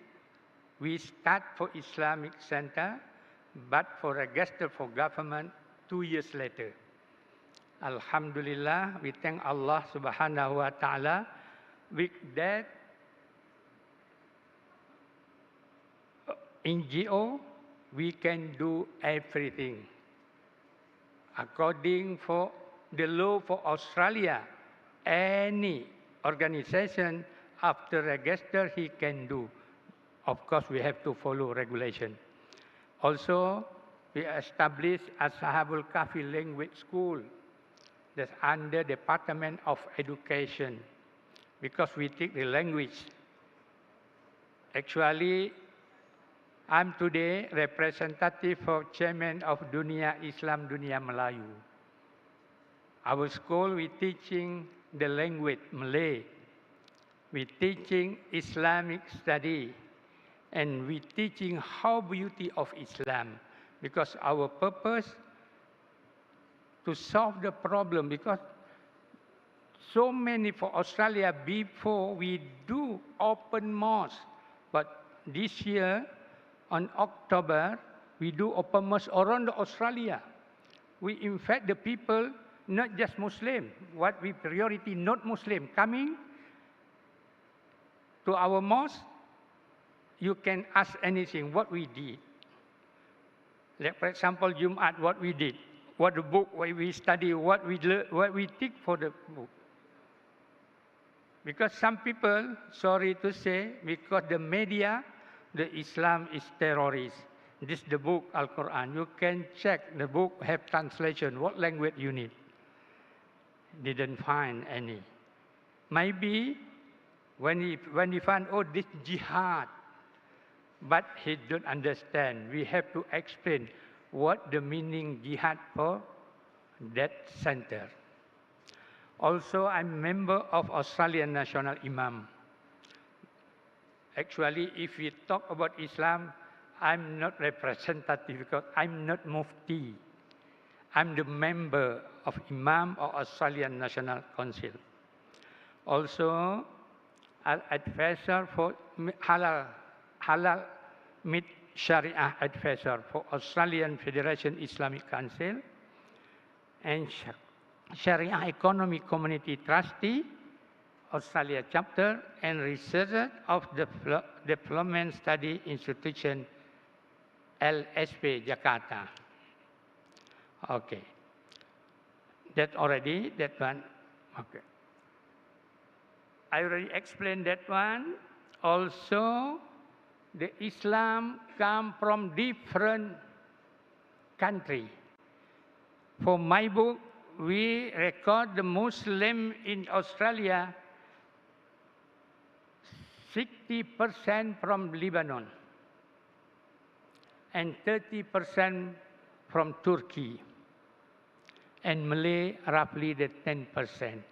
we start for Islamic Center, but for register for government 2 years later. Alhamdulillah, we thank Allah subhanahu wa ta'ala. With that NGO, we can do everything. According for the law for Australia, any organization after register he can do. Of course, we have to follow regulation. Also, we established Ashabul Kahfi Language School that's under Department of Education because we take the language. Actually, I'm today representative for Chairman of Dunia Islam Dunia Melayu. Our school, we teaching the language Malay. We teaching Islamic study. And we teaching how beauty of Islam. Because our purpose to solve the problem. Because so many for Australia before we do open mosque. But this year, on October, we do open mosque around Australia. We invite the people, not just Muslim, what we priority not Muslim, coming to our mosque, you can ask anything, what we did. Like for example, Jumat, what we did, what the book, what we study, what we learn, what we think for the book. Because some people, sorry to say, because the media, the Islam is terrorist. This is the book, Al-Quran. You can check the book, have translation, what language you need. Didn't find any. Maybe when he found, oh, this jihad, but he don't understand. We have to explain what the meaning jihad for that center. Also, I'm member of Australian National Imam. Actually, if we talk about Islam, I'm not representative because I'm not Mufti. I'm the member of Imam of Australian National Council. Also, an advisor for Halal Meat Sharia advisor for Australian Federation Islamic Council and Sharia Economy Community Trustee, Australia chapter, and researcher of the Development Study Institution, LSP, Jakarta. Okay. That already, that one. Okay. I already explained that one. Also, the Islam come from different country. For my book, we record the Muslim in Australia, 60% from Lebanon and 30% from Turkey, and Malay roughly the 10%.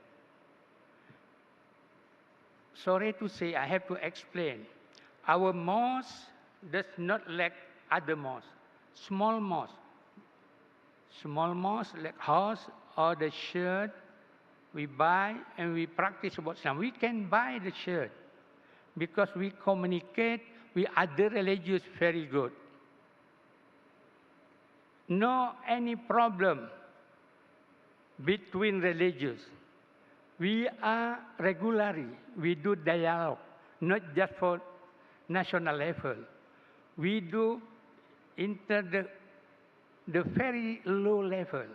Sorry to say, I have to explain. Our mosque does not lack other mosques. Small mosques like horse or the shirt, we buy and we practice about Islam. We can buy the shirt because we communicate with other religions very good. No any problem between religions. We are regularly, we do dialogue, not just for national level. We do the very low level.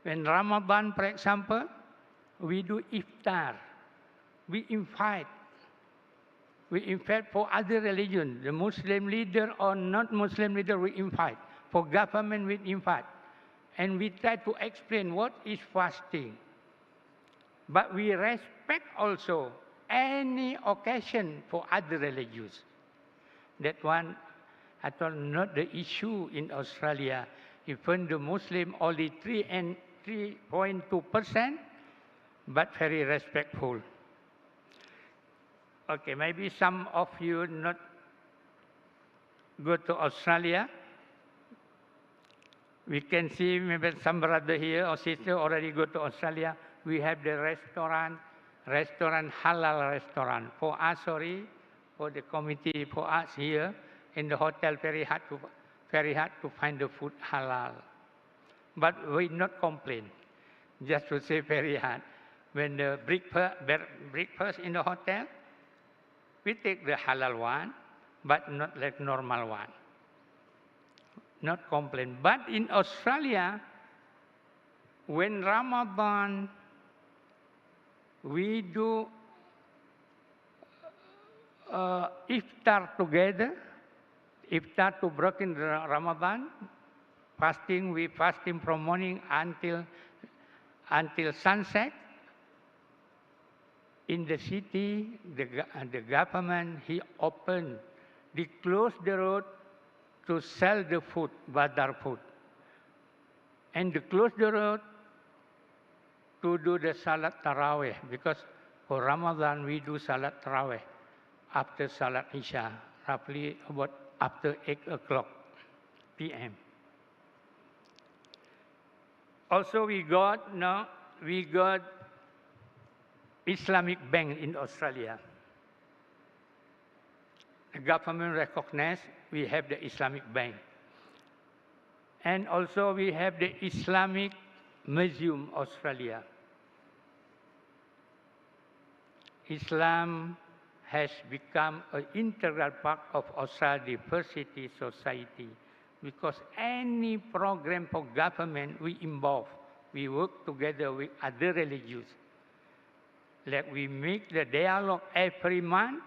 When Ramadan, for example, we do iftar. We invite for other religions, the Muslim leader or not Muslim leader, we invite. For government, we invite. And we try to explain what is fasting. But we respect also any occasion for other religions. That one, I thought, not the issue in Australia. Even the Muslim only 3.2%, but very respectful. Okay, maybe some of you not go to Australia. We can see maybe some brother here or sister already go to Australia. We have the restaurant halal restaurant. For us, sorry, for the committee, for us here in the hotel, very hard to find the food halal. But we not complain. Just to say very hard. When the breakfast in the hotel, we take the halal one, but not like normal one. Not complain. But in Australia, when Ramadan, we do iftar together, iftar to break in Ramadan, fasting, we fasting from morning until sunset. In the city, the government, he opened, they closed the road to sell the food, badar food. And they closed the road to do the Salat Taraweh, because for Ramadan we do Salat Taraweh after Salat Isha, roughly about after 8 o'clock p.m. Also we got Islamic Bank in Australia. The government recognized we have the Islamic Bank. And also we have the Islamic Museum Australia. Islam has become an integral part of Australian diversity society because any program for government we involve, we work together with other religions. Like we make the dialogue every month,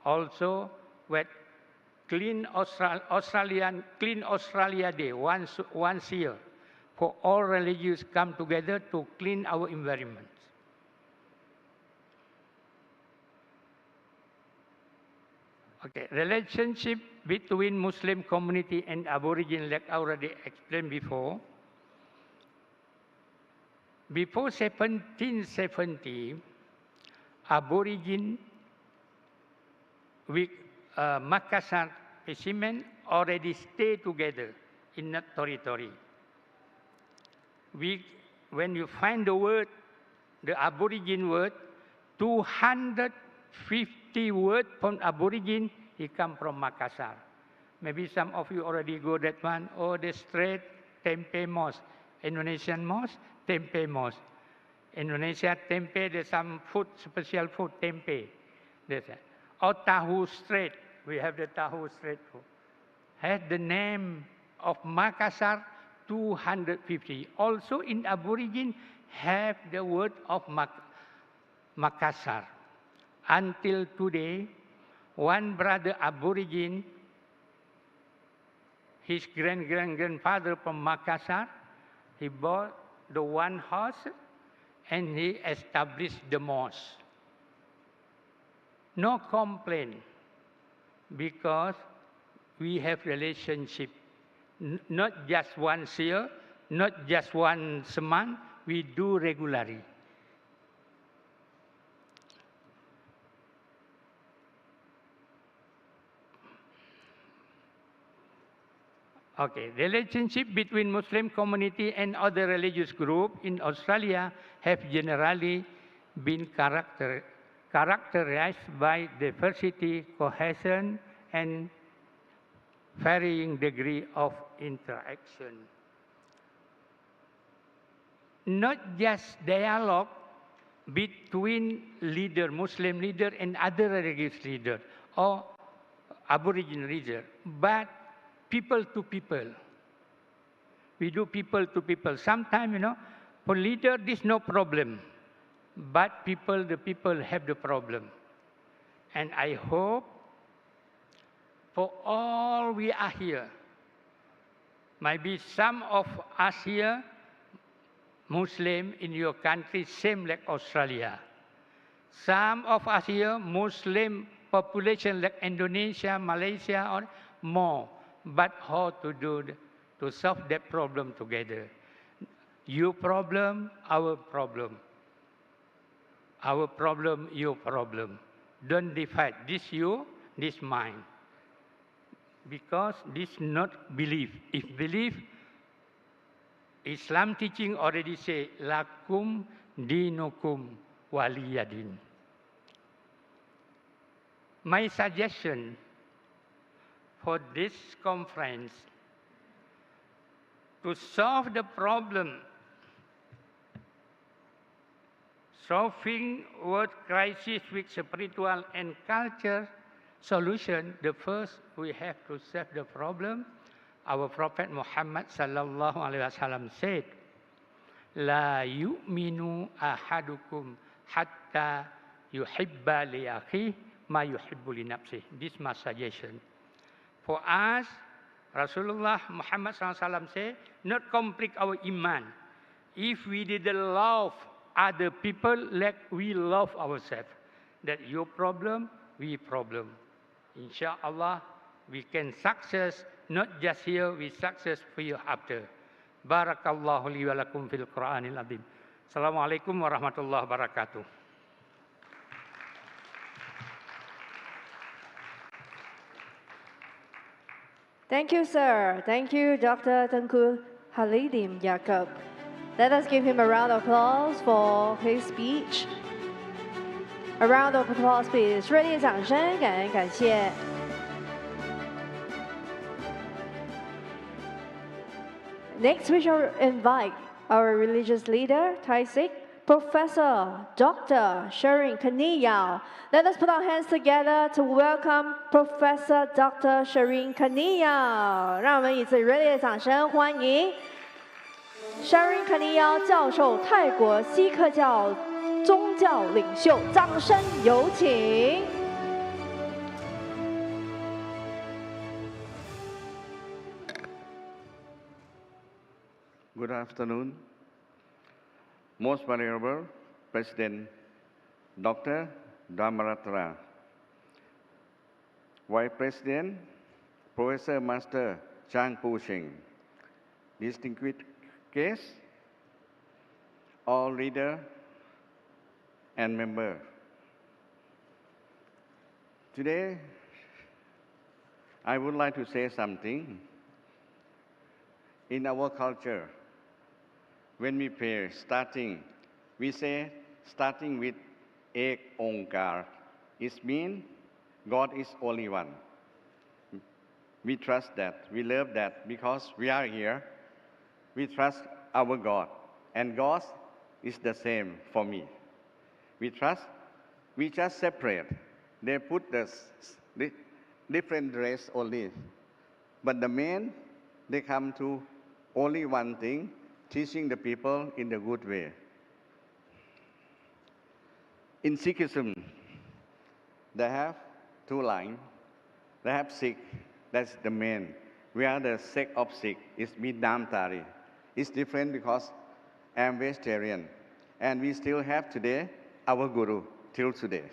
also with Clean Australia Day once year for all religions come together to clean our environment. Okay, relationship between Muslim community and Aborigine, like I already explained before. Before 1770, Aborigine with Makassar fishermen already stay together in that territory. When you find the word, the Aborigine word, 250 words from Aborigine, it come from Makassar. Maybe some of you already go that one. Oh, the straight tempe mosque, Indonesian mosque, tempe mosque. Indonesia tempe, there's some food, special food, tempe. There's or tahu straight. We have the tahu straight food. Has the name of Makassar 250. Also in Aborigine have the word of Makassar. Until today, one brother Aborigine, his grandfather from Makassar, he bought the one house and he established the mosque. No complaint, because we have relationship. Not just once a year, not just once a month, we do regularly. Okay, relationship between Muslim community and other religious group in Australia have generally been characterized by diversity, cohesion, and varying degree of interaction. Not just dialogue between Muslim leader and other religious leader or Aboriginal leader, but people to people. We do people to people. Sometimes, for leader, this no problem. But the people have the problem. And I hope for all we are here, maybe some of us here, Muslim in your country, same like Australia. Some of us here, Muslim population like Indonesia, Malaysia, or more. But how to do to solve that problem together? Your problem, our problem. Our problem, your problem. Don't divide. This you, this mine. Because this not belief. If belief, Islam teaching already say, lakum dinukum waliyadin. My suggestion for this conference to solve the problem, solving world crisis with spiritual and culture solution, the first we have to solve the problem. Our Prophet Muhammad sallallahu alaihi wasallam said, "La yu'minu ahadukum hatta yuhibba li akhihi ma yuhibbu li nafsihi." This is my suggestion. For us, Rasulullah Muhammad sallallahu alaihi wasallam said, not complete our iman if we didn't love other people like we love ourselves. That your problem, we problem. Inshallah, we can success, not just here, we success for you after. Barakallahu li wa lakum fil Qur'anil azim. Assalamualaikum warahmatullahi wabarakatuh. Thank you, sir. Thank you, Dr. Tengku Halidim Yaakob. Let us give him a round of applause for his speech. A round of applause, please. 热烈掌声，感恩感谢。Next, we shall invite our religious leader, Taisik, Professor Dr. Sherin Kaniyao. Let us put our hands together to welcome Professor Dr. Sherin Kaniyao. 让我们以最热烈的掌声欢迎 Sherin Kaniyao 教授，泰国锡克教宗教领袖，掌声有请。Good afternoon. Most Venerable President Dr. Dhammarathra, Vice President Professor Master Zhang Pushing, distinguished guests, all leaders and members. Today, I would like to say something. In our culture, when we pray, we say starting with Ek Onkar. It means God is only one. We trust that, we love that because we are here. We trust our God, and God is the same for me. We trust, we just separate. They put the different dress only, but the main, they come to only one thing, teaching the people in the good way. In Sikhism, they have two lines. They have Sikh, that's the main. We are the sect of Sikh, it's Midnamtari. It's different because I'm vegetarian. And we still have today our Guru, till today.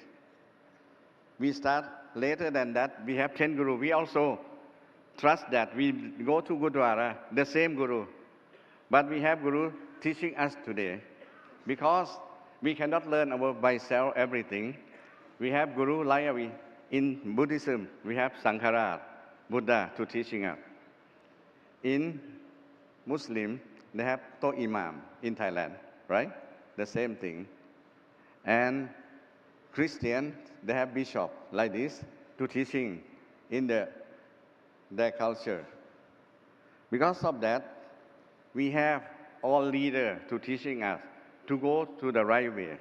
We start later than that, we have 10 Guru. We also trust that we go to Gurdwara, the same Guru. But we have Guru teaching us today. Because we cannot learn by ourselves everything. We have Guru like in Buddhism, we have Sankara, Buddha to teaching us. In Muslim, they have To Imam in Thailand, right? The same thing. And Christian, they have bishop like this to teaching in their culture. Because of that, we have all leaders to teaching us to go to the right way.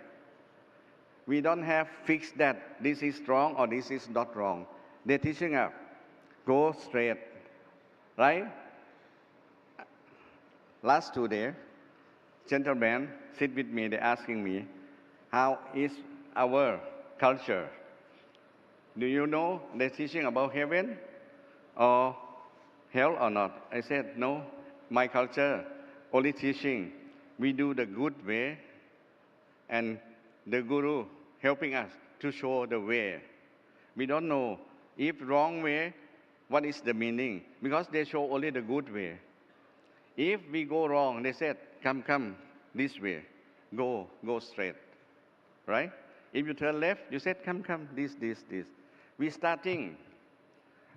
We don't have fixed that this is wrong or this is not wrong. They're teaching us, go straight, right? Last 2 days, gentlemen sit with me, they're asking me, how is our culture? Do you know they're teaching about heaven or hell or not? I said, no, my culture only teaching. We do the good way and the Guru helping us to show the way. We don't know if wrong way, what is the meaning? Because they show only the good way. If we go wrong, they said, come this way, go straight, right? If you turn left, you said, come, this. We starting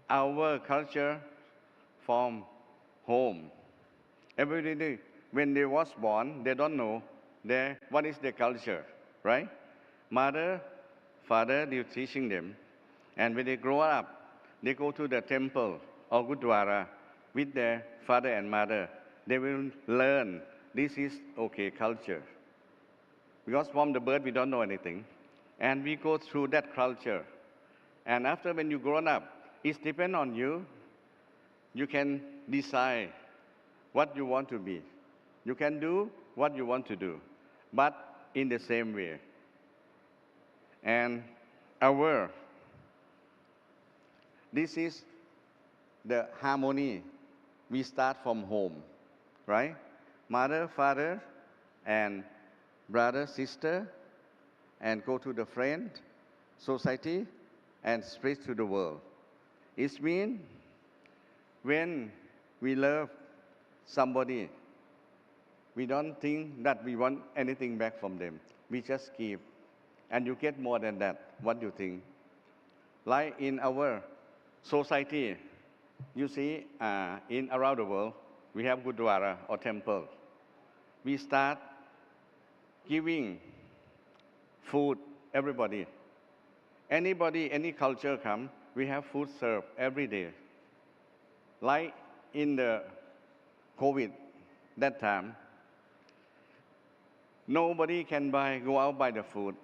our culture from home. Everybody, when they was born, they don't know what is their culture, right? Mother, father, they're teaching them. And when they grow up, they go to the temple or Gurdwara with their father and mother. They will learn this is okay culture. Because from the birth, we don't know anything. And we go through that culture. And after when you grown up, it depends on you. You can decide what you want to be. You can do what you want to do, but in the same way. And this is the harmony. We start from home, right? Mother, father, and brother, sister, and go to the friend, society, and spread to the world. It means when we love somebody, we don't think that we want anything back from them. We just give. And you get more than that. What do you think? Like in our society, you see, around the world, we have Gurdwara or temple. We start giving food, everybody. Anybody, any culture come, we have food served every day. Like in the COVID, that time, nobody can go out buy the food.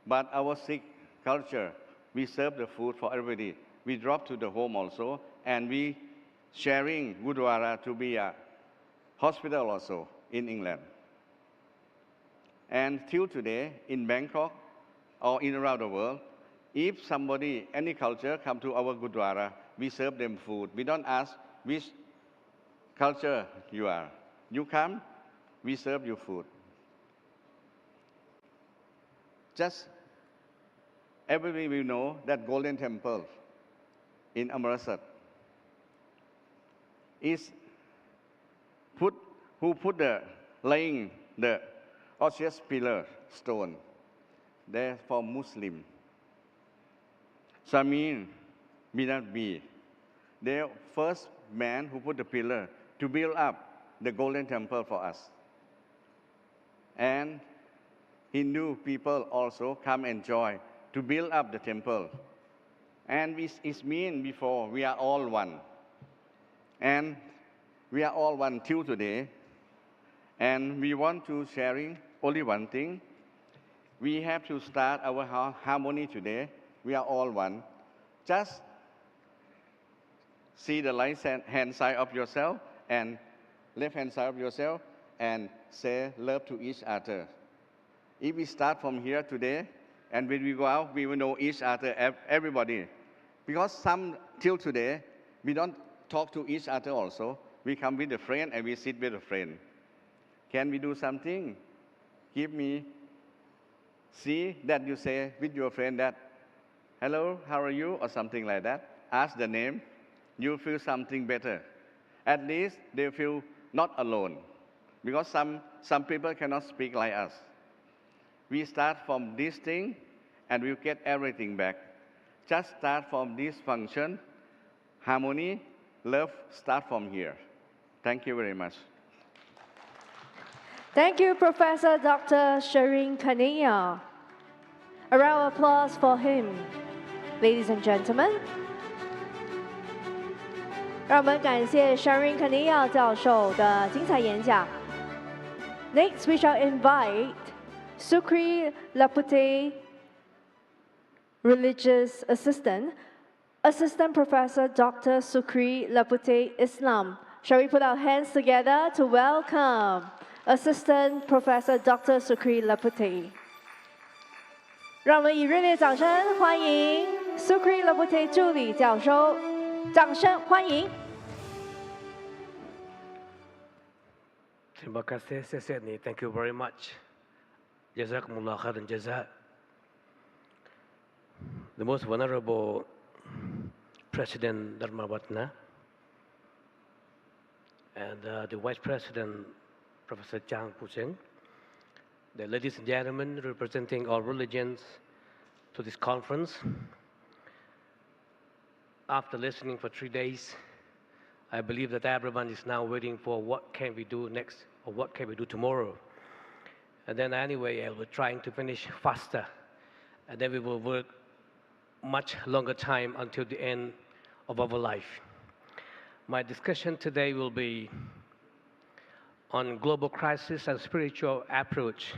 But our Sikh culture, we serve the food for everybody. We drop to the home also, and we sharing Gurdwara to be a hospital also in England. And till today, in Bangkok or in around the world, if somebody, any culture come to our Gurdwara, we serve them food. We don't ask which culture you are. You come, we serve you food. Just everybody will know that Golden Temple in Amritsar is who put laying the OOSS pillar stone there for Muslim. So I mean, may not be the first man who put the pillar to build up the Golden Temple for us. And Hindu people also come and join to build up the temple. And it means before we are all one. And we are all one till today. And we want to sharing only one thing. We have to start our harmony today. We are all one. Just see the right hand side of yourself and left hand side of yourself and say love to each other. If we start from here today, and when we go out, we will know each other, everybody. Because till today, we don't talk to each other also. We come with a friend and we sit with a friend. Can we do something? Give me, see that you say with your friend that, hello, how are you? Or something like that. Ask the name. You feel something better. At least they feel not alone. Because some people cannot speak like us. We start from this thing and we'll get everything back. Just start from this function. Harmony, love, start from here. Thank you very much. Thank you, Professor Dr. Shireen Kania. A round of applause for him. Ladies and gentlemen, 让我们感谢 Shireen Kania 教授的精彩演讲。Next, we shall invite Sukri Lapute, Religious Assistant, Assistant Professor Dr. Sukri Lapute Islam. Shall we put our hands together to welcome Assistant Professor Dr. Sukri Lapute? 让我们以热烈掌声欢迎 Sukri Lapute 助理教授，掌声欢迎。Terima kasih, Seseni. Thank you very much. Jazakumullah khairan jazak. The most venerable President Dharmawatna and the Vice President Professor Zhang Pucheng, the ladies and gentlemen representing all religions to this conference. After listening for 3 days, I believe that everyone is now waiting for what can we do next or what can we do tomorrow. And then anyway, we're trying to finish faster. And then we will work much longer time until the end of our life. My discussion today will be on global crisis and spiritual approach.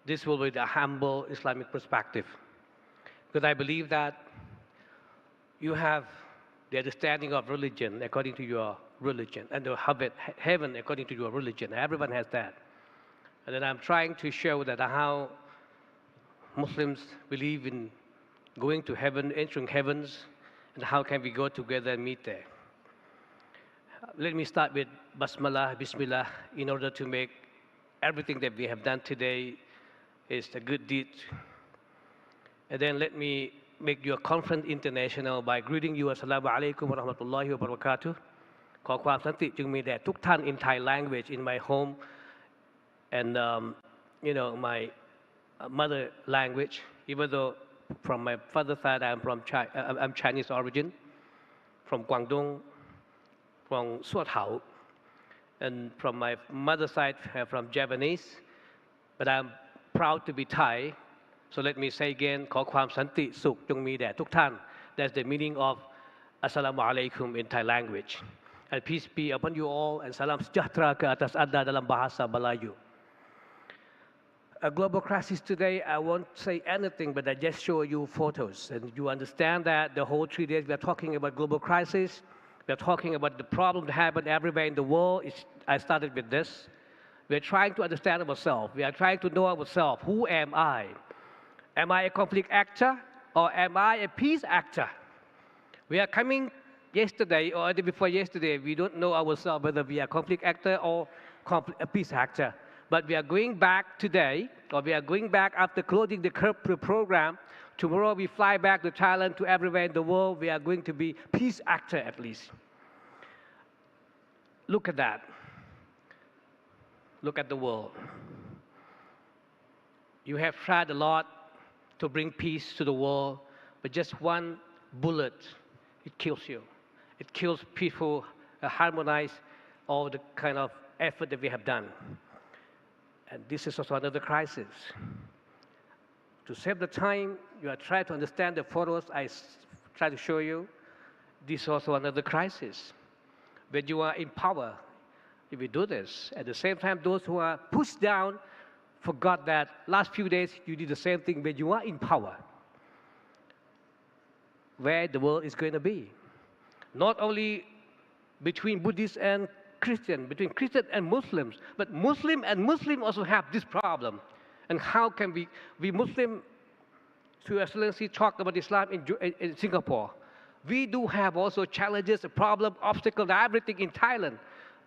This will be the humble Islamic perspective. Because I believe that you have the understanding of religion according to your religion, and the heaven according to your religion. Everyone has that. And then I'm trying to show that how Muslims believe in going to heaven, entering heavens, and how can we go together and meet there. Let me start with Basmalah, Bismillah, in order to make everything that we have done today is a good deed. And then let me make your conference international by greeting you. Assalamu alaikum wa rahmatullahi wa barakatuh. ขอความสันติจึงมีแด่ทุกท่าน in Thai language in my home and my mother language, even though from my father's side I'm Chinese origin, from Guangdong, from Suotao, and from my mother's side from Japanese, but I'm proud to be Thai. So let me say again, ขอความสันติสุขจงมีแด่ทุกท่าน. That's the meaning of Assalamu alaikum in Thai language. And peace be upon you all, and salam sejahtera ke atas Anda dalam bahasa Melayu. A global crisis today, I won't say anything, but I just show you photos. And you understand that the whole 3 days we are talking about global crisis. We are talking about the problem that happen everywhere in the world. I started with this. We are trying to understand ourselves. We are trying to know ourselves. Who am I? Am I a conflict actor or am I a peace actor? We are coming yesterday or the day before yesterday. We don't know ourselves whether we are a conflict actor or a peace actor. But we are going back today, or we are going back after closing the program. Tomorrow we fly back to Thailand, to everywhere in the world. We are going to be peace actor at least. Look at that. Look at the world. You have tried a lot to bring peace to the world, but just one bullet, it kills you. It kills people, harmonize all the kind of effort that we have done. And this is also another crisis. To save the time, you are trying to understand the photos I try to show you. This is also another crisis. When you are in power, if you do this, at the same time, those who are pushed down forgot that last few days you did the same thing when you are in power. Where the world is going to be. Not only between Buddhists and Christian, between Christian and Muslims, but Muslim and Muslim also have this problem. And how can we Muslim, to Excellency, talk about Islam in Singapore? We do have also challenges, a problem, obstacle, everything in Thailand.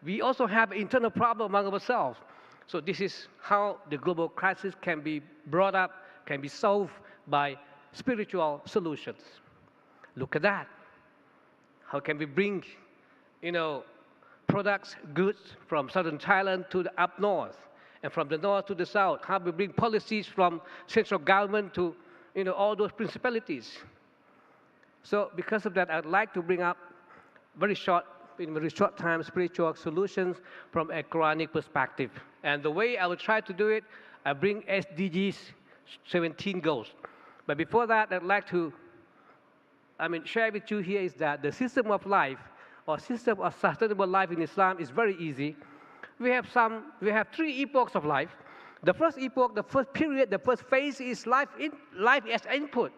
We also have internal problem among ourselves. So this is how the global crisis can be brought up, can be solved by spiritual solutions. Look at that. How can we bring, products, goods from southern Thailand to the up north, and from the north to the south? How we bring policies from central government to, all those principalities. So because of that, I'd like to bring up in very short time, spiritual solutions from a Quranic perspective. And the way I will try to do it, I bring SDGs 17 goals. But before that, I'd like to share with you here is that the system of life or system of sustainable life in Islam is very easy. We have three epochs of life. The first epoch, the first period, the first phase is life as input.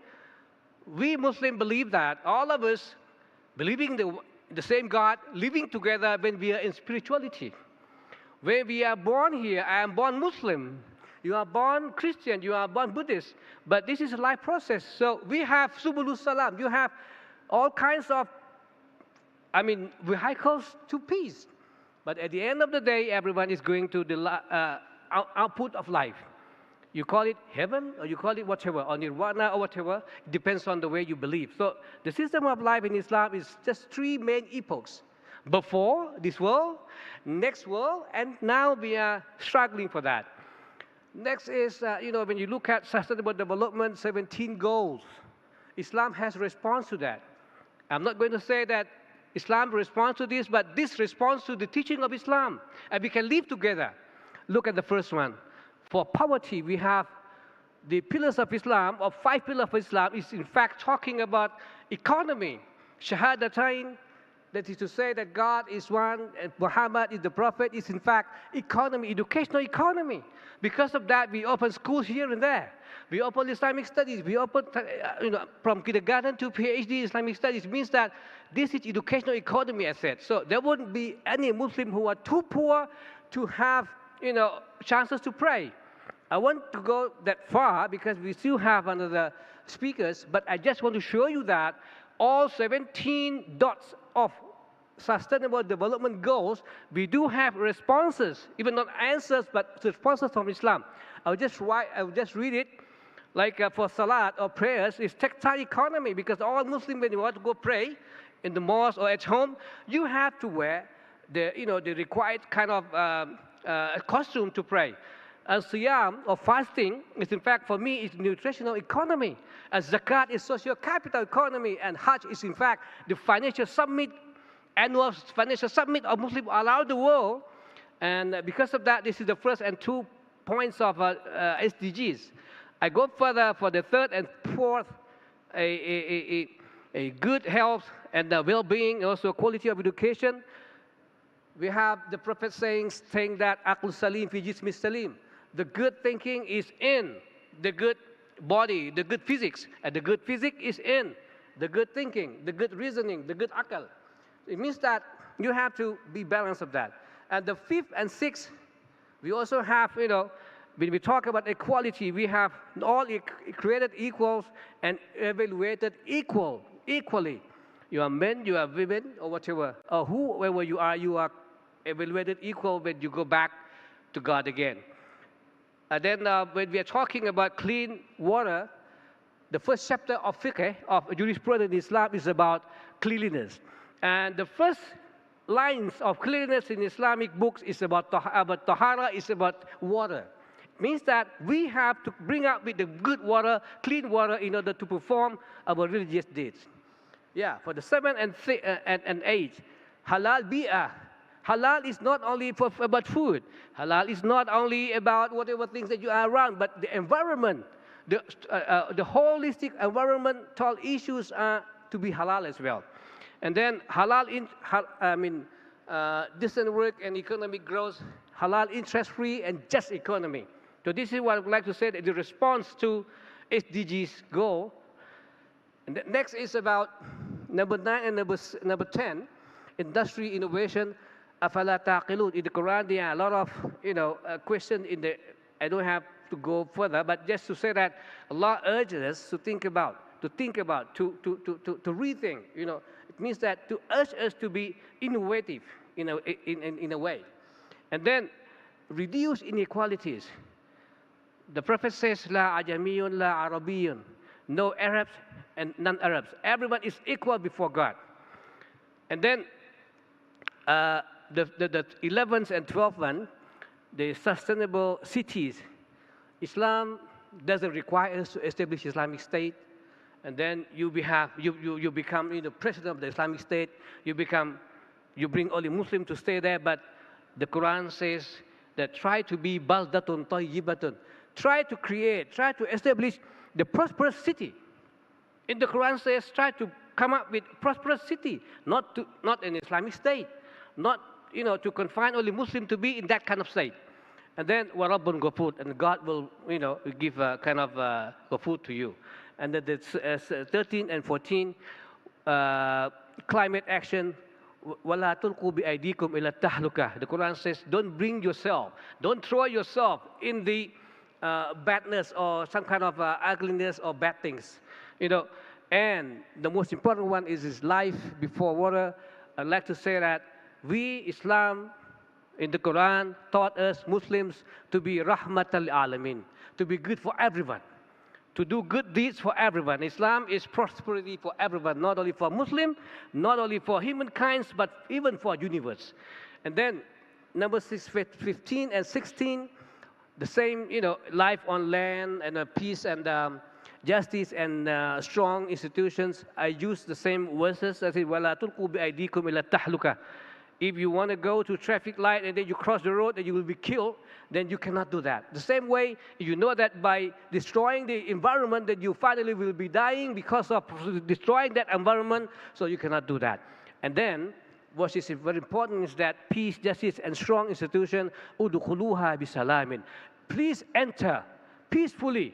We Muslims believe that all of us believing the same God, living together when we are in spirituality. When we are born here, I am born Muslim. You are born Christian, you are born Buddhist. But this is a life process. So we have Subulus Salam. You have all kinds of, vehicles to peace. But at the end of the day, everyone is going to the output of life. You call it heaven, or you call it whatever, or nirvana, or whatever. It depends on the way you believe. So the system of life in Islam is just three main epochs. Before this world, next world, and now we are struggling for that. Next is, when you look at sustainable development, 17 goals, Islam has a response to that. I'm not going to say that Islam responds to this, but this responds to the teaching of Islam, and we can live together. Look at the first one. For poverty, we have the pillars of Islam, or 5 pillars of Islam, is in fact talking about economy. Shahadatain, that is to say that God is one and Muhammad is the Prophet, is in fact economy, educational economy. Because of that, we open schools here and there. We open Islamic studies. We open, from kindergarten to PhD Islamic studies. It means that this is educational economy, I said. So there wouldn't be any Muslim who are too poor to have, chances to pray. I want to go that far because we still have another speakers, but I just want to show you that all 17 dots of sustainable development goals, we do have responses, even not answers, but responses from Islam. I'll just read it. Like for salat or prayers, it's tactile economy, because all Muslims, when you want to go pray in the mosque or at home, you have to wear the required kind of costume to pray. And siyam or fasting is, in fact, for me, is nutritional economy. And zakat is socio-capital economy. And Hajj is, in fact, the financial summit, annual financial summit of Muslims around the world. And because of that, this is the first and 2 points of SDGs. I go further for the third and fourth, a good health and well-being, also quality of education. We have the Prophet saying that Aql Salim fi Jismi Salim. The good thinking is in the good body, the good physics, and the good physics is in the good thinking, the good reasoning, the good akal. It means that you have to be balanced of that. And the fifth and sixth, we also have, when we talk about equality, we have all created equals and evaluated equally. You are men, you are women, or whatever, or whoever you are evaluated equal when you go back to God again. Then when we are talking about clean water, the first chapter of fiqh, of jurisprudence in Islam, is about cleanliness. And the first lines of cleanliness in Islamic books is about tahara, is about water. It means that we have to bring up with the good water, clean water, in order to perform our religious deeds. Yeah, for the 7 and 8, halal bi'ah. Halal is not only about food. Halal is not only about whatever things that you are around, but the environment, the holistic environmental issues are to be halal as well. And then halal, decent work and economic growth, halal interest-free and just economy. So this is what I would like to say, that the response to SDGs goal. And the next is about number 9 and number 10, industry innovation. Afala taqilun. In the Quran, there are a lot of questions in the. I don't have to go further, but just to say that Allah urges us to think about, to rethink. It means that to urge us to be innovative in a way, and then reduce inequalities. The Prophet says, "La ajamiyun, la arabiyun," no Arabs and non-Arabs. Everyone is equal before God. And then the 11th and 12th one, the sustainable cities. Islam doesn't require us to establish Islamic State, and then you become president of the Islamic State. You bring only Muslims to stay there, but the Quran says that try to be baldatun tayyibatun. Try to establish the prosperous city. In the Quran says, try to come up with prosperous city, not an Islamic State, not to confine only Muslim to be in that kind of state. And then warabbun ghafur, and God will give a kind of ghafur to you. And then the 13 and 14, climate action. Wala tulqu bi aydikum ila tahluka. The Quran says, don't throw yourself in the badness or some kind of ugliness or bad things. And the most important one is life before water. I'd like to say that we, Islam, in the Quran, taught us Muslims to be rahmatal alamin, to be good for everyone, to do good deeds for everyone. Islam is prosperity for everyone, not only for Muslim, not only for humankind, but even for universe. And then number 15 and 16, the same, life on land and peace and justice and strong institutions. I use the same verses. I say, "Wala tulqu bi aydikum ila tahluka." If you want to go to traffic light and then you cross the road and you will be killed, then you cannot do that. The same way, you know that by destroying the environment that you finally will be dying because of destroying that environment, so you cannot do that. And then, what is very important is that peace, justice, and strong institution, udkhuluha bisalamin. Please enter peacefully.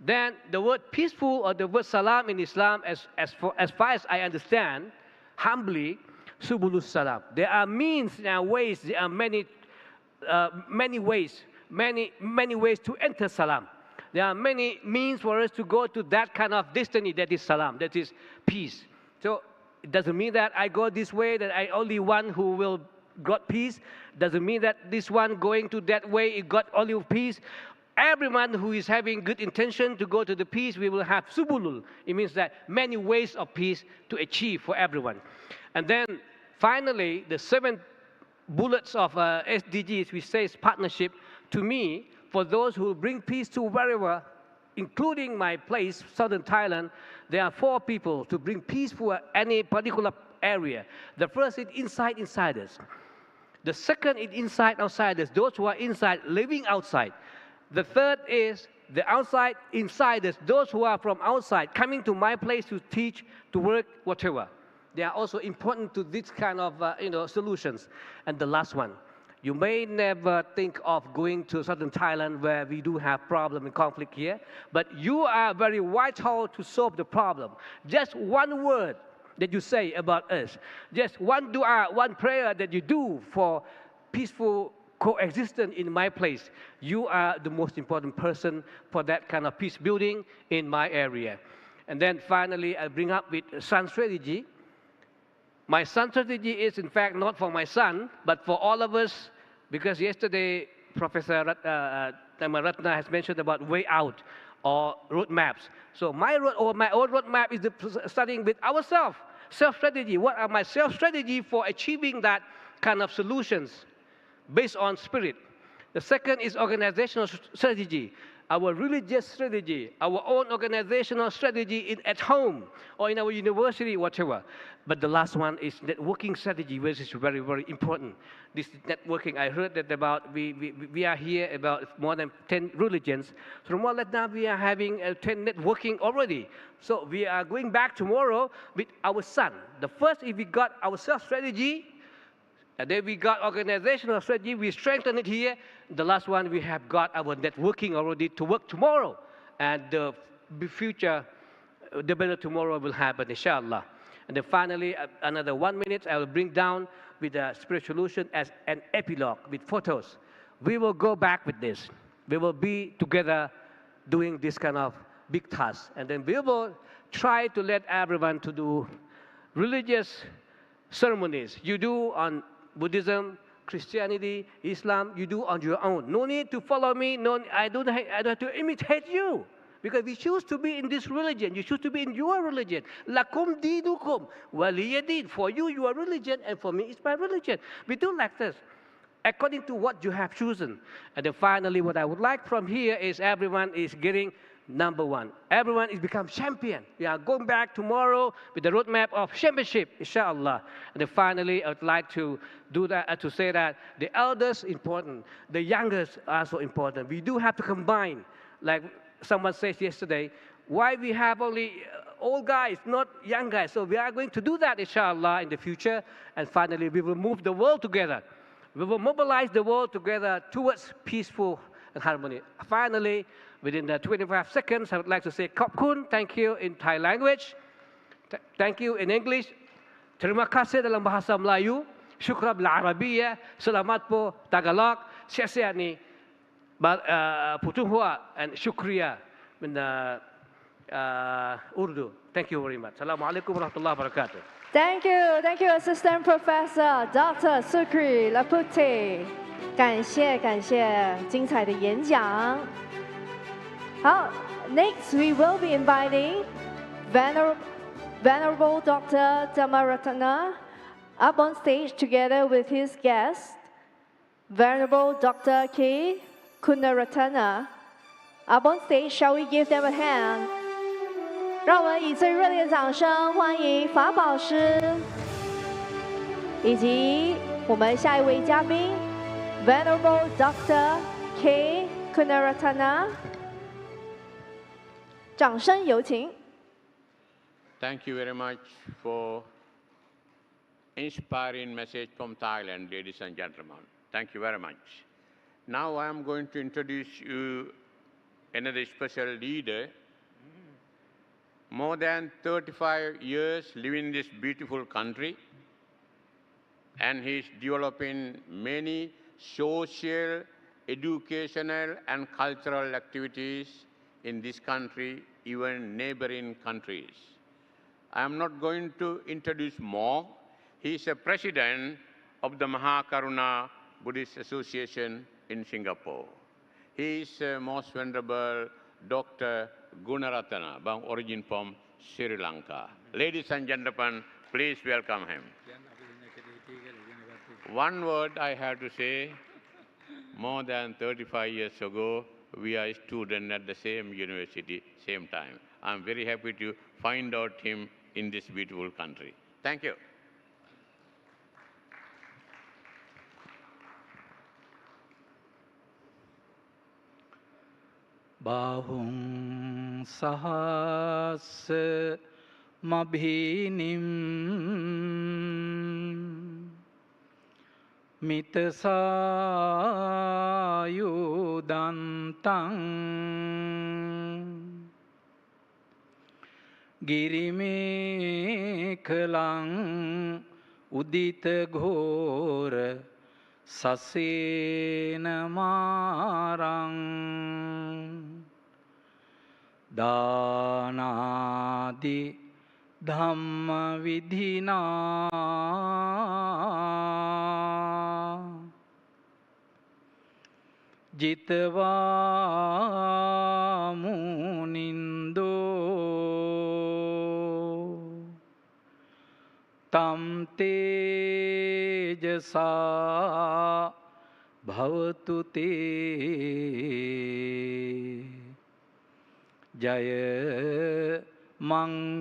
Then the word peaceful or the word salam in Islam, as far as I understand, humbly, subulus salam. There are means, there are ways, there are many ways to enter salam. There are many means for us to go to that kind of destiny that is salam, that is peace. So it doesn't mean that I go this way, that I only one who will got peace. Doesn't mean that this one going to that way, it got only peace. Everyone who is having good intention to go to the peace, we will have subulul. It means that many ways of peace to achieve for everyone. And then finally, the 7 bullets of SDGs, which says partnership. To me, for those who bring peace to wherever, including my place, southern Thailand, there are 4 people to bring peace for any particular area. The first is insiders. The second is outsiders, those who are inside, living outside. The third is the outside insiders, those who are from outside, coming to my place to teach, to work, whatever. They are also important to this kind of solutions. And the last one, you may never think of going to southern Thailand where we do have problem and conflict here, but you are very vital to solve the problem. Just one word that you say about us, just one dua, one prayer that you do for peaceful coexistence in my place, you are the most important person for that kind of peace building in my area. And then finally, I bring up with son strategy. My son strategy is in fact not for my son, but for all of us, because yesterday Professor Ratna has mentioned about way out or roadmaps. So my own roadmap is starting with ourselves, self-strategy. What are my self-strategy for achieving that kind of solutions based on spirit? The second is organizational strategy, our religious strategy, our own organizational strategy at home or in our university, whatever. But the last one is networking strategy, which is very, very important. This networking, I heard that about, we are here about more than 10 religions. So more or less now we are having 10 networking already. So we are going back tomorrow with our son. The first is we got our self-strategy, and then we got organizational strategy, we strengthen it here. The last one, we have got our networking already to work tomorrow. And the future, the better tomorrow will happen, inshallah. And then finally, another 1 minute, I will bring down with the spiritual solution as an epilogue with photos. We will go back with this. We will be together doing this kind of big task. And then we will try to let everyone to do religious ceremonies. You do on Buddhism, Christianity, Islam, you do on your own. No need to follow me. No, I don't have to imitate you. Because we choose to be in this religion. You choose to be in your religion. Lakum dinukum waliyadin. For you, your religion, and for me, it's my religion. We do like this, according to what you have chosen. And then finally, what I would like from here is everyone is getting number one. Everyone is become champion. We are going back tomorrow with the roadmap of championship, inshallah. And then finally, I would like to do that, to say that the elders important, the youngest are so important. We do have to combine, like someone says yesterday, why we have only old guys, not young guys. So we are going to do that, inshallah, in the future. And finally, we will move the world together. We will mobilize the world together towards peaceful and harmony. Finally, within the 25 seconds, I would like to say Khop Khun, thank you in Thai language. Thank you in English. Terima kasih dalam bahasa Melayu. Syukran bil Arabiyah. Selamat po Tagalog. Siya ni Putunghua and Shukriya in Urdu. Thank you very much. Assalamualaikum warahmatullahi wabarakatuh. Thank you, Assistant Professor Dr. Sukri Laputi. 感谢精彩的演讲。好 ，Next we will be inviting Venerable Dr. Dhammaratana up on stage together with his guest, Venerable Dr. K. Kunaratana. Up on stage, shall we give them a hand? 让我们以最热烈的掌声欢迎法宝师以及我们下一位嘉宾 Venerable Dr. K. Kunaratana. 掌声有请。Thank you very much for inspiring message from Thailand, ladies and gentlemen. Thank you very much. Now I am going to introduce you another special leader. More than 35 years living in this beautiful country, and he's developing many social, educational, and cultural activities in this country, even neighboring countries. I am not going to introduce more. He's a president of the Mahakaruna Buddhist Association in Singapore. He is Most Venerable Dr. Gunaratana, by origin from Sri Lanka. Ladies and gentlemen, please welcome him. One word I have to say, more than 35 years ago, we are students at the same university, same time. I'm very happy to find out him in this beautiful country. Thank you. Bahung sahas mabhinim mitasayudantang girimekalang udita ghora sasena marang Danadi Dhamma Vidhina jitva munindo tam tejasa bhavatu te jaya mangalani.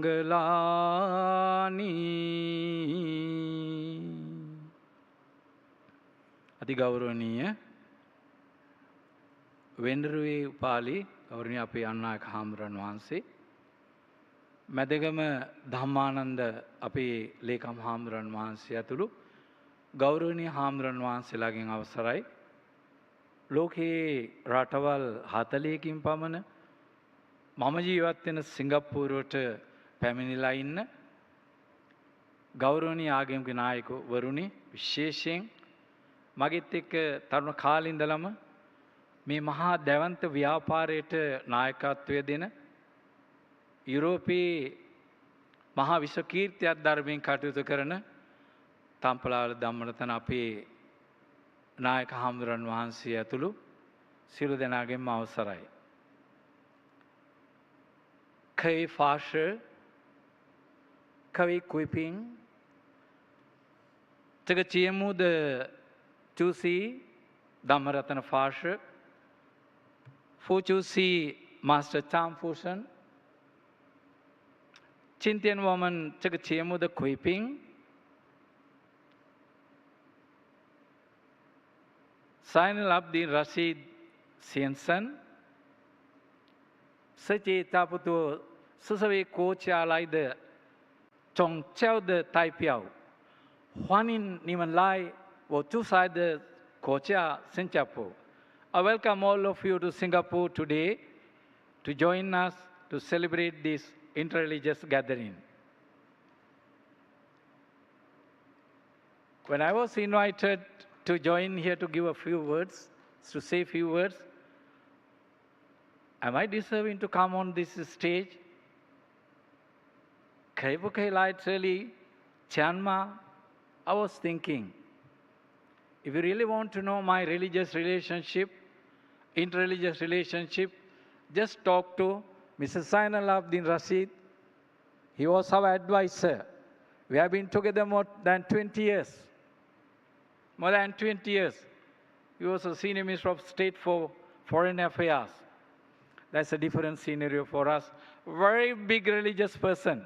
අති ගෞරවනීය වෙන්දරුවේ උපාලි ගෞරවනීය අපේ අනුනායක හාමුදුරන් වහන්සේ, මැදගම ධම්මානන්ද අපේ ලේකම් හාමුදුරන් වහන්සේ ඇතුළු ගෞරවනීය හාමුදුරන් වහන්සේලාගෙන් අවසරයි. ලෝකයේ රටවල් 40කින් පමණ මම ජීවත් වෙන සිංගප්පූරුවට පැමිණිලා ඉන්න ගෞරවනීය ආගමික නායකවරුනි, විශේෂයෙන් මගෙත් එක්ක තරුණ කාලේ ඉඳලම මේ මහා දැවන්ත ව්‍යාපාරයට නායකත්වය දෙන යුරෝපයේ මහා විශ්ව කීර්තියක් ධර්මයෙන් කටයුතු කරන තම්පලාල ධම්මරතන අපේ නායක හාමුදුරන් වහන්සේ ඇතුළු සියලු දෙනාගෙන්ම අවසරයි. 可以发誓，可以规定这个节目的主席Dhammaratana发誓，副主席 Master Zhang 夫人，今天我们这个节目的贵宾Zainal Abidin Rashid 先生，世界差不多40位国家来的宗教的代表，欢迎你们来我住在的国家新加坡。I welcome all of you to Singapore today to join us to celebrate this interreligious gathering. When I was invited to join here to give a few words, to say a few words, am I deserving to come on this stage? I was thinking, if you really want to know my religious relationship, interreligious relationship, just talk to Mr. Zainal Abidin Rashid. He was our advisor. We have been together more than 20 years. More than 20 years. He was a senior minister of state for foreign affairs. That's a different scenario for us. Very big religious person.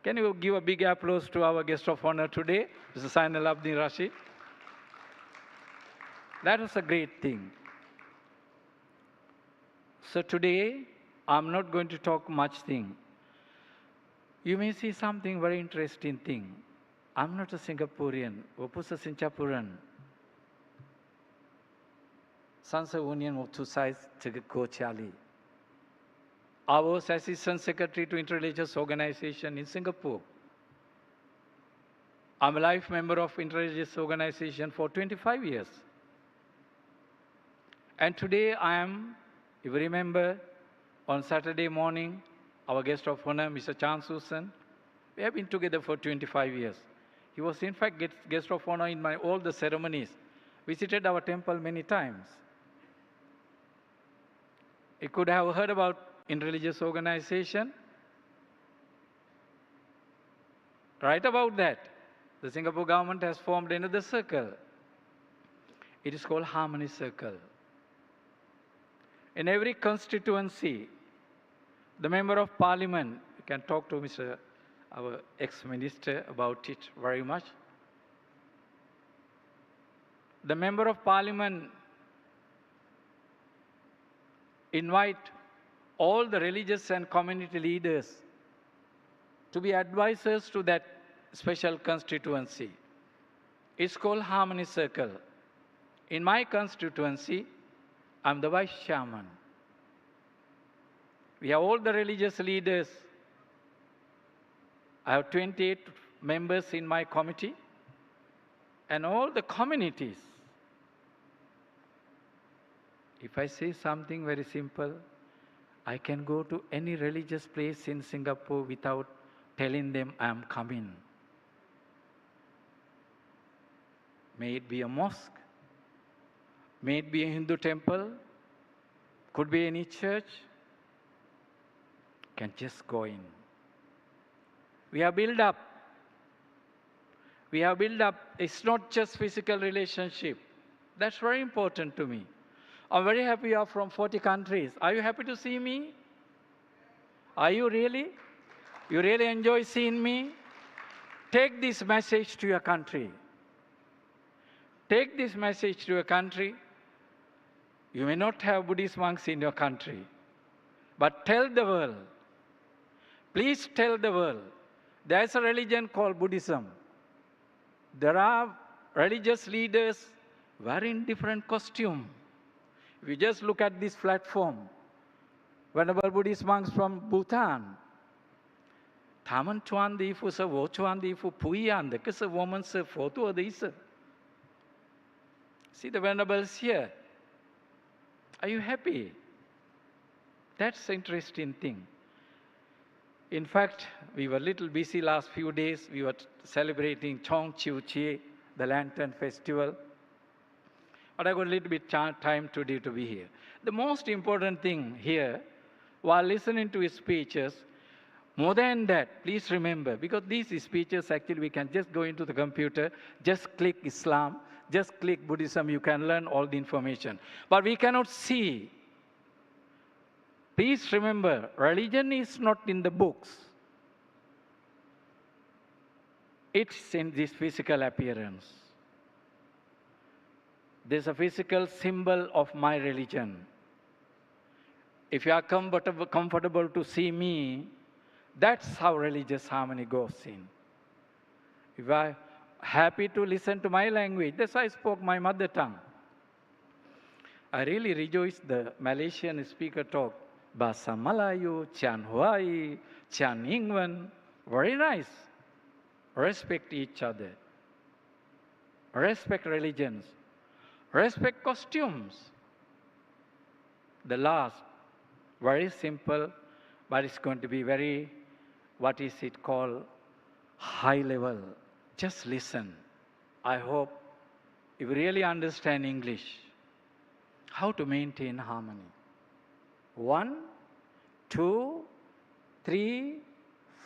Can you give a big applause to our guest of honor today, Mr. Zainal Abidin Rashid? That was a great thing. So today, I'm not going to talk much thing. You may see something very interesting thing. I'm not a Singaporean. Opusa Singaporean. Sansa Union of two sides to go Charlie. I was Assistant Secretary to Interreligious Organization in Singapore. I'm a life member of Interreligious Organization for 25 years. And today I am, if you remember, on Saturday morning, our guest of honor, Mr. Chan Susan, we have been together for 25 years. He was in fact guest of honor in all the ceremonies. Visited our temple many times. You could have heard about interreligious organization. Right about that, the Singapore government has formed another circle. It is called Harmony Circle. In every constituency, the member of parliament, you can talk to our ex-minister about it very much. The member of parliament invite all the religious and community leaders to be advisors to that special constituency. It's called Harmony Circle. In my constituency, I'm the vice chairman. We have all the religious leaders. I have 28 members in my committee and all the communities. If I say something very simple, I can go to any religious place in Singapore without telling them I'm coming. May it be a mosque, May it be a Hindu temple, could be any church, can just go in. We have built up. We have built up. It's not just physical relationship. That's very important to me. I'm very happy you are from 40 countries. Are you happy to see me? Are you really? You really enjoy seeing me? Take this message to your country. Take this message to your country. You may not have Buddhist monks in your country, but tell the world. Please tell the world. There's a religion called Buddhism. There are religious leaders wearing different costumes. If you just look at this platform, Venerable Buddhist monks from Bhutan, Taman Chuan Di Fu Sa Wo Chuan Di Fu Puyan, the Kasa woman se photo of this. See the Venerables here. Are you happy? That's an interesting thing. In fact, we were a little busy last few days. We were celebrating Chong Chiu Chi, the Lantern Festival. But I got a little bit time today to be here. The most important thing here, while listening to his speeches, more than that, please remember, because these speeches, actually, we can just go into the computer, just click Islam, just click Buddhism, you can learn all the information. But we cannot see. Please remember, religion is not in the books. It's in this physical appearance. There's a physical symbol of my religion. If you are comfortable to see me, that's how religious harmony goes in. If you are happy to listen to my language, that's why I spoke my mother tongue. I really rejoice the Malaysian speaker talk. Bahasa Melayu, Cian Hawaii, Cian Ingwen, very nice. Respect each other. Respect religions. Respect costumes. The last, very simple, but it's going to be very, what is it called, high level. Just listen. I hope you really understand English. How to maintain harmony. 1, 2, 3,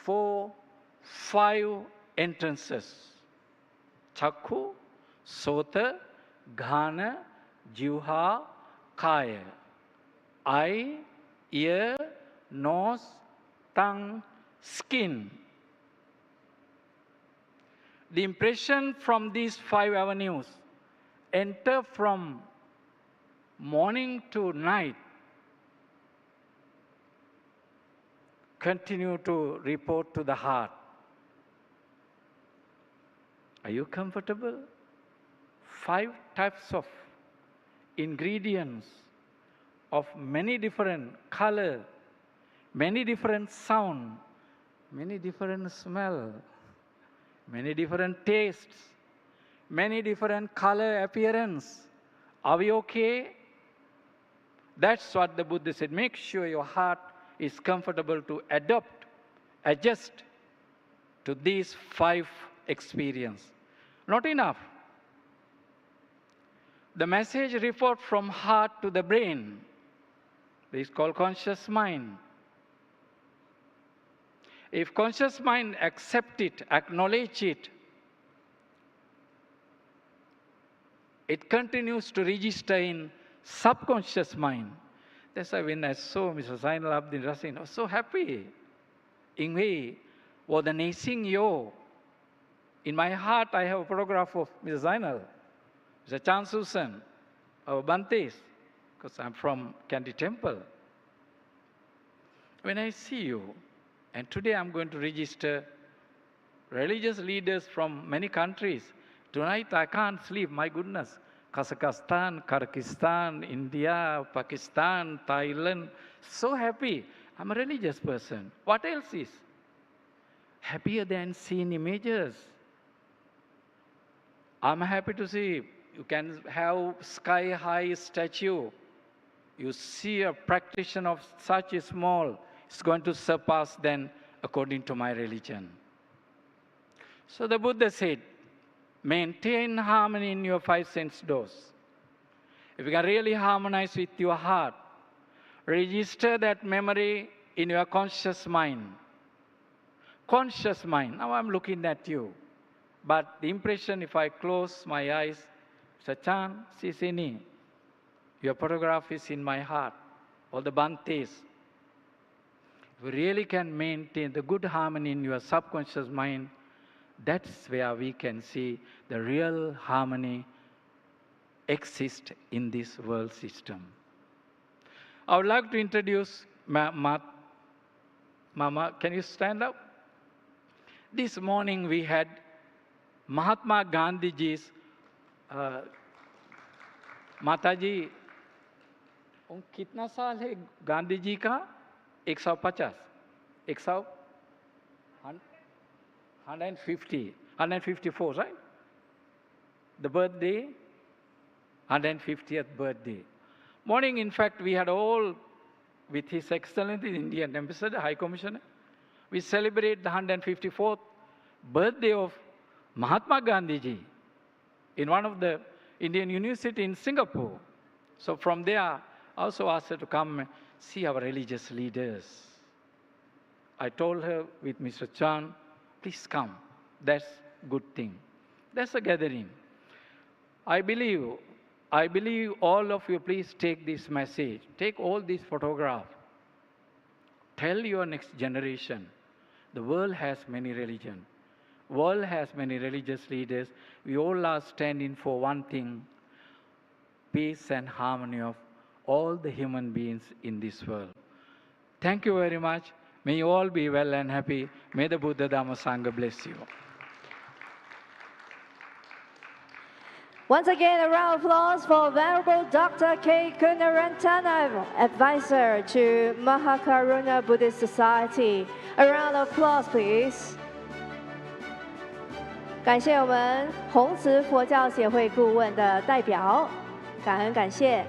4, 5 entrances. Chakku, Sota, Ghana, Juha, Kaya. Eye, ear, nose, tongue, skin. The impression from these 5 avenues enter from morning to night. Continue to report to the heart. Are you comfortable? 5 types of ingredients of many different color, many different sound, many different smell, many different tastes, many different color appearance. Are we okay? That's what the Buddha said. Make sure your heart is comfortable to adopt, adjust to these 5 experiences. Not enough. The message report from heart to the brain. This is called conscious mind. If conscious mind accept it, acknowledge it, it continues to register in subconscious mind. That's why when I saw Mr. Zainal Abidin Rasin, I was so happy. In way, was the Naising Yo. In my heart, I have a photograph of Mr. Zainal, Mr. Chan Susan, our Bantes, because I'm from Kandy Temple. When I see you, and today I'm going to register religious leaders from many countries. Tonight I can't sleep, my goodness. Kazakhstan, Kyrgyzstan, India, Pakistan, Thailand. So happy. I'm a religious person. What else is? Happier than seeing images. I'm happy to see you can have sky-high statue. You see a practitioner of such a small, it's going to surpass then according to my religion. So the Buddha said, maintain harmony in your 5 sense doors. if you can really harmonize with your heart, register that memory in your conscious mind. Conscious mind. Now I'm looking at you. But the impression, if I close my eyes, Mr. Zhang, Sisini, your photograph is in my heart, all the Bantes. If you really can maintain the good harmony in your subconscious mind, that's where we can see the real harmony exist in this world system. I would like to introduce Mama, can you stand up? This morning we had Mahatma Gandhiji's Mataji, कितना साल है गांधी जी का 150 154, right? The birthday, 150th birthday. Morning, in fact, we had all, with His Excellency, Indian Ambassador, High Commissioner, we celebrate the 154th birthday of Mahatma Gandhi ji in one of the Indian university in Singapore. So from there, I also asked her to come and see our religious leaders. I told her with Mr. Zhang, please come. That's a good thing. That's a gathering. I believe all of you, please take this message. Take all these photographs. Tell your next generation, the world has many religions. World has many religious leaders. We all are standing for one thing, peace and harmony of all the human beings in this world. Thank you very much. May you all be well and happy. May the Buddha Dhamma Sangha bless you. Once again, a round of applause for Venerable Dr. K. Kunarantana, advisor to Mahakaruna Buddhist Society. A round of applause, please. 感谢我们弘慈佛教协会顾问的代表，感恩感谢。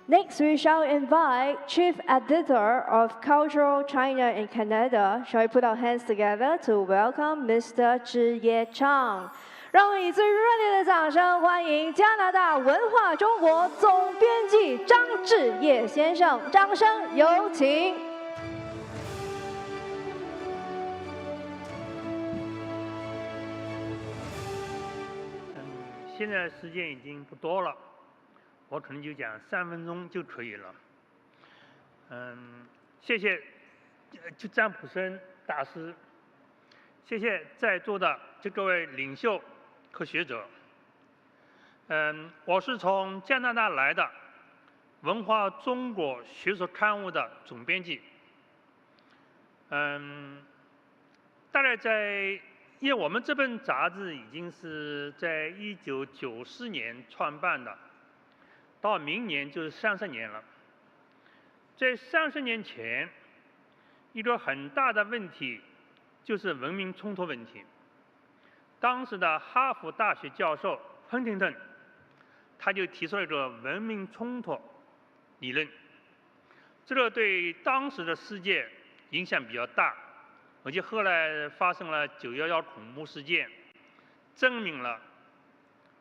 Next, we shall invite Chief Editor of Cultural China in Canada. Shall we put our hands together to welcome Mr. Zhiye Zhang? 让我们以最热烈的掌声欢迎加拿大文化中国总编辑张志业先生，掌声有请。现在时间已经不多了，我可能就讲3分钟就可以了。谢谢就占卜生大师，谢谢在座的各位领袖和学者。我是从加拿大来的文化中国学术刊物的总编辑。大概因为我们这本杂志已经是在1994年创办的，到明年就是30年了。在30年前，一个很大的问题就是文明冲突问题。当时的哈佛大学教授亨廷顿，他就提出了一个文明冲突理论，这个对当时的世界影响比较大。而且后来发生了911恐怖事件，证明了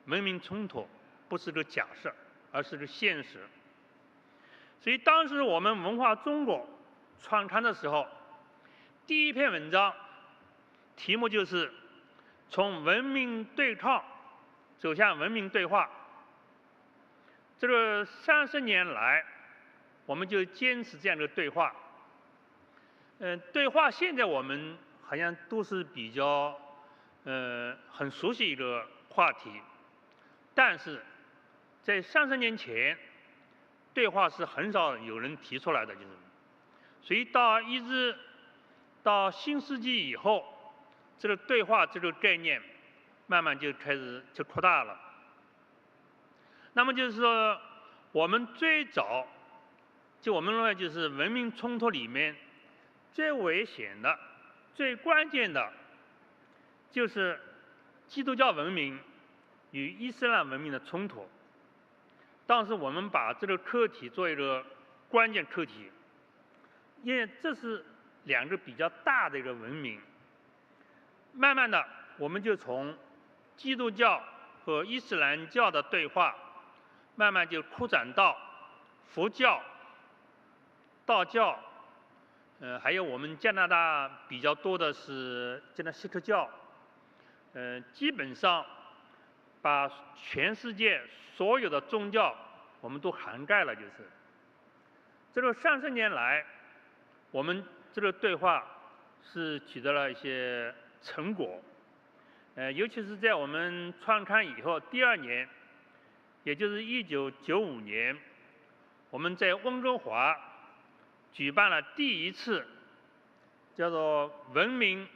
文明冲突不是个假设，而是个现实。所以当时我们文化中国创刊的时候，第一篇文章题目就是从文明对抗走向文明对话。这个30年来，我们就坚持这样的对话。对话现在我们好像都是比较很熟悉一个话题，但是在30年前，对话是很少有人提出来的，所以一直到新世纪以后，这个对话这个概念慢慢就开始就扩大了。那么就是说，我们最早我们认为就是文明冲突里面最危险的、最关键的，就是基督教文明与伊斯兰文明的冲突。当时我们把这个课题做一个关键课题，因为这是2个比较大的一个文明。慢慢的，我们就从基督教和伊斯兰教的对话，慢慢就扩展到佛教、道教，还有我们加拿大比较多的是加拿大锡克教，基本上把全世界所有的宗教我们都涵盖了，就是。这个30年来，我们这个对话是取得了一些成果，尤其是在我们创刊以后第2年，也就是1995年，我们在温哥华举办了第1次叫做文明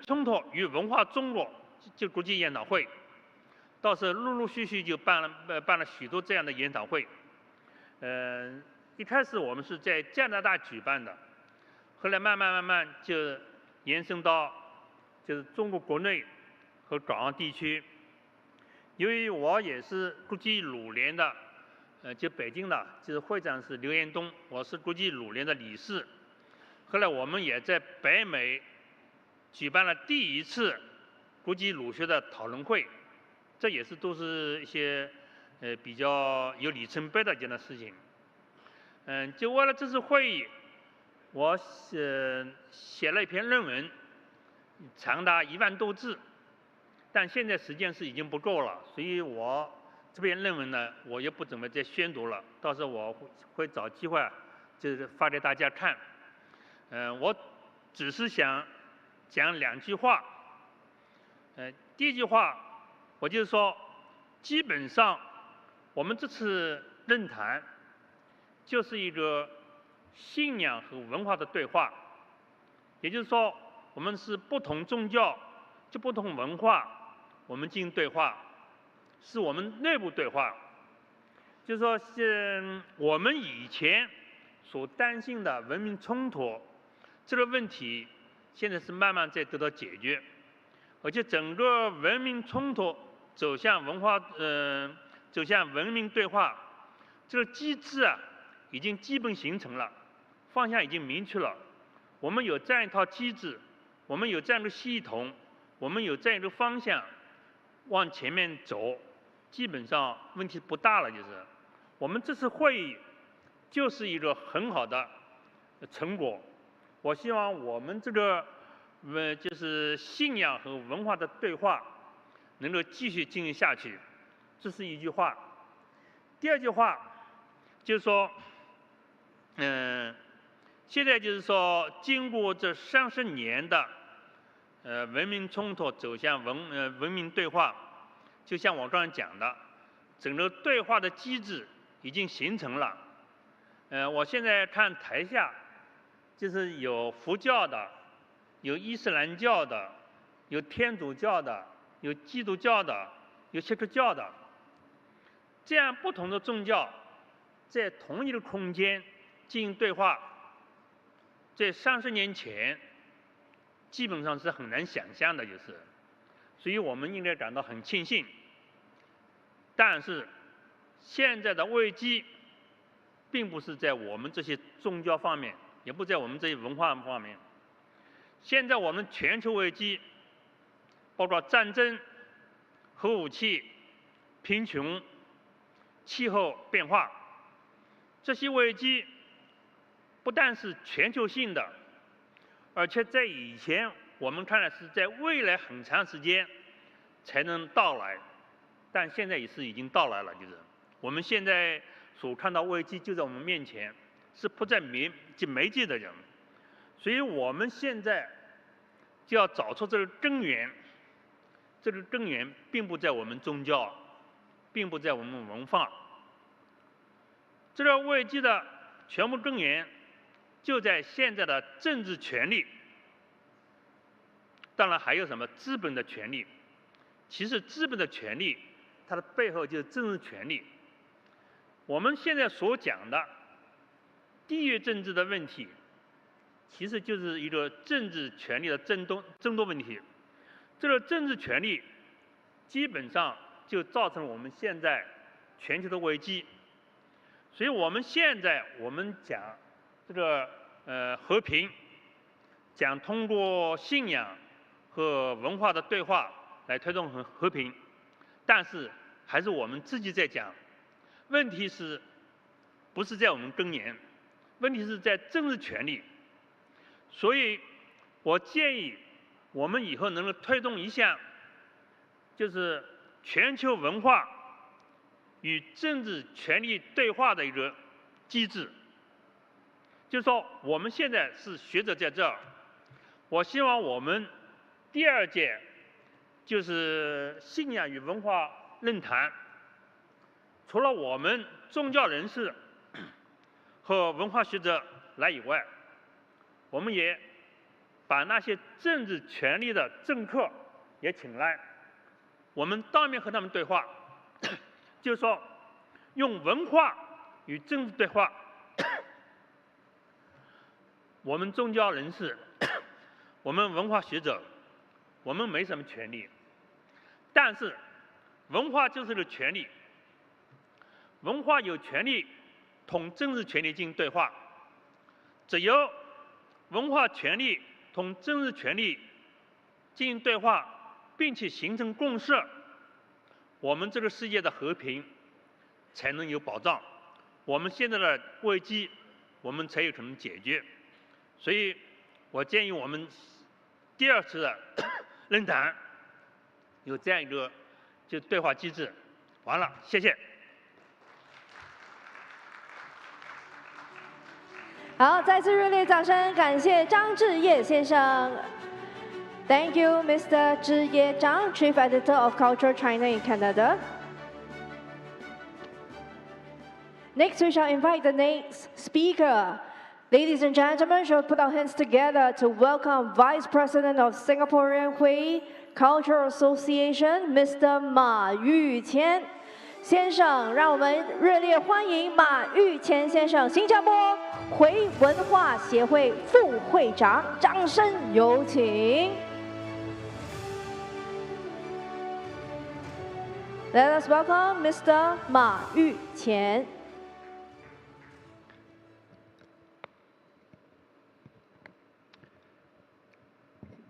冲突与文化中国就国际研讨会，到时候陆陆续续就办了许多这样的研讨会。一开始我们是在加拿大举办的，后来慢慢就延伸到就是中国国内和港澳地区。由于我也是国际鲁联的，就北京的，就是会长是刘延东，我是国际鲁联的理事。后来我们也在北美举办了第1次国际鲁学的讨论会，这也是都是一些比较有里程碑的这样的事情。就为了这次会议，我写了一篇论文，长达1万多字，但现在时间是已经不够了，所以我这篇论文呢，我也不怎么再宣读了，到时候我会找机会就是发给大家看。我只是想讲2句话。第1句话，我就是说，基本上我们这次论坛就是一个信仰和文化的对话，也就是说，我们是不同宗教、就不同文化，我们进行对话，是我们内部对话。就是说，是我们以前所担心的文明冲突这个问题，现在是慢慢在得到解决，而且整个文明冲突走向走向文明对话这个机制啊，已经基本形成了，方向已经明确了。我们有这样一套机制，我们有这样一个系统，我们有这样一个方向往前面走，基本上问题不大了。就是我们这次会议就是一个很好的成果。我希望我们这个就是信仰和文化的对话能够继续进行下去，这是1句话。第2句话就是说，现在就是说，经过这30年的文明冲突走向文明对话，就像我刚才讲的，整个对话的机制已经形成了。我现在看台下，就是有佛教的，有伊斯兰教的，有天主教的，有基督教的，有锡克教的，这样不同的宗教在同一个空间进行对话，在30年前基本上是很难想象的，就是，所以我们应该感到很庆幸。但是现在的危机并不是在我们这些宗教方面，也不在我们这些文化方面。现在我们全球危机，包括战争、核武器、贫穷、气候变化，这些危机不但是全球性的，而且在以前我们看来是在未来很长时间才能到来，但现在也是已经到来了。就是我们现在所看到危机就在我们面前，是迫在眉睫的人，所以我们现在就要找出这个根源。这个根源并不在我们宗教，并不在我们文化，这个危机的全部根源就在现在的政治权力，当然还有什么资本的权利。其实资本的权利，它的背后就是政治权利。我们现在所讲的地域政治的问题，其实就是一个政治权力的争夺问题。这个政治权力基本上就造成我们现在全球的危机。所以我们现在讲这个和平，讲通过信仰和文化的对话来推动和平，但是还是我们自己在讲。问题是，不是在我们根源，问题是在政治权力。所以，我建议我们以后能够推动一项，就是全球文化与政治权力对话的一个机制。就是说，我们现在是学者在这儿，我希望我们第2届就是信仰与文化论坛，除了我们宗教人士和文化学者来以外，我们也把那些政治权力的政客也请来，我们当面和他们对话，就是说用文化与政治对话。我们宗教人士，我们文化学者，我们没什么权利，但是文化就是个权利，文化有权利同政治权利进行对话，只有文化权利同政治权利进行对话，并且形成共识，我们这个世界的和平才能有保障，我们现在的危机我们才有可能解决。所以我建议我们第2次的论坛有这样一个就对话机制。完了，谢谢。好，再次热烈掌声，感谢张志业先生。Thank you, Mr. 志业Zhang, Chief Editor of Culture China in Canada. Next, we shall invite the next speaker. Ladies and gentlemen, shall we put our hands together to welcome Vice President of Singaporean Hui Cultural Association, Mr. 马玉谦先生。让我们热烈欢迎马玉谦先生，新加坡回文化协会副会长，掌声有请。Let us welcome Mr. 马玉谦。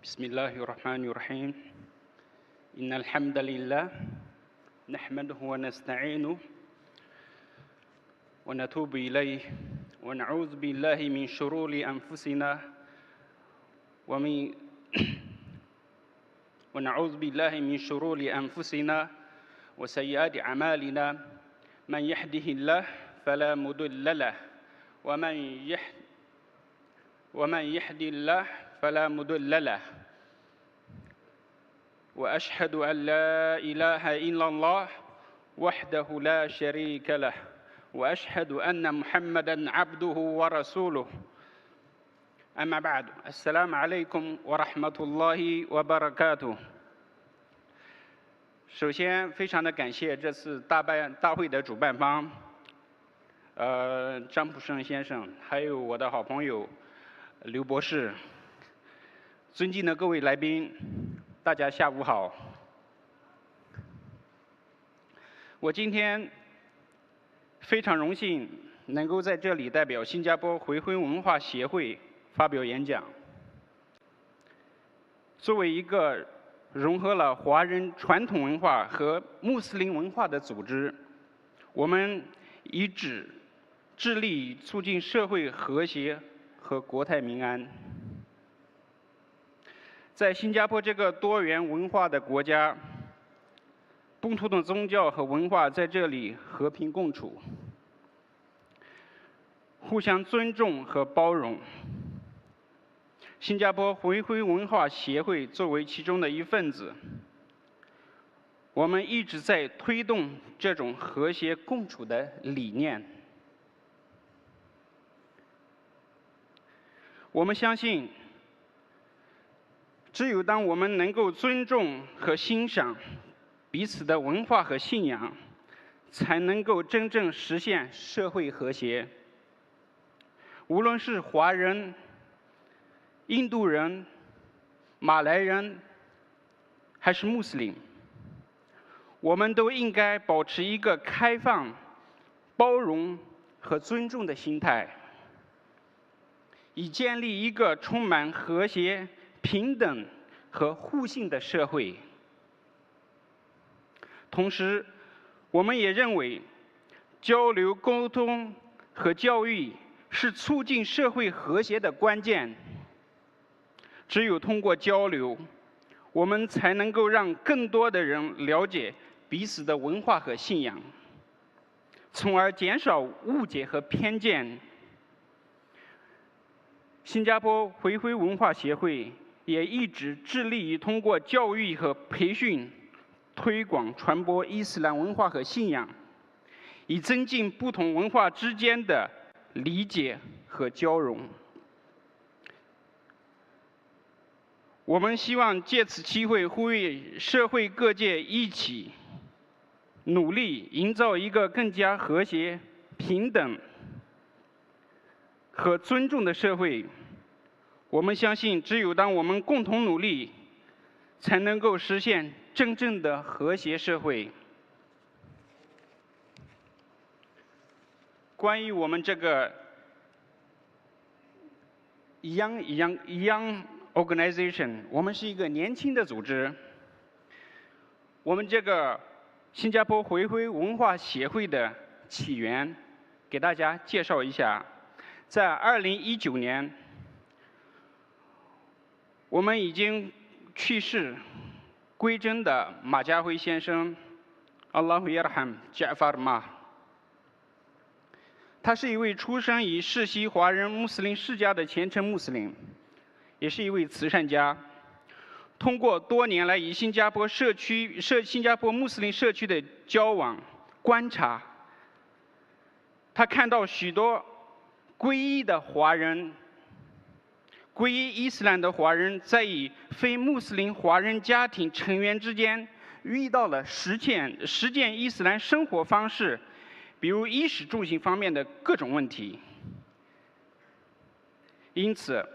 بسم الله الرحمن الرحيم إن الحمد لله نحمده ونستعينه ونتوب إليه ونعوذ بالله من شرور أنفسنا ونعوذ بالله من شرور أنفسنا وسيئات أعمالنا من يهده الله فلا مضل له ومن يهد الله فلا مضل له وأشهد أن لا إله إلا الله وحده لا شريك له وأشهد أن محمدًا عبده ورسوله أما بعد السلام عليكم ورحمة الله وبركاته。首先，非常的感谢这次大会的主办方，张普胜先生，还有我的好朋友刘博士。尊敬的各位来宾，大家下午好。我今天非常荣幸能够在这里代表新加坡回婚文化协会发表演讲。作为一个融合了华人传统文化和穆斯林文化的组织，我们一直致力促进社会和谐和国泰民安。在新加坡这个多元文化的国家，不同的宗教和文化在这里和平共处，互相尊重和包容。新加坡回婚文化协会作为其中的一份子，我们一直在推动这种和谐共处的理念。我们相信，只有当我们能够尊重和欣赏彼此的文化和信仰，才能够真正实现社会和谐。无论是华人、印度人、马来人，还是穆斯林，我们都应该保持一个开放、包容和尊重的心态，以建立一个充满和谐、平等和互信的社会。同时，我们也认为，交流、沟通和教育是促进社会和谐的关键。只有通过交流，我们才能够让更多的人了解彼此的文化和信仰，从而减少误解和偏见。新加坡回归文化协会也一直致力于通过教育和培训，推广传播伊斯兰文化和信仰，以增进不同文化之间的理解和交融。我们希望借此机会呼吁社会各界一起努力，营造一个更加和谐、平等和尊重的社会。我们相信，只有当我们共同努力，才能够实现真正的和谐社会。关于我们这个 Young Organization， 我们是一个年轻的组织。我们这个新加坡回归文化协会的起源，给大家介绍一下。在2019年，我们已经去世归真的马家辉先生 ，Allahu Yarham Ja'far Ma。他是一位出生于世袭华人穆斯林世家的虔诚穆斯林，也是一位慈善家。通过多年来与新加坡穆斯林社区的交往观察，他看到许多皈依的华人。皈依伊斯兰的华人在与非穆斯林华人家庭成员之间遇到了实践伊斯兰生活方式，比如衣食住行方面的各种问题，因此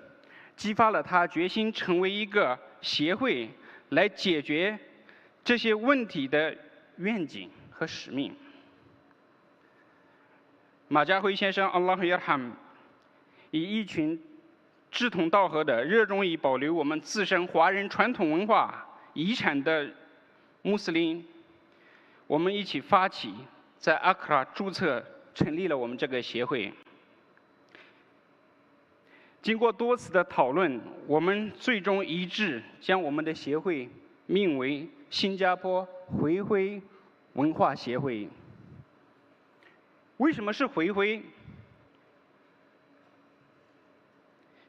激发了他决心成为一个协会来解决这些问题的愿景和使命。马家辉先生 Allahu Yarham 以一群志同道合的、热衷于保留我们自身华人传统文化遗产的穆斯林，我们一起发起，在阿克拉注册成立了我们这个协会。经过多次的讨论，我们最终一致将我们的协会命为新加坡回归文化协会。为什么是回归？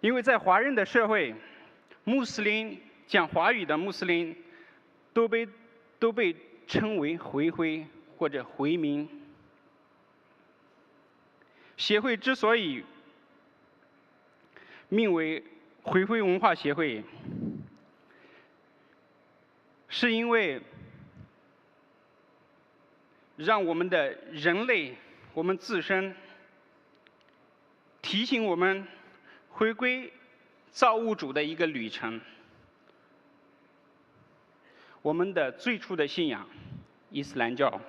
因为在华人的社会，穆斯林讲华语的穆斯林都被称为回归或者回民。协会之所以命为回归文化协会，是因为让我们的人类，我们自身提醒我们回归造物主的一个旅程。我们的最初的信仰伊斯兰教。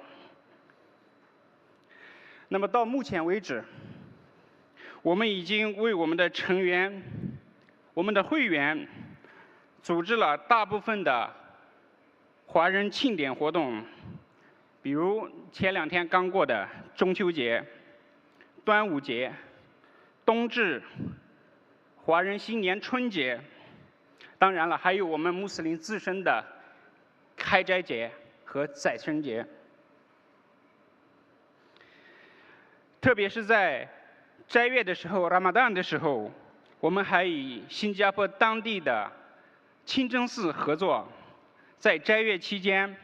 那么到目前为止，我们已经为我们的成员、我们的会员组织了大部分的华人庆典活动，比如前2天刚过的中秋节、端午节、冬至、华人新年春节，当然了，还有我们穆斯林自身的开斋节和宰牲节。特别是在斋月的时候 ，Ramadan 的时候，我们还与新加坡当地的清真寺合作，在斋月期间，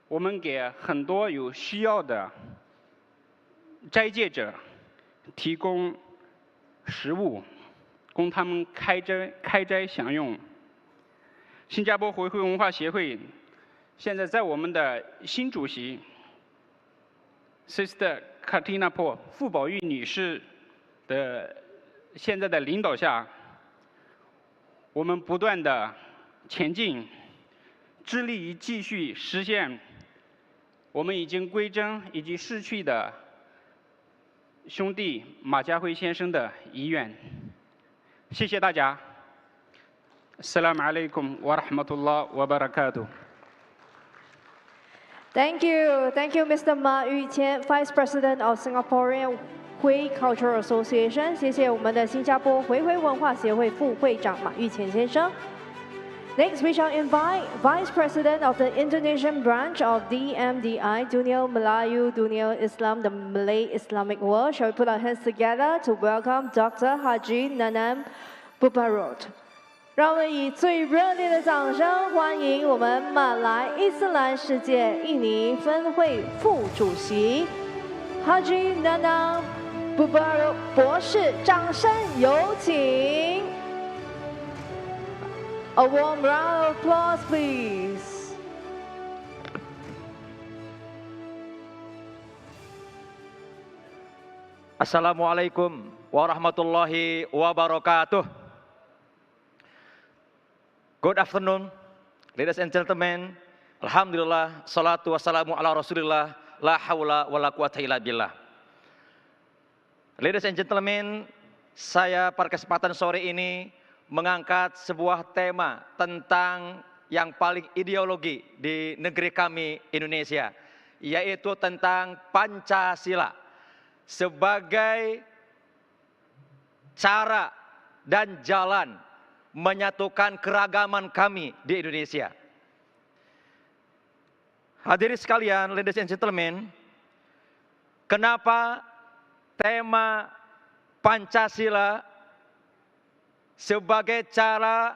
我们给很多有需要的斋戒者提供食物，供他们开斋享用。新加坡回归文化协会现在在我们的新主席 Sister Katina Po 傅宝玉女士的现在的领导下，我们不断的前进，致力于继续实现我们已经归真以及逝去的兄弟马家辉先生的遗愿。谢谢大家。Assalamu alaikum wa rahmatullah wa barakatuh。Thank you, Mr. Ma Yuqian, Vice President of Singaporean Hui Cultural Association. 谢谢我们的新加坡回回文化协会副会长马玉乾先生。Next, we shall invite Vice President of the Indonesian branch of DMDI, Dunia Melayu Dunia Islam, the Malay Islamic World. Shall we put our hands together to welcome Dr. Haji Nanam Bubarot? 让我们以最热烈的掌声欢迎我们马来伊斯兰世界印尼分会副主席 Haji Nanam Bubarot 博士，掌声有请。A warm round of applause, please. Assalamualaikum warahmatullahi wabarakatuh. Good afternoon, ladies and gentlemen. Alhamdulillah, salatu wassalamu ala rasulillah, la hawla wa la quwata illa billah. Ladies and gentlemen, saya pada kesempatan sore ini mengangkat sebuah tema tentang yang paling ideologi di negeri kami Indonesia, yaitu tentang Pancasila sebagai cara dan jalan menyatukan keragaman kami di Indonesia. Hadirin sekalian, ladies and gentlemen, kenapa tema Pancasila sebagai cara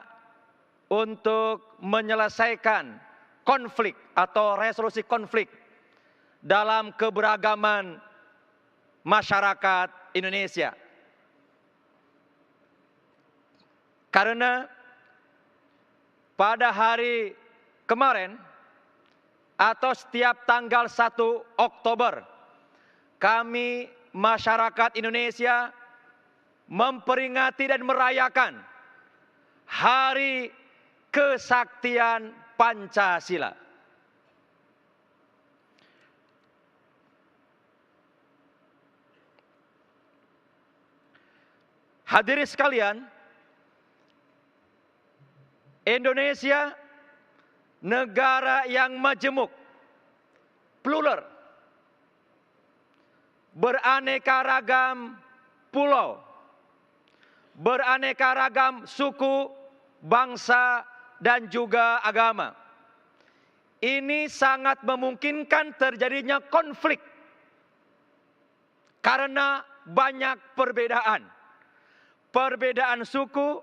untuk menyelesaikan konflik atau resolusi konflik dalam keberagaman masyarakat Indonesia? Karena pada hari kemarin atau setiap tanggal 1 Oktober kami masyarakat Indonesia memperingati dan merayakan Hari Kesaktian Pancasila. Hadirin sekalian, Indonesia negara yang majemuk, plural, beraneka ragam pulau, beraneka ragam suku, bangsa, dan juga agama. Ini sangat memungkinkan terjadinya konflik karena banyak perbedaan. Perbedaan suku,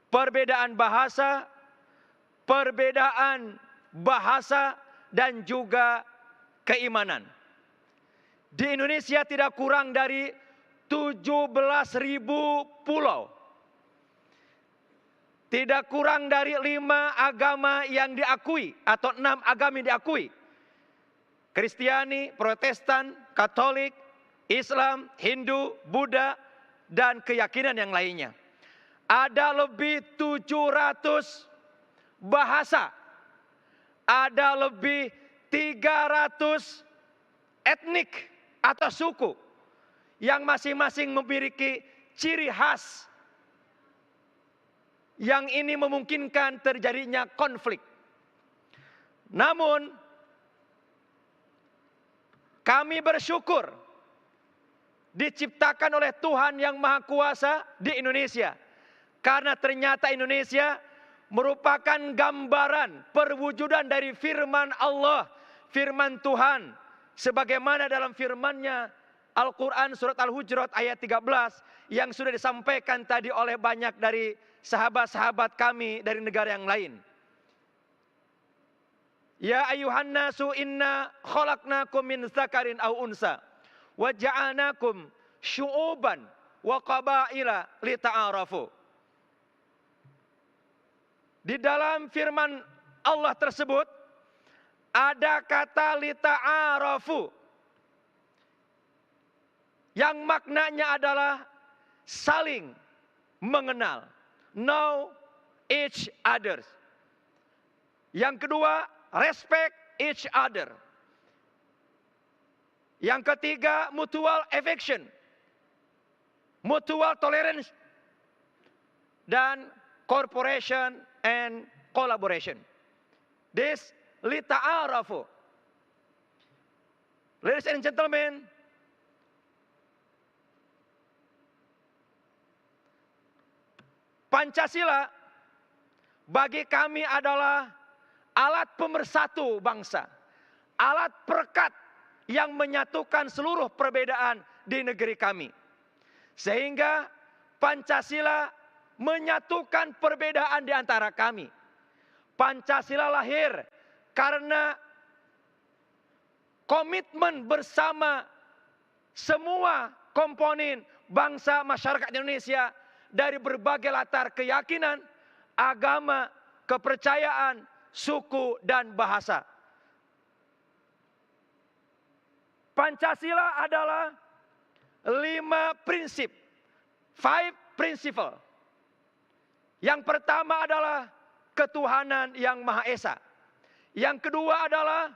perbedaan bahasa, dan juga keimanan. Di Indonesia tidak kurang dari 17.000 pulau. Tidak kurang dari 5 agama yang diakui atau 6 agama yang diakui. Kristiani, Protestan, Katolik, Islam, Hindu, Buddha, dan keyakinan yang lainnya. Ada lebih 700 bahasa. Ada lebih 300 etnik atau suku yang masing-masing memiliki ciri khas yang ini memungkinkan terjadinya konflik. Namun kami bersyukur diciptakan oleh Tuhan yang Maha Kuasa di Indonesia, karena ternyata Indonesia merupakan gambaran perwujudan dari firman Allah, firman Tuhan, sebagaimana dalam firman-Nya Al-Quran surat Al-Hujurat ayat 13 yang sudah disampaikan tadi oleh banyak dari sahabat-sahabat kami dari negara yang lain. Ya ayuhan nasu inna khalaqnakum min dzakarin aw unsa wa ja'alnakum syu'uban wa qabaila lita'arafu. Di dalam firman Allah tersebut ada kata lita'arafu yang maknanya adalah saling mengenal, know each other. Yang kedua, respect each other. Yang ketiga, mutual affection, mutual tolerance, dan cooperation and collaboration. This lita'arafu, Ladies and gentlemen, Pancasila bagi kami adalah alat pemersatu bangsa, alat perekat yang menyatukan seluruh perbedaan di negeri kami. Sehingga Pancasila menyatukan perbedaan di antara kami. Pancasila lahir karena komitmen bersama semua komponen bangsa masyarakat Indonesia dari berbagai latar keyakinan, agama, kepercayaan, suku, dan bahasa. Pancasila adalah 5 prinsip, 5 principle. Yang pertama adalah ketuhanan yang Maha Esa. Yang kedua adalah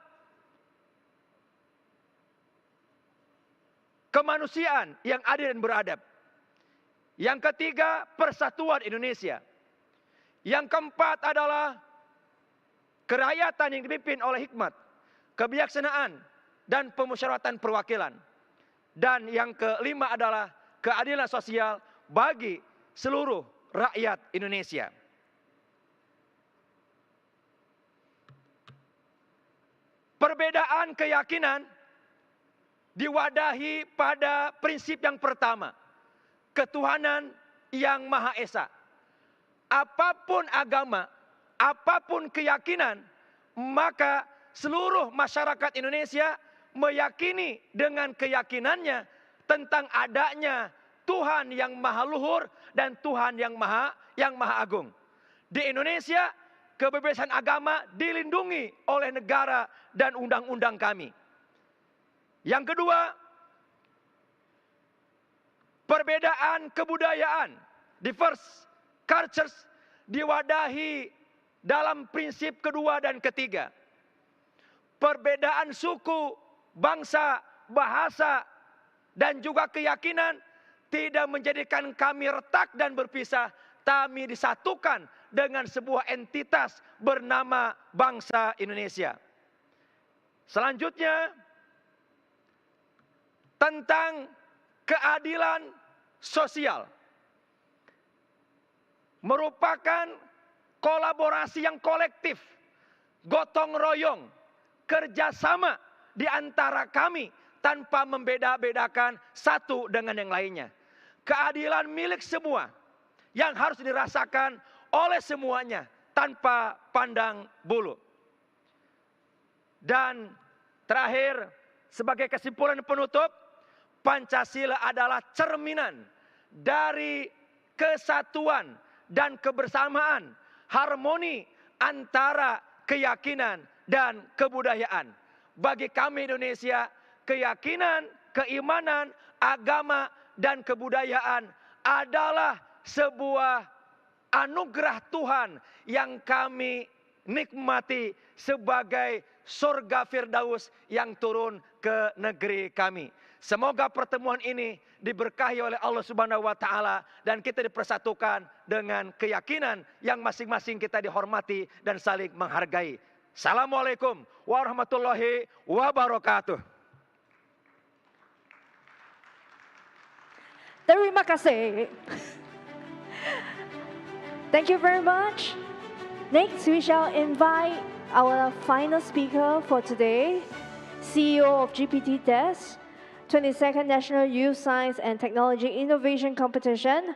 kemanusiaan yang adil dan beradab. Yang ketiga, persatuan Indonesia. Yang keempat adalah kerakyatan yang dipimpin oleh hikmat, kebijaksanaan, dan pemusyawaratan perwakilan. Dan yang kelima adalah keadilan sosial bagi seluruh rakyat Indonesia. Perbedaan keyakinan diwadahi pada prinsip yang pertama, ketuhanan yang Maha Esa. Apapun agama, apapun keyakinan, maka seluruh masyarakat Indonesia meyakini dengan keyakinannya tentang adanya Tuhan yang Maha Luhur dan Tuhan yang Maha Agung. Di Indonesia, kebebasan agama dilindungi oleh negara dan undang-undang kami. Yang kedua, perbedaan kebudayaan, diverse cultures, diwadahi dalam prinsip kedua dan ketiga. Perbedaan suku, bangsa, bahasa, dan juga keyakinan tidak menjadikan kami retak dan berpisah. Kami disatukan dengan sebuah entitas bernama bangsa Indonesia. Selanjutnya, tentang keadilan sosial. Merupakan kolaborasi yang kolektif, gotong royong, kerjasama di antara kami tanpa membeda-bedakan satu dengan yang lainnya. Keadilan milik semua yang harus dirasakan oleh semuanya tanpa pandang bulu. Dan terakhir, sebagai kesimpulan penutup, Pancasila adalah cerminan dari kesatuan dan kebersamaan, harmoni antara keyakinan dan kebudayaan. Bagi kami Indonesia, keyakinan, keimanan, agama, dan kebudayaan adalah sebuah anugerah Tuhan yang kami nikmati sebagai surga Firdaus yang turun ke negeri kami. Semoga pertemuan ini diberkahi oleh Allah Subhanahu wa taala dan kita dipersatukan dengan keyakinan yang masing-masing kita dihormati dan saling menghargai. Assalamualaikum warahmatullahi wabarakatuh. Terima kasih. Thank you very much. Next, we shall invite our final speaker for today, CEO of GPT-DES, 22nd National Youth Science and Technology Innovation Competition.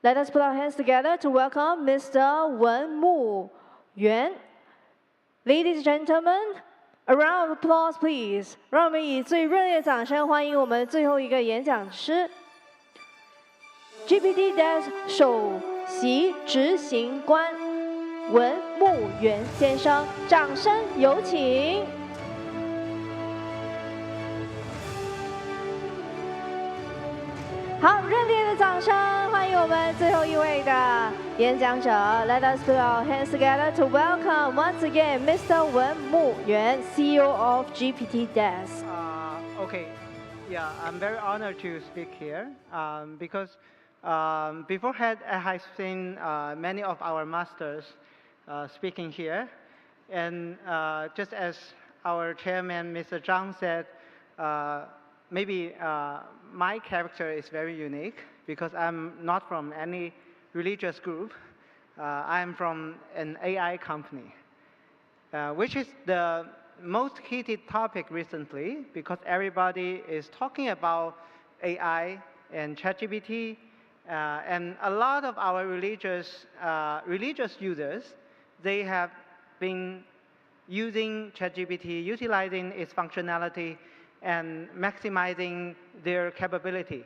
Let us put our hands together to welcome Mr. Wenmu Yuan. Ladies and gentlemen, a round of applause, please. 让我们以最热烈的掌声欢迎我们最后一个演讲师 GPT-DES 首席执行官文牧原先生，掌声有请。好，热烈的掌声欢迎我们最后一位的演讲者。Let us put our hands together to welcome once again Mr. Wen Mu Yuan, CEO of GPT-DES. Okay, yeah, I'm very honored to speak here because beforehand I have seen many of our masters speaking here, and just as our chairman, Mr. Zhang, said, maybe my character is very unique because I'm not from any religious group. I'm from an AI company, which is the most heated topic recently because everybody is talking about AI and ChatGPT, and a lot of our religious users, they have been using ChatGPT, utilizing its functionality and maximizing their capability.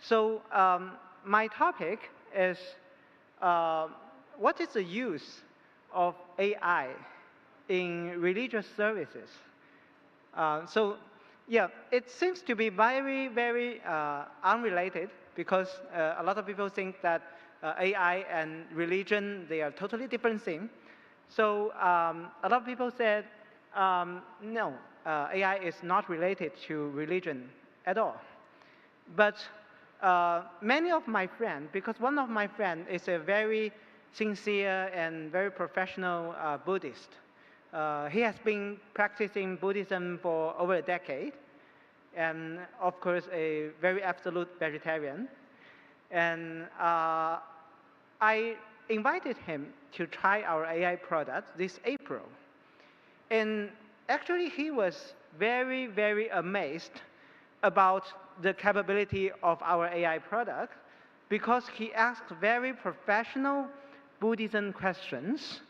So my topic is what is the use of AI in religious services? So yeah, it seems to be very, very unrelated because a lot of people think that AI and religion, they are totally different things. So a lot of people said, no, AI is not related to religion at all. But many of my friends, because one of my friends is a very sincere and very professional Buddhist. He has been practicing Buddhism for over a decade, and of course a very absolute vegetarian. And I invited him to try our AI product this April. And actually he was very, very amazed about the capability of our AI product because he asked very professional Buddhism questions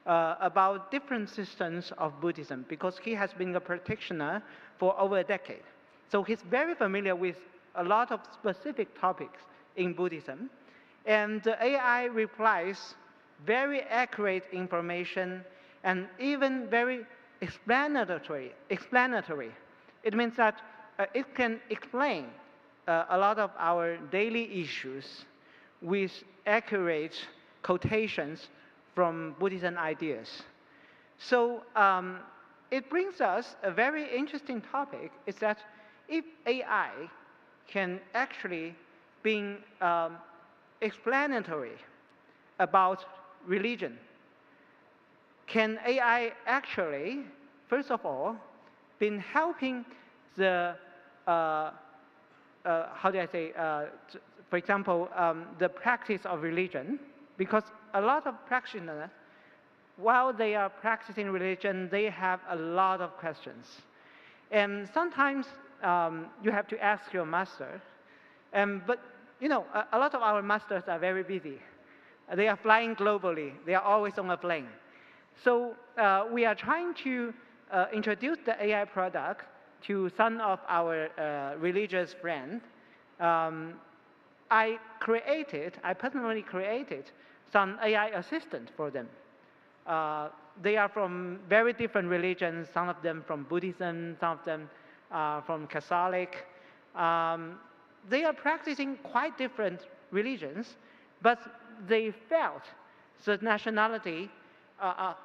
about different systems of Buddhism because he has been a practitioner for over a decade. So he's very familiar with a lot of specific topics in Buddhism. And the AI replies very accurate information and even very explanatory. It means that it can explain a lot of our daily issues with accurate quotations from Buddhism ideas. So it brings us a very interesting topic, is that if AI can actually be explanatory about religion, can AI actually, first of all, been helping the, how do I say, for example, the practice of religion, because a lot of practitioners, while they are practicing religion, they have a lot of questions. And sometimes you have to ask your master, but you know, a lot of our masters are very busy. They are flying globally. They are always on a plane. So we are trying to introduce the AI product to some of our religious friends. I personally created some AI assistant for them. They are from very different religions, some of them from Buddhism, some of them from Catholic. They are practicing quite different religions, but they felt the nationality,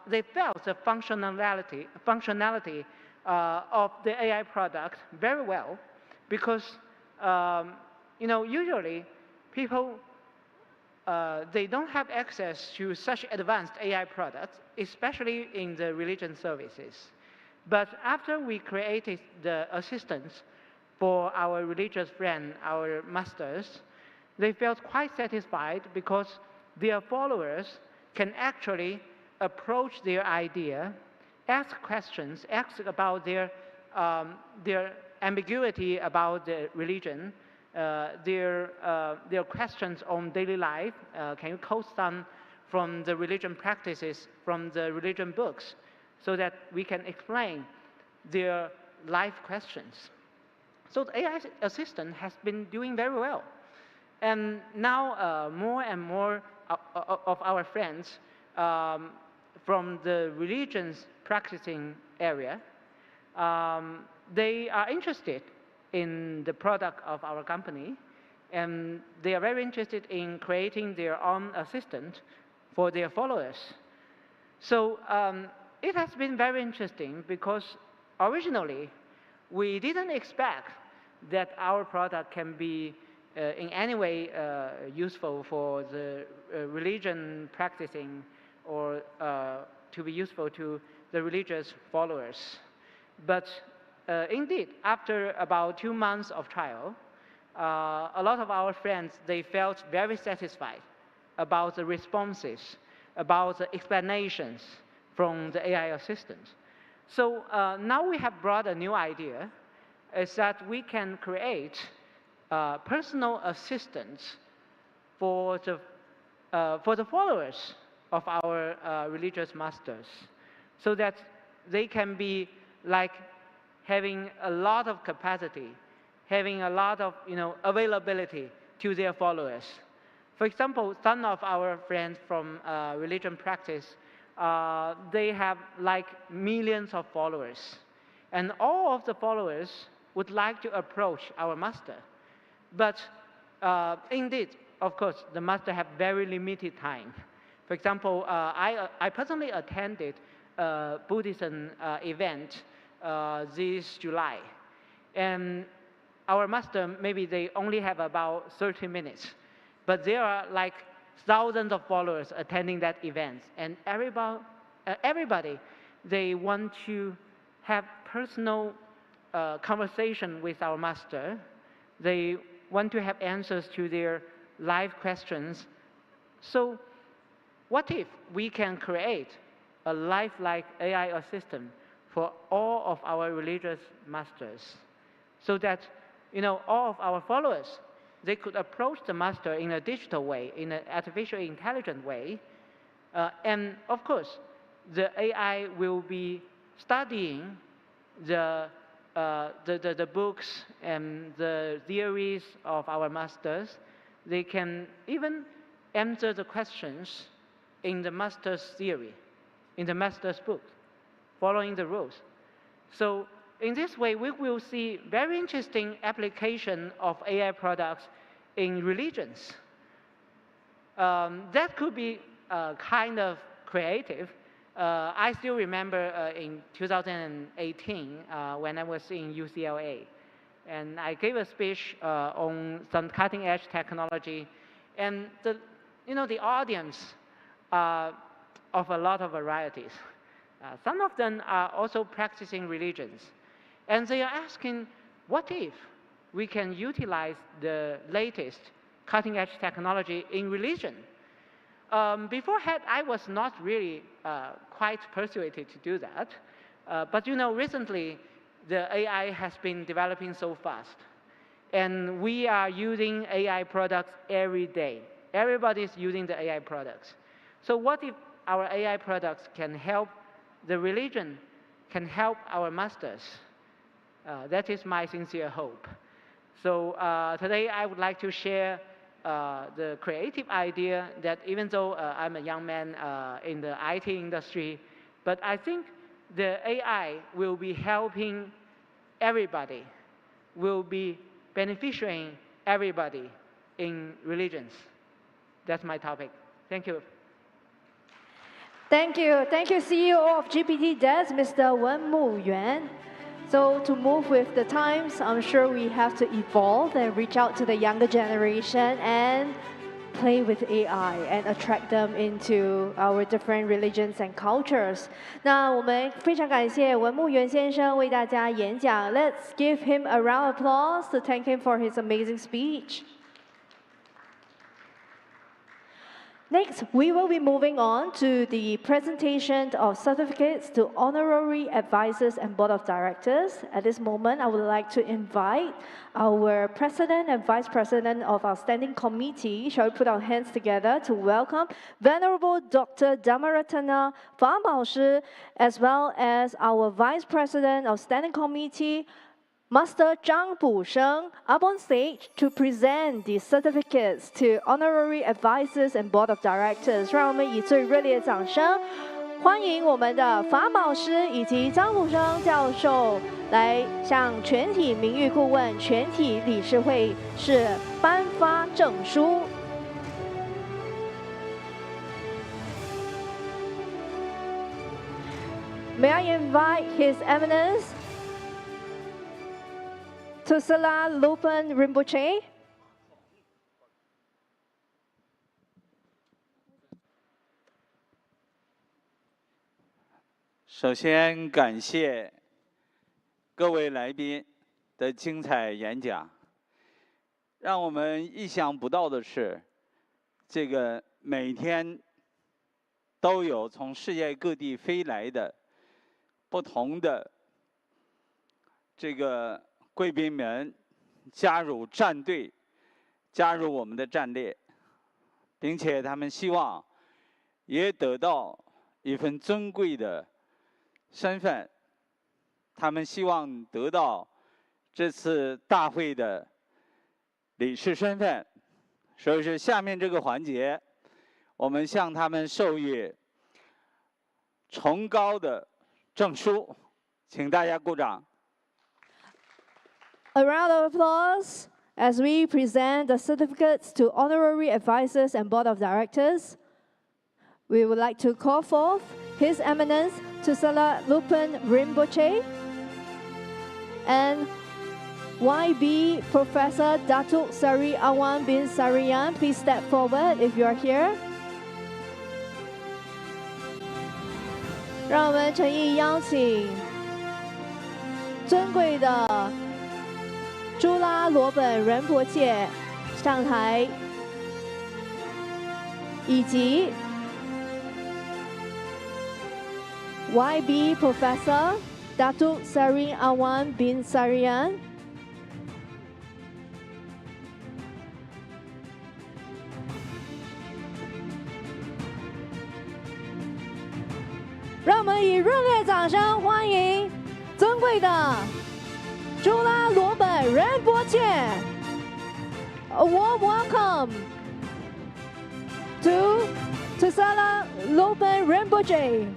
they felt the functionality of the AI product very well, because you know, usually people they don't have access to such advanced AI products, especially in the religion services. But after we created the assistants for our religious friends, our masters, they felt quite satisfied because their followers can actually approach their idea, ask questions, ask about their ambiguity about the religion, their questions on daily life. Can you quote some from the religion practices, from the religion books, so that we can explain their life questions? So the AI assistant has been doing very well. And now more and more of our friends from the religions practicing area, they are interested in the product of our company, and they are very interested in creating their own assistant for their followers. So it has been very interesting because originally we didn't expect that our product can be in any way useful for the religion practicing or to be useful to the religious followers. But indeed, after about 2 months of trial, a lot of our friends, they felt very satisfied about the responses, about the explanations from the AI assistant. So now we have brought a new idea, is that we can create personal assistants for the followers of our religious masters, so that they can be like having a lot of capacity, having a lot of availability to their followers. For example, some of our friends from religion practice, they have like millions of followers, and all of the followers would like to approach our master, but indeed, of course, the master have very limited time. For example, I personally attended a Buddhism event this July, and our master, maybe they only have about 30 minutes, but there are like thousands of followers attending that event, and everybody, they want to have personal conversation with our master. They want to have answers to their life questions. So what if we can create a lifelike AI assistant for all of our religious masters, so that all of our followers, they could approach the master in a digital way, in an artificial intelligent way, and of course, the AI will be studying the books and the theories of our masters. They can even answer the questions in the master's theory, in the master's book, following the rules. So in this way, we will see very interesting application of AI products in religions. That could be kind of creative. I still remember in 2018 when I was in UCLA, and I gave a speech on some cutting-edge technology, and the audience are of a lot of varieties. Some of them are also practicing religions, and they are asking, what if we can utilize the latest cutting-edge technology in religion? Beforehand, I was not really quite persuaded to do that. But recently, the AI has been developing so fast. And we are using AI products every day. Everybody is using the AI products. So what if our AI products can help the religion, can help our masters? That is my sincere hope. So today, I would like to share the creative idea that even though I'm a young man in the IT industry, but I think the AI will be helping everybody, will be beneficiating everybody in religions. That's my topic. Thank you. Thank you. Thank you, CEO of GPT Desk, Mr. Wenmu Yuan. So to move with the times, I'm sure we have to evolve and reach out to the younger generation and play with AI and attract them into our different religions and cultures. 那我们非常感谢文牧原先生为大家演讲。Let's give him a round of applause to thank him for his amazing speech. Next, we will be moving on to the presentation of certificates to honorary advisors and board of directors. At this moment, I would like to invite our president and vice president of our standing committee. Shall we put our hands together to welcome Venerable Dr. Dhammaratana Pham, as well as our vice president of standing committee, Master Zhang up on stage to present the certificates to honorary advisors and board of directors. 让我们以最热烈的掌声欢迎我们的法宝师以及张普生教授来向全体名誉顾问、全体理事会是颁发证书。May I invite His Eminence Tusala Lupan Rinpoche. 首先感谢各位来宾的精彩演讲。让我们意想不到的是，这个每天都有从世界各地飞来的不同的这个贵宾们加入战队，加入我们的战列，并且他们希望也得到一份尊贵的身份，他们希望得到这次大会的理事身份。所以是下面这个环节，我们向他们授予崇高的证书，请大家鼓掌。A round of applause as we present the certificates to honorary advisors and board of directors. We would like to call forth His Eminence Tusala Lupan Rinpoche and YB Professor Datuk Seri Awan bin Sarian. Please step forward if you are here. 让我们诚意邀请尊贵的朱拉罗本仁波切上台，以及 YB Professor Datuk Seri Awan bin Sarian。让我们以热烈掌声欢迎尊贵的朱拉罗本仁波切。A warm welcome to Tusala Lopen Rinpoche.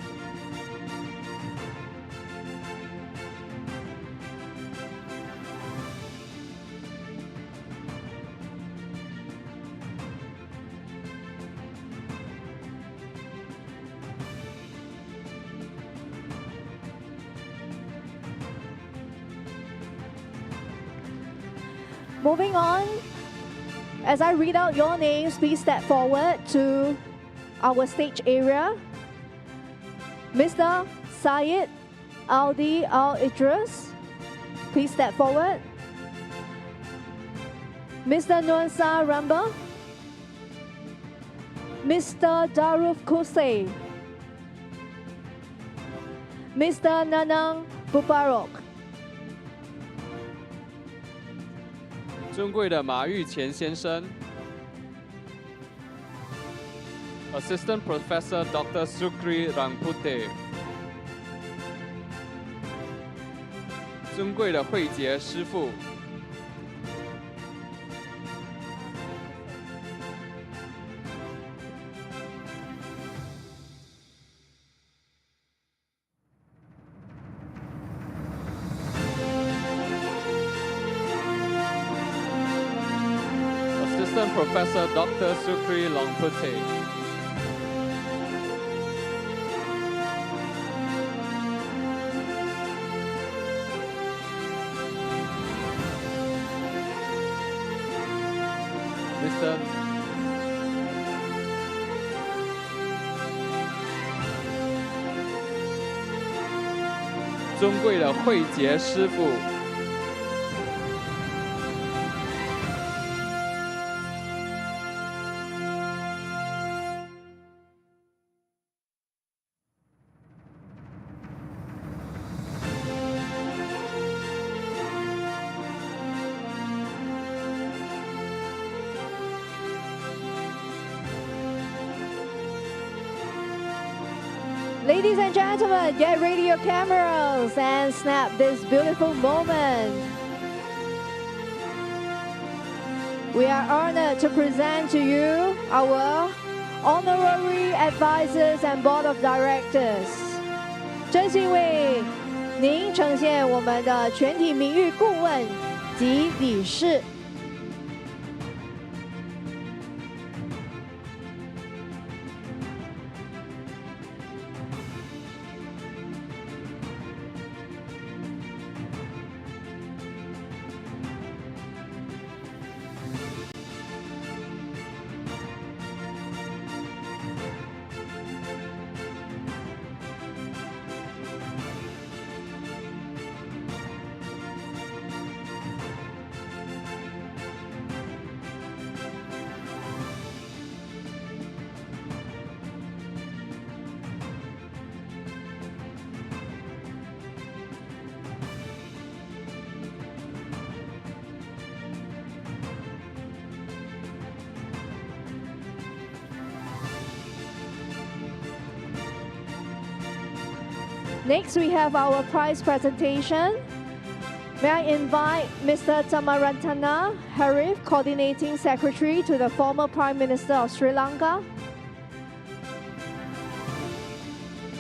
Moving on, as I read out your names, please step forward to our stage area. Mr. Syed Aldi Al-Idris, please step forward. Mr. Nuansa Ramba, Mr. Daruf Kosei, Mr. Nanang Buparok. 尊贵的马玉乾先生 ，Assistant Professor Dr. Sukri Rangpute， 尊贵的慧杰师父 Professor Dr. Sukri Longpute, Mr. 尊贵的慧杰师父。 Ladies and gentlemen, get ready your cameras and snap this beautiful moment. We are honored to present to you our honorary advisors and board of directors. 真心为您呈现我们的全体名誉顾问及理事。Next, we have our prize presentation. May I invite Mr. Tamaratana Harif, Coordinating Secretary to the former Prime Minister of Sri Lanka.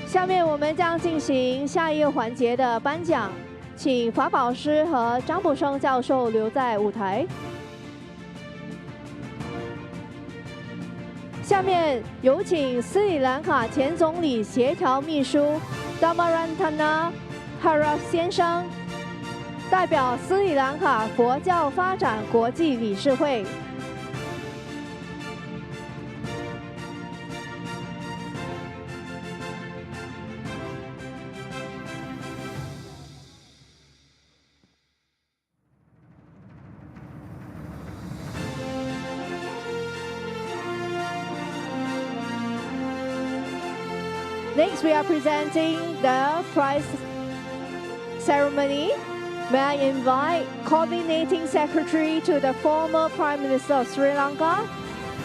下面我们将进行下一个环节的颁奖，请法宝师和张卜生教授留在舞台。下面有请斯里兰卡前总理协调秘书 Tamaratana Harif 先生，代表斯里兰卡佛教发展国际理事会。Next, we are presenting the prize ceremony. May I invite Coordinating Secretary to the former Prime Minister of Sri Lanka,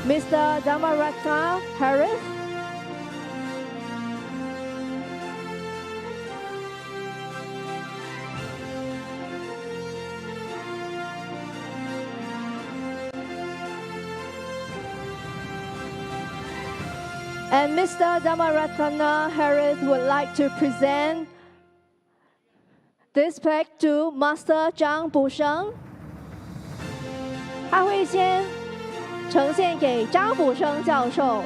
Mr. Tamaratana Harif. And Mr. Tamaratana Harif would like to present this plaque to Master Zhang 卜生，他会先呈现给张卜生教授。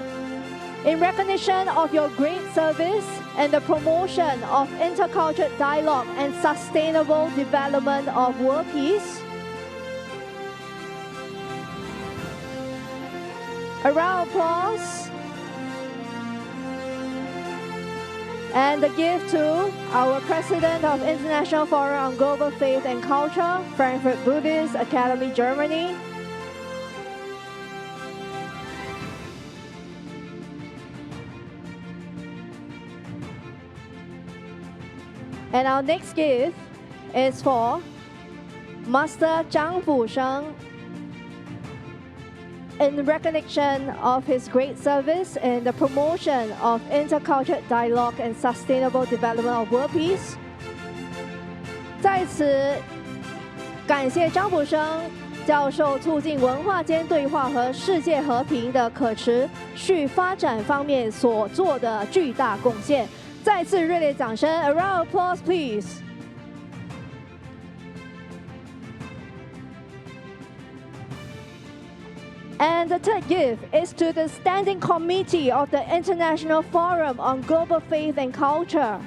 In recognition of your great service and the promotion of intercultural dialogue and sustainable development of world peace, a round of applause. And the gift to our President of International Forum on Global Faith and Culture, Frankfurt Buddhist Academy, Germany. And our next gift is for Master Zhang 卜生. In recognition of his great service in the promotion of intercultural dialogue and sustainable development of world peace， 在此感谢张卜生教授促进文化间对话和世界和平的可持续发展方面所做的巨大贡献。再次热烈掌声 ，A round of applause, please. And the third gift is to the Standing Committee of the International Forum on Global Faith and Culture,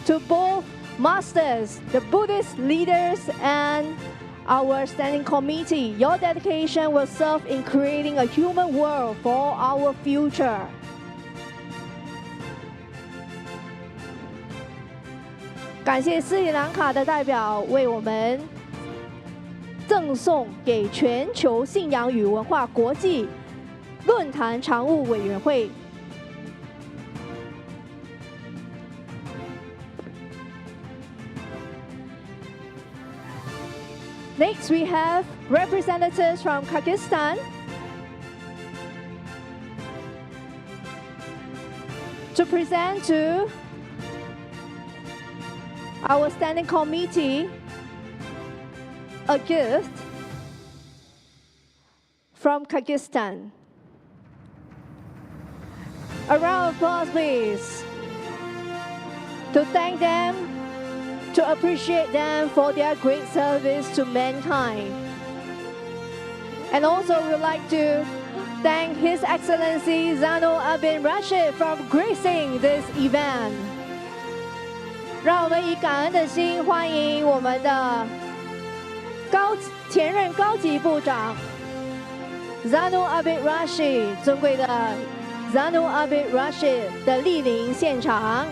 to both masters, the Buddhist leaders, and our Standing Committee. Your dedication will serve in creating a human world for our future. 感谢斯里兰卡的代表为我们赠送给全球信仰与文化国际论坛常务委员会。Next, we have representatives from Kyrgyzstan to present to our Standing Committee a gift from Kyrgyzstan. A round of applause, please, to thank them, to appreciate them for their great service to mankind. And also we would like to thank His Excellency Zano Abin Rashid for gracing this event. 让我们以感恩的心欢迎我们的前任高级部长 Zano Abid Rashid 尊贵的 Zano Abid Rashid 的莅临现场。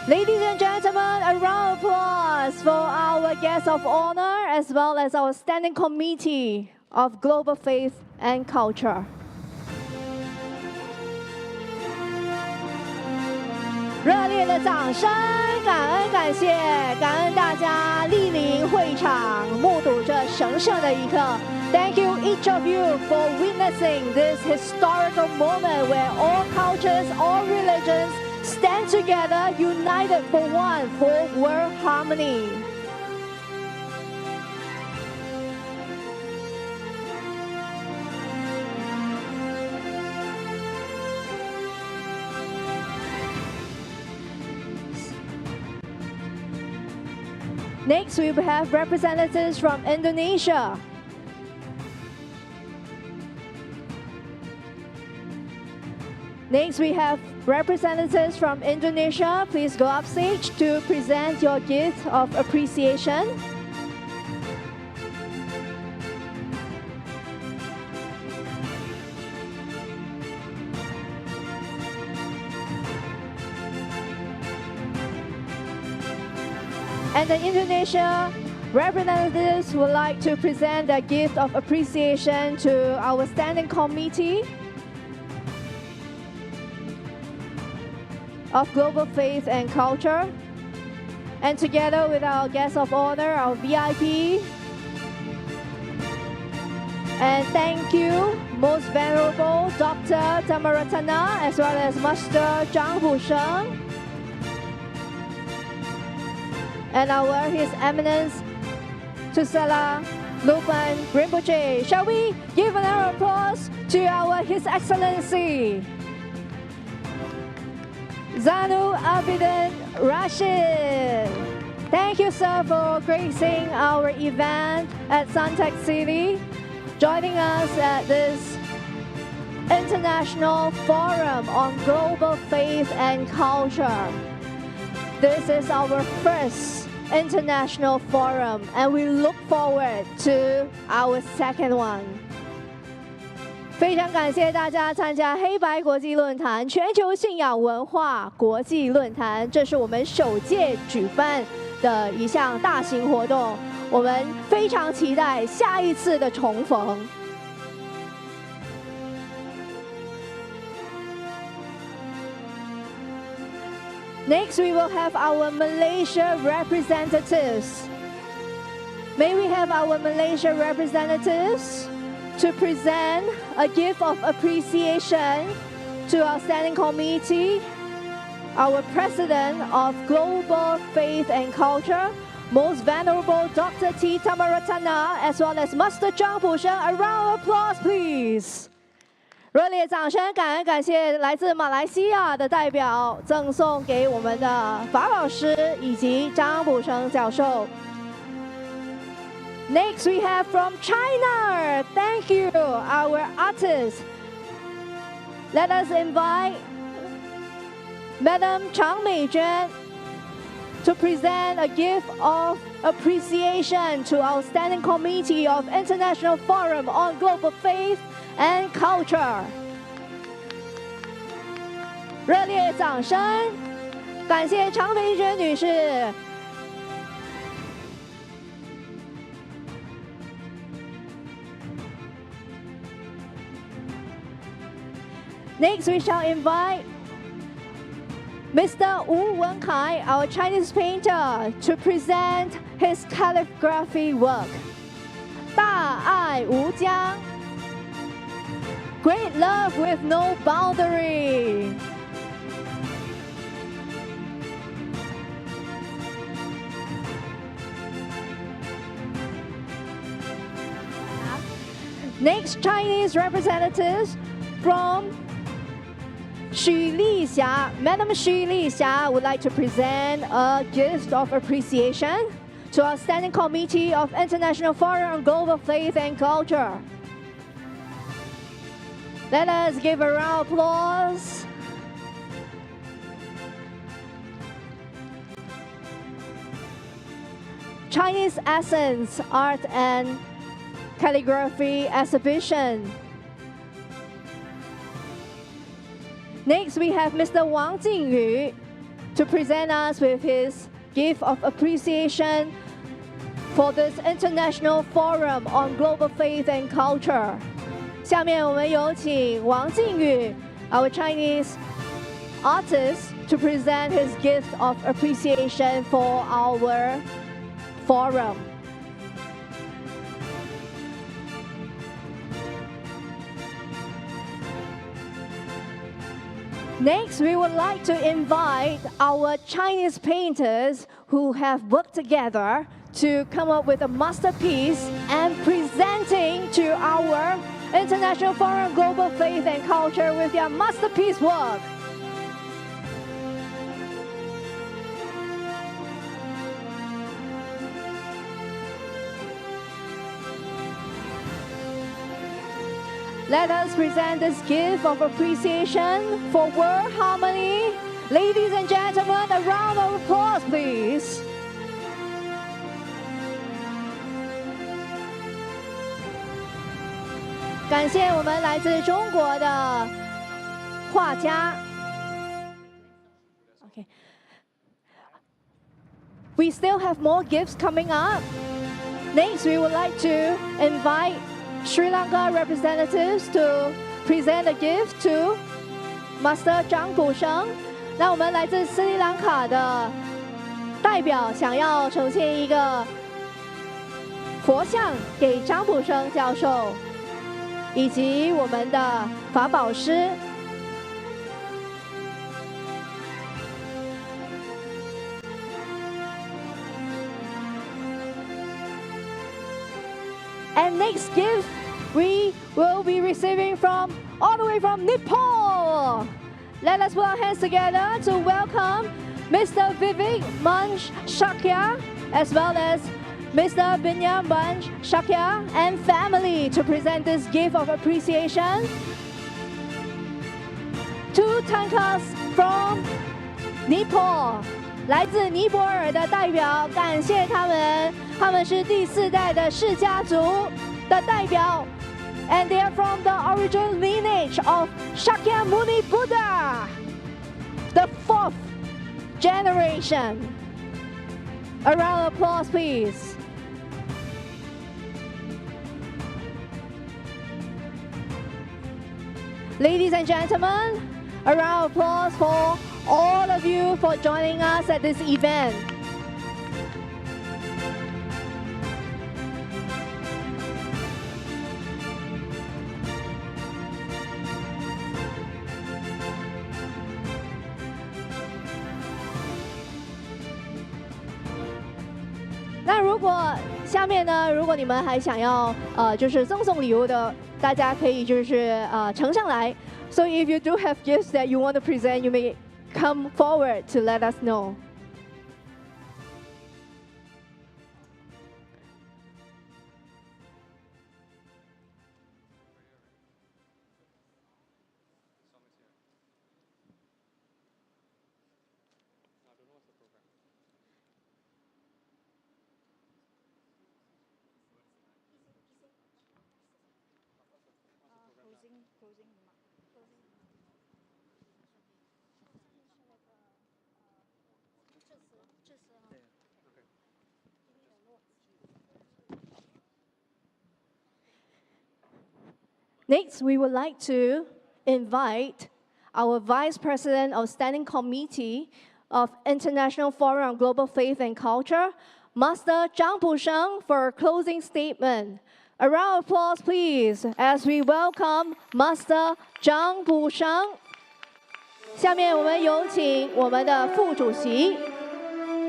Ladies and gentlemen, a round of applause for our guests of honor as well as our Standing Committee of Global Faith and Culture. 热烈的掌声，感恩感谢，感恩大家莅临会场，目睹这神圣的一刻。Thank you each of you for witnessing this historical moment where all cultures, all religions stand together, united for one, for world harmony. Next, we will have representatives from Indonesia. Next, we have representatives from Indonesia. Please go up stage to present your gift of appreciation. And the Indonesia representatives would like to present their gift of appreciation to our standing committee of global faith and culture. And together with our guests of honor, our VIP. And thank you, Most Venerable Dr. Tamaratana, as well as Master Zhang and His Eminence Tusela Lupan Rinpoche. Shall we give another applause to His Excellency Zanu Abidin Rashid. Thank you, sir, for gracing our event at Suntec City, joining us at this International Forum on Global Faith and Culture. This is our first international forum, and we look forward to our second one. 非常感谢大家参加黑白国际论坛全球信仰文化国际论坛，这是我们首届举办的一项大型活动，我们非常期待下一次的重逢。Next, we will have our Malaysia representatives. May we have our Malaysia representatives to present a gift of appreciation to our standing committee, our President of Global Faith and Culture, Most Venerable Dr. T. Tamaratana, as well as Master Zhang Pusheng. A round of applause, please. 热烈掌声，感谢来自马来西亚的代表赠送给我们的法老师以及张卜成教授。Next, we have from China. Thank you, our artists. Let us invite Madam Chang Meizhen to present a gift of appreciation to our Standing Committee of International Forum on Global Faith and Culture. 热烈掌声，感谢常培娟女士。Next, we shall invite Mr. Wu Wenkai, our Chinese painter, to present his calligraphy work. 大爱无疆 Great love with no boundary. Next, Chinese representatives from Xu Lixia. Madam Xu Lixia would like to present a gift of appreciation to our Standing Committee of International Forum on Global Faith and Culture. Let us give a round of applause. Chinese Essence Art and Calligraphy Exhibition. Next, we have Mr. Wang Jingyu to present us with his gift of appreciation for this International Forum on Global Faith and Culture. 下面我们有请王靖宇 our Chinese artist, to present his gift of appreciation for our forum. Next, we would like to invite our Chinese painters who have worked together to come up with a masterpiece and presenting to our International Forum Global Faith and Culture with their masterpiece work. Let us present this gift of appreciation for world harmony. Ladies and gentlemen, a round of applause, please. Thank you, 我们来自中国的画家。Okay. We still have more gifts coming up. Next, we would like to invite Sri Lanka representatives to present a gift to Master Zhang补生。那我们来自斯里兰卡的代表想要呈现一个佛像给张补生教授，以及我们的法宝师。And next gift we will be receiving from all the way from Nepal. Let us put our hands together to welcome Mr. Vivek Manj Shakya as well as Mr. Binyam Manj Shakya and family to present this gift of appreciation. 2 tankas from Nepal. 来自尼泊尔的代表，感谢他们，他们是第4代的释迦族的代表 ，and they are from the original lineage of Shakyamuni Buddha, the 4th generation. A round of applause, please. Ladies and gentlemen, a round of applause for all of you for joining us at this event.那如果下面呢，如果你们还想要就是赠送礼物的，大家可以就是呈上来。So if you do have gifts that you want to present, you may come forward to let us know. Next, we would like to invite our Vice President of Standing Committee of International Forum on Global Faith and Culture, Master Zhang Busheng, for a closing statement. A round of applause, please, as we welcome Master Zhang Busheng. 下面我们有请我们的副主席，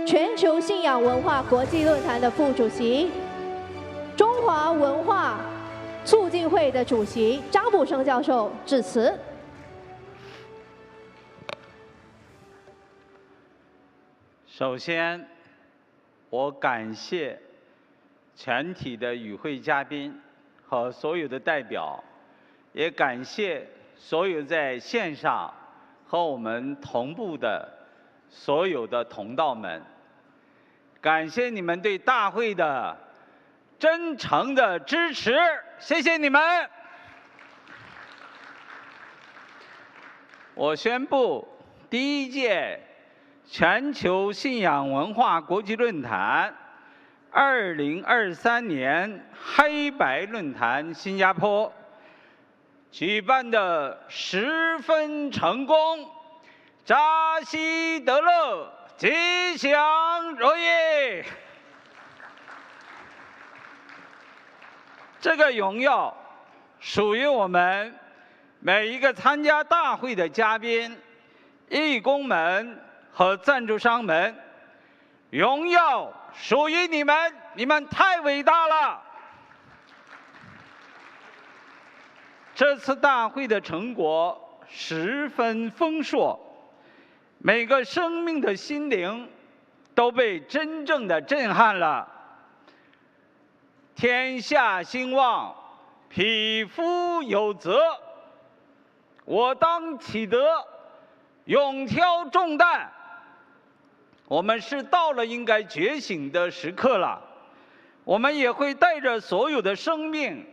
全球信仰文化国际论坛的副主席，中华文化促进会的主席张补生教授致辞。首先，我感谢全体的与会嘉宾和所有的代表，也感谢所有在线上和我们同步的所有的同道们，感谢你们对大会的真诚的支持，谢谢你们。我宣布，第1届全球信仰文化国际论坛2023年黑白论坛新加坡举办的十分成功，扎西德勒，吉祥如意。这个荣耀属于我们每一个参加大会的嘉宾义工们和赞助商们，荣耀属于你们，你们太伟大了！这次大会的成果十分丰硕，每个生命的心灵都被真正的震撼了。天下兴旺，匹夫有责。我当启德，勇挑重担。我们是到了应该觉醒的时刻了，我们也会带着所有的生命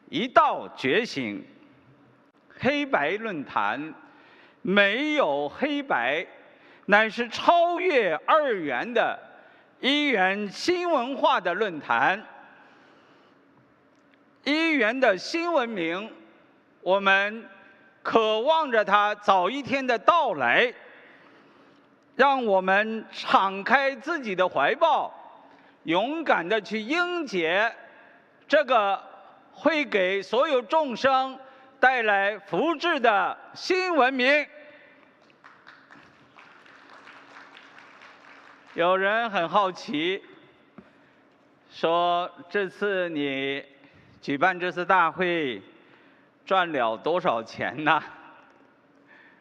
一道觉醒。黑白论坛没有黑白，乃是超越二元的一元新文化的论坛。一元的新文明，我们渴望着它早一天的到来。让我们敞开自己的怀抱，勇敢地去迎接这个会给所有众生带来福祉的新文明。有人很好奇，说这次你举办这次大会赚了多少钱呢？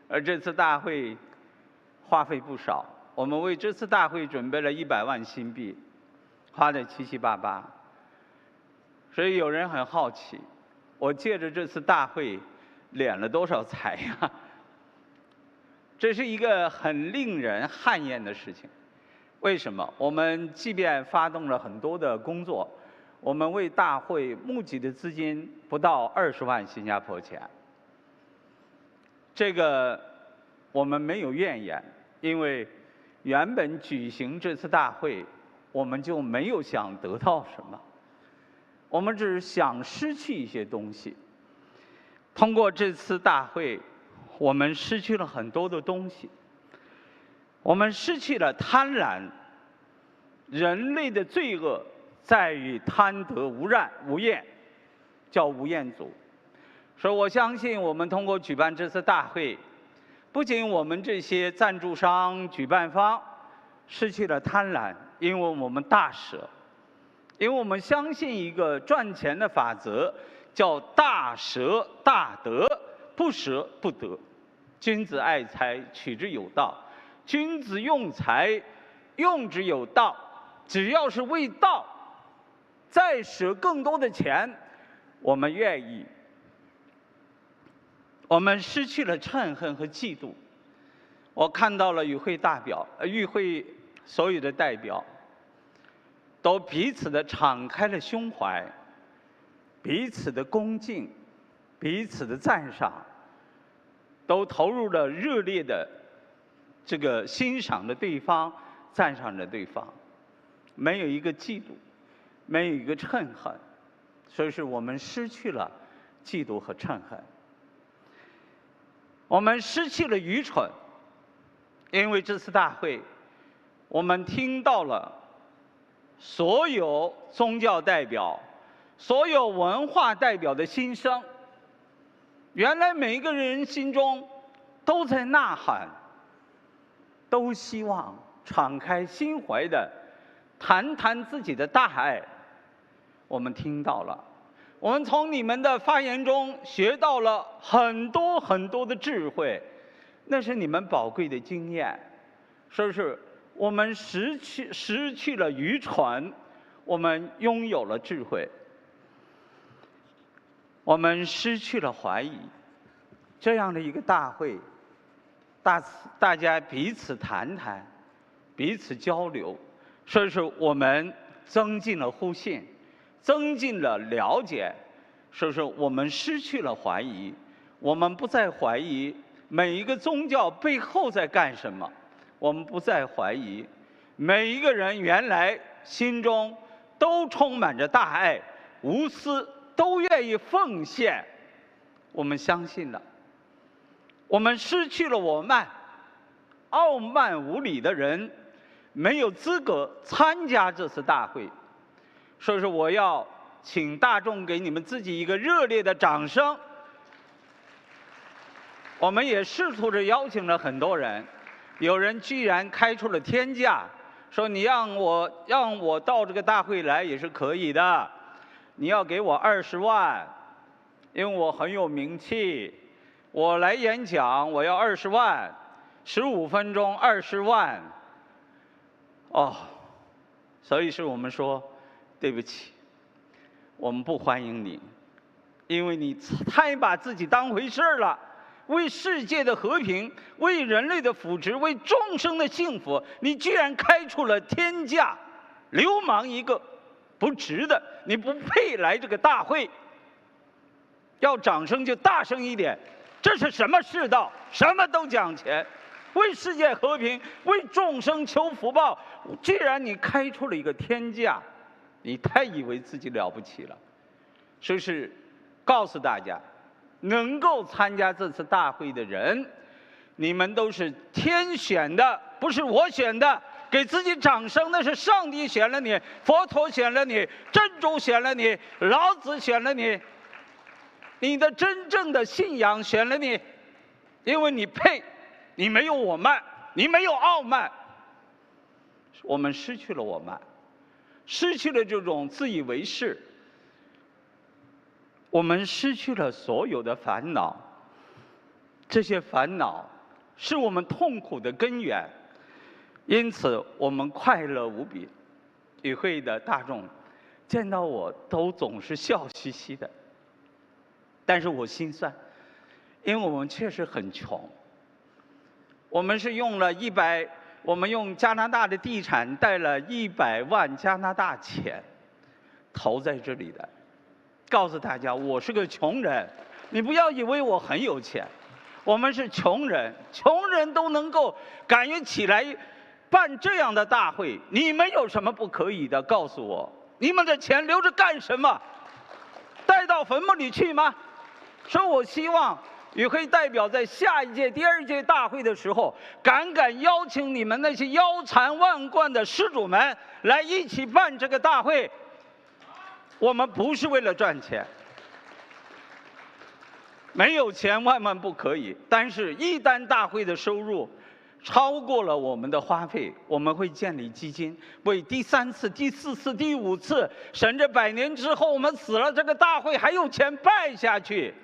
而这次大会花费不少，我们为这次大会准备了100万新币，花得七七八八。所以有人很好奇，我借着这次大会敛了多少财呀？这是一个很令人汗颜的事情。为什么？我们即便发动了很多的工作，我们为大会募集的资金不到20万新加坡钱。这个我们没有怨言。因为原本举行这次大会，我们就没有想得到什么，我们只是想失去一些东西。通过这次大会，我们失去了很多的东西。我们失去了贪婪。人类的罪恶在于贪得无厌，叫无厌足。所以我相信，我们通过举办这次大会，不仅我们这些赞助商、举办方失去了贪婪，因为我们大舍，因为我们相信一个赚钱的法则，叫大舍大得，不舍不得。君子爱财，取之有道；君子用财，用之有道。只要是为道，再舍更多的钱，我们愿意。我们失去了嗔恨和嫉妒。我看到了与会所有的代表，都彼此的敞开了胸怀，彼此的恭敬，彼此的赞赏，都投入了热烈的这个欣赏的对方，赞赏着对方，没有一个嫉妒，没有一个嗔恨，所以是我们失去了嫉妒和嗔恨。我们失去了愚蠢，因为这次大会，我们听到了所有宗教代表、所有文化代表的心声。原来每一个人心中都在呐喊，都希望敞开心怀的谈谈自己的大爱。我们听到了。我们从你们的发言中学到了很多很多的智慧，那是你们宝贵的经验。所以是我们失去了愚蠢，我们拥有了智慧。我们失去了怀疑。这样的一个大会，大家彼此谈谈，彼此交流，所以是我们增进了互信。增进了了解，所以说我们失去了怀疑，我们不再怀疑每一个宗教背后在干什么，我们不再怀疑每一个人原来心中都充满着大爱、无私，都愿意奉献。我们相信了，我们失去了我慢、傲慢无礼的人，没有资格参加这次大会。所以说，我要请大众给你们自己一个热烈的掌声。我们也试图着邀请了很多人，有人居然开出了天价，说你让我到这个大会来也是可以的，你要给我20万，因为我很有名气，我来演讲我要20万，15分钟20万，哦，所以是我们说对不起，我们不欢迎你，因为你太把自己当回事了。为世界的和平，为人类的福祉，为众生的幸福，你居然开出了天价，流氓一个，不值得，你不配来这个大会。要掌声就大声一点，这是什么世道？什么都讲钱，为世界和平，为众生求福报，居然你开出了一个天价，你太以为自己了不起了。所以是告诉大家，能够参加这次大会的人，你们都是天选的，不是我选的。给自己掌声，那是上帝选了你，佛陀选了你，真主选了你，老子选了你，你的真正的信仰选了你，因为你配，你没有我慢，你没有傲慢。我们失去了我慢，失去了这种自以为是。我们失去了所有的烦恼，这些烦恼是我们痛苦的根源，因此我们快乐无比。与会的大众见到我都总是笑嘻嘻的，但是我心酸，因为我们确实很穷。我们是用了我们用加拿大的地产带了100万加拿大钱投在这里的。告诉大家，我是个穷人，你不要以为我很有钱，我们是穷人，穷人都能够敢于起来办这样的大会，你们有什么不可以的？告诉我，你们的钱留着干什么？带到坟墓里去吗？所以我希望与会代表在下一届、第2届大会的时候，敢邀请你们那些腰缠万贯的施主们来一起办这个大会。我们不是为了赚钱，没有钱万万不可以。但是，一旦大会的收入超过了我们的花费，我们会建立基金，为第3次、第4次、第5次，甚至100年之后我们死了，这个大会还有钱办下去。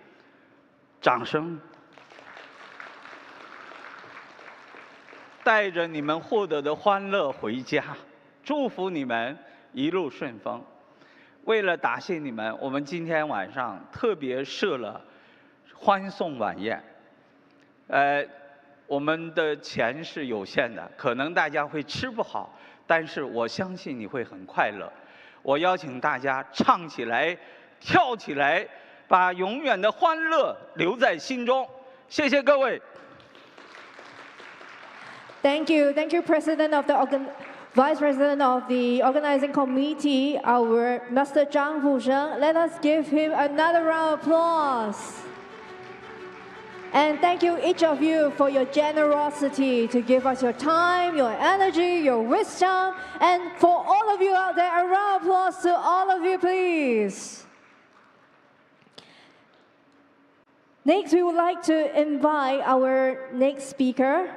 掌声！带着你们获得的欢乐回家，祝福你们一路顺风。为了答谢你们，我们今天晚上特别设了欢送晚宴。我们的钱是有限的，可能大家会吃不好，但是我相信你会很快乐。我邀请大家唱起来，跳起来，把永远的欢乐留在心中。谢谢各位。Thank you, President of the Vice President of the Organizing Committee, our Master Zhang Fusheng. Let us give him another round of applause. And thank you, each of you, for your generosity to give us your time, your energy, your wisdom. And for all of you out there, a round of applause to all of you, please. Next, we would like to invite our next speaker.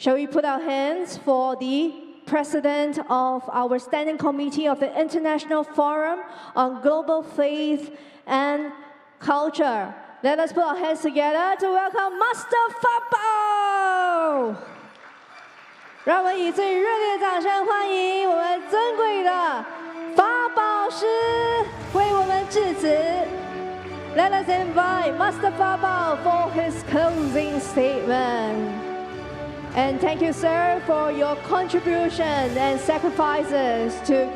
Shall we put our hands for the President of our Standing Committee of the International Forum on Global Faith and Culture. Let us put our hands together to welcome Master Fa Bao. 让我们以最热烈的掌声欢迎我们尊贵的法宝师为我们致辞。Let us invite Master Fa Bao for his closing statement. And thank you, sir, for your contribution and sacrifices to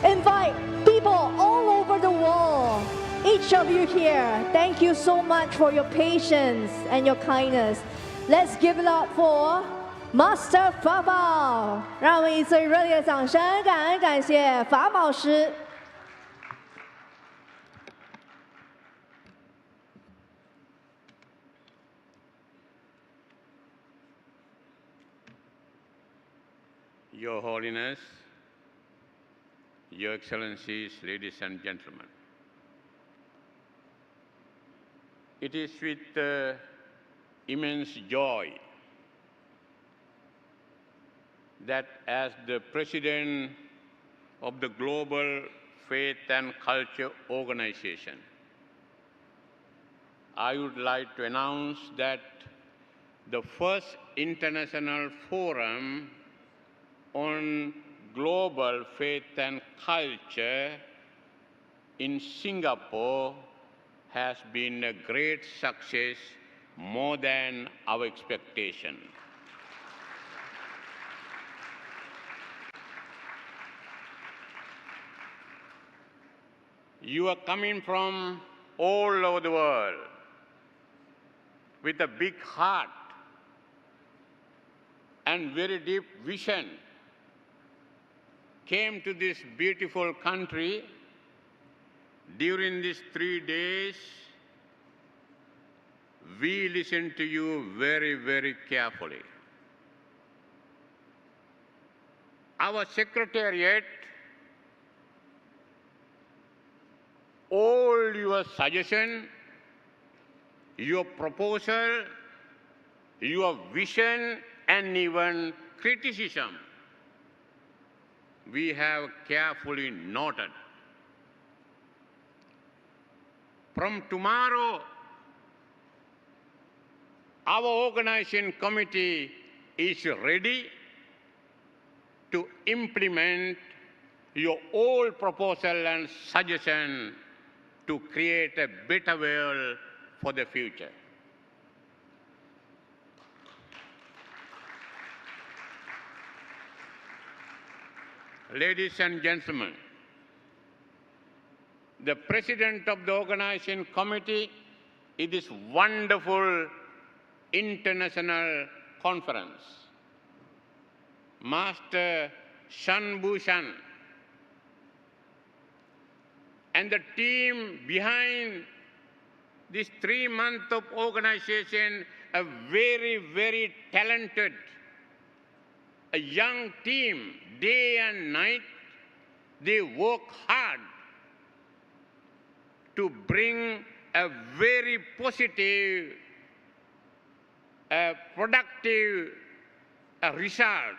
invite people all over the world. Each of you here, thank you so much for your patience and your kindness. Let's give it up for Master Fa Bao. 让我们以最热烈的掌声感谢法宝师。Your Holiness, Your Excellencies, ladies and gentlemen. It is with immense joy that as the President of the Global Faith and Culture Organization, I would like to announce that the first international forum on global faith and culture in Singapore has been a great success, more than our expectation. You are coming from all over the world with a big heart and very deep vision, came to this beautiful country. During these 3 days, we listened to you very, very carefully. Our Secretariat, all your suggestions, your proposal, your vision, and even criticism, we have carefully noted. From tomorrow, our organizing committee is ready to implement your old proposal and suggestion to create a better world for the future. Ladies and gentlemen, the President of the Organizing Committee in this wonderful international conference, Master Shan Bushan, and the team behind this 3 months of organization, a very, very talented, a young team, day and night, they work hard to bring a very positive, productive result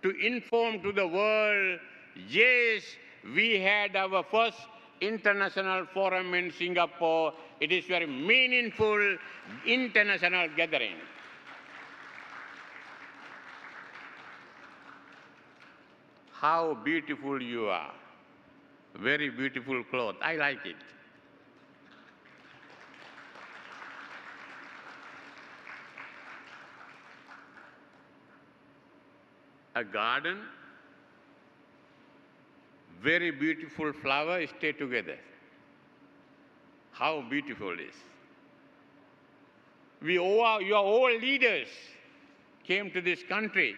to inform to the world, yes, we had our first international forum in Singapore. It is very meaningful international gathering. How beautiful you are. Very beautiful cloth. I like it. A garden, very beautiful flowers stay together. How beautiful it is. You are all leaders came to this country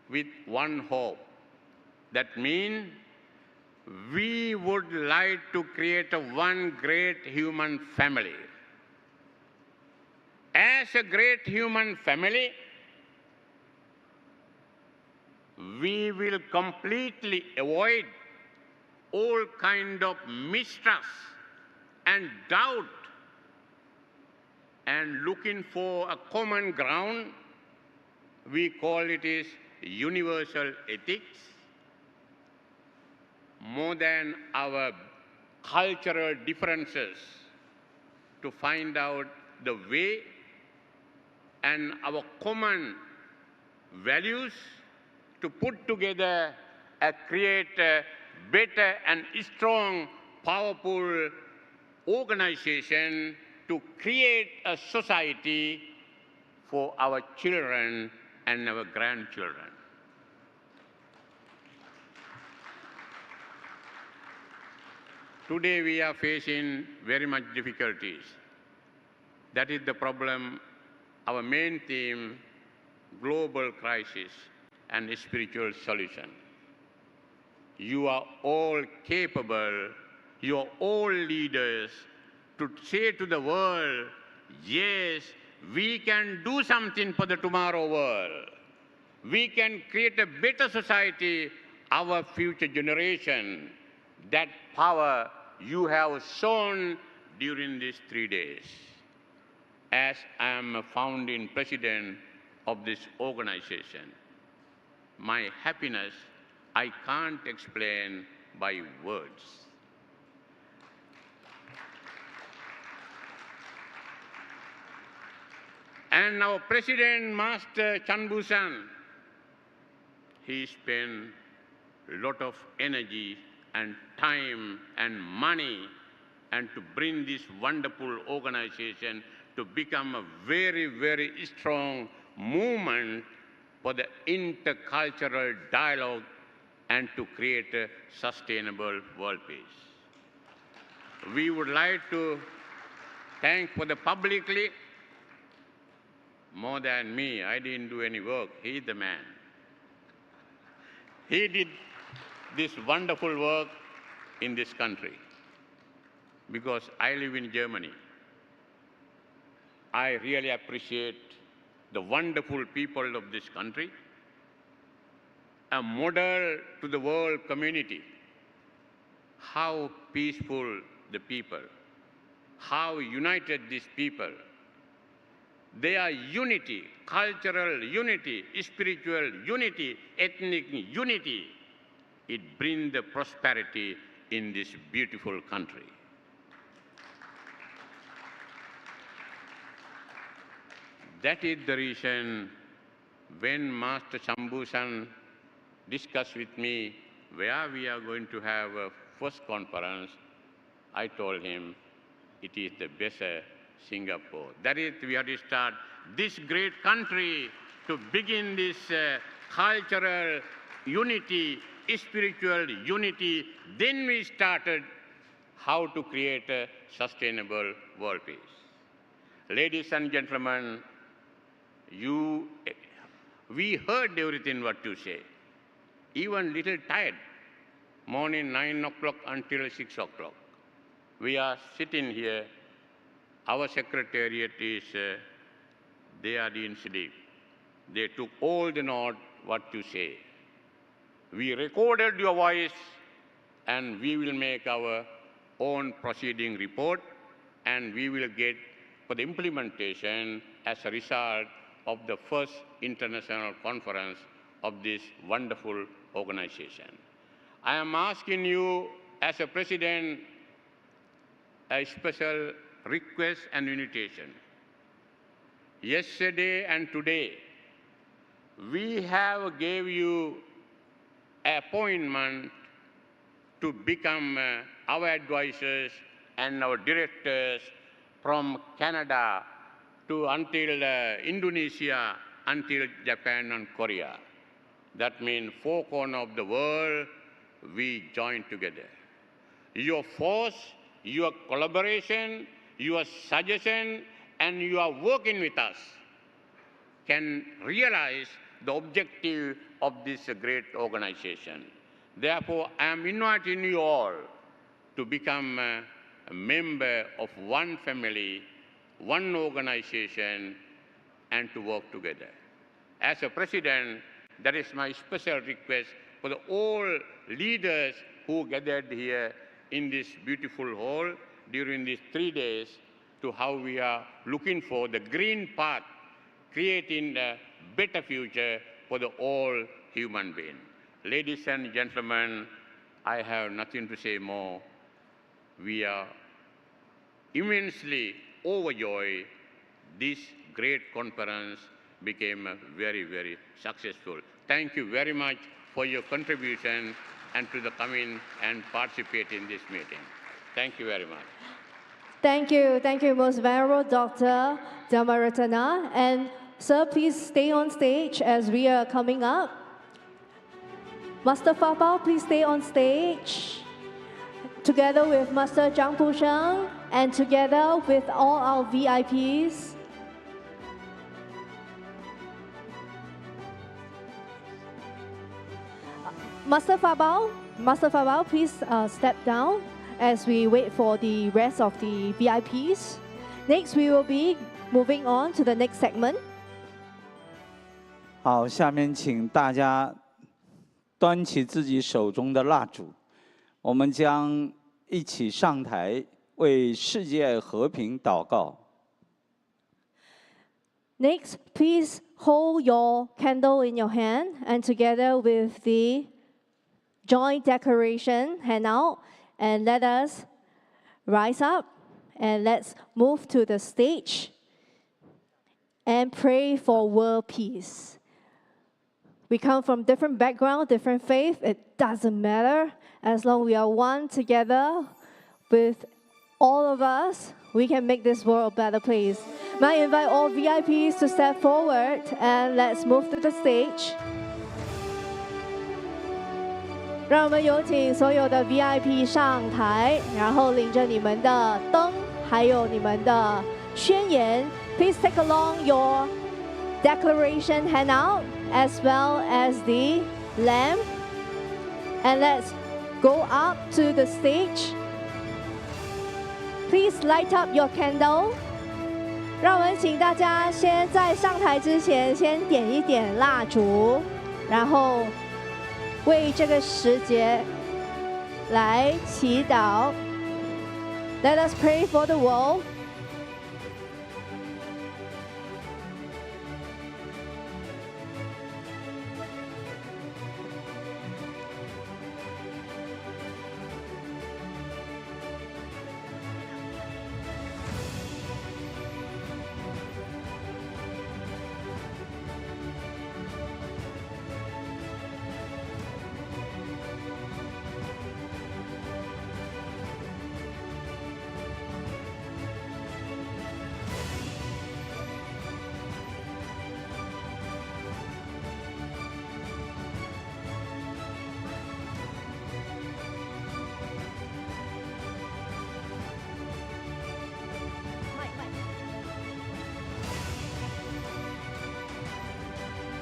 with one hope. That means we would like to create one great human family. As a great human family, we will completely avoid all kind of mistrust and doubt, and looking for a common ground. We call it is universal ethics. More than our cultural differences, to find out the way and our common values to put together and create a better and strong, powerful organization to create a society for our children and our grandchildren. Today we are facing very much difficulties. That is the problem, our main theme, global crisis and spiritual solution. You are all capable, you are all leaders to say to the world, yes, we can do something for the tomorrow world. We can create a better society, our future generation. That power you have shown during these 3 days. As I am a founding president of this organization, my happiness I can't explain by words. And our President, Master Chan Bhusan, he spent a lot of energy and time and money and to bring this wonderful organization to become a very, very strong movement for the intercultural dialogue and to create a sustainable world peace. We would like to thank for the publicly, more than me, I didn't do any work, he's the man. He did this wonderful work in this country because I live in Germany. I really appreciate the wonderful people of this country, a model to the world community, how peaceful the people, how united these people. They are unity, cultural unity, spiritual unity, ethnic unity. It brings the prosperity in this beautiful country. That is the reason when Master Chan Bhusan discussed with me where we are going to have a first conference, I told him it is the best Singapore. That is, we have to start this great country to begin this cultural unity, spiritual unity. Then we started how to create a sustainable world peace. Ladies and gentlemen, we heard everything what you say, even little tired, morning 9 o'clock until 6 o'clock. We are sitting here, our secretariat is, they are in sleep. They took all the note what you say. We recorded your voice and we will make our own proceeding report and we will get for the implementation as a result of the first international conference of this wonderful organization. I am asking you as a president a special request and invitation. Yesterday and today, we have gave you appointment to become our advisors and our directors from Canada to until Indonesia, until Japan and Korea. That means 4 corners of the world, we join together. Your force, your collaboration, your suggestion, and your working with us can realize the objective of this great organization. Therefore, I am inviting you all to become a member of one family, one organization, and to work together. As a president, that is my special request for the all leaders who gathered here in this beautiful hall during these 3 days to how we are looking for the green path, creating a better future for the all human beings. Ladies and gentlemen, I have nothing to say more. We are immensely overjoyed. This great conference became very, very successful. Thank you very much for your contribution and to the coming and participate in this meeting. Thank you very much. Thank you, most venerable Dr. Dhammaratana. And sir, please stay on stage as we are coming up. Master Fapao, please stay on stage. Together with Master Zhang Pusheng and together with all our VIPs. Master Fapao, please step down as we wait for the rest of the VIPs. Next, we will be moving on to the next segment. 好，下面请大家端起自己手中的蜡烛，我们将一起上台为世界和平祷告。Next, please hold your candle in your hand, and together with the joint declaration handout, and let us rise up and let's move to the stage and pray for world peace. We come from different backgrounds, different faith. It doesn't matter. As long as we are one together with all of us, we can make this world a better place. May I invite all VIPs to step forward and let's move to the stage. 让我们有请所有的 VIP 上台，然后领着你们的灯，还有你们的宣言。Please take along your declaration handout as well as the lamp, and let's go up to the stage. Please light up your candle. 让我们请大家先在上台之前先点一点蜡烛，然后为这个时节来祈祷。Let us pray for the world.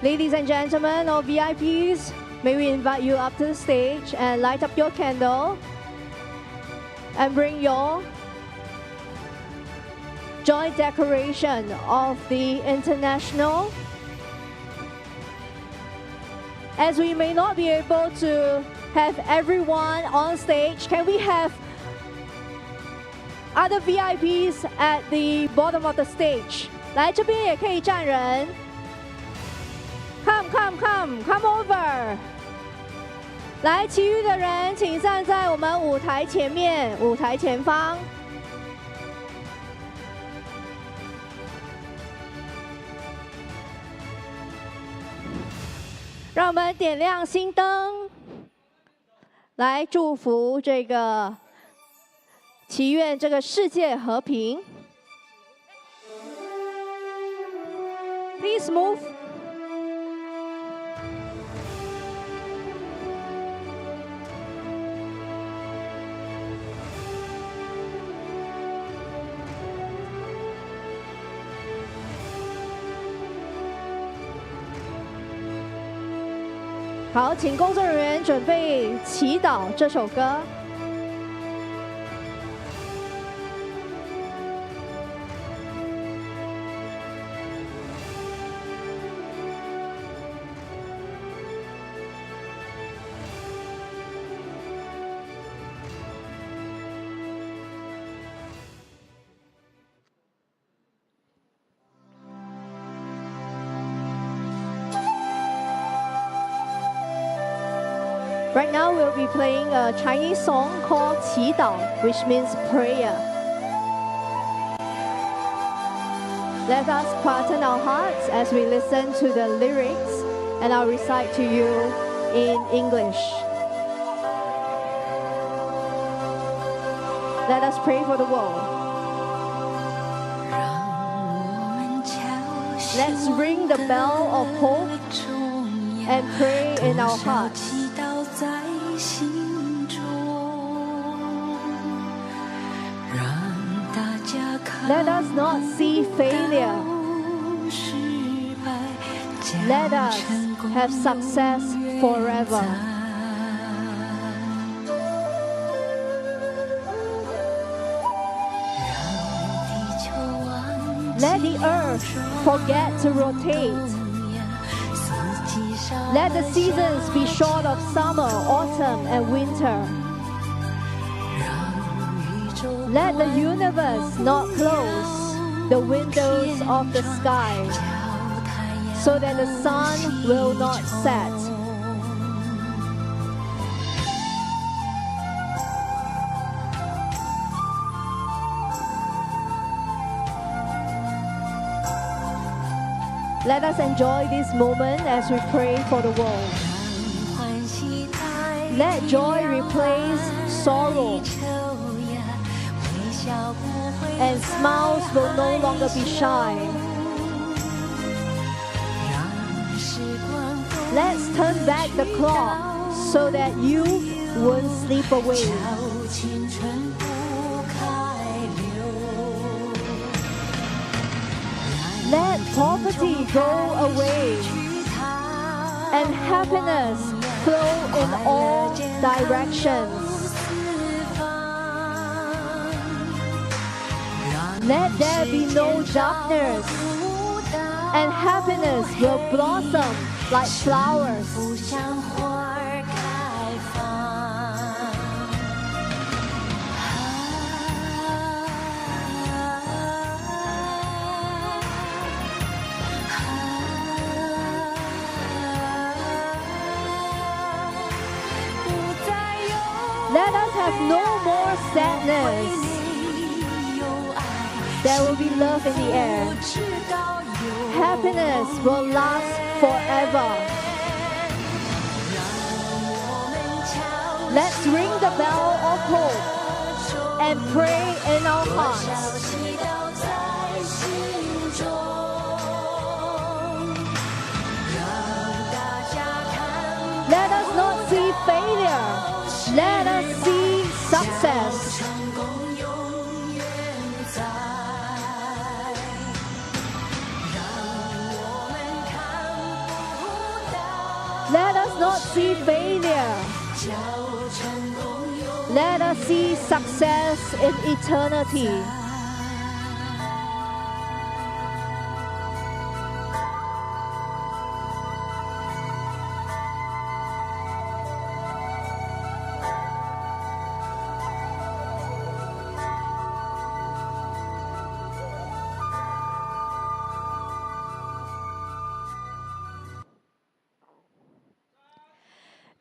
Ladies and gentlemen, or VIPs, may we invite you up to the stage and light up your candle and bring your joint declaration of the international. As we may not be able to have everyone on stage, can we have other VIPs at the bottom of the stage? 来这边也可以站人。Come over. 来，其余的人请站在我们舞台前面，舞台前方。让我们点亮心灯，来祝福这个，祈愿这个世界和平。Please move. 好，请工作人员准备祈祷这首歌。Right now we'll be playing a Chinese song called 祈祷, which means prayer. Let us quieten our hearts as we listen to the lyrics, and I'll recite to you in English. Let us pray for the world. Let's ring the bell of hope and pray in our hearts. Let us not see failure. Let us have success forever. Let the earth forget to rotate. Let the seasons be short of summer, autumn, and winter. Let the universe not close the windows of the sky, so that the sun will not set. Let us enjoy this moment as we pray for the world. Let joy replace sorrow, and smiles will no longer be shy. Let's turn back the clock so that you won't sleep away. Let poverty go away and happiness flow in all directions. Let there be no darkness, and happiness will blossom like flowers. Let us have no more sadness. There will be love in the air. Happiness will last forever. Let's ring the bell of hope and pray in our hearts. Let us not see failure. Let us see success. Let us not see failure. Let us see success in eternity.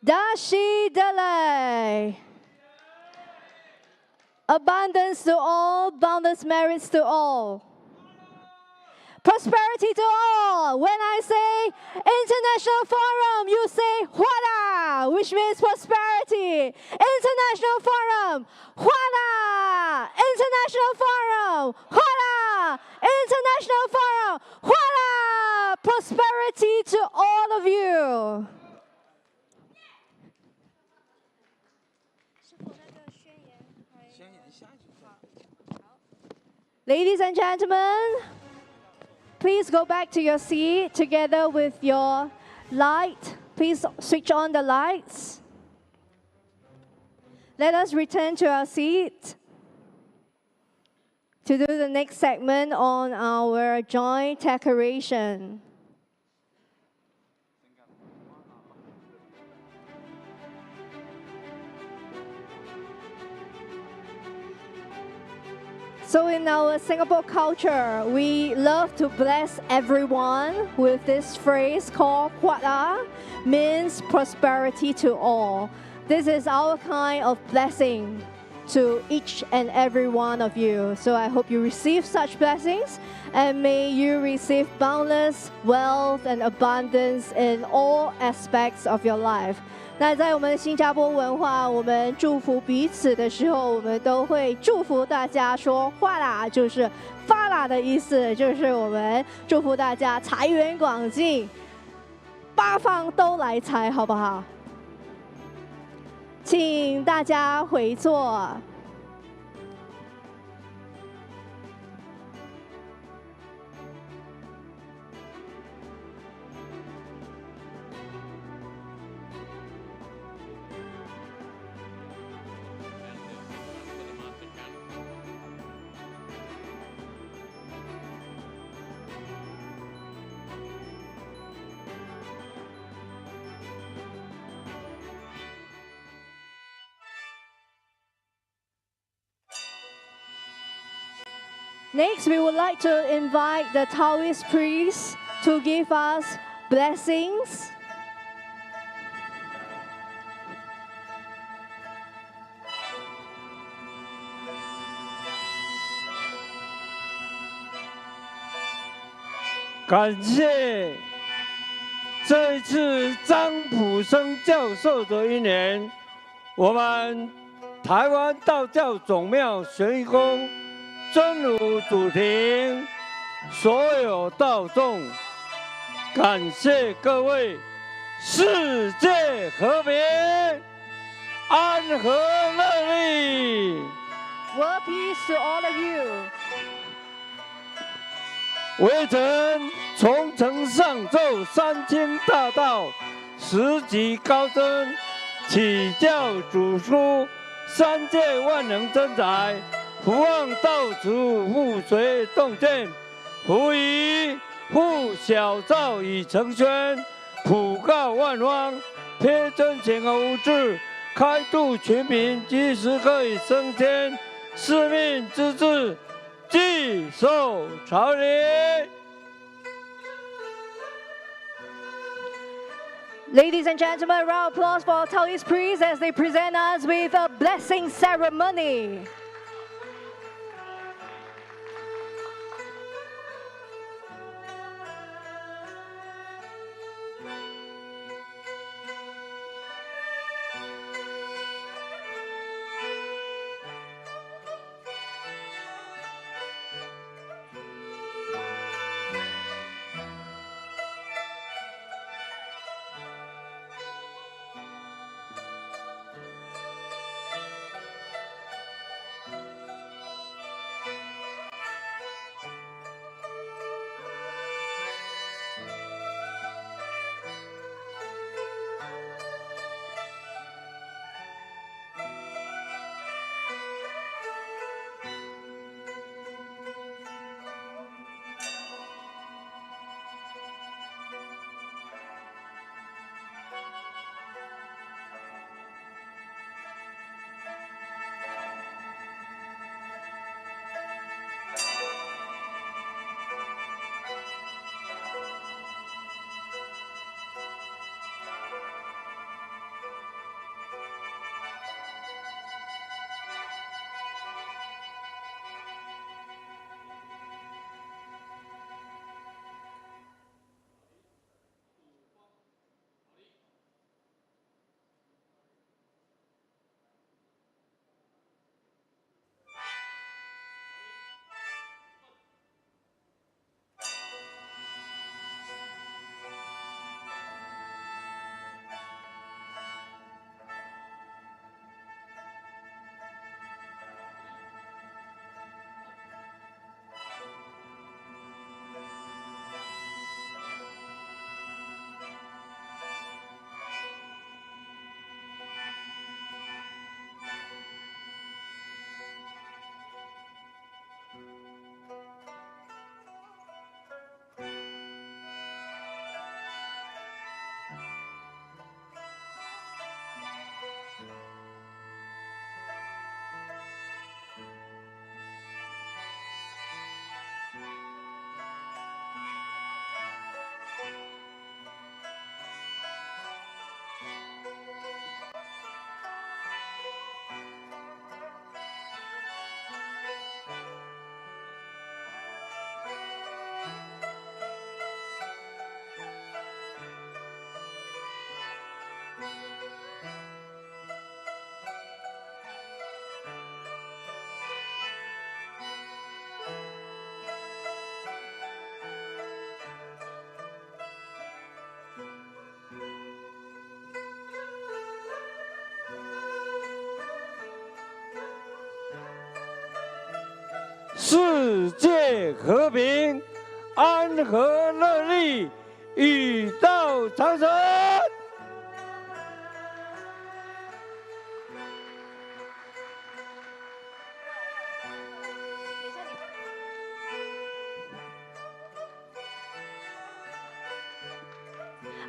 Dashi Delay. Abundance to all, boundless merits to all. Prosperity to all. When I say international forum, you say Huala, which means prosperity. International forum, Huala. International forum, Huala. International forum, Huala. Prosperity to all of you. Ladies and gentlemen, please go back to your seat together with your light. Please switch on the lights. Let us return to our seat to do the next segment on our joint declaration. So in our Singapore culture, we love to bless everyone with this phrase called Huala, means prosperity to all. This is our kind of blessing to each and every one of you. So I hope you receive such blessings, and may you receive boundless wealth and abundance in all aspects of your life. 那在我们新加坡文化，我们祝福彼此的时候，我们都会祝福大家说“话啦”，就是发啦的意思，就是我们祝福大家财源广进，八方都来财，好不好？请大家回座。Next, we would like to invite the Taoist priests to give us blessings. "感谢这一次张普生教授的一年，我们台湾道教总庙玄义宫真如主庭所有道众，感谢各位，世界和平，安和乐利。World peace to all of you. 微臣从承上奏三清大道十级高僧，启教主书，三界万能真宰，福望道主复随洞见，福仪护小造以成宣，普告万方，撇真情和无知，开度群民，即时可以升天，司命之志，继受朝礼。Ladies and gentlemen, a round of applause for Taoist priests as they present us with a blessing ceremony.世界和平，安和乐利，与道长存。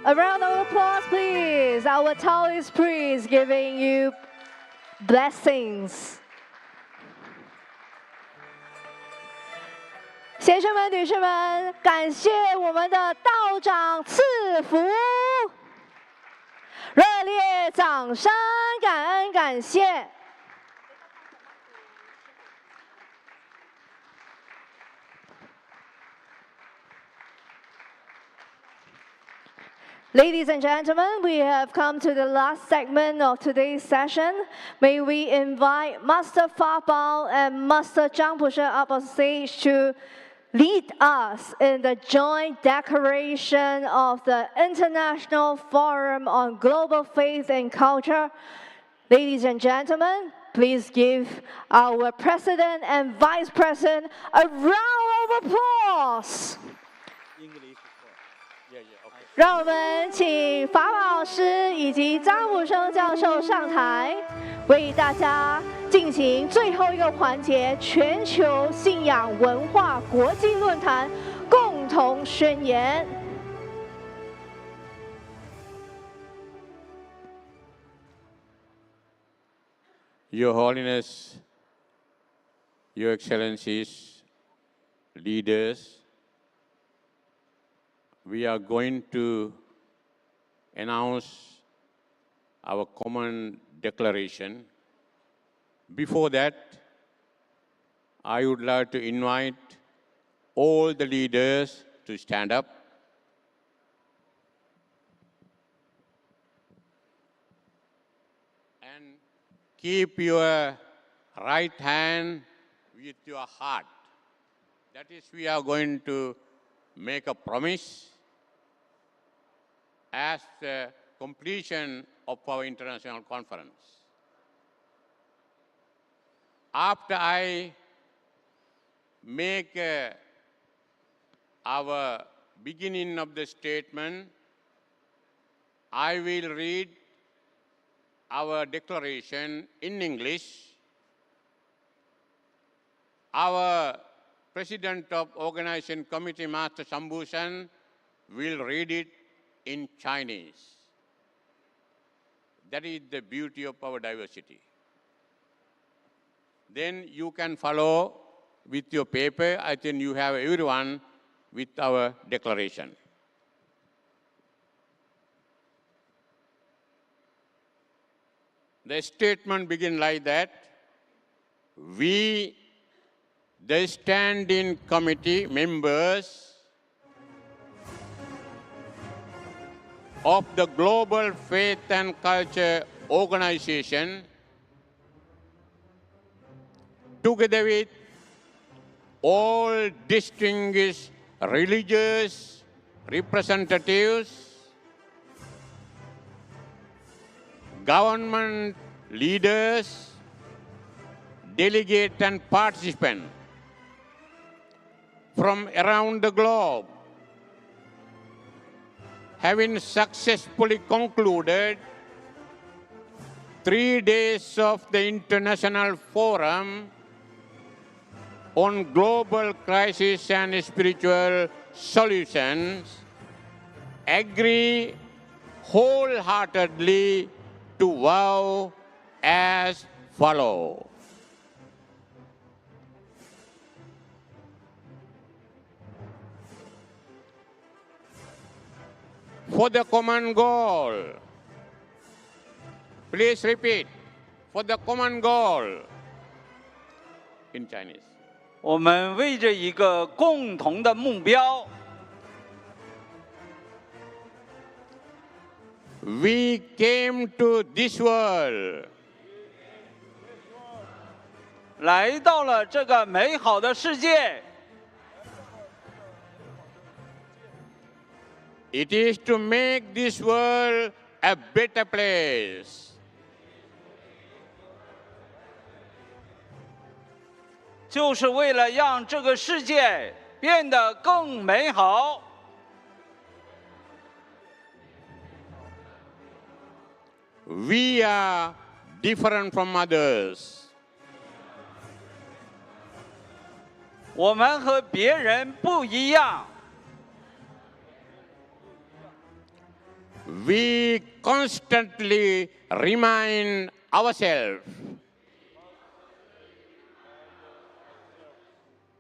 A round of applause, please. Our Taoist priest giving you blessings. 们、女士们，感谢我们的道长赐福，热烈掌声，感恩感谢。Ladies and gentlemen, we have come to the last segment of today's session. May we invite Master Fa Bao and Master Zhang Pushe up on stage to lead us in the joint declaration of the International Forum on Global Faith and Culture. Ladies and gentlemen, please give our President and Vice President a round of applause. 让我们请法宝老师以及张武生教授上台，为大家进行最后一个环节——全球信仰文化国际论坛共同宣言。Your Holiness, Your Excellencies, leaders, we are going to announce our common declaration. Before that, I would like to invite all the leaders to stand up. And keep your right hand with your heart. That is, we are going to make a promise as the completion of our international conference. After I make our beginning of the statement, I will read our declaration in English. Our President of Organization Committee, Master Shambhushan, will read it in Chinese. That is the beauty of our diversity. Then you can follow with your paper. I think you have everyone with our declaration. The statement begins like that. We, the standing committee members of the Global Faith and Culture Organization, together with all distinguished religious representatives, government leaders, delegates and participants from around the globe, having successfully concluded 3 days of the International Forum on Global Crisis and Spiritual Solutions, agree wholeheartedly to vow as follows. For the common goal, please repeat, for the common goal, in Chinese. 我们为着一个共同的目标 We came to this world. 来到了这个美好的世界。 It is to make this world a better place. 就是为了让这个世界变得更美好。 We are different from others. 我们和别人不一样。 We constantly remind ourselves.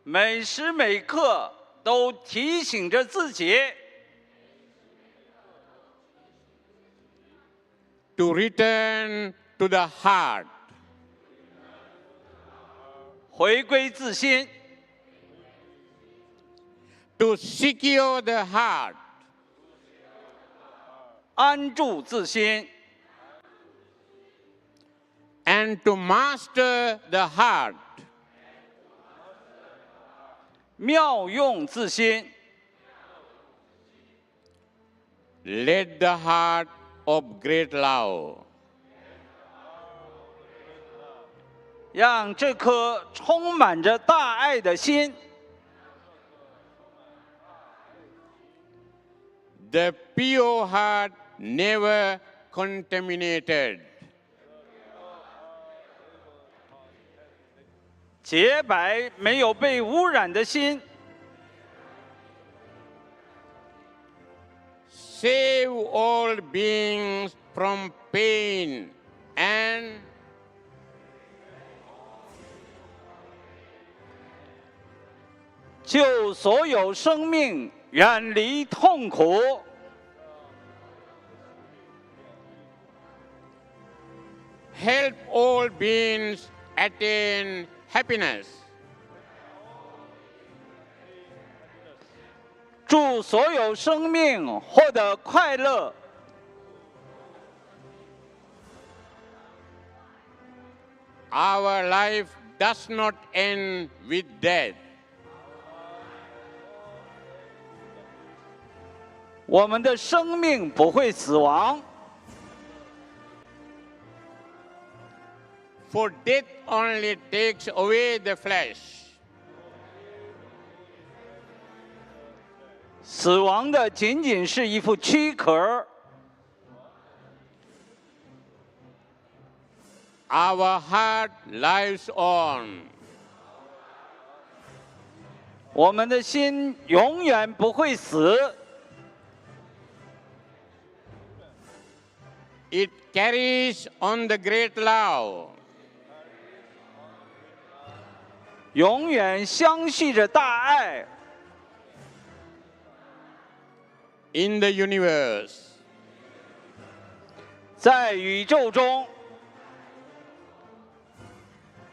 每时每刻都提醒着自己 to return to the heart, 回归自心， to secure the heart, 安住自心， and to master the heart, 妙用自心， let the heart of great love, 让这颗充满着大爱的心， the pure heart never contaminated, 洁白没有被污染的心， save all beings from pain and 救所有生命远离痛苦， help all beings attain happiness, 祝所有生命获得快乐。 Our life does not end with death. 我们的生命不会死亡， For death only takes away the flesh. 死亡的仅仅是一副躯壳。 Our heart lives on. 我们的心永远不会死。 It carries on the great love. 永远相续着大爱。 In the universe. 在宇宙中。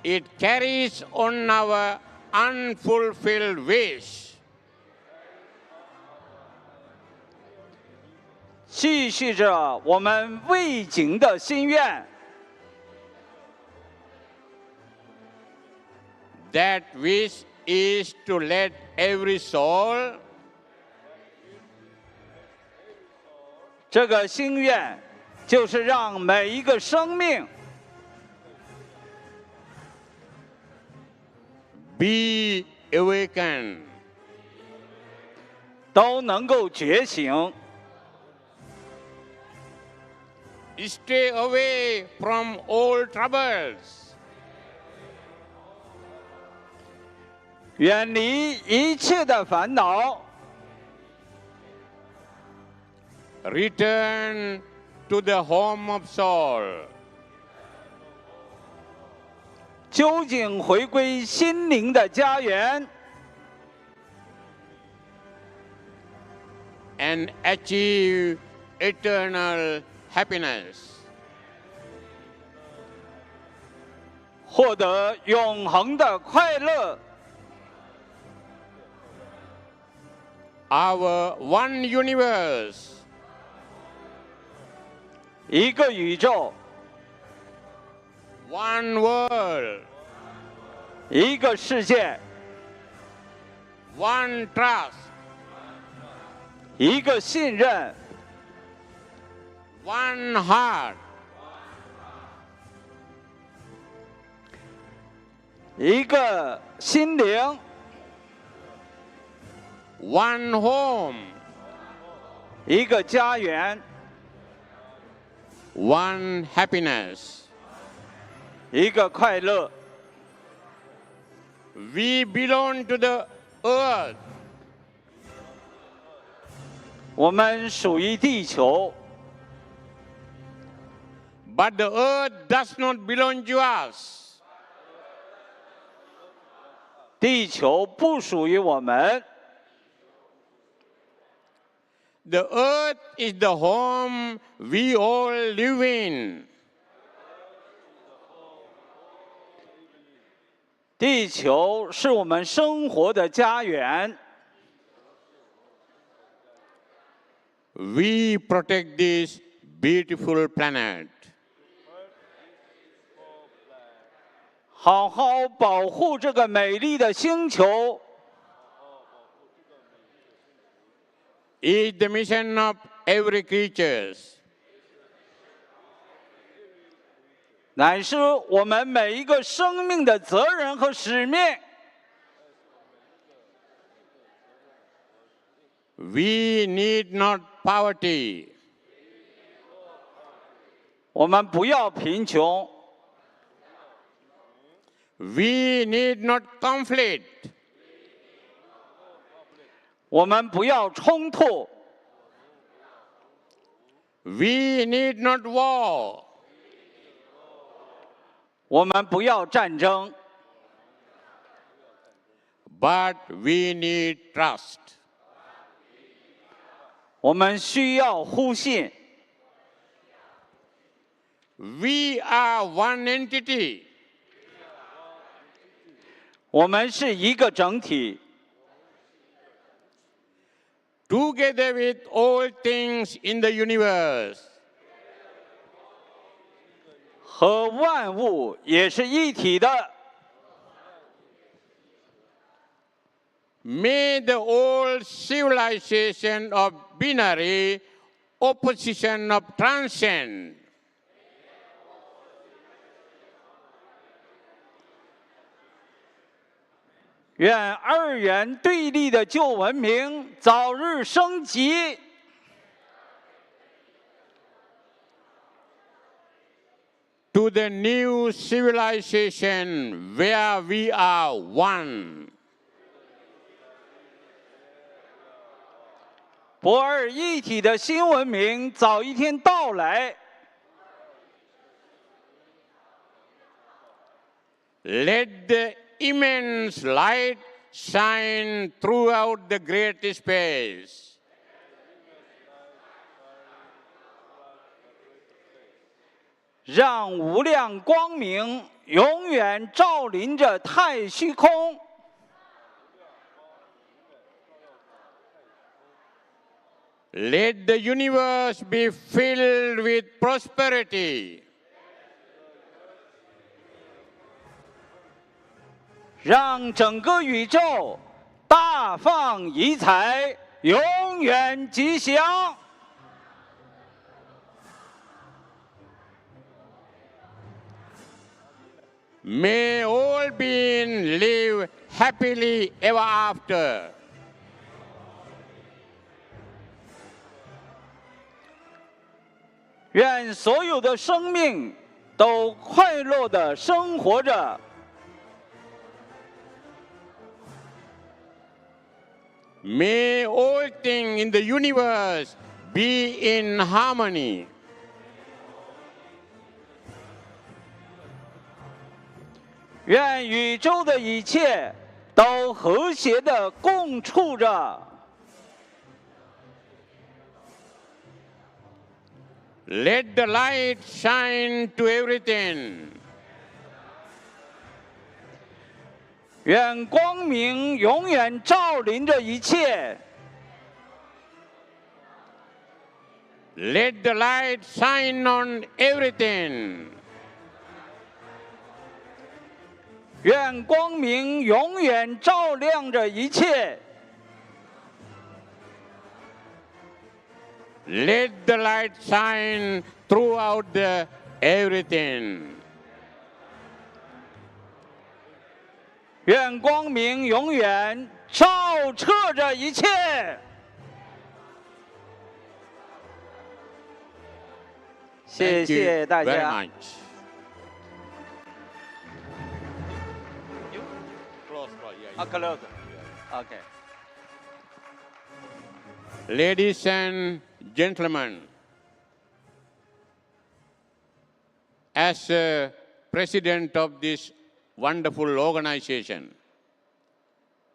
It carries on our unfulfilled wish. 继续着我们未尽的心愿。 That wish is to let every soul. 这个心愿就是让每一个生命 be awakened. 都能够觉醒。 Stay away from all troubles. 远离一切的烦恼。 Return to the home of soul. 究竟回归心灵的家园。 And achieve eternal happiness. 获得永恒的快乐。 Our one universe. 一个宇宙。 One world. 一个世界。 One trust. 一个信任。 One heart. 一个心灵。 One home. 一个家园。 One happiness. 一个快乐。 We belong to the earth. 我们属于地球。 But the earth does not belong to us. 地球不属于我们。The earth is the home we all live in. 地球是我们生活的家园。We protect this beautiful planet. 好好保护这个美丽的星球。Is the mission of every creature. 乃是我们每一个生命的责任和使命。We need not poverty. 我们不要贫穷。We need not conflict. 我们不要冲突。We need not war. 我们不要战争。But we need trust. 我们需要互信。We are one entity. 我们是一个整体。Together with all things in the universe. 和万物也是一体的。May the old civilization of binary opposition of transcend. 愿二元对立的旧文明早日升级。To the new civilization where we are one. 不二一体的新文明早一天到来。Let the immense light shine throughout the great space. 让无量光明永远照临着太虚空。Let the universe be filled with prosperity. 让整个宇宙大放异彩，永远吉祥。May all beings live happily ever after. 愿所有的生命都快乐地生活着。May all things in the universe be in harmony. 愿宇宙的一切都和谐地共处着。Let the light shine to everything. 愿光明永远照临着一切。Let the light shine on everything. 愿光明永远照亮着一切。Let the light shine throughout the everything. 愿光明永远照彻着一切。谢谢大家。Close. Okay. Ladies and gentlemen, as president of this wonderful organization,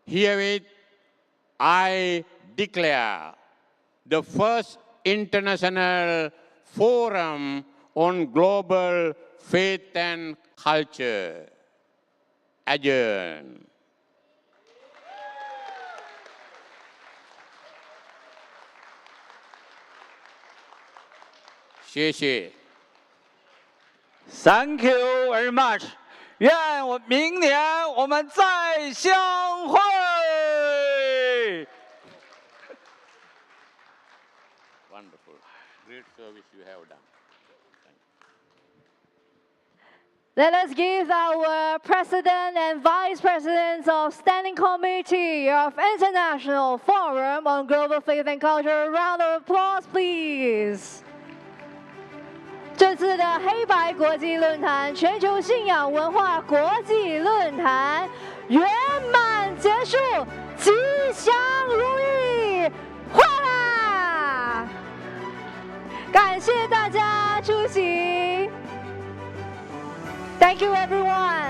herewith I declare the first international forum on global faith and culture. Adjourn. Thank you very much. 愿明年我们再相会。Wonderful. Great service you have done. Let us give our President and Vice Presidents of Standing Committee of International Forum on Global Faith and Culture a round of applause, please. 这次的黑白国际论坛、全球信仰文化国际论坛圆满结束，吉祥如意，哗啦！感谢大家出席。Thank you, everyone.